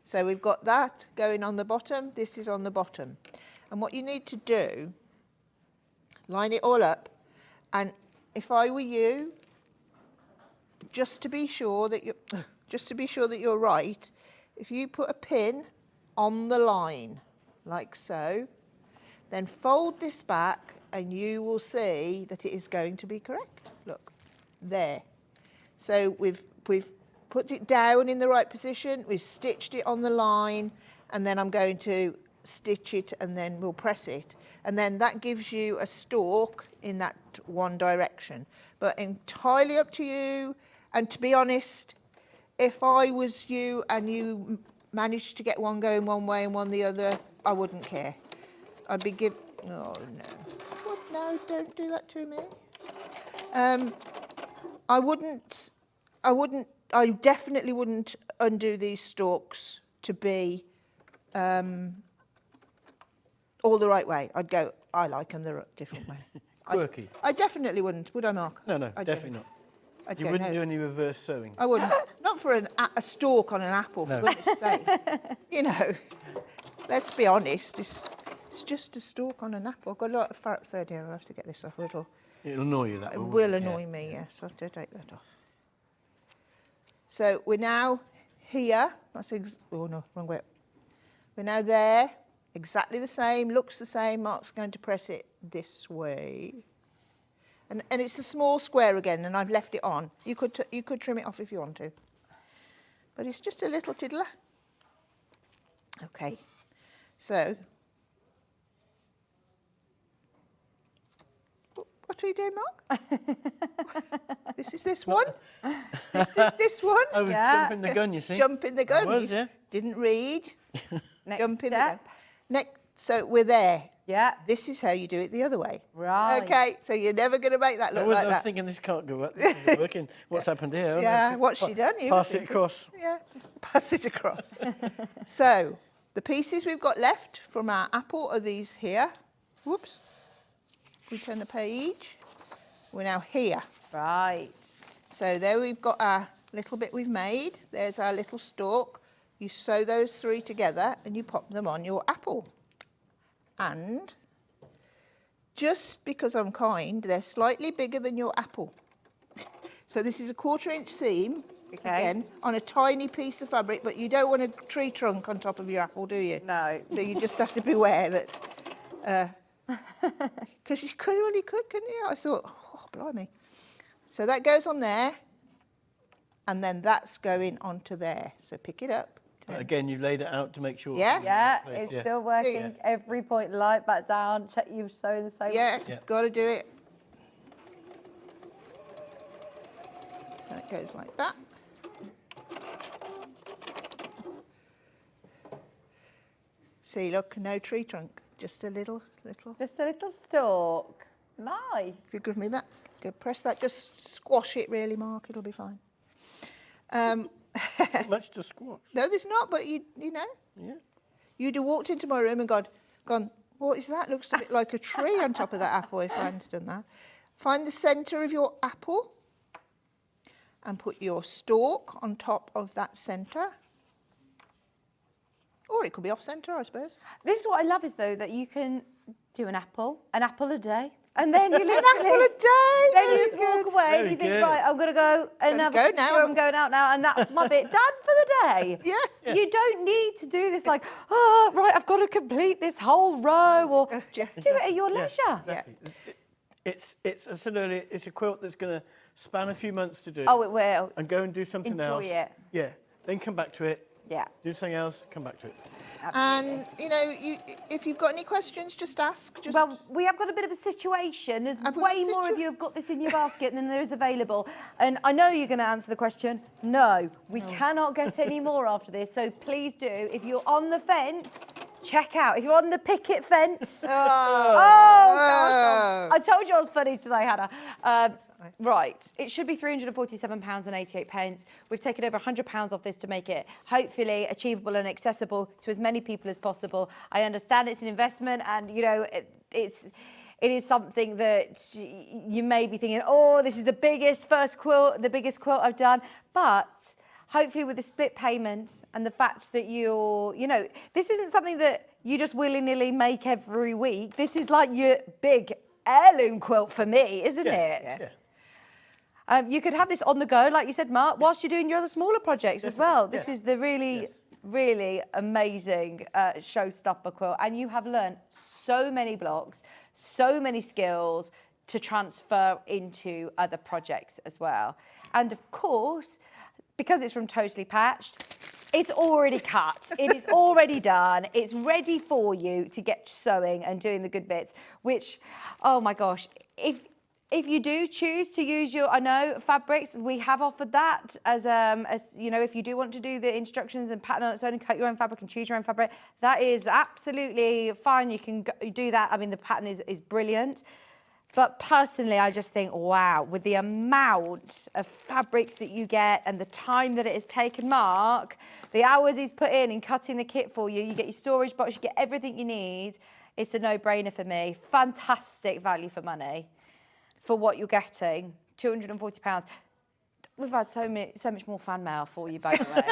So we've got that going on the bottom. This is on the bottom. And what you need to do, line it all up. And if I were you, just to be sure that you're right, if you put a pin on the line, like so, then fold this back and you will see that it is going to be correct. Look, there. So we've put it down in the right position, we've stitched it on the line, and then I'm going to stitch it and then we'll press it. And then that gives you a stalk in that one direction. But entirely up to you, and to be honest, if I was you and you managed to get one going one way and one the other, I wouldn't care. I'd be oh no. What? No, don't do that to me. I definitely wouldn't undo these stalks to be all the right way. I'd go, I like them the different way. Quirky. I definitely wouldn't, would I, Mark? No, definitely not. You wouldn't do any reverse sewing? I wouldn't. Not for a stalk on an apple, for goodness sake. Let's be honest, it's just a stalk on an apple. I've got a lot of thread here, I'll have to get this off. It'll annoy you, that will. It will annoy me, yes. I'll have to take that off. So we're now here. Oh no, wrong way. We're now there, exactly the same, looks the same. Mark's going to press it this way. And it's a small square again, and I've left it on. You could trim it off if you want to. But it's just a little tiddler. Okay. So, What are you doing, Mark? This is this one. This is this one. I was jumping the gun, you see. Jumping the gun. I was, You yeah. Didn't read. Next Jumping the step. gun. Next. So we're there. Yeah. This is how you do it the other way. Right. Okay. So you're never going to make that look like I was that. thinking this can't go up. This isn't working. What's happened here? Yeah. What's she done? You Pass think- it across. Yeah. Pass it across. So the pieces we've got left from our apple are these here. Whoops. We turn the page. We're now here. Right. So there we've got our little bit we've made. There's our little stalk. You sew those three together and you pop them on your apple. And just because I'm kind, they're slightly bigger than your apple. So this is a 1/4 inch seam, again, on a tiny piece of fabric, but you don't want a tree trunk on top of your apple, do you? No. So you just have to beware that, because you could, couldn't you? I thought, oh, blimey. So that goes on there, and then that's going onto there. So pick it up. Again, you've laid it out to make sure. Yeah. Yeah, Place, it's yeah. still working. Every point, light back down. Check you've sewn the same. Yeah, Yeah. got to do it. So it goes like that. See, look, no tree trunk, just a little. Just a little stalk. Nice. If you give me that, go press that, just squash it really, Mark, it'll be fine. Not much to squash. No, there's not, but you know. Yeah. You'd have walked into my room and gone, what is that? Looks a bit like a tree on top of that apple if I hadn't done that. Find the centre of your apple and put your stalk on top of that centre. Or it could be off centre, I suppose. This is what I love is though that you can do an apple a day, and then you literally An apple a day. then you very just walk good. away and Very you think, good. right, I'm gonna go and Gonna have go a now. picture, I'm going out now, and that's my bit done for the day. Yeah. You don't need to do this like, oh, right, I've got to complete this whole row, or just do it at your leisure. Yeah. It's I said earlier, it's a quilt that's going to span a few months to do. Oh, it will. And go and do something else. Enjoy it. Yeah. Then come back to it. Yeah. Do something else. Come back to it. And, you know, if you've got any questions, just ask. Just Well, we have got a bit of a situation. There's Have we got way a more of you have got this in your basket than there is available. And I know you're going to answer the question. No, we cannot get any more after this. So please do. If you're on the fence, check out. If you're on the picket fence. Gosh. I told you I was funny today, Hannah. Right, it should be £347.88. We've taken over £100 off this to make it hopefully achievable and accessible to as many people as possible. I understand it's an investment, and you know it is something that you may be thinking, oh, this is the biggest quilt I've done, but hopefully with the split payment and the fact that this isn't something that you just willy-nilly make every week. This is like your big heirloom quilt for me, isn't it? Yeah. You could have this on the go, like you said, Mark, whilst you're doing your other smaller projects as well. This is the really, really amazing showstopper quilt. And you have learned so many blocks, so many skills to transfer into other projects as well. And of course, because it's from Totally Patched, it's already cut. It is already done. It's ready for you to get sewing and doing the good bits, which, oh my gosh, if you do choose to use your, fabrics, we have offered that as if you do want to do the instructions and pattern on its own and cut your own fabric and choose your own fabric, that is absolutely fine. You can do that. I mean, the pattern is brilliant. But personally, I just think, wow, with the amount of fabrics that you get and the time that it has taken Mark, the hours he's put in cutting the kit for you, you get your storage box, you get everything you need. It's a no-brainer for me. Fantastic value for money. For what you're getting, £240. We've had so much more fan mail for you, by the way.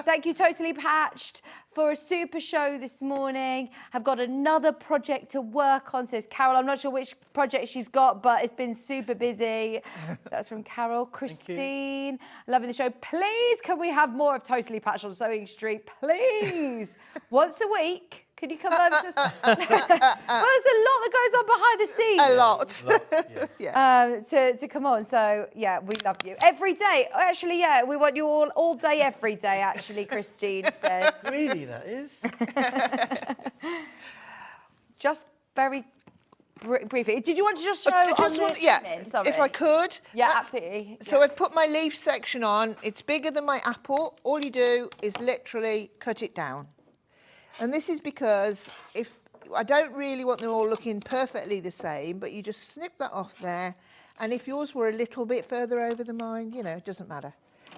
Thank you, Totally Patched, for a super show this morning. I've got another project to work on, says Carol. I'm not sure which project she's got, but it's been super busy. That's from Carol. Christine, loving the show. Please, can we have more of Totally Patched on Sewing Street? Please. Once a week. Can you come over to us? Well, there's a lot that goes on behind the scenes. a lot. To come on. So, yeah, we love you. Every day. Actually, yeah, we want you all day, every day, actually, Christine says. Really, that is. Just very briefly. Did you want to just show I on just the want, yeah, pinning? Sorry. if I could. Yeah, That's- absolutely. So I've put my leaf section on. It's bigger than my apple. All you do is literally cut it down. And this is because if I don't really want them all looking perfectly the same, but you just snip that off there. And if yours were a little bit further over than mine, you know, it doesn't matter.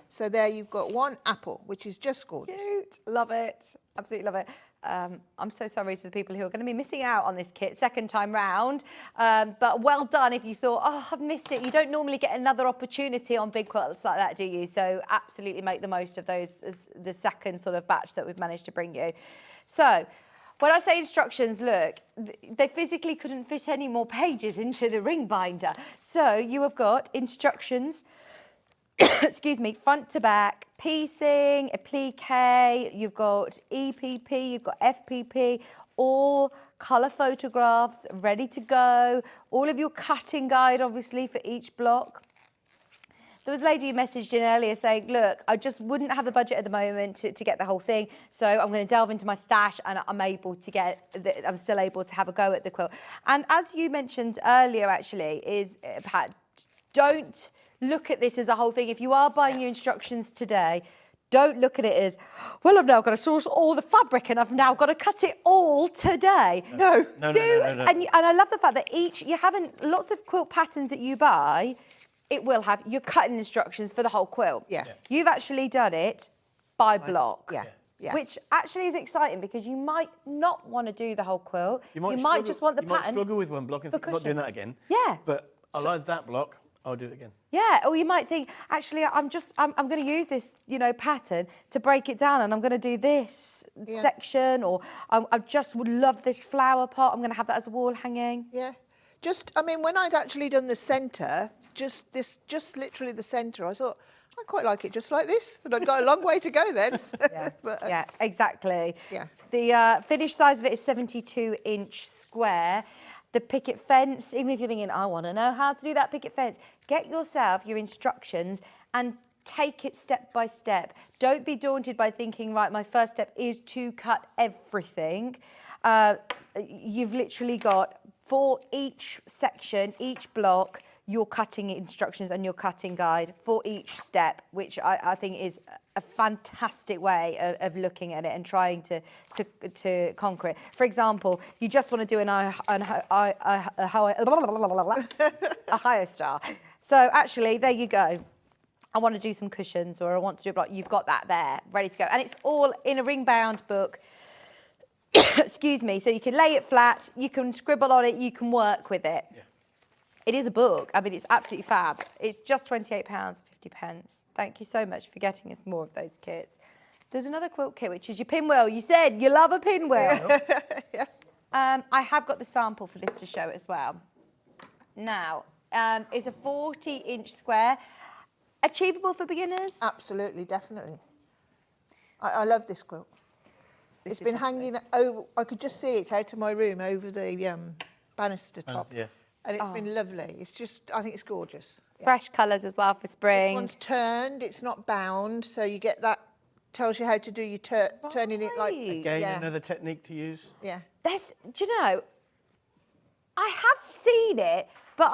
So there you've got one apple, which is just gorgeous. Cute. Love it. Absolutely love it. I'm so sorry to the people who are going to be missing out on this kit second time round. But well done if you thought, oh, I've missed it. You don't normally get another opportunity on big quilts like that, do you? So absolutely make the most of those, the second sort of batch that we've managed to bring you. So when I say instructions, look, they physically couldn't fit any more pages into the ring binder. So you have got instructions, excuse me, front to back, piecing, applique, you've got EPP, you've got FPP, all colour photographs ready to go, all of your cutting guide, obviously, for each block. There was a lady who messaged in earlier saying, look, I just wouldn't have the budget at the moment to get the whole thing, so I'm going to delve into my stash and I'm still able to have a go at the quilt. And as you mentioned earlier, actually, is, Pat, don't look at this as a whole thing. If you are buying your instructions today, don't look at it as, well, I've now got to source all the fabric and I've now got to cut it all today. No. No. And I love the fact that you haven't, lots of quilt patterns that you buy, it will have your cutting instructions for the whole quilt. Yeah. You've actually done it by block. Yeah. Yeah. Which actually is exciting because you might not want to do the whole quilt. You might just want the you pattern. might struggle with one block and think, I'm not doing that again. Yeah. But I like that block, I'll do it again. Yeah, or you might think, actually, I'm going to use this, pattern to break it down, and I'm going to do this section, or I just would love this flower pot. I'm going to have that as a wall hanging. Yeah. When I'd actually done the centre, just literally the centre, I thought, I quite like it just like this. And I'd got a long way to go then. Yeah, yeah, exactly. Yeah. The finished size of it is 72-inch square. The picket fence, even if you're thinking, I want to know how to do that picket fence, get yourself your instructions and take it step by step. Don't be daunted by thinking, right, my first step is to cut everything. You've literally got, for each section, each block, your cutting instructions and your cutting guide for each step, which I think is a fantastic way of looking at it and trying to conquer it. For example, you just want to do a higher star. So actually, there you go. I want to do some cushions, or I want to do a block. You've got that there, ready to go. And it's all in a ring-bound book. Excuse me. So you can lay it flat, you can scribble on it, you can work with it. Yeah. It is a book. I mean, it's absolutely fab. It's just £28.50. Thank you so much for getting us more of those kits. There's another quilt kit, which is your pinwheel. You said you love a pinwheel. Yeah. I have got the sample for this to show as well. Now, it's a 40-inch square. Achievable for beginners? Absolutely, definitely. I love this quilt. It's been hanging over, I could just see it out of my room over the banister top. Yeah. And it's been lovely. It's just, I think it's gorgeous. Yeah. Fresh colours as well for spring. This one's turned, it's not bound, so you get that, tells you how to do your turning it like... Again, another technique to use. Yeah. Do you know, I have seen it, but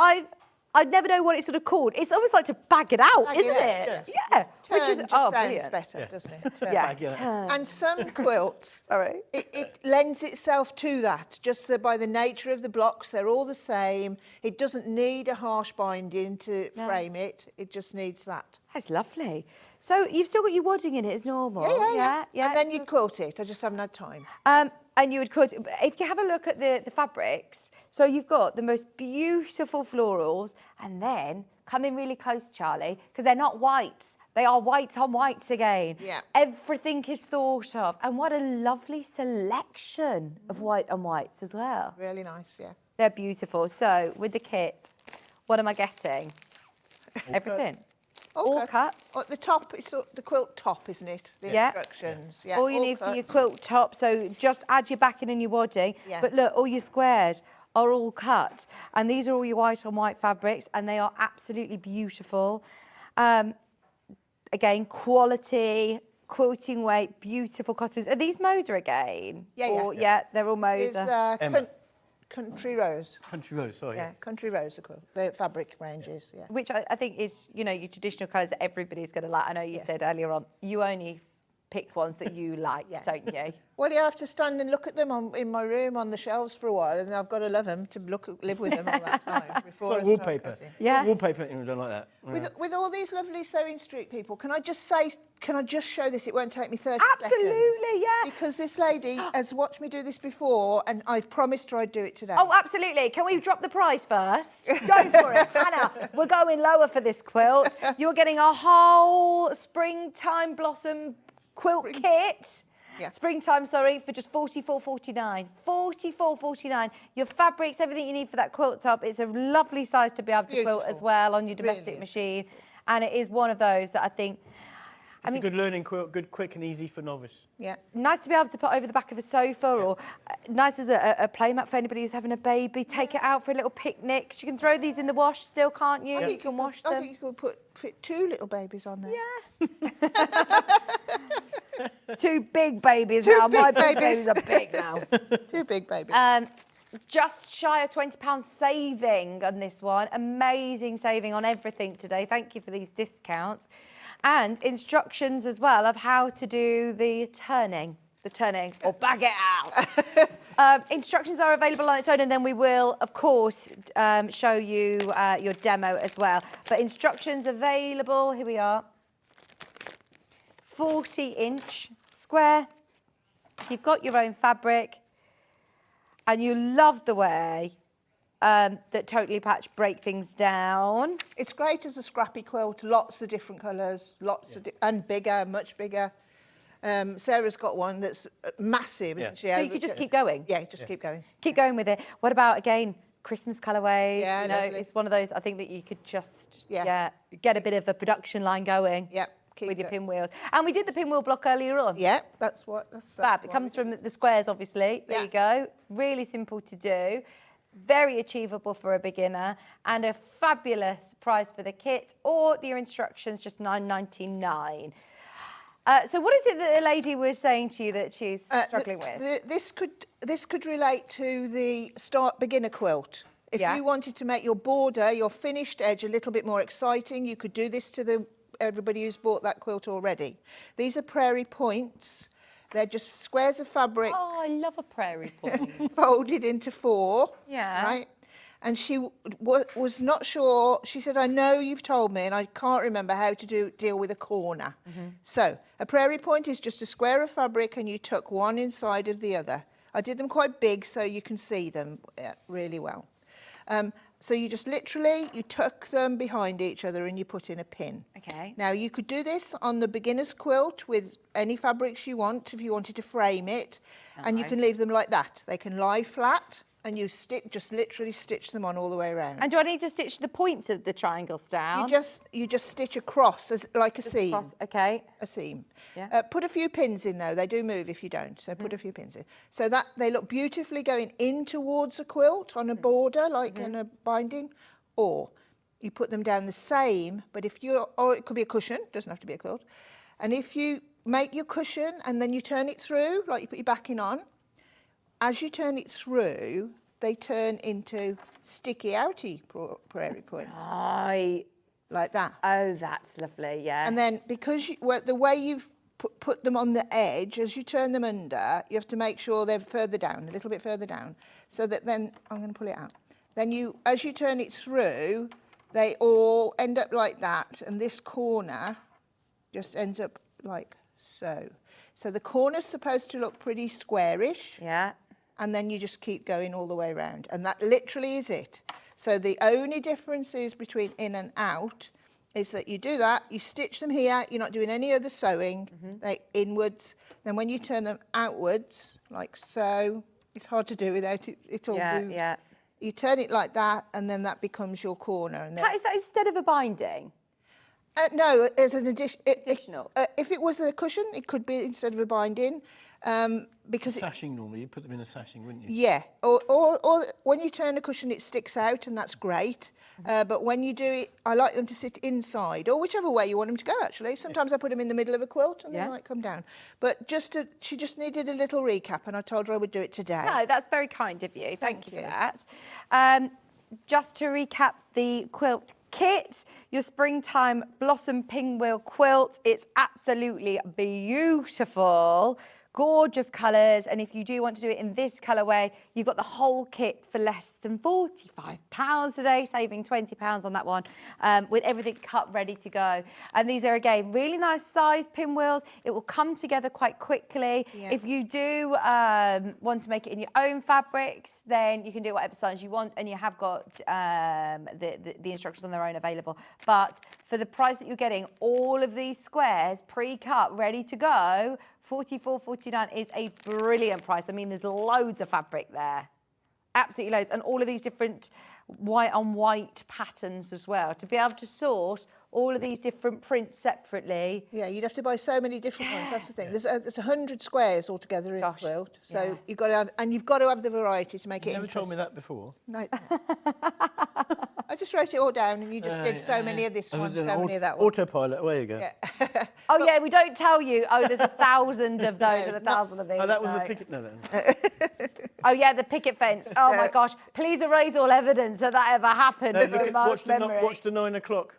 I'd never know what it's sort of called. It's almost like to bag it out, isn't it? Yeah. Which is sounds brilliant. better, doesn't it? Yeah. And some quilts, Sorry. it lends itself to that, just by the nature of the blocks. They're all the same. It doesn't need a harsh binding to frame it. It just needs that. That's lovely. So you've still got your wadding in it as normal? Yeah. And then you'd quilt it. I just haven't had time. And you would quilt it. If you have a look at the fabrics, so you've got the most beautiful florals, and then come in really close, Charlie, because they're not whites. They are whites on whites again. Yeah. Everything is thought of. And what a lovely selection of white on whites as well. Really nice, yeah. They're beautiful. So with the kit, what am I getting? Everything. All cut. At the top, it's the quilt top, isn't it? The instructions. Yeah. All you need for your quilt top, so just add your backing and your wadding. Yeah. But look, all your squares are all cut. And these are all your white on white fabrics, and they are absolutely beautiful. Again, quality, quilting weight, beautiful cottons. Are these Moda again? Yeah. Yeah, they're all Moda. It's Country Rose. Country Rose, sorry. Yeah, Country Rose, the fabric ranges, yeah. Which I think is, you know, your traditional colours that everybody's going to like. I know you said earlier on, you only pick ones that you like, don't you? Well, you have to stand and look at them in my room on the shelves for a while, and I've got to love them to live with them all that time before Like I start wallpaper. cutting. Yeah. Wallpaper, you don't like that. With all these lovely Sewing Street people, can I just show this? It won't take me 30 Absolutely, seconds. yeah. Because this lady has watched me do this before, and I promised her I'd do it today. Oh, absolutely. Can we drop the price first? Go for it. Hannah, we're going lower for this quilt. You're getting a whole springtime blossom quilt kit. Yeah. Springtime, sorry, for just $44.49. $44.49. Your fabrics, everything you need for that quilt top. It's a lovely size to be able to quilt as well on your domestic machine. And it is one of those that I think, I mean, good learning quilt, good, quick and easy for novice. Yeah. nice to be able to put over the back of a sofa, or nice as a playmat for anybody who's having a baby. Take it out for a little picnic. 'Cause you can throw these in the wash still, can't you? You can wash them. I think you could fit 2 little babies on there. Yeah. 2 big babies now. My big babies are big now. 2 big babies. Just shy of £20 saving on this one. Amazing saving on everything today. Thank you for these discounts. And instructions as well of how to do the turning or bag it out. Instructions are available on its own, and then we will, of course, show you your demo as well. But instructions available, here we are. 40-inch square. You've got your own fabric, and you love the way that Totally Patch break things down. It's great as a scrappy quilt, lots of different colours, and bigger, much bigger. Sarah's got one that's massive, isn't she? So you could just keep going? Yeah, just keep going. Keep going with it. What about, again, Christmas colourways? Yeah, you know, lovely. it's one of those, I think, that you could just get a bit of a production line going. Yeah. With your pinwheels. And we did the pinwheel block earlier on. Yeah, that's fab. It comes from the squares, obviously. There you go. Really simple to do. Very achievable for a beginner, and a fabulous price for the kit, or your instructions, just $9.99. So what is it that the lady was saying to you that she's struggling with? This could relate to the beginner quilt. If you wanted to make your border, your finished edge, a little bit more exciting, you could do this to everybody who's bought that quilt already. These are prairie points. They're just squares of fabric. Oh, I love a prairie point. Folded into 4. Yeah. Right? And she was not sure. She said, I know you've told me, and I can't remember how to deal with a corner. So a prairie point is just a square of fabric, and you tuck one inside of the other. I did them quite big so you can see them really well. So you just literally, you tuck them behind each other and you put in a pin. Okay. Now you could do this on the beginner's quilt with any fabrics you want if you wanted to frame it. And you can leave them like that. They can lie flat, and you just literally stitch them on all the way around. And do I need to stitch the points of the triangles down? You just stitch across like a seam. Across, okay. A seam. Yeah. Put a few pins in though. They do move if you don't. So put a few pins in. So that they look beautifully going in towards a quilt on a border, like in a binding, or you put them down the same. But or it could be a cushion. Doesn't have to be a quilt. And if you make your cushion and then you turn it through, like you put your backing on. As you turn it through, they turn into sticky outy prairie points. Right. Like that. Oh, that's lovely, yeah. And then because the way you've put them on the edge, as you turn them under, you have to make sure they're further down, a little bit further down, so that then, I'm going to pull it out. Then as you turn it through, they all end up like that, and this corner just ends up like so. So the corner's supposed to look pretty squarish. Yeah. And then you just keep going all the way around. And that literally is it. So the only difference is between in and out is that you do that, you stitch them here, you're not doing any other sewing, like inwards. Then when you turn them outwards, like so, it's hard to do without it all moves. Yeah. You turn it like that, and then that becomes your corner. And then, Is that instead of a binding? No, as an Additional. If it was a cushion, it could be instead of a binding. Because Sashing normally, you put them in a sashing, wouldn't you? Yeah, or when you turn a cushion, it sticks out, and that's great. But when you do it, I like them to sit inside, or whichever way you want them to go, actually. Sometimes I put them in the middle of a quilt, and they might come down. But she just needed a little recap, and I told her I would do it today. No, that's very kind of you. Thank you for that. Just to recap the quilt kit, your springtime blossom pinwheel quilt. It's absolutely beautiful. Gorgeous colours, and if you do want to do it in this colourway, you've got the whole kit for less than £45 today, saving £20 on that one, with everything cut ready to go. And these are, again, really nice size pinwheels. It will come together quite quickly. Yeah. If you do want to make it in your own fabrics, then you can do whatever size you want, and you have got the instructions on their own available. But for the price that you're getting, all of these squares pre-cut, ready to go, $44.49 is a brilliant price. I mean, there's loads of fabric there. Absolutely loads. And all of these different white on white patterns as well. To be able to source all of these different prints separately. Yeah, you'd have to buy so many different ones. That's the thing. There's 100 squares altogether in the quilt. So you've got to have the variety to make it interesting. You never told me that before. No. I just wrote it all down, and you just did so many of this one, so many of that one. Autopilot, away you go. Yeah. Oh yeah, we don't tell you. Oh, there's 1,000 of those and 1,000 of these. Oh, that was the Picket. No. Oh yeah, the picket fence. Oh my gosh! Please erase all evidence that ever happened. Watch the 9 o'clock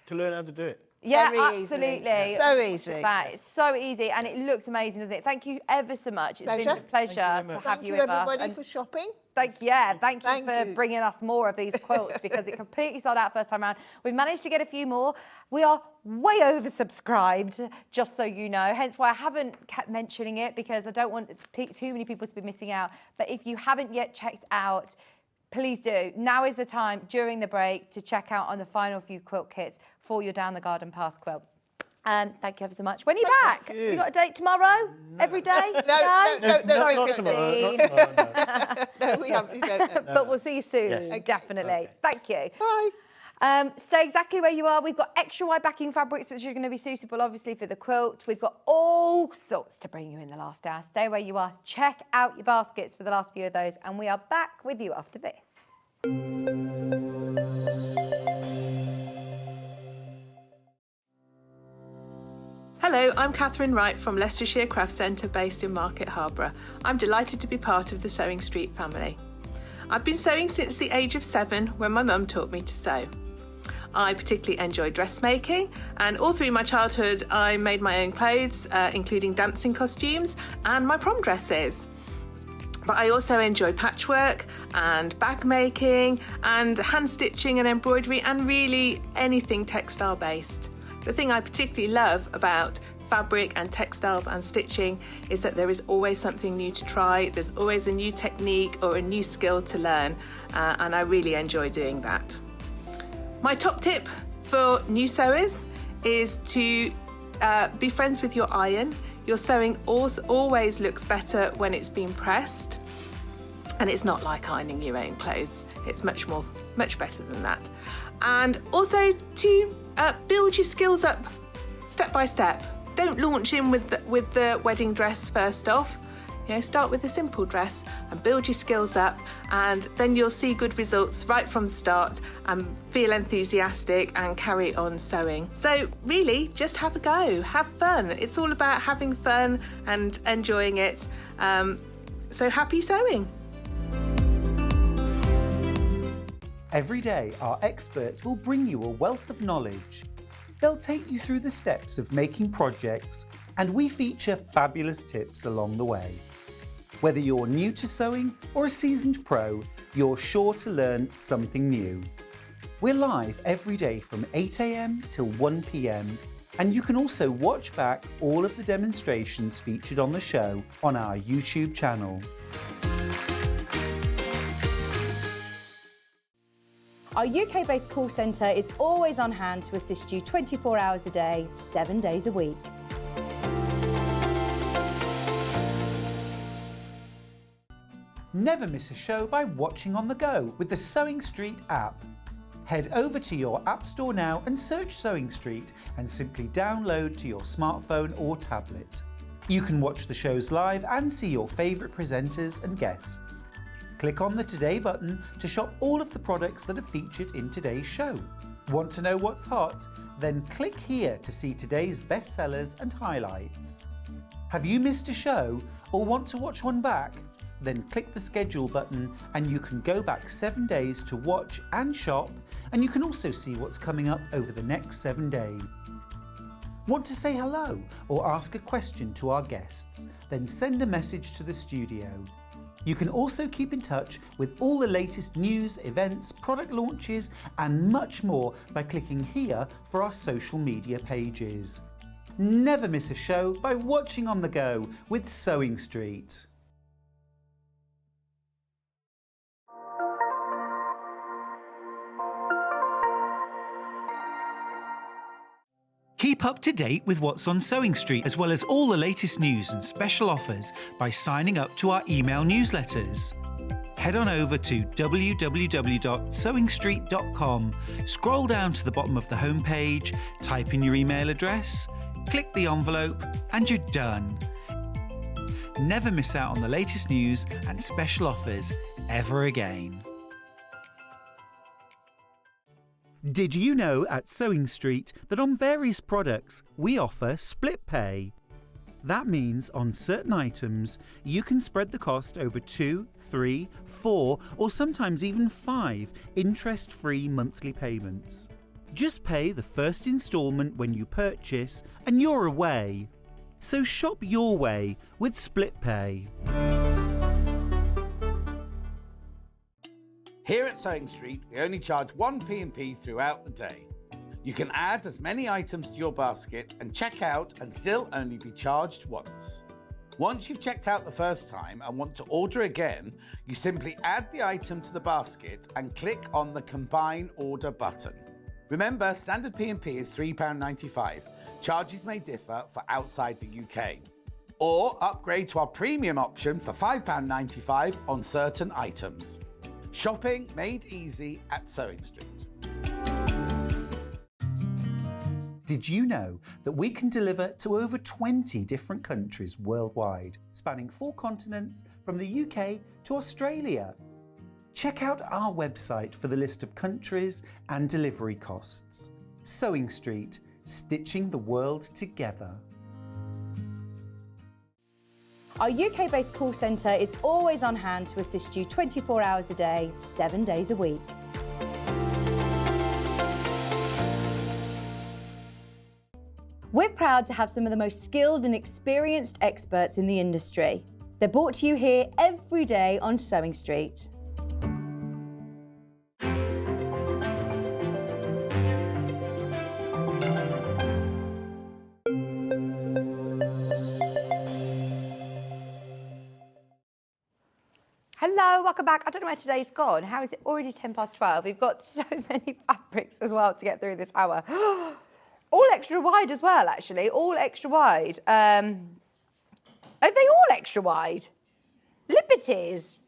to learn how to do it. Yeah, Very absolutely. Easy. So easy. It's so easy, and it looks amazing, doesn't it? Thank you ever so much. It's been a pleasure to have you with us. Thank you, everybody, for shopping. Thank you for bringing us more of these quilts, because it completely sold out first time around. We've managed to get a few more. We are way oversubscribed, just so you know. Hence why I haven't kept mentioning it, because I don't want too many people to be missing out. But if you haven't yet checked out, please do. Now is the time during the break to check out on the final few quilt kits for your Down the Garden Path quilt. Thank you ever so much. When are you back? You got a date tomorrow? No. Every day? No. Sorry, not Christine. No, we don't know. But we'll see you soon, definitely. Okay. Thank you. Bye. Stay exactly where you are. We've got extra wide backing fabrics, which are going to be suitable, obviously, for the quilt. We've got all sorts to bring you in the last hour. Stay where you are. Check out your baskets for the last few of those, and we are back with you after this. Hello, I'm Catherine Wright from Leicestershire Craft Centre based in Market Harborough. I'm delighted to be part of the Sewing Street family. I've been sewing since the age of 7, when my mum taught me to sew. I particularly enjoy dressmaking, and all through my childhood I made my own clothes, including dancing costumes and my prom dresses. But I also enjoy patchwork and bag making and hand stitching and embroidery, and really anything textile based. The thing I particularly love about fabric and textiles and stitching is that there is always something new to try. There's always a new technique or a new skill to learn, and I really enjoy doing that. My top tip for new sewers is to be friends with your iron. Your sewing always looks better when it's been pressed, and it's not like ironing your own clothes. It's much better than that. And also to build your skills up step by step. Don't launch in with the wedding dress first off. Start with a simple dress and build your skills up, and then you'll see good results right from the start and feel enthusiastic and carry on sewing. So really, just have a go, have fun. It's all about having fun and enjoying it. So happy sewing. Every day, our experts will bring you a wealth of knowledge. They'll take you through the steps of making projects, and we feature fabulous tips along the way. Whether you're new to sewing or a seasoned pro, you're sure to learn something new. We're live every day from 8 a.m. till 1 p.m, and you can also watch back all of the demonstrations featured on the show on our YouTube channel. Our UK-based call centre is always on hand to assist you 24 hours a day, 7 days a week. Never miss a show by watching on the go with the Sewing Street app. Head over to your App Store now and search Sewing Street and simply download to your smartphone or tablet. You can watch the shows live and see your favourite presenters and guests. Click on the Today button to shop all of the products that are featured in today's show. Want to know what's hot? Then click here to see today's bestsellers and highlights. Have you missed a show or want to watch one back? Then click the schedule button and you can go back 7 days to watch and shop, and you can also see what's coming up over the next 7 days. Want to say hello or ask a question to our guests? Then send a message to the studio. You can also keep in touch with all the latest news, events, product launches and much more by clicking here for our social media pages. Never miss a show by watching on the go with Sewing Street. Keep up to date with what's on Sewing Street, as well as all the latest news and special offers by signing up to our email newsletters. Head on over to www.sewingstreet.com, scroll down to the bottom of the homepage, type in your email address, click the envelope, and you're done. Never miss out on the latest news and special offers ever again. Did you know at Sewing Street that on various products we offer split pay? That means on certain items you can spread the cost over 2, 3, 4 or sometimes even 5 interest-free monthly payments. Just pay the first instalment when you purchase and you're away. So shop your way with split pay. Here at Sewing Street, we only charge 1 P&P throughout the day. You can add as many items to your basket and check out and still only be charged once. Once you've checked out the first time and want to order again, you simply add the item to the basket and click on the Combine Order button. Remember, standard P&P is £3.95. Charges may differ for outside the UK. Or upgrade to our premium option for £5.95 on certain items. Shopping made easy at Sewing Street. Did you know that we can deliver to over 20 different countries worldwide, spanning 4 continents from the UK to Australia? Check out our website for the list of countries and delivery costs. Sewing Street, stitching the world together. Our UK-based call centre is always on hand to assist you 24 hours a day, 7 days a week. We're proud to have some of the most skilled and experienced experts in the industry. They're brought to you here every day on Sewing Street. Hello, welcome back. I don't know where today's gone. How is it already 12:10? We've got so many fabrics as well to get through this hour. All extra wide as well, actually. All extra wide. Are they all extra wide? Liberties.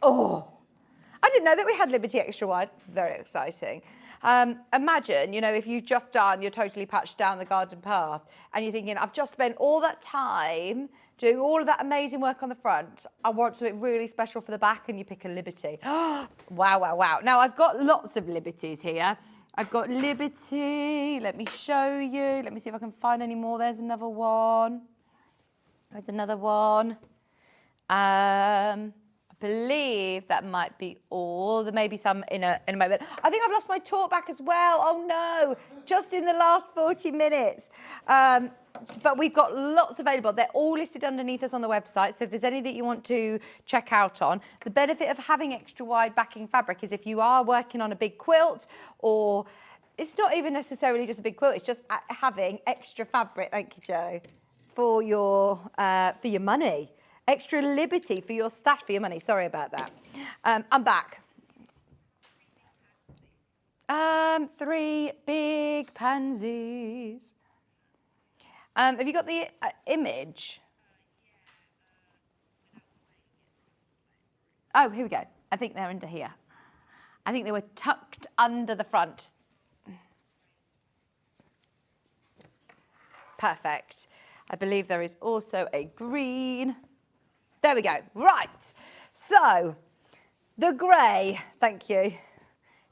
Oh, I didn't know that we had Liberty extra wide. Very exciting. Imagine, you know, if you've just done, you're totally patched down the garden path and you're thinking, I've just spent all that time doing all of that amazing work on the front. I want something really special for the back, and you pick a Liberty. Wow, wow, wow. Now, I've got lots of Liberties here. I've got Liberty. Let me show you. Let me see if I can find any more. There's another one. There's another one. I believe that might be all. There may be some in a moment. I think I've lost my talk back as well. Oh no, just in the last 40 minutes. But we've got lots available. They're all listed underneath us on the website. So if there's any that you want to check out on, the benefit of having extra wide backing fabric is if you are working on a big quilt, or it's not even necessarily just a big quilt, it's just having extra fabric, thank you, Joe, for your money. Extra Liberty for your stash, for your money. Sorry about that. I'm back. 3 big pansies. Have you got the image? Oh, here we go. I think they're under here. I think they were tucked under the front. Perfect. I believe there is also a green. There we go. Right. So the grey, thank you.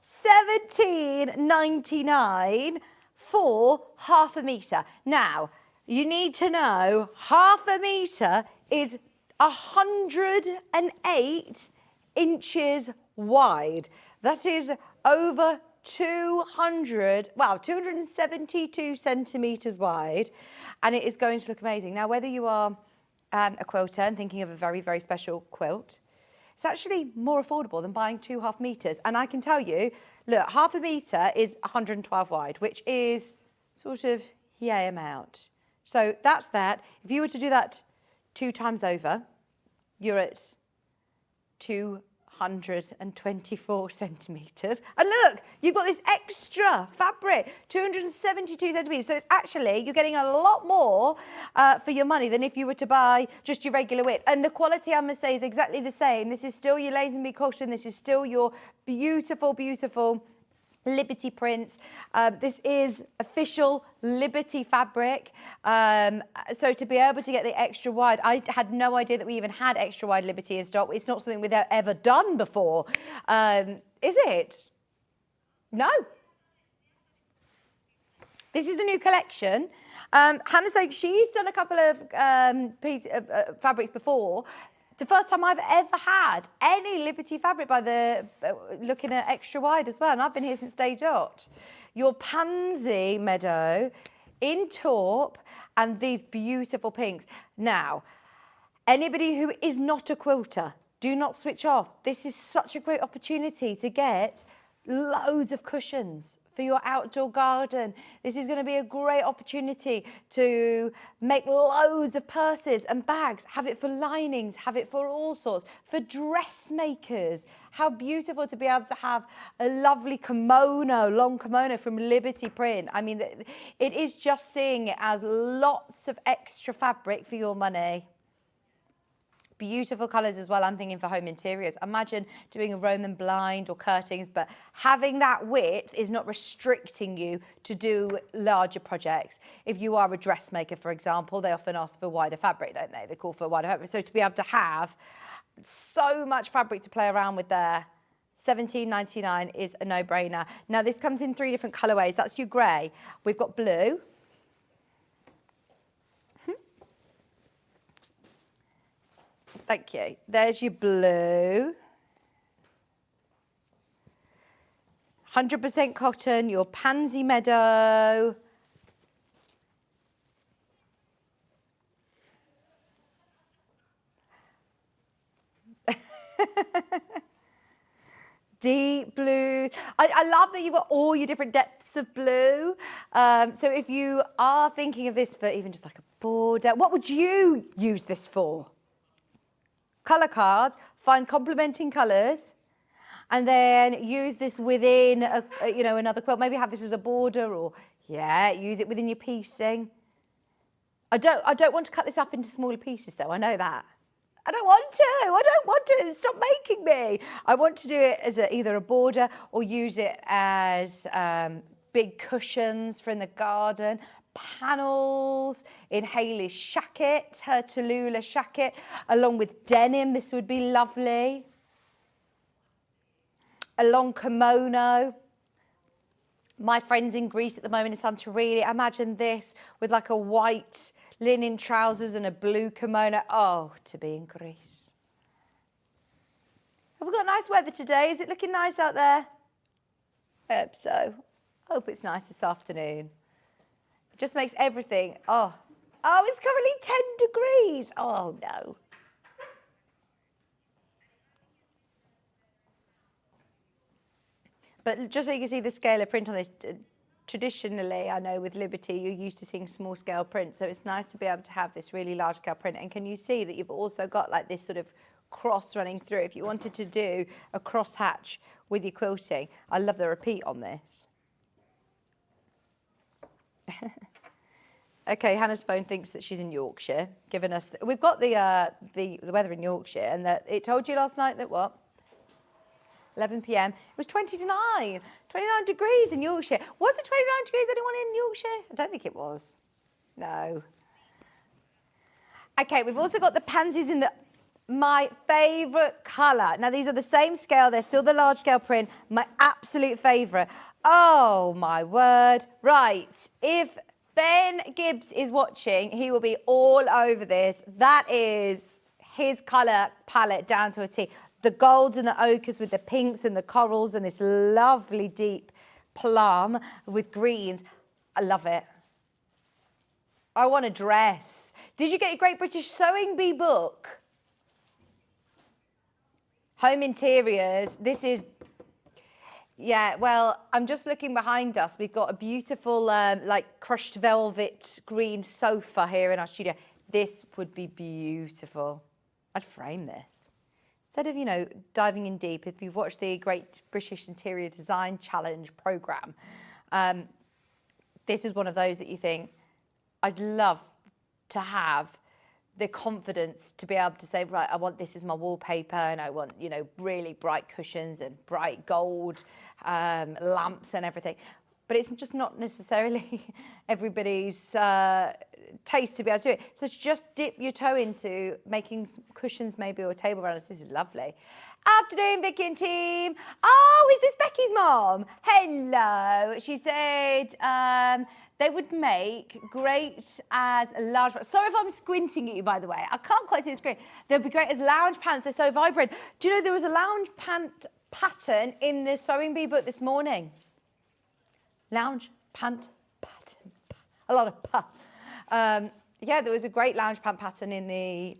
£17.99 for half a metre. Now, you need to know half a metre is 108 inches wide. That is over 272 centimetres wide, and it is going to look amazing. Now, whether you are a quilter and thinking of a very, very special quilt, it's actually more affordable than buying 2 half metres. And I can tell you, look, half a metre is 112 wide, which is sort of yay amount. So that's that. If you were to do that 2 times over, you're at 224 centimetres. And look, you've got this extra fabric, 272 centimetres. So it's actually, you're getting a lot more for your money than if you were to buy just your regular width. And the quality, I must say, is exactly the same. This is still your Lazenby cotton. This is still your beautiful, beautiful Liberty prints. This is official Liberty fabric. So to be able to get the extra wide, I had no idea that we even had extra wide Liberty in stock. It's not something we've ever done before. Is it? No. This is the new collection. Hannah's saying she's done a couple of fabrics before. The first time I've ever had any Liberty fabric by the looking at extra wide as well, and I've been here since day dot. Your pansy meadow in taupe and these beautiful pinks. Now, anybody who is not a quilter, do not switch off. This is such a great opportunity to get loads of cushions for your outdoor garden. This is going to be a great opportunity to make loads of purses and bags, have it for linings, have it for all sorts, for dressmakers. How beautiful to be able to have a lovely kimono, long kimono from Liberty print. I mean, it is just seeing it as lots of extra fabric for your money. Beautiful colours as well, I'm thinking for home interiors. Imagine doing a Roman blind or curtains, but having that width is not restricting you to do larger projects. If you are a dressmaker, for example, they often ask for wider fabric, don't they? They call for wider fabric. So to be able to have so much fabric to play around with there, £17.99 is a no-brainer. Now this comes in 3 different colourways. That's your grey. We've got blue. Thank you. There's your blue. 100% cotton, your pansy meadow. Deep blue. I love that you've got all your different depths of blue. So if you are thinking of this for even just like a border, what would you use this for? Colour cards, find complementing colours, and then use this within another quilt. Maybe have this as a border, or use it within your piecing. I don't want to cut this up into smaller pieces though. I know that. I don't want to. Stop making me. I want to do it as either a border or use it as big cushions for in the garden. Panels in Hayley's shacket, her Tallulah shacket, along with denim. This would be lovely. A long kimono. My friends in Greece at the moment in Santorini, imagine this with like a white linen trousers and a blue kimono. Oh, to be in Greece. Have we got nice weather today? Is it looking nice out there? I hope so. Hope it's nice this afternoon. It just makes everything, oh, it's currently 10 degrees. Oh, no. But just so you can see the scale of print on this, traditionally, I know with Liberty, you're used to seeing small scale print. So it's nice to be able to have this really large scale print. And can you see that you've also got like this sort of cross running through? If you wanted to do a cross hatch with your quilting, I love the repeat on this. Okay, Hannah's phone thinks that she's in Yorkshire, giving us. We've got the weather in Yorkshire, and that it told you last night that what? 11 p.m. It was 29 degrees in Yorkshire. Was it 29 degrees, anyone in Yorkshire? I don't think it was. No. Okay, we've also got the pansies in my favourite colour. Now, these are the same scale. They're still the large scale print. My absolute favourite. Oh, my word. Right. If Ben Gibbs is watching, he will be all over this. That is his colour palette down to a T. The golds and the ochres with the pinks and the corals and this lovely deep plum with greens. I love it. I want a dress. Did you get your Great British Sewing Bee book? Home interiors. This is, yeah, well, I'm just looking behind us. We've got a beautiful, like, crushed velvet green sofa here in our studio. This would be beautiful. I'd frame this. Instead of, you know, diving in deep, if you've watched the Great British Interior Design Challenge programme, this is one of those that you think, I'd love to have the confidence to be able to say, right, I want this as my wallpaper and I want, you know, really bright cushions and bright gold lamps and everything. But it's just not necessarily everybody's taste to be able to do it. So just dip your toe into making some cushions maybe or a table runners. This is lovely. Afternoon, Vicky and team. Oh, is this Becky's mom? Hello. She said they would make great as large pants. Sorry if I'm squinting at you, by the way. I can't quite see the screen. They'd be great as lounge pants. They're so vibrant. Do you know there was a lounge pant pattern in the Sewing Bee book this morning? Lounge pant pattern. A lot of pa. Yeah, there was a great lounge pant pattern in the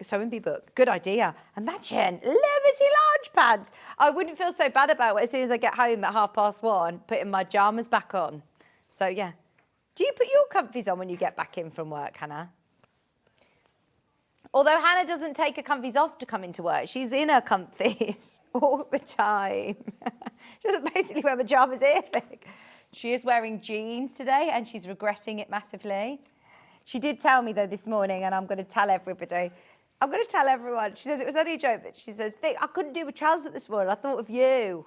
Sewing Bee book. Good idea. Imagine Liberty lounge pants. I wouldn't feel so bad about it as soon as I get home at 1:30, putting my pyjamas back on. So, yeah. Do you put your comfies on when you get back in from work, Hannah? Although Hannah doesn't take her comfies off to come into work. She's in her comfies all the time. She doesn't basically wear pyjamas here. She is wearing jeans today and she's regretting it massively. She did tell me though this morning, and I'm going to tell everybody. I'm going to tell everyone. She says it was only a joke, but she says, Vic, I couldn't do my trousers this morning. I thought of you.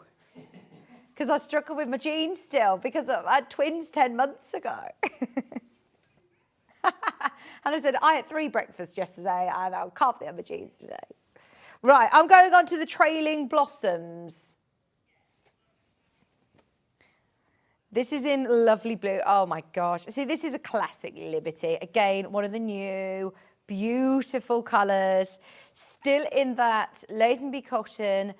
Because I struggle with my jeans still because I had twins 10 months ago. And I said, I had 3 breakfasts yesterday and I can't fit on my jeans today. Right, I'm going on to the Trailing Blossoms. This is in lovely blue. Oh my gosh. See, this is a classic Liberty. Again, one of the new beautiful colours. Still in that Lazenby cotton,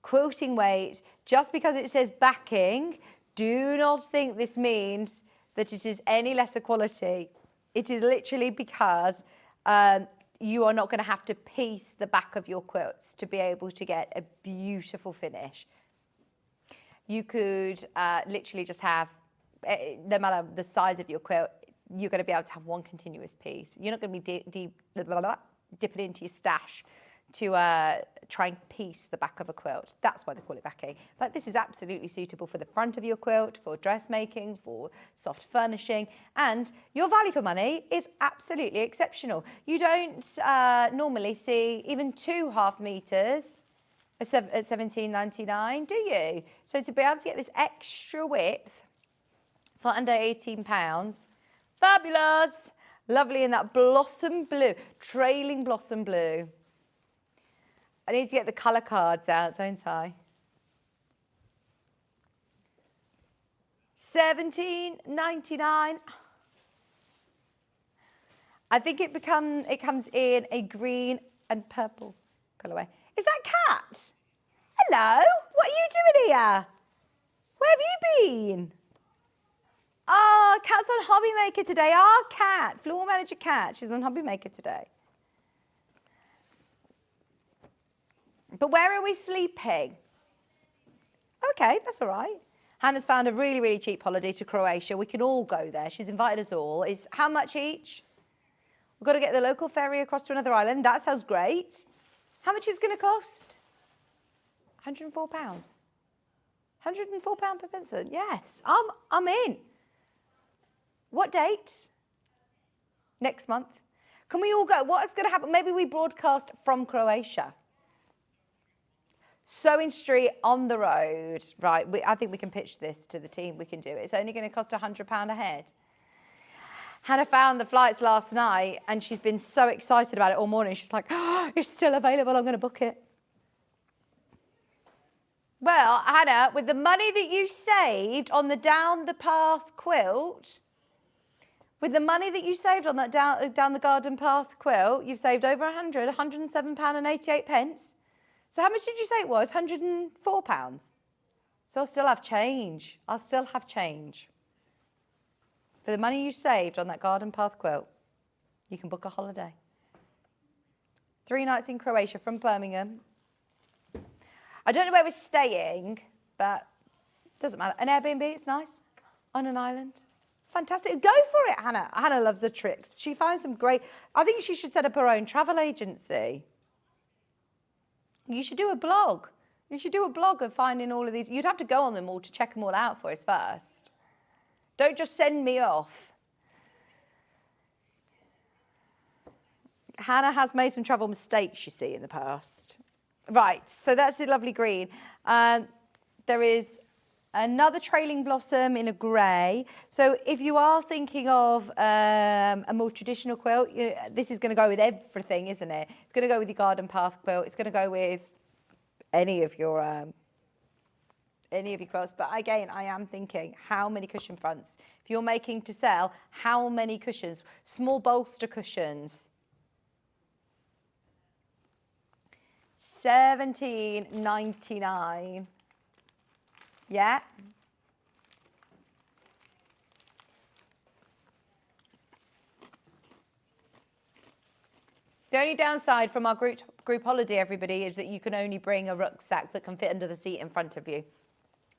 quilting weight. Just because it says backing, do not think this means that it is any lesser quality. It is literally because you are not going to have to piece the back of your quilts to be able to get a beautiful finish. You could literally just have, no matter the size of your quilt, you're going to be able to have one continuous piece. You're not going to be dipping into your stash to try and piece the back of a quilt. That's why they call it backing. But this is absolutely suitable for the front of your quilt, for dressmaking, for soft furnishing, and your value for money is absolutely exceptional. You don't normally see even 2 half meters at £17.99, do you? So to be able to get this extra width for under £18, fabulous. Lovely in that blossom blue, trailing blossom blue. I need to get the colour cards out, don't I? £17.99. I think it comes in a green and purple colourway. Is that Cat? Hello, what are you doing here? Where have you been? Oh, Cat's on Hobby Maker today. Our Cat, floor manager Cat, she's on Hobby Maker today. But where are we sleeping? Okay, that's all right. Hannah's found a really, really cheap holiday to Croatia. We can all go there. She's invited us all. It's how much each? We've got to get the local ferry across to another island. That sounds great. How much is it going to cost? £104. £104 per person. Yes, I'm in. What date? Next month. Can we all go? What's going to happen? Maybe we broadcast from Croatia. Sewing Street on the road. Right, I think we can pitch this to the team. We can do it. It's only going to cost £100 a head. Hannah found the flights last night and she's been so excited about it all morning. She's like, oh, it's still available. I'm going to book it. Well, Hannah, with the money that you saved on the Down the Path quilt, with the money that you saved on that down the garden path quilt, you've saved over £107.88. So how much did you say it was? £104. So I'll still have change. I'll still have change. For the money you saved on that garden path quilt, you can book a holiday. 3 nights in Croatia from Birmingham. I don't know where we're staying, but it doesn't matter. An Airbnb, it's nice. On an island. Fantastic. Go for it, Hannah. Hannah loves a trip. She finds some great... I think she should set up her own travel agency. You should do a blog. You should do a blog of finding all of these. You'd have to go on them all to check them all out for us first. Don't just send me off. Hannah has made some travel mistakes, you see, in the past. Right, so that's a lovely green. There is another trailing blossom in a grey. So if you are thinking of a more traditional quilt, this is going to go with everything, isn't it? It's going to go with your garden path quilt. It's going to go with any of your quilts. But again, I am thinking, how many cushion fronts? If you're making to sell, how many cushions? Small bolster cushions. $17.99. Yeah. The only downside from our group holiday, everybody, is that you can only bring a rucksack that can fit under the seat in front of you.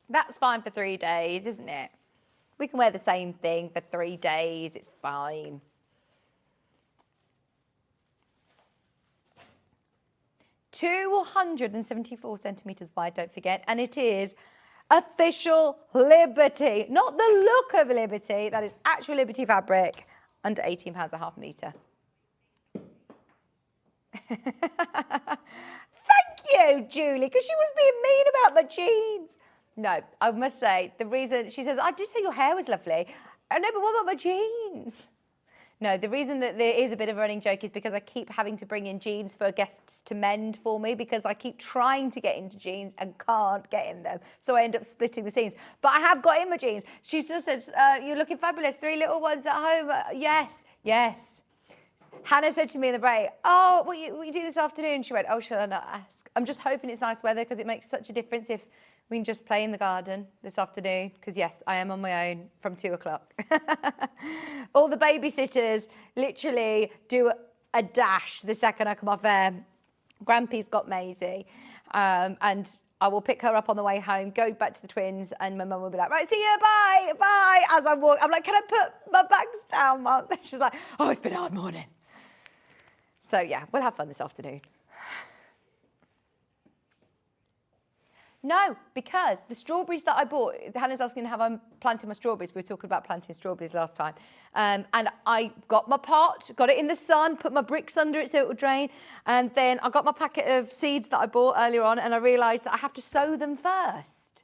That's fine for 3 days, isn't it? We can wear the same thing for 3 days. It's fine. $274 centimetres wide, don't forget, and it is official Liberty, not the look of Liberty, that is actual Liberty fabric, under £18 a half metre. Thank you, Julie, because she was being mean about my jeans. No, I must say, the reason, she says, I did say your hair was lovely. I know, but what about my jeans? No, the reason that there is a bit of a running joke is because I keep having to bring in jeans for guests to mend for me because I keep trying to get into jeans and can't get in them. So I end up splitting the seams. But I have got in my jeans. She just said, you're looking fabulous. 3 little ones at home. Yes, yes. Hannah said to me in the break, oh, what you do this afternoon? She went, oh, shall I not ask? I'm just hoping it's nice weather because it makes such a difference if we can just play in the garden this afternoon, because yes, I am on my own from 2 o'clock. All the babysitters literally do a dash the second I come off air. Grampy's got Maisie, and I will pick her up on the way home, go back to the twins, and my mum will be like, right, see you, bye, bye. As I walk, I'm like, can I put my bags down, Mum? She's like, oh, it's been a hard morning. So yeah, we'll have fun this afternoon. No, because the strawberries that I bought, Hannah's asking how I'm planting my strawberries. We were talking about planting strawberries last time. And I got my pot, got it in the sun, put my bricks under it so it would drain. And then I got my packet of seeds that I bought earlier on, and I realised that I have to sow them first.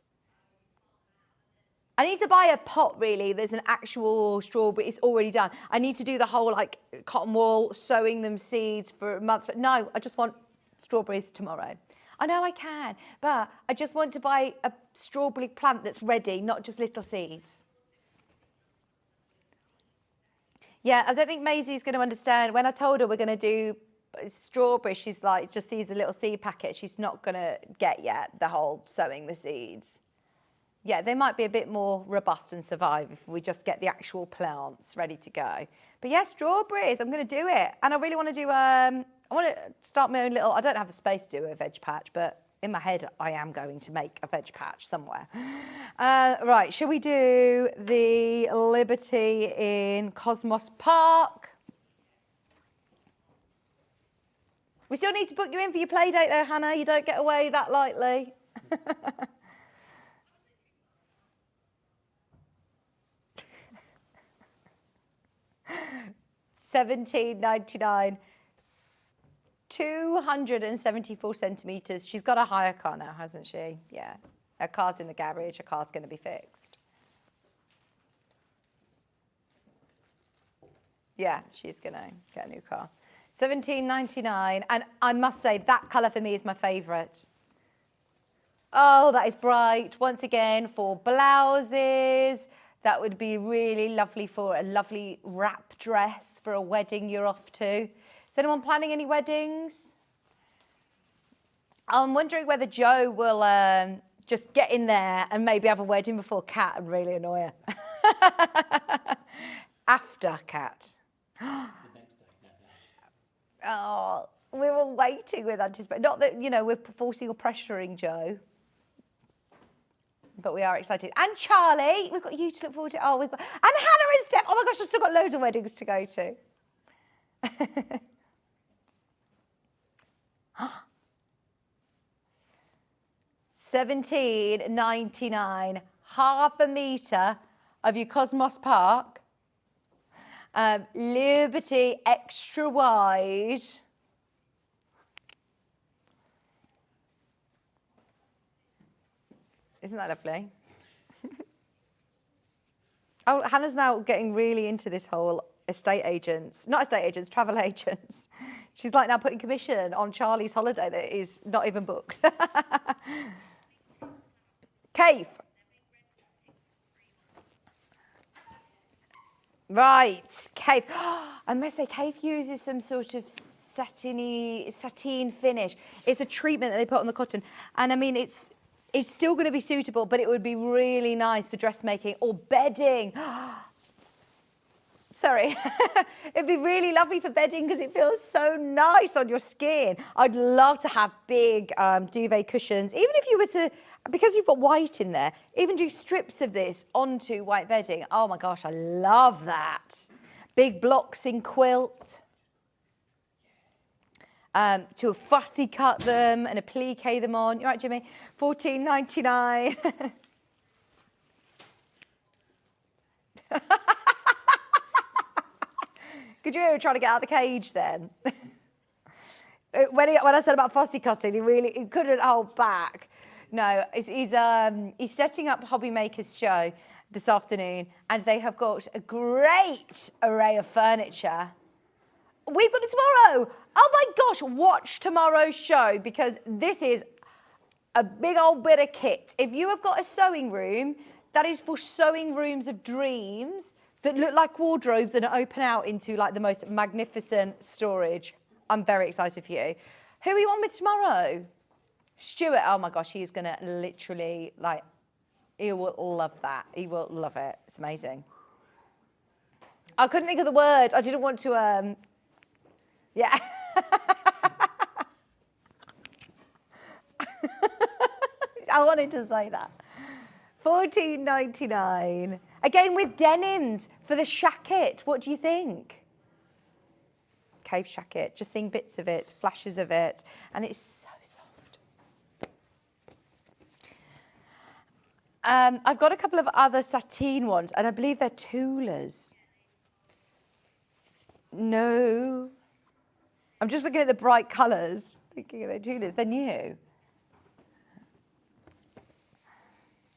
I need to buy a pot, really. There's an actual strawberry. It's already done. I need to do the whole, like, cotton wool, sowing them seeds for months. But no, I just want strawberries tomorrow. I know I can, but I just want to buy a strawberry plant that's ready, not just little seeds. Yeah, I don't think Maisie's going to understand. When I told her we're going to do strawberry, she's like, just sees a little seed packet. She's not going to get yet the whole sowing the seeds. Yeah, they might be a bit more robust and survive if we just get the actual plants ready to go. But yeah, strawberries, I'm going to do it. And I really want to do, I want to start my own little, I don't have the space to do a veg patch, but in my head, I am going to make a veg patch somewhere. Right, shall we do the Liberty in Cosmos Park? We still need to book you in for your play date though, Hannah. You don't get away that lightly. $17.99. 274 centimetres. She's got a hire car now, hasn't she? Yeah. Her car's in the garage. Her car's going to be fixed. Yeah, she's going to get a new car. £17.99. And I must say, that colour for me is my favourite. Oh, that is bright. Once again, for blouses. That would be really lovely for a lovely wrap dress for a wedding you're off to. Is anyone planning any weddings? I'm wondering whether Jo will just get in there and maybe have a wedding before Kat and really annoy her. After Kat. Oh, we're all waiting with anticipation. Not that, you know, we're forcing or pressuring Jo. But we are excited. And Charlie, we've got you to look forward to. Oh, we've got... And Hannah and Steph. Oh, my gosh, I've still got loads of weddings to go to. £17.99. Half a metre of your Cosmos Park. Liberty extra wide. Isn't that lovely? Oh, Hannah's now getting really into this whole travel agents. She's like now putting commission on Charlie's holiday that is not even booked. Cave. Right, Cave. I must say, Cave uses some sort of sateen finish. It's a treatment that they put on the cotton. And I mean, it's still going to be suitable, but it would be really nice for dressmaking or bedding. Sorry. It'd be really lovely for bedding because it feels so nice on your skin. I'd love to have big duvet cushions, even if you were to, because you've got white in there, even do strips of this onto white bedding. Oh my gosh, I love that. Big blocks in quilt. To fussy cut them and applique them on. You're right, Jimmy? £14.99. Could you hear him trying to get out of the cage then? When I said about fussy cutting, he couldn't hold back. No, he's setting up Hobby Maker's show this afternoon, and they have got a great array of furniture. We've got it tomorrow. Oh my gosh, watch tomorrow's show because this is a big old bit of kit. If you have got a sewing room, that is for sewing rooms of dreams that look like wardrobes and open out into like the most magnificent storage. I'm very excited for you. Who are you on with tomorrow? Stuart. Oh my gosh, he's gonna literally like, he will love that. He will love it. It's amazing. I couldn't think of the words. I didn't want to, yeah. I wanted to say that. £14.99. Again with denims for the shacket. What do you think? Cave shacket. Just seeing bits of it, flashes of it, and it's so soft. I've got a couple of other sateen ones, and I believe they're Tulas. No. I'm just looking at the bright colours, thinking they're Tulas. They're new.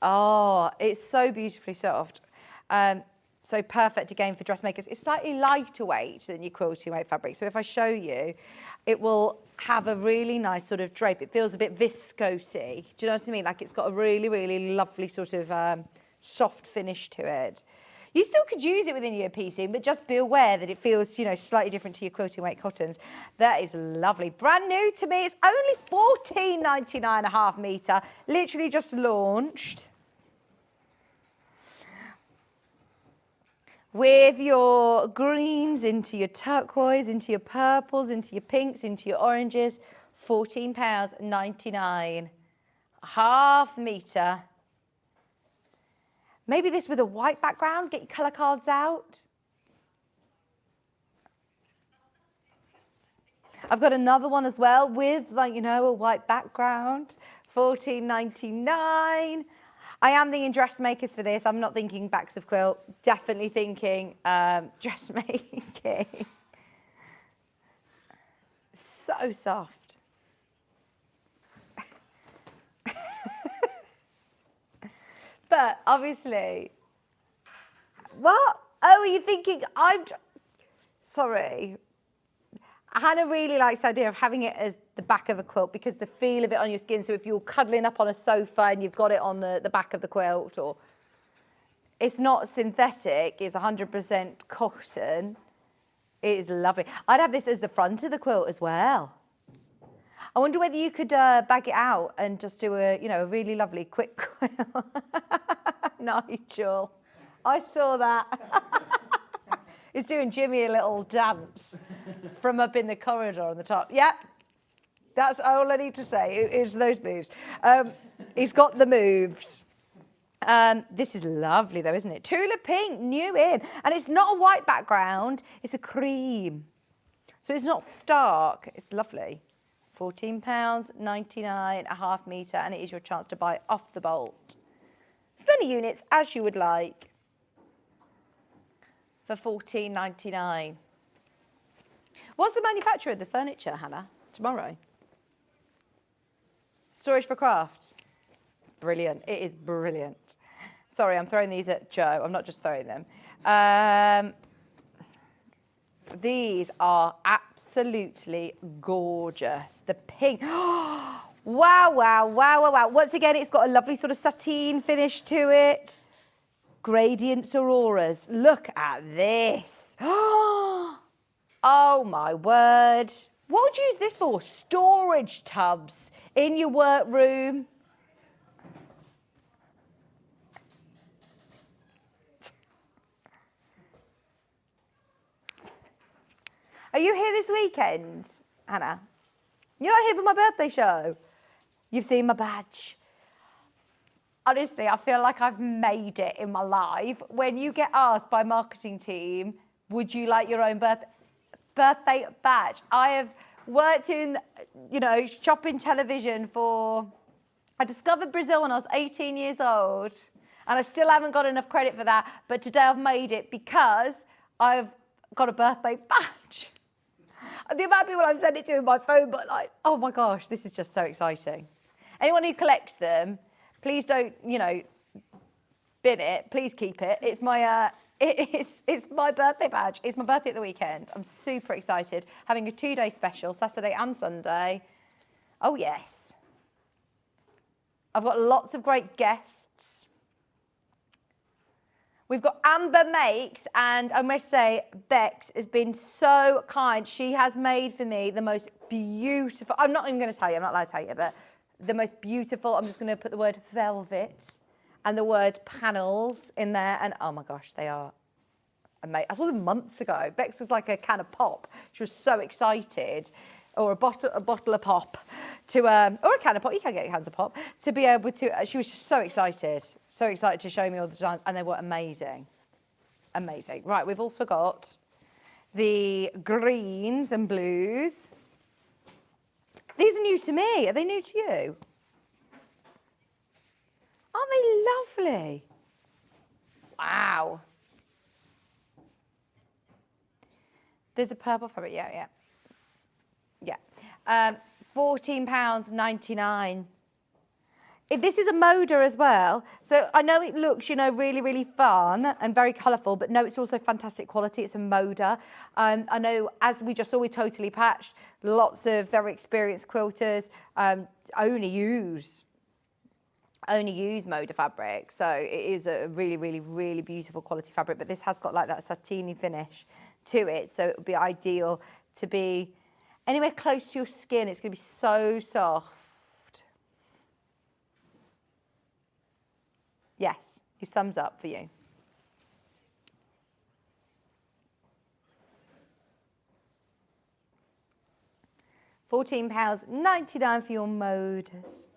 Oh, it's so beautifully soft. So perfect again for dressmakers. It's slightly lighter weight than your quilting weight fabric. So if I show you, it will have a really nice sort of drape. It feels a bit viscosy. Do you know what I mean? Like it's got a really, really lovely sort of soft finish to it. You still could use it within your piecing, but just be aware that it feels, you know, slightly different to your quilting weight cottons. That is lovely. Brand new to me. It's only £14.99 a half metre. Literally just launched. With your greens into your turquoise, into your purples, into your pinks, into your oranges. £14.99. Half metre. Maybe this with a white background, get your colour cards out. I've got another one as well with, like, you know, a white background. £14.99. I am thinking dressmakers for this. I'm not thinking backs of quilt. Definitely thinking dressmaking. So soft. But obviously, what? Oh, are you thinking sorry. Hannah really likes the idea of having it as the back of a quilt because the feel of it on your skin. So if you're cuddling up on a sofa and you've got it on the back of the quilt, or it's not synthetic, it's 100% cotton. It is lovely. I'd have this as the front of the quilt as well. I wonder whether you could bag it out and just do a really lovely quick quilt. Nigel, I saw that. He's doing Jimmy a little dance from up in the corridor on the top. Yeah, that's all I need to say. Is those moves. He's got the moves. This is lovely though, isn't it? Tulip pink, new in. And it's not a white background, it's a cream. So it's not stark, it's lovely. £14.99, a half metre, and it is your chance to buy off the bolt. As many units as you would like for £14.99. What's the manufacturer of the furniture, Hannah, tomorrow? Storage for Crafts. Brilliant. It is brilliant. Sorry, I'm throwing these at Joe. I'm not just throwing them. These are absolutely gorgeous. The pink. Wow, wow, wow, wow, wow. Once again, it's got a lovely sort of sateen finish to it. Gradients Auroras. Look at this. Oh, my word. What would you use this for? Storage tubs in your workroom. Are you here this weekend, Hannah? You're not here for my birthday show. You've seen my badge. Honestly, I feel like I've made it in my life. When you get asked by marketing team, would you like your own birthday badge? I have worked in, shopping television I discovered Brazil when I was 18 years old, and I still haven't got enough credit for that, but today I've made it because I've got a birthday badge. The amount of people I've sent it to in my phone, but oh my gosh, this is just so exciting. Anyone who collects them, please don't, bin it. Please keep it. It's my it's my birthday badge. It's my birthday at the weekend. I'm super excited. Having a 2-day special, Saturday and Sunday. Oh yes. I've got lots of great guests. We've got Amber Makes, and I must say, Bex has been so kind. She has made for me the most beautiful, I'm not even going to tell you, I'm not allowed to tell you, but the most beautiful, I'm just going to put the word velvet and the word panels in there, and oh my gosh, they are amazing. I saw them months ago. Bex was like a can of pop. She was so excited. Or a bottle of pop or a can of pop. You can get cans of pop to be able to. She was just so excited to show me all the designs, and they were amazing, amazing. Right, we've also got the greens and blues. These are new to me. Are they new to you? Aren't they lovely? Wow. There's a purple fabric. Yeah. Yeah, £14.99. This is a moda as well. So I know it looks, really, really fun and very colourful, but no, it's also fantastic quality. It's a moda. I know, as we just saw with Totally Patched, lots of very experienced quilters only use moda fabric. So it is a really, really, really beautiful quality fabric, but this has got like that satiny finish to it. So it would be ideal to be anywhere close to your skin. It's going to be so soft. Yes, his thumbs up for you. £14.99 for your modas.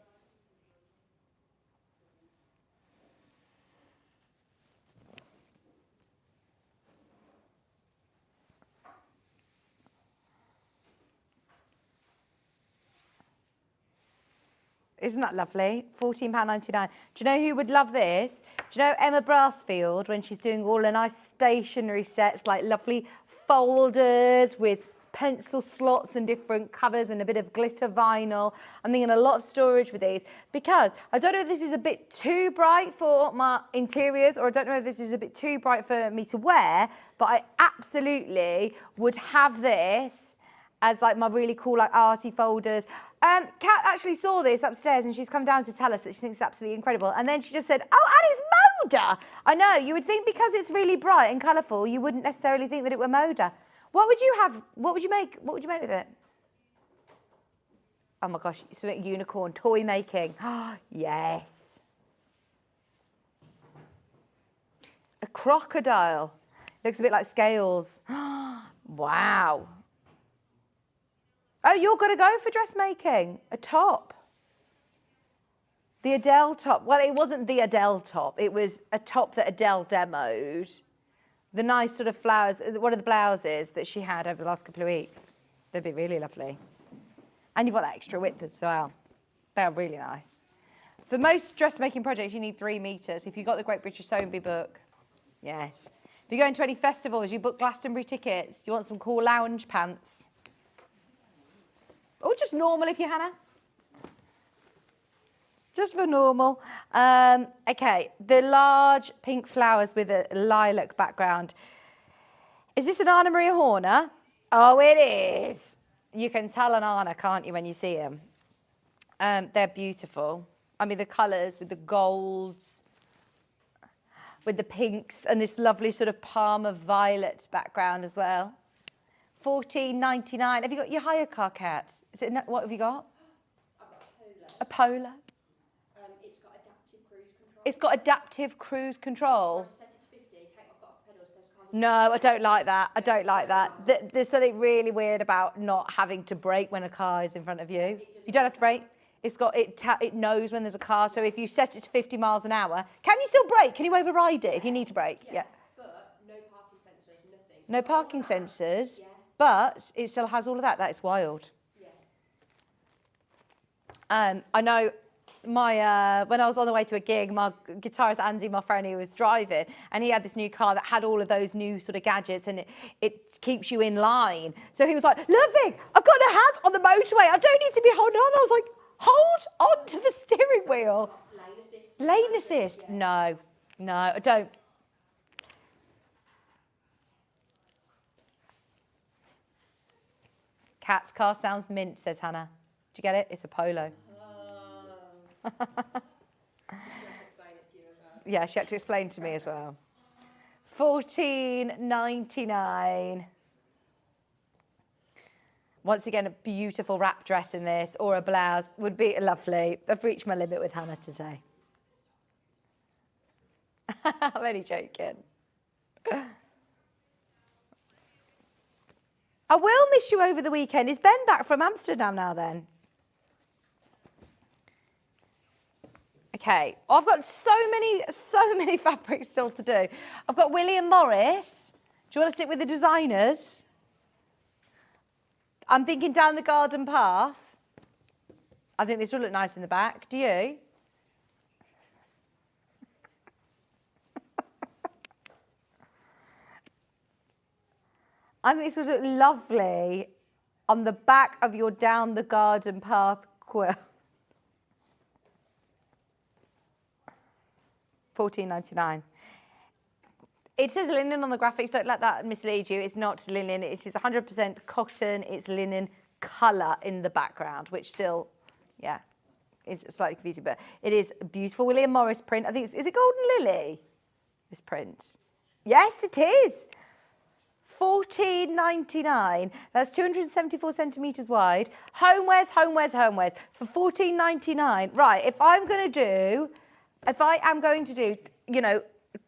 Isn't that lovely? £14.99. Do you know who would love this? Do you know Emma Brassfield, when she's doing all the nice stationery sets, like lovely folders with pencil slots and different covers and a bit of glitter vinyl. I'm thinking a lot of storage with these because I don't know if this is a bit too bright for my interiors, or I don't know if this is a bit too bright for me to wear, but I absolutely would have this as like my really cool like arty folders. Kat actually saw this upstairs and she's come down to tell us that she thinks it's absolutely incredible. And then she just said, oh, and it's Moda. I know, you would think because it's really bright and colourful, you wouldn't necessarily think that it were Moda. What would you have? What would you make? What would you make with it? Oh my gosh, something unicorn, toy making. Oh, yes. A crocodile. Looks a bit like scales. Wow. Oh, you're going to go for dressmaking. A top. The Adele top. Well, it wasn't the Adele top. It was a top that Adele demoed. The nice sort of flowers, one of the blouses that she had over the last couple of weeks. They'd be really lovely. And you've got that extra width as well. They're really nice. For most dressmaking projects, you need 3 meters. If you've got the Great British Sewing Bee book, yes. If you're going to any festivals, you book Glastonbury tickets, you want some cool lounge pants. Or just normal if you, Hannah. Just for normal. Okay, the large pink flowers with a lilac background. Is this an Anna Maria Horner? Oh, it is. You can tell an Anna, can't you, when you see them? They're beautiful. I mean, the colours with the golds, with the pinks, and this lovely sort of Parma violet background as well. $14.99. Have you got your hire car, Kat? Is it, what have you got? I've got a Polar. A Polar? It's got adaptive cruise control. It's got adaptive cruise control. Set it to 50, take my foot off the pedals, those cars. No, I don't like that. I don't like that. There's something really weird about not having to brake when a car is in front of you. You don't have to brake. It's got it knows when there's a car. So if you set it to 50 miles an hour, can you still brake? Can you override it if you need to brake? Yeah. But no parking sensors, nothing. No parking sensors, but it still has all of that. That is wild. Yeah. I know my when I was on the way to a gig, my guitarist Andy, my friend, he was driving, and he had this new car that had all of those new sort of gadgets, and it keeps you in line. So he was like, "Lovely, I've got a hat on the motorway. I don't need to be holding on." I was like, "Hold on to the steering wheel." Lane assist. Lane assist? No, I don't. Cat's car sounds mint, says Hannah. Do you get it? It's a Polo. Yeah, she had to explain to me as well. $14.99. Once again, a beautiful wrap dress in this, or a blouse would be lovely. I've reached my limit with Hannah today. I'm only joking. I will miss you over the weekend. Is Ben back from Amsterdam now then? Okay, I've got so many fabrics still to do. I've got William Morris. Do you want to stick with the designers? I'm thinking down the garden path. I think this will look nice in the back. Do you? I think this will look lovely on the back of your down the garden path quilt. $14.99. It says linen on the graphics. Don't let that mislead you. It's not linen. It is 100% cotton. It's linen colour in the background, which still, yeah, is slightly confusing. But it is a beautiful William Morris print. I think is it Golden Lily? This print. Yes, it is. $14.99. That's 274 centimetres wide. Homewares for $14.99. Right, if I am going to do, you know,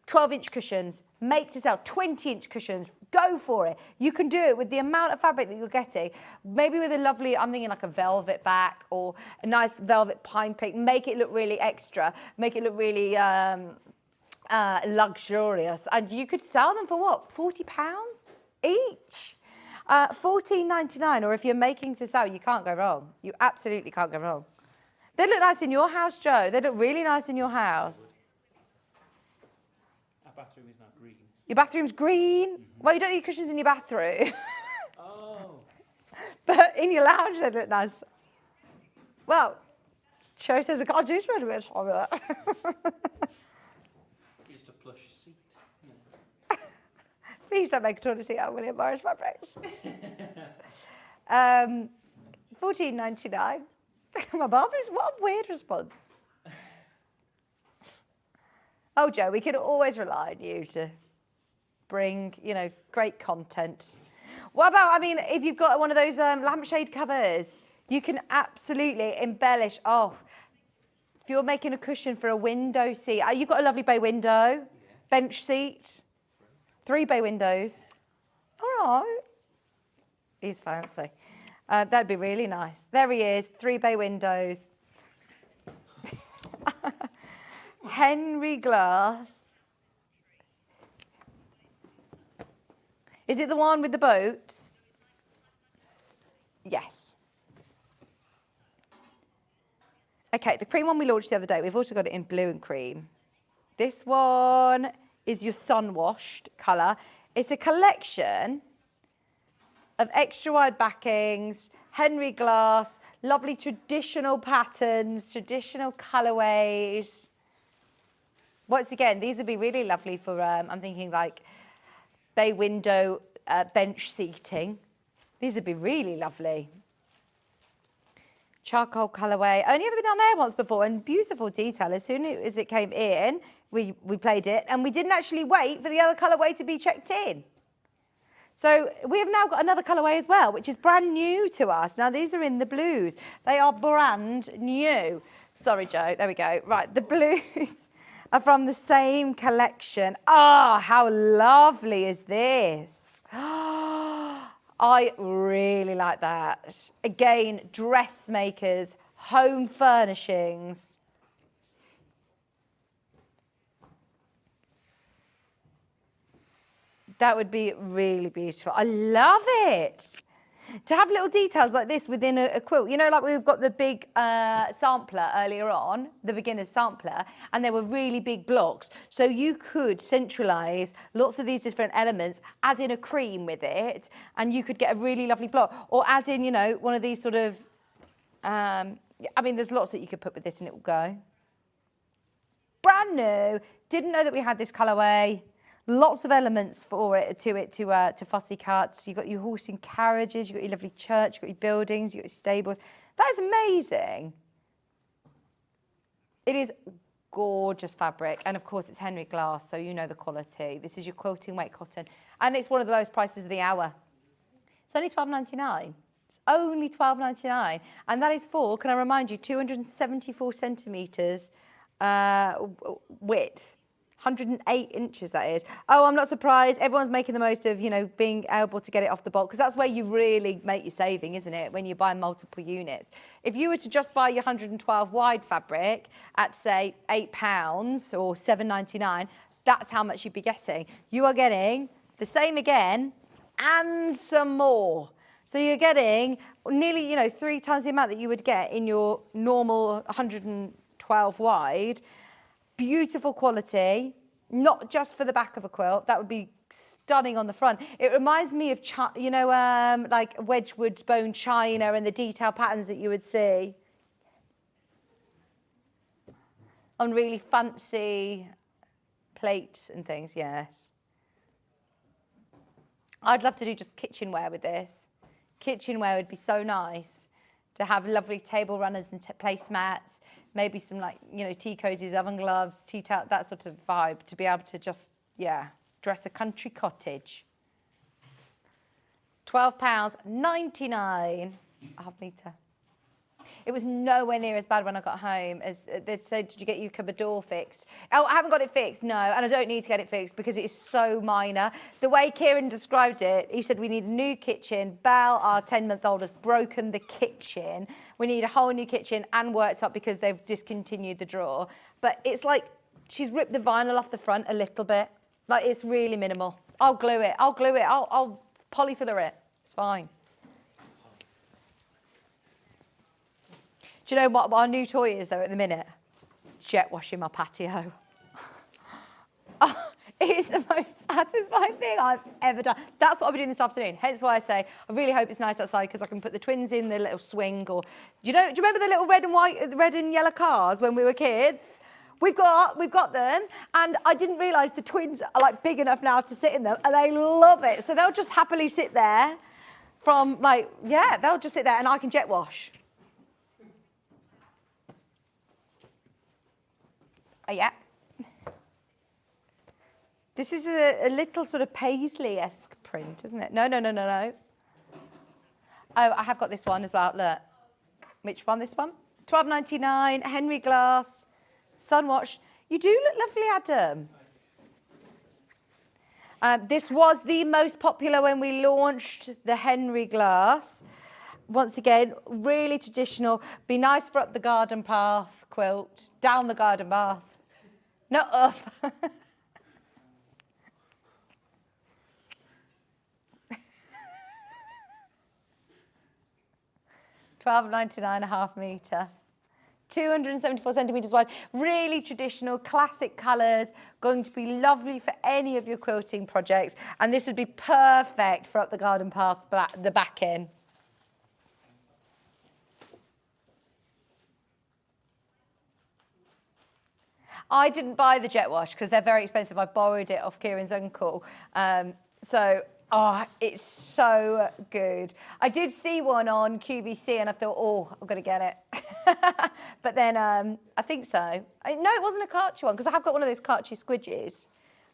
12-inch cushions, make to sell, 20-inch cushions, go for it. You can do it with the amount of fabric that you're getting. Maybe with a lovely, I'm thinking like a velvet back or a nice velvet pine pink. Make it look really extra. Make it look really luxurious. And you could sell them for what, £40 each? $14.99, or if you're making to sell, you can't go wrong. You absolutely can't go wrong. They look nice in your house, Joe. They look really nice in your house. Our bathroom is now green. Your bathroom's green? Well, you don't need cushions in your bathroom. Oh. But in your lounge, they look nice. Well, Cho says I can't do spend a bit of time with that. Just a plush seat. Please don't make a toilet seat out of William Morris fabrics. $14.99. My bathroom's, what a weird response. Oh, Joe, we can always rely on you to bring, great content. What about, if you've got one of those lampshade covers, you can absolutely embellish. Oh, if you're making a cushion for a window seat, you've got a lovely bay window, bench seat, 3 bay windows. All right. He's fancy. That'd be really nice. There he is, 3 bay windows. Henry Glass. Is it the one with the boats? Yes. Okay, the cream one we launched the other day. We've also got it in blue and cream. This one is your sun-washed colour. It's a collection of extra wide backings, Henry Glass, lovely traditional patterns, traditional colourways. Once again, these would be really lovely for, I'm thinking like bay window bench seating. These would be really lovely. Charcoal colourway. Only ever been on air once before, and beautiful detail. As soon as it came in, we played it, and we didn't actually wait for the other colourway to be checked in. So we have now got another colourway as well, which is brand new to us. Now, these are in the blues. They are brand new. Sorry, Joe. There we go. Right, the blues are from the same collection. Oh, how lovely is this? I really like that. Again, dressmakers, home furnishings. That would be really beautiful. I love it. To have little details like this within a quilt. Like we've got the big sampler earlier on, the beginner's sampler, and there were really big blocks. So you could centralise lots of these different elements, add in a cream with it, and you could get a really lovely block. Or add in, one of these sort of, there's lots that you could put with this and it will go. Brand new. Didn't know that we had this colourway. Lots of elements for it to fussy cuts. You've got your horse and carriages, you've got your lovely church, you've got your buildings, you've got your stables. That is amazing. It is gorgeous fabric. And of course it's Henry Glass, so you know the quality. This is your quilting weight cotton. And it's one of the lowest prices of the hour. It's only $12.99. It's only $12.99. And that is for, can I remind you, 274 centimetres width. 108 inches, that is. Oh, I'm not surprised. Everyone's making the most of, being able to get it off the bulk, because that's where you really make your saving, isn't it? When you buy multiple units. If you were to just buy your 112 wide fabric at, say, £8 or $7.99, that's how much you'd be getting. You are getting the same again and some more. So you're getting nearly, 3 times the amount that you would get in your normal 112 wide. Beautiful quality, not just for the back of a quilt. That would be stunning on the front. It reminds me of, like Wedgwood bone china and the detail patterns that you would see on really fancy plates and things, yes. I'd love to do just kitchenware with this. Kitchenware would be so nice to have lovely table runners and placemats. Maybe some tea cozies, oven gloves, tea towel, that sort of vibe, to be able to just, dress a country cottage. £12.99 a half metre. It was nowhere near as bad when I got home as they said, did you get your cupboard door fixed? Oh, I haven't got it fixed, no, and I don't need to get it fixed because it is so minor. The way Kieran described it, he said we need a new kitchen. Belle, our 10-month-old, has broken the kitchen. We need a whole new kitchen and worktop because they've discontinued the drawer. But it's like she's ripped the vinyl off the front a little bit. Like, it's really minimal. I'll glue it. I'll polyfiller it. It's fine. Do you know what our new toy is, though, at the minute? Jet washing my patio. Oh, It's the most satisfying thing I've ever done. That's what I'll be doing this afternoon. Hence why I say I really hope it's nice outside because I can put the twins in the little swing. Or do you remember the little red and yellow cars when we were kids? We've got them, and I didn't realise the twins are like big enough now to sit in them, and they love it. So they'll just happily sit there they'll just sit there, and I can jet wash. Oh yeah. This is a little sort of paisley-esque print, isn't it? No. Oh, I have got this one as well. Look. Which one? This one? £12.99. Henry Glass. Sunwatch. You do look lovely, Adam. This was the most popular when we launched the Henry Glass. Once again, really traditional. Be nice for up the garden path quilt. Down the garden path. Not up. £12.99 a half metre. 274 centimetres wide. Really traditional, classic colours. Going to be lovely for any of your quilting projects. And this would be perfect for up the garden path, the back in. I didn't buy the jet wash because they're very expensive. I borrowed it off Kieran's uncle. It's so good. I did see one on QVC and I thought, I'm going to get it. But then I think so. No, it wasn't a Karcher one because I have got one of those Karcher squidges.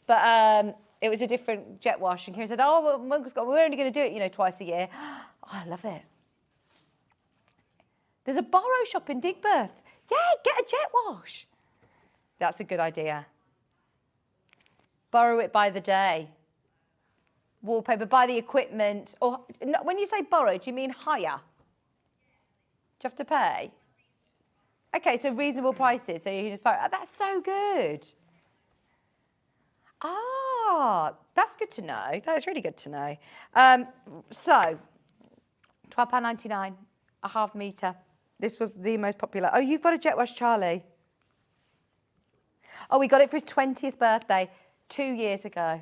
But it was a different jet wash. And Kieran said, we're only going to do it, twice a year. Oh, I love it. There's a borrow shop in Digbeth. Yeah, get a jet wash. That's a good idea. Borrow it by the day. Wallpaper, buy the equipment. Or when you say borrow, do you mean hire? Do you have to pay? Okay, so reasonable prices. So you can just borrow. Oh, that's so good. That's good to know. That is really good to know. So, £12.99 a half metre. This was the most popular. Oh, you've got a jet wash, Charlie. Oh, we got it for his 20th birthday 2 years ago.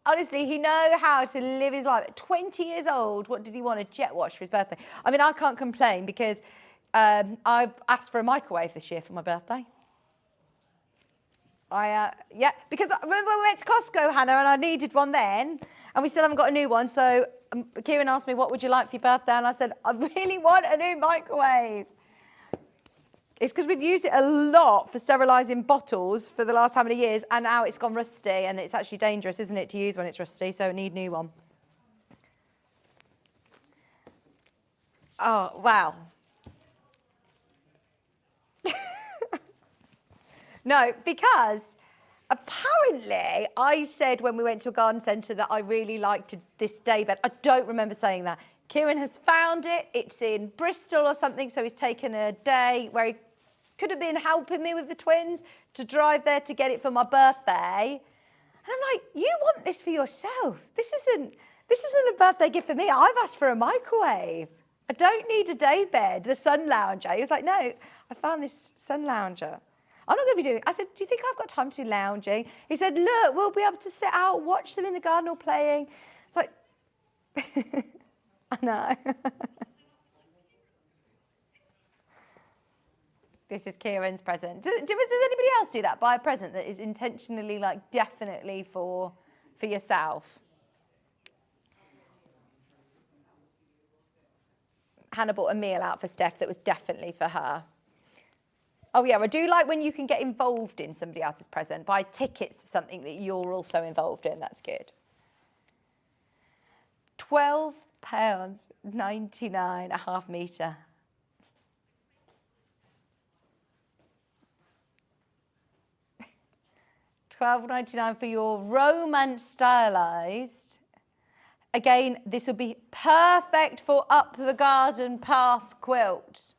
Honestly, he knows how to live his life. At 20 years old, what did he want? A jet wash for his birthday. I mean, I can't complain because I asked for a microwave this year for my birthday. Because I remember we went to Costco, Hannah, and I needed one then, and we still haven't got a new one. So Kieran asked me, what would you like for your birthday? And I said, I really want a new microwave. It's because we've used it a lot for sterilising bottles for the last how many years, and now it's gone rusty, and it's actually dangerous, isn't it, to use when it's rusty, so I need a new one. Oh, wow. No, because apparently I said when we went to a garden centre that I really liked this day bed. I don't remember saying that. Kieran has found it. It's in Bristol or something, so he's taken a day where he could have been helping me with the twins to drive there to get it for my birthday. And I'm like, you want this for yourself. This isn't a birthday gift for me. I've asked for a microwave. I don't need a day bed, the sun lounger. He was like, no, I found this sun lounger. I'm not going to be doing it. I said, do you think I've got time to do lounging? He said, look, we'll be able to sit out, watch them in the garden or playing. It's like, I know. This is Kieran's present. Does anybody else do that? Buy a present that is intentionally, like, definitely for yourself? Hannah bought a meal out for Steph that was definitely for her. Oh, yeah, I do like when you can get involved in somebody else's present. Buy tickets to something that you're also involved in. That's good. £12.99 a half metre. £12.99 for your romance stylised. Again, this would be perfect for up the garden path quilt.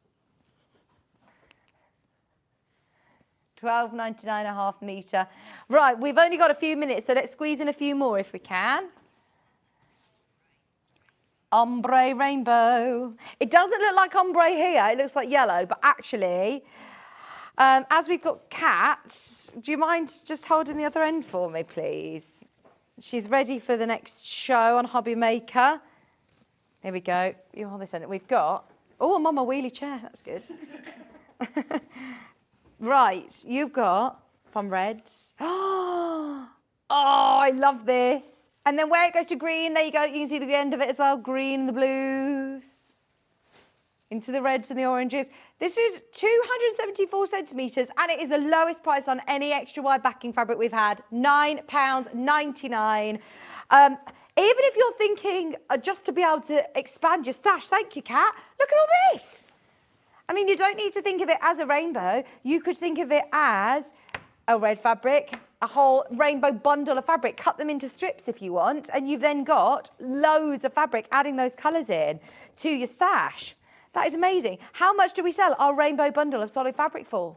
£12.99 a half metre. Right, we've only got a few minutes, so let's squeeze in a few more if we can. Ombre rainbow. It doesn't look like ombre here, it looks like yellow, but actually, as we've got Kat, do you mind just holding the other end for me, please? She's ready for the next show on Hobby Maker. Here we go. You hold this end. We've got, oh, I'm on my wheelie chair, that's good. Right, you've got from reds. Oh, I love this. And then where it goes to green, there you go. You can see the end of it as well. Green and the blues. Into the reds and the oranges. This is 274 centimetres and it is the lowest price on any extra wide backing fabric we've had. £9.99. Even if you're thinking just to be able to expand your stash, thank you, Kat. Look at all this. I mean, you don't need to think of it as a rainbow. You could think of it as a red fabric, a whole rainbow bundle of fabric, cut them into strips if you want, and you've then got loads of fabric, adding those colours in to your stash. That is amazing. How much do we sell our rainbow bundle of solid fabric for?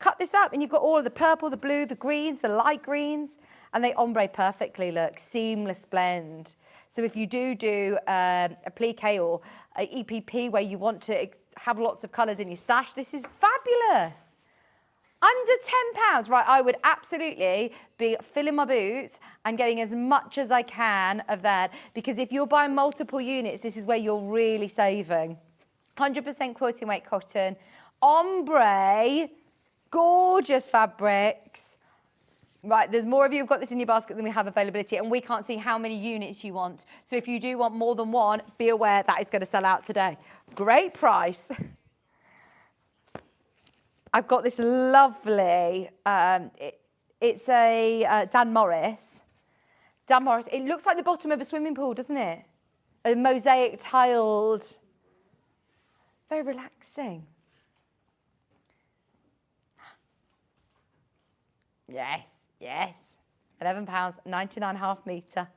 Cut this up and you've got all of the purple, the blue, the greens, the light greens, and they ombre perfectly, look, seamless blend. So if you do a plique or a EPP where you want to have lots of colours in your stash, this is fabulous. Under £10, right, I would absolutely be filling my boots and getting as much as I can of that, because if you're buying multiple units, this is where you're really saving. 100% quilting weight cotton, ombre, gorgeous fabrics. Right, there's more of you who've got this in your basket than we have availability, and we can't see how many units you want. So if you do want more than one, be aware that is going to sell out today. Great price. I've got this lovely, it's a Dan Morris. Dan Morris, it looks like the bottom of a swimming pool, doesn't it? A mosaic tiled, very relaxing. Yes, yes. £11, 99.5 metre.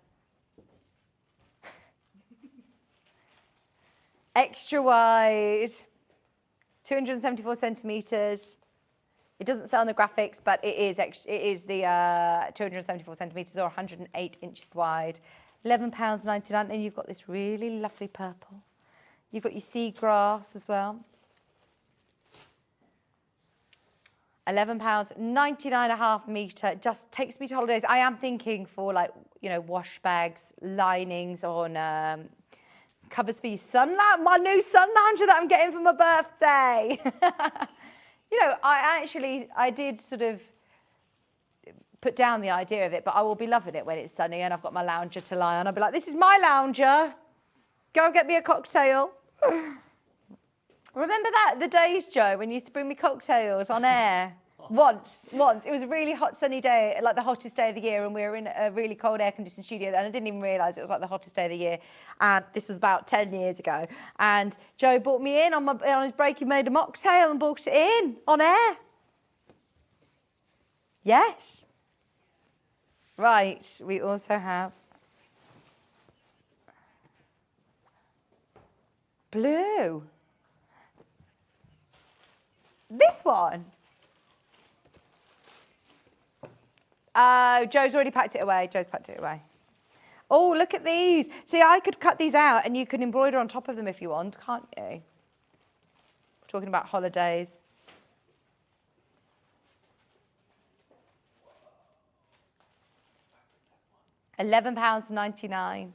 Extra wide. 274 centimetres. It doesn't say on the graphics, but it is the 274 centimetres or 108 inches wide. £11.99, and you've got this really lovely purple. You've got your seagrass as well. £11, 99.5 metre. Just takes me to holidays. I am thinking for, like, you know, wash bags, linings on covers for your sun lamp, my new sun lounger that I'm getting for my birthday. You know, I did sort of put down the idea of it, but I will be loving it when it's sunny and I've got my lounger to lie on. I'll be like, this is my lounger. Go get me a cocktail. Remember that, the days, Joe, when you used to bring me cocktails on air? Once. It was a really hot, sunny day, like the hottest day of the year, and we were in a really cold, air-conditioned studio, and I didn't even realise it was like the hottest day of the year. And this was about 10 years ago. And Joe brought me in on his break. He made a mocktail and brought it in on air. Yes. Right, we also have blue. This one. Joe's already packed it away. Joe's packed it away. Oh, look at these. See, I could cut these out and you can embroider on top of them if you want, can't you? We're talking about holidays. £11.99.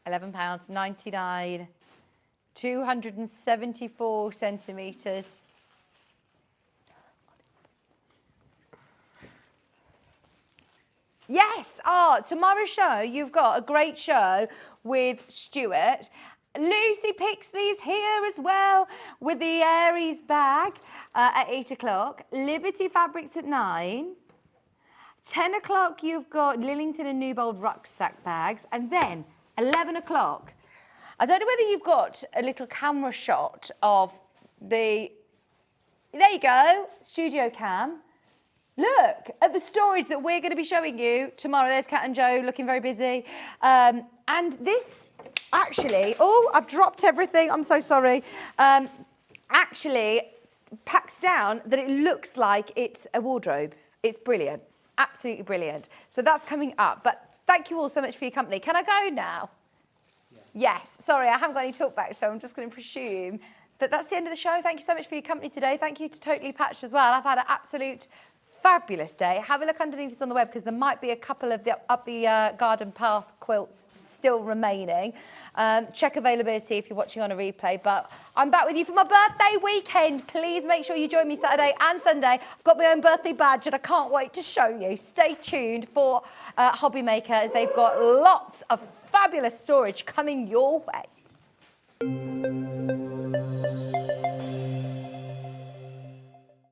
£11.99. 274 centimetres. Yes, tomorrow's show, you've got a great show with Stuart. Lucy picks these here as well with the Aries bag at 8 o'clock. Liberty Fabrics at 9. 10 o'clock, you've got Lillington and Newbold rucksack bags. And then 11 o'clock, I don't know whether you've got a little camera shot of the, there you go, studio cam. Look at the storage that we're going to be showing you tomorrow. There's Kat and Joe looking very busy. And this, actually, oh, I've dropped everything. I'm so sorry. Actually, packs down that it looks like it's a wardrobe. It's brilliant, absolutely brilliant. So that's coming up, but thank you all so much for your company. Can I go now? Yes, sorry, I haven't got any talk back, so I'm just going to presume that that's the end of the show. Thank you so much for your company today. Thank you to Totally Patched as well. I've had an absolute fabulous day. Have a look underneath this on the web because there might be a couple of the up the garden path quilts still remaining. Check availability if you're watching on a replay, but I'm back with you for my birthday weekend. Please make sure you join me Saturday and Sunday. I've got my own birthday badge and I can't wait to show you. Stay tuned for Hobby Maker as they've got lots of fabulous storage coming your way.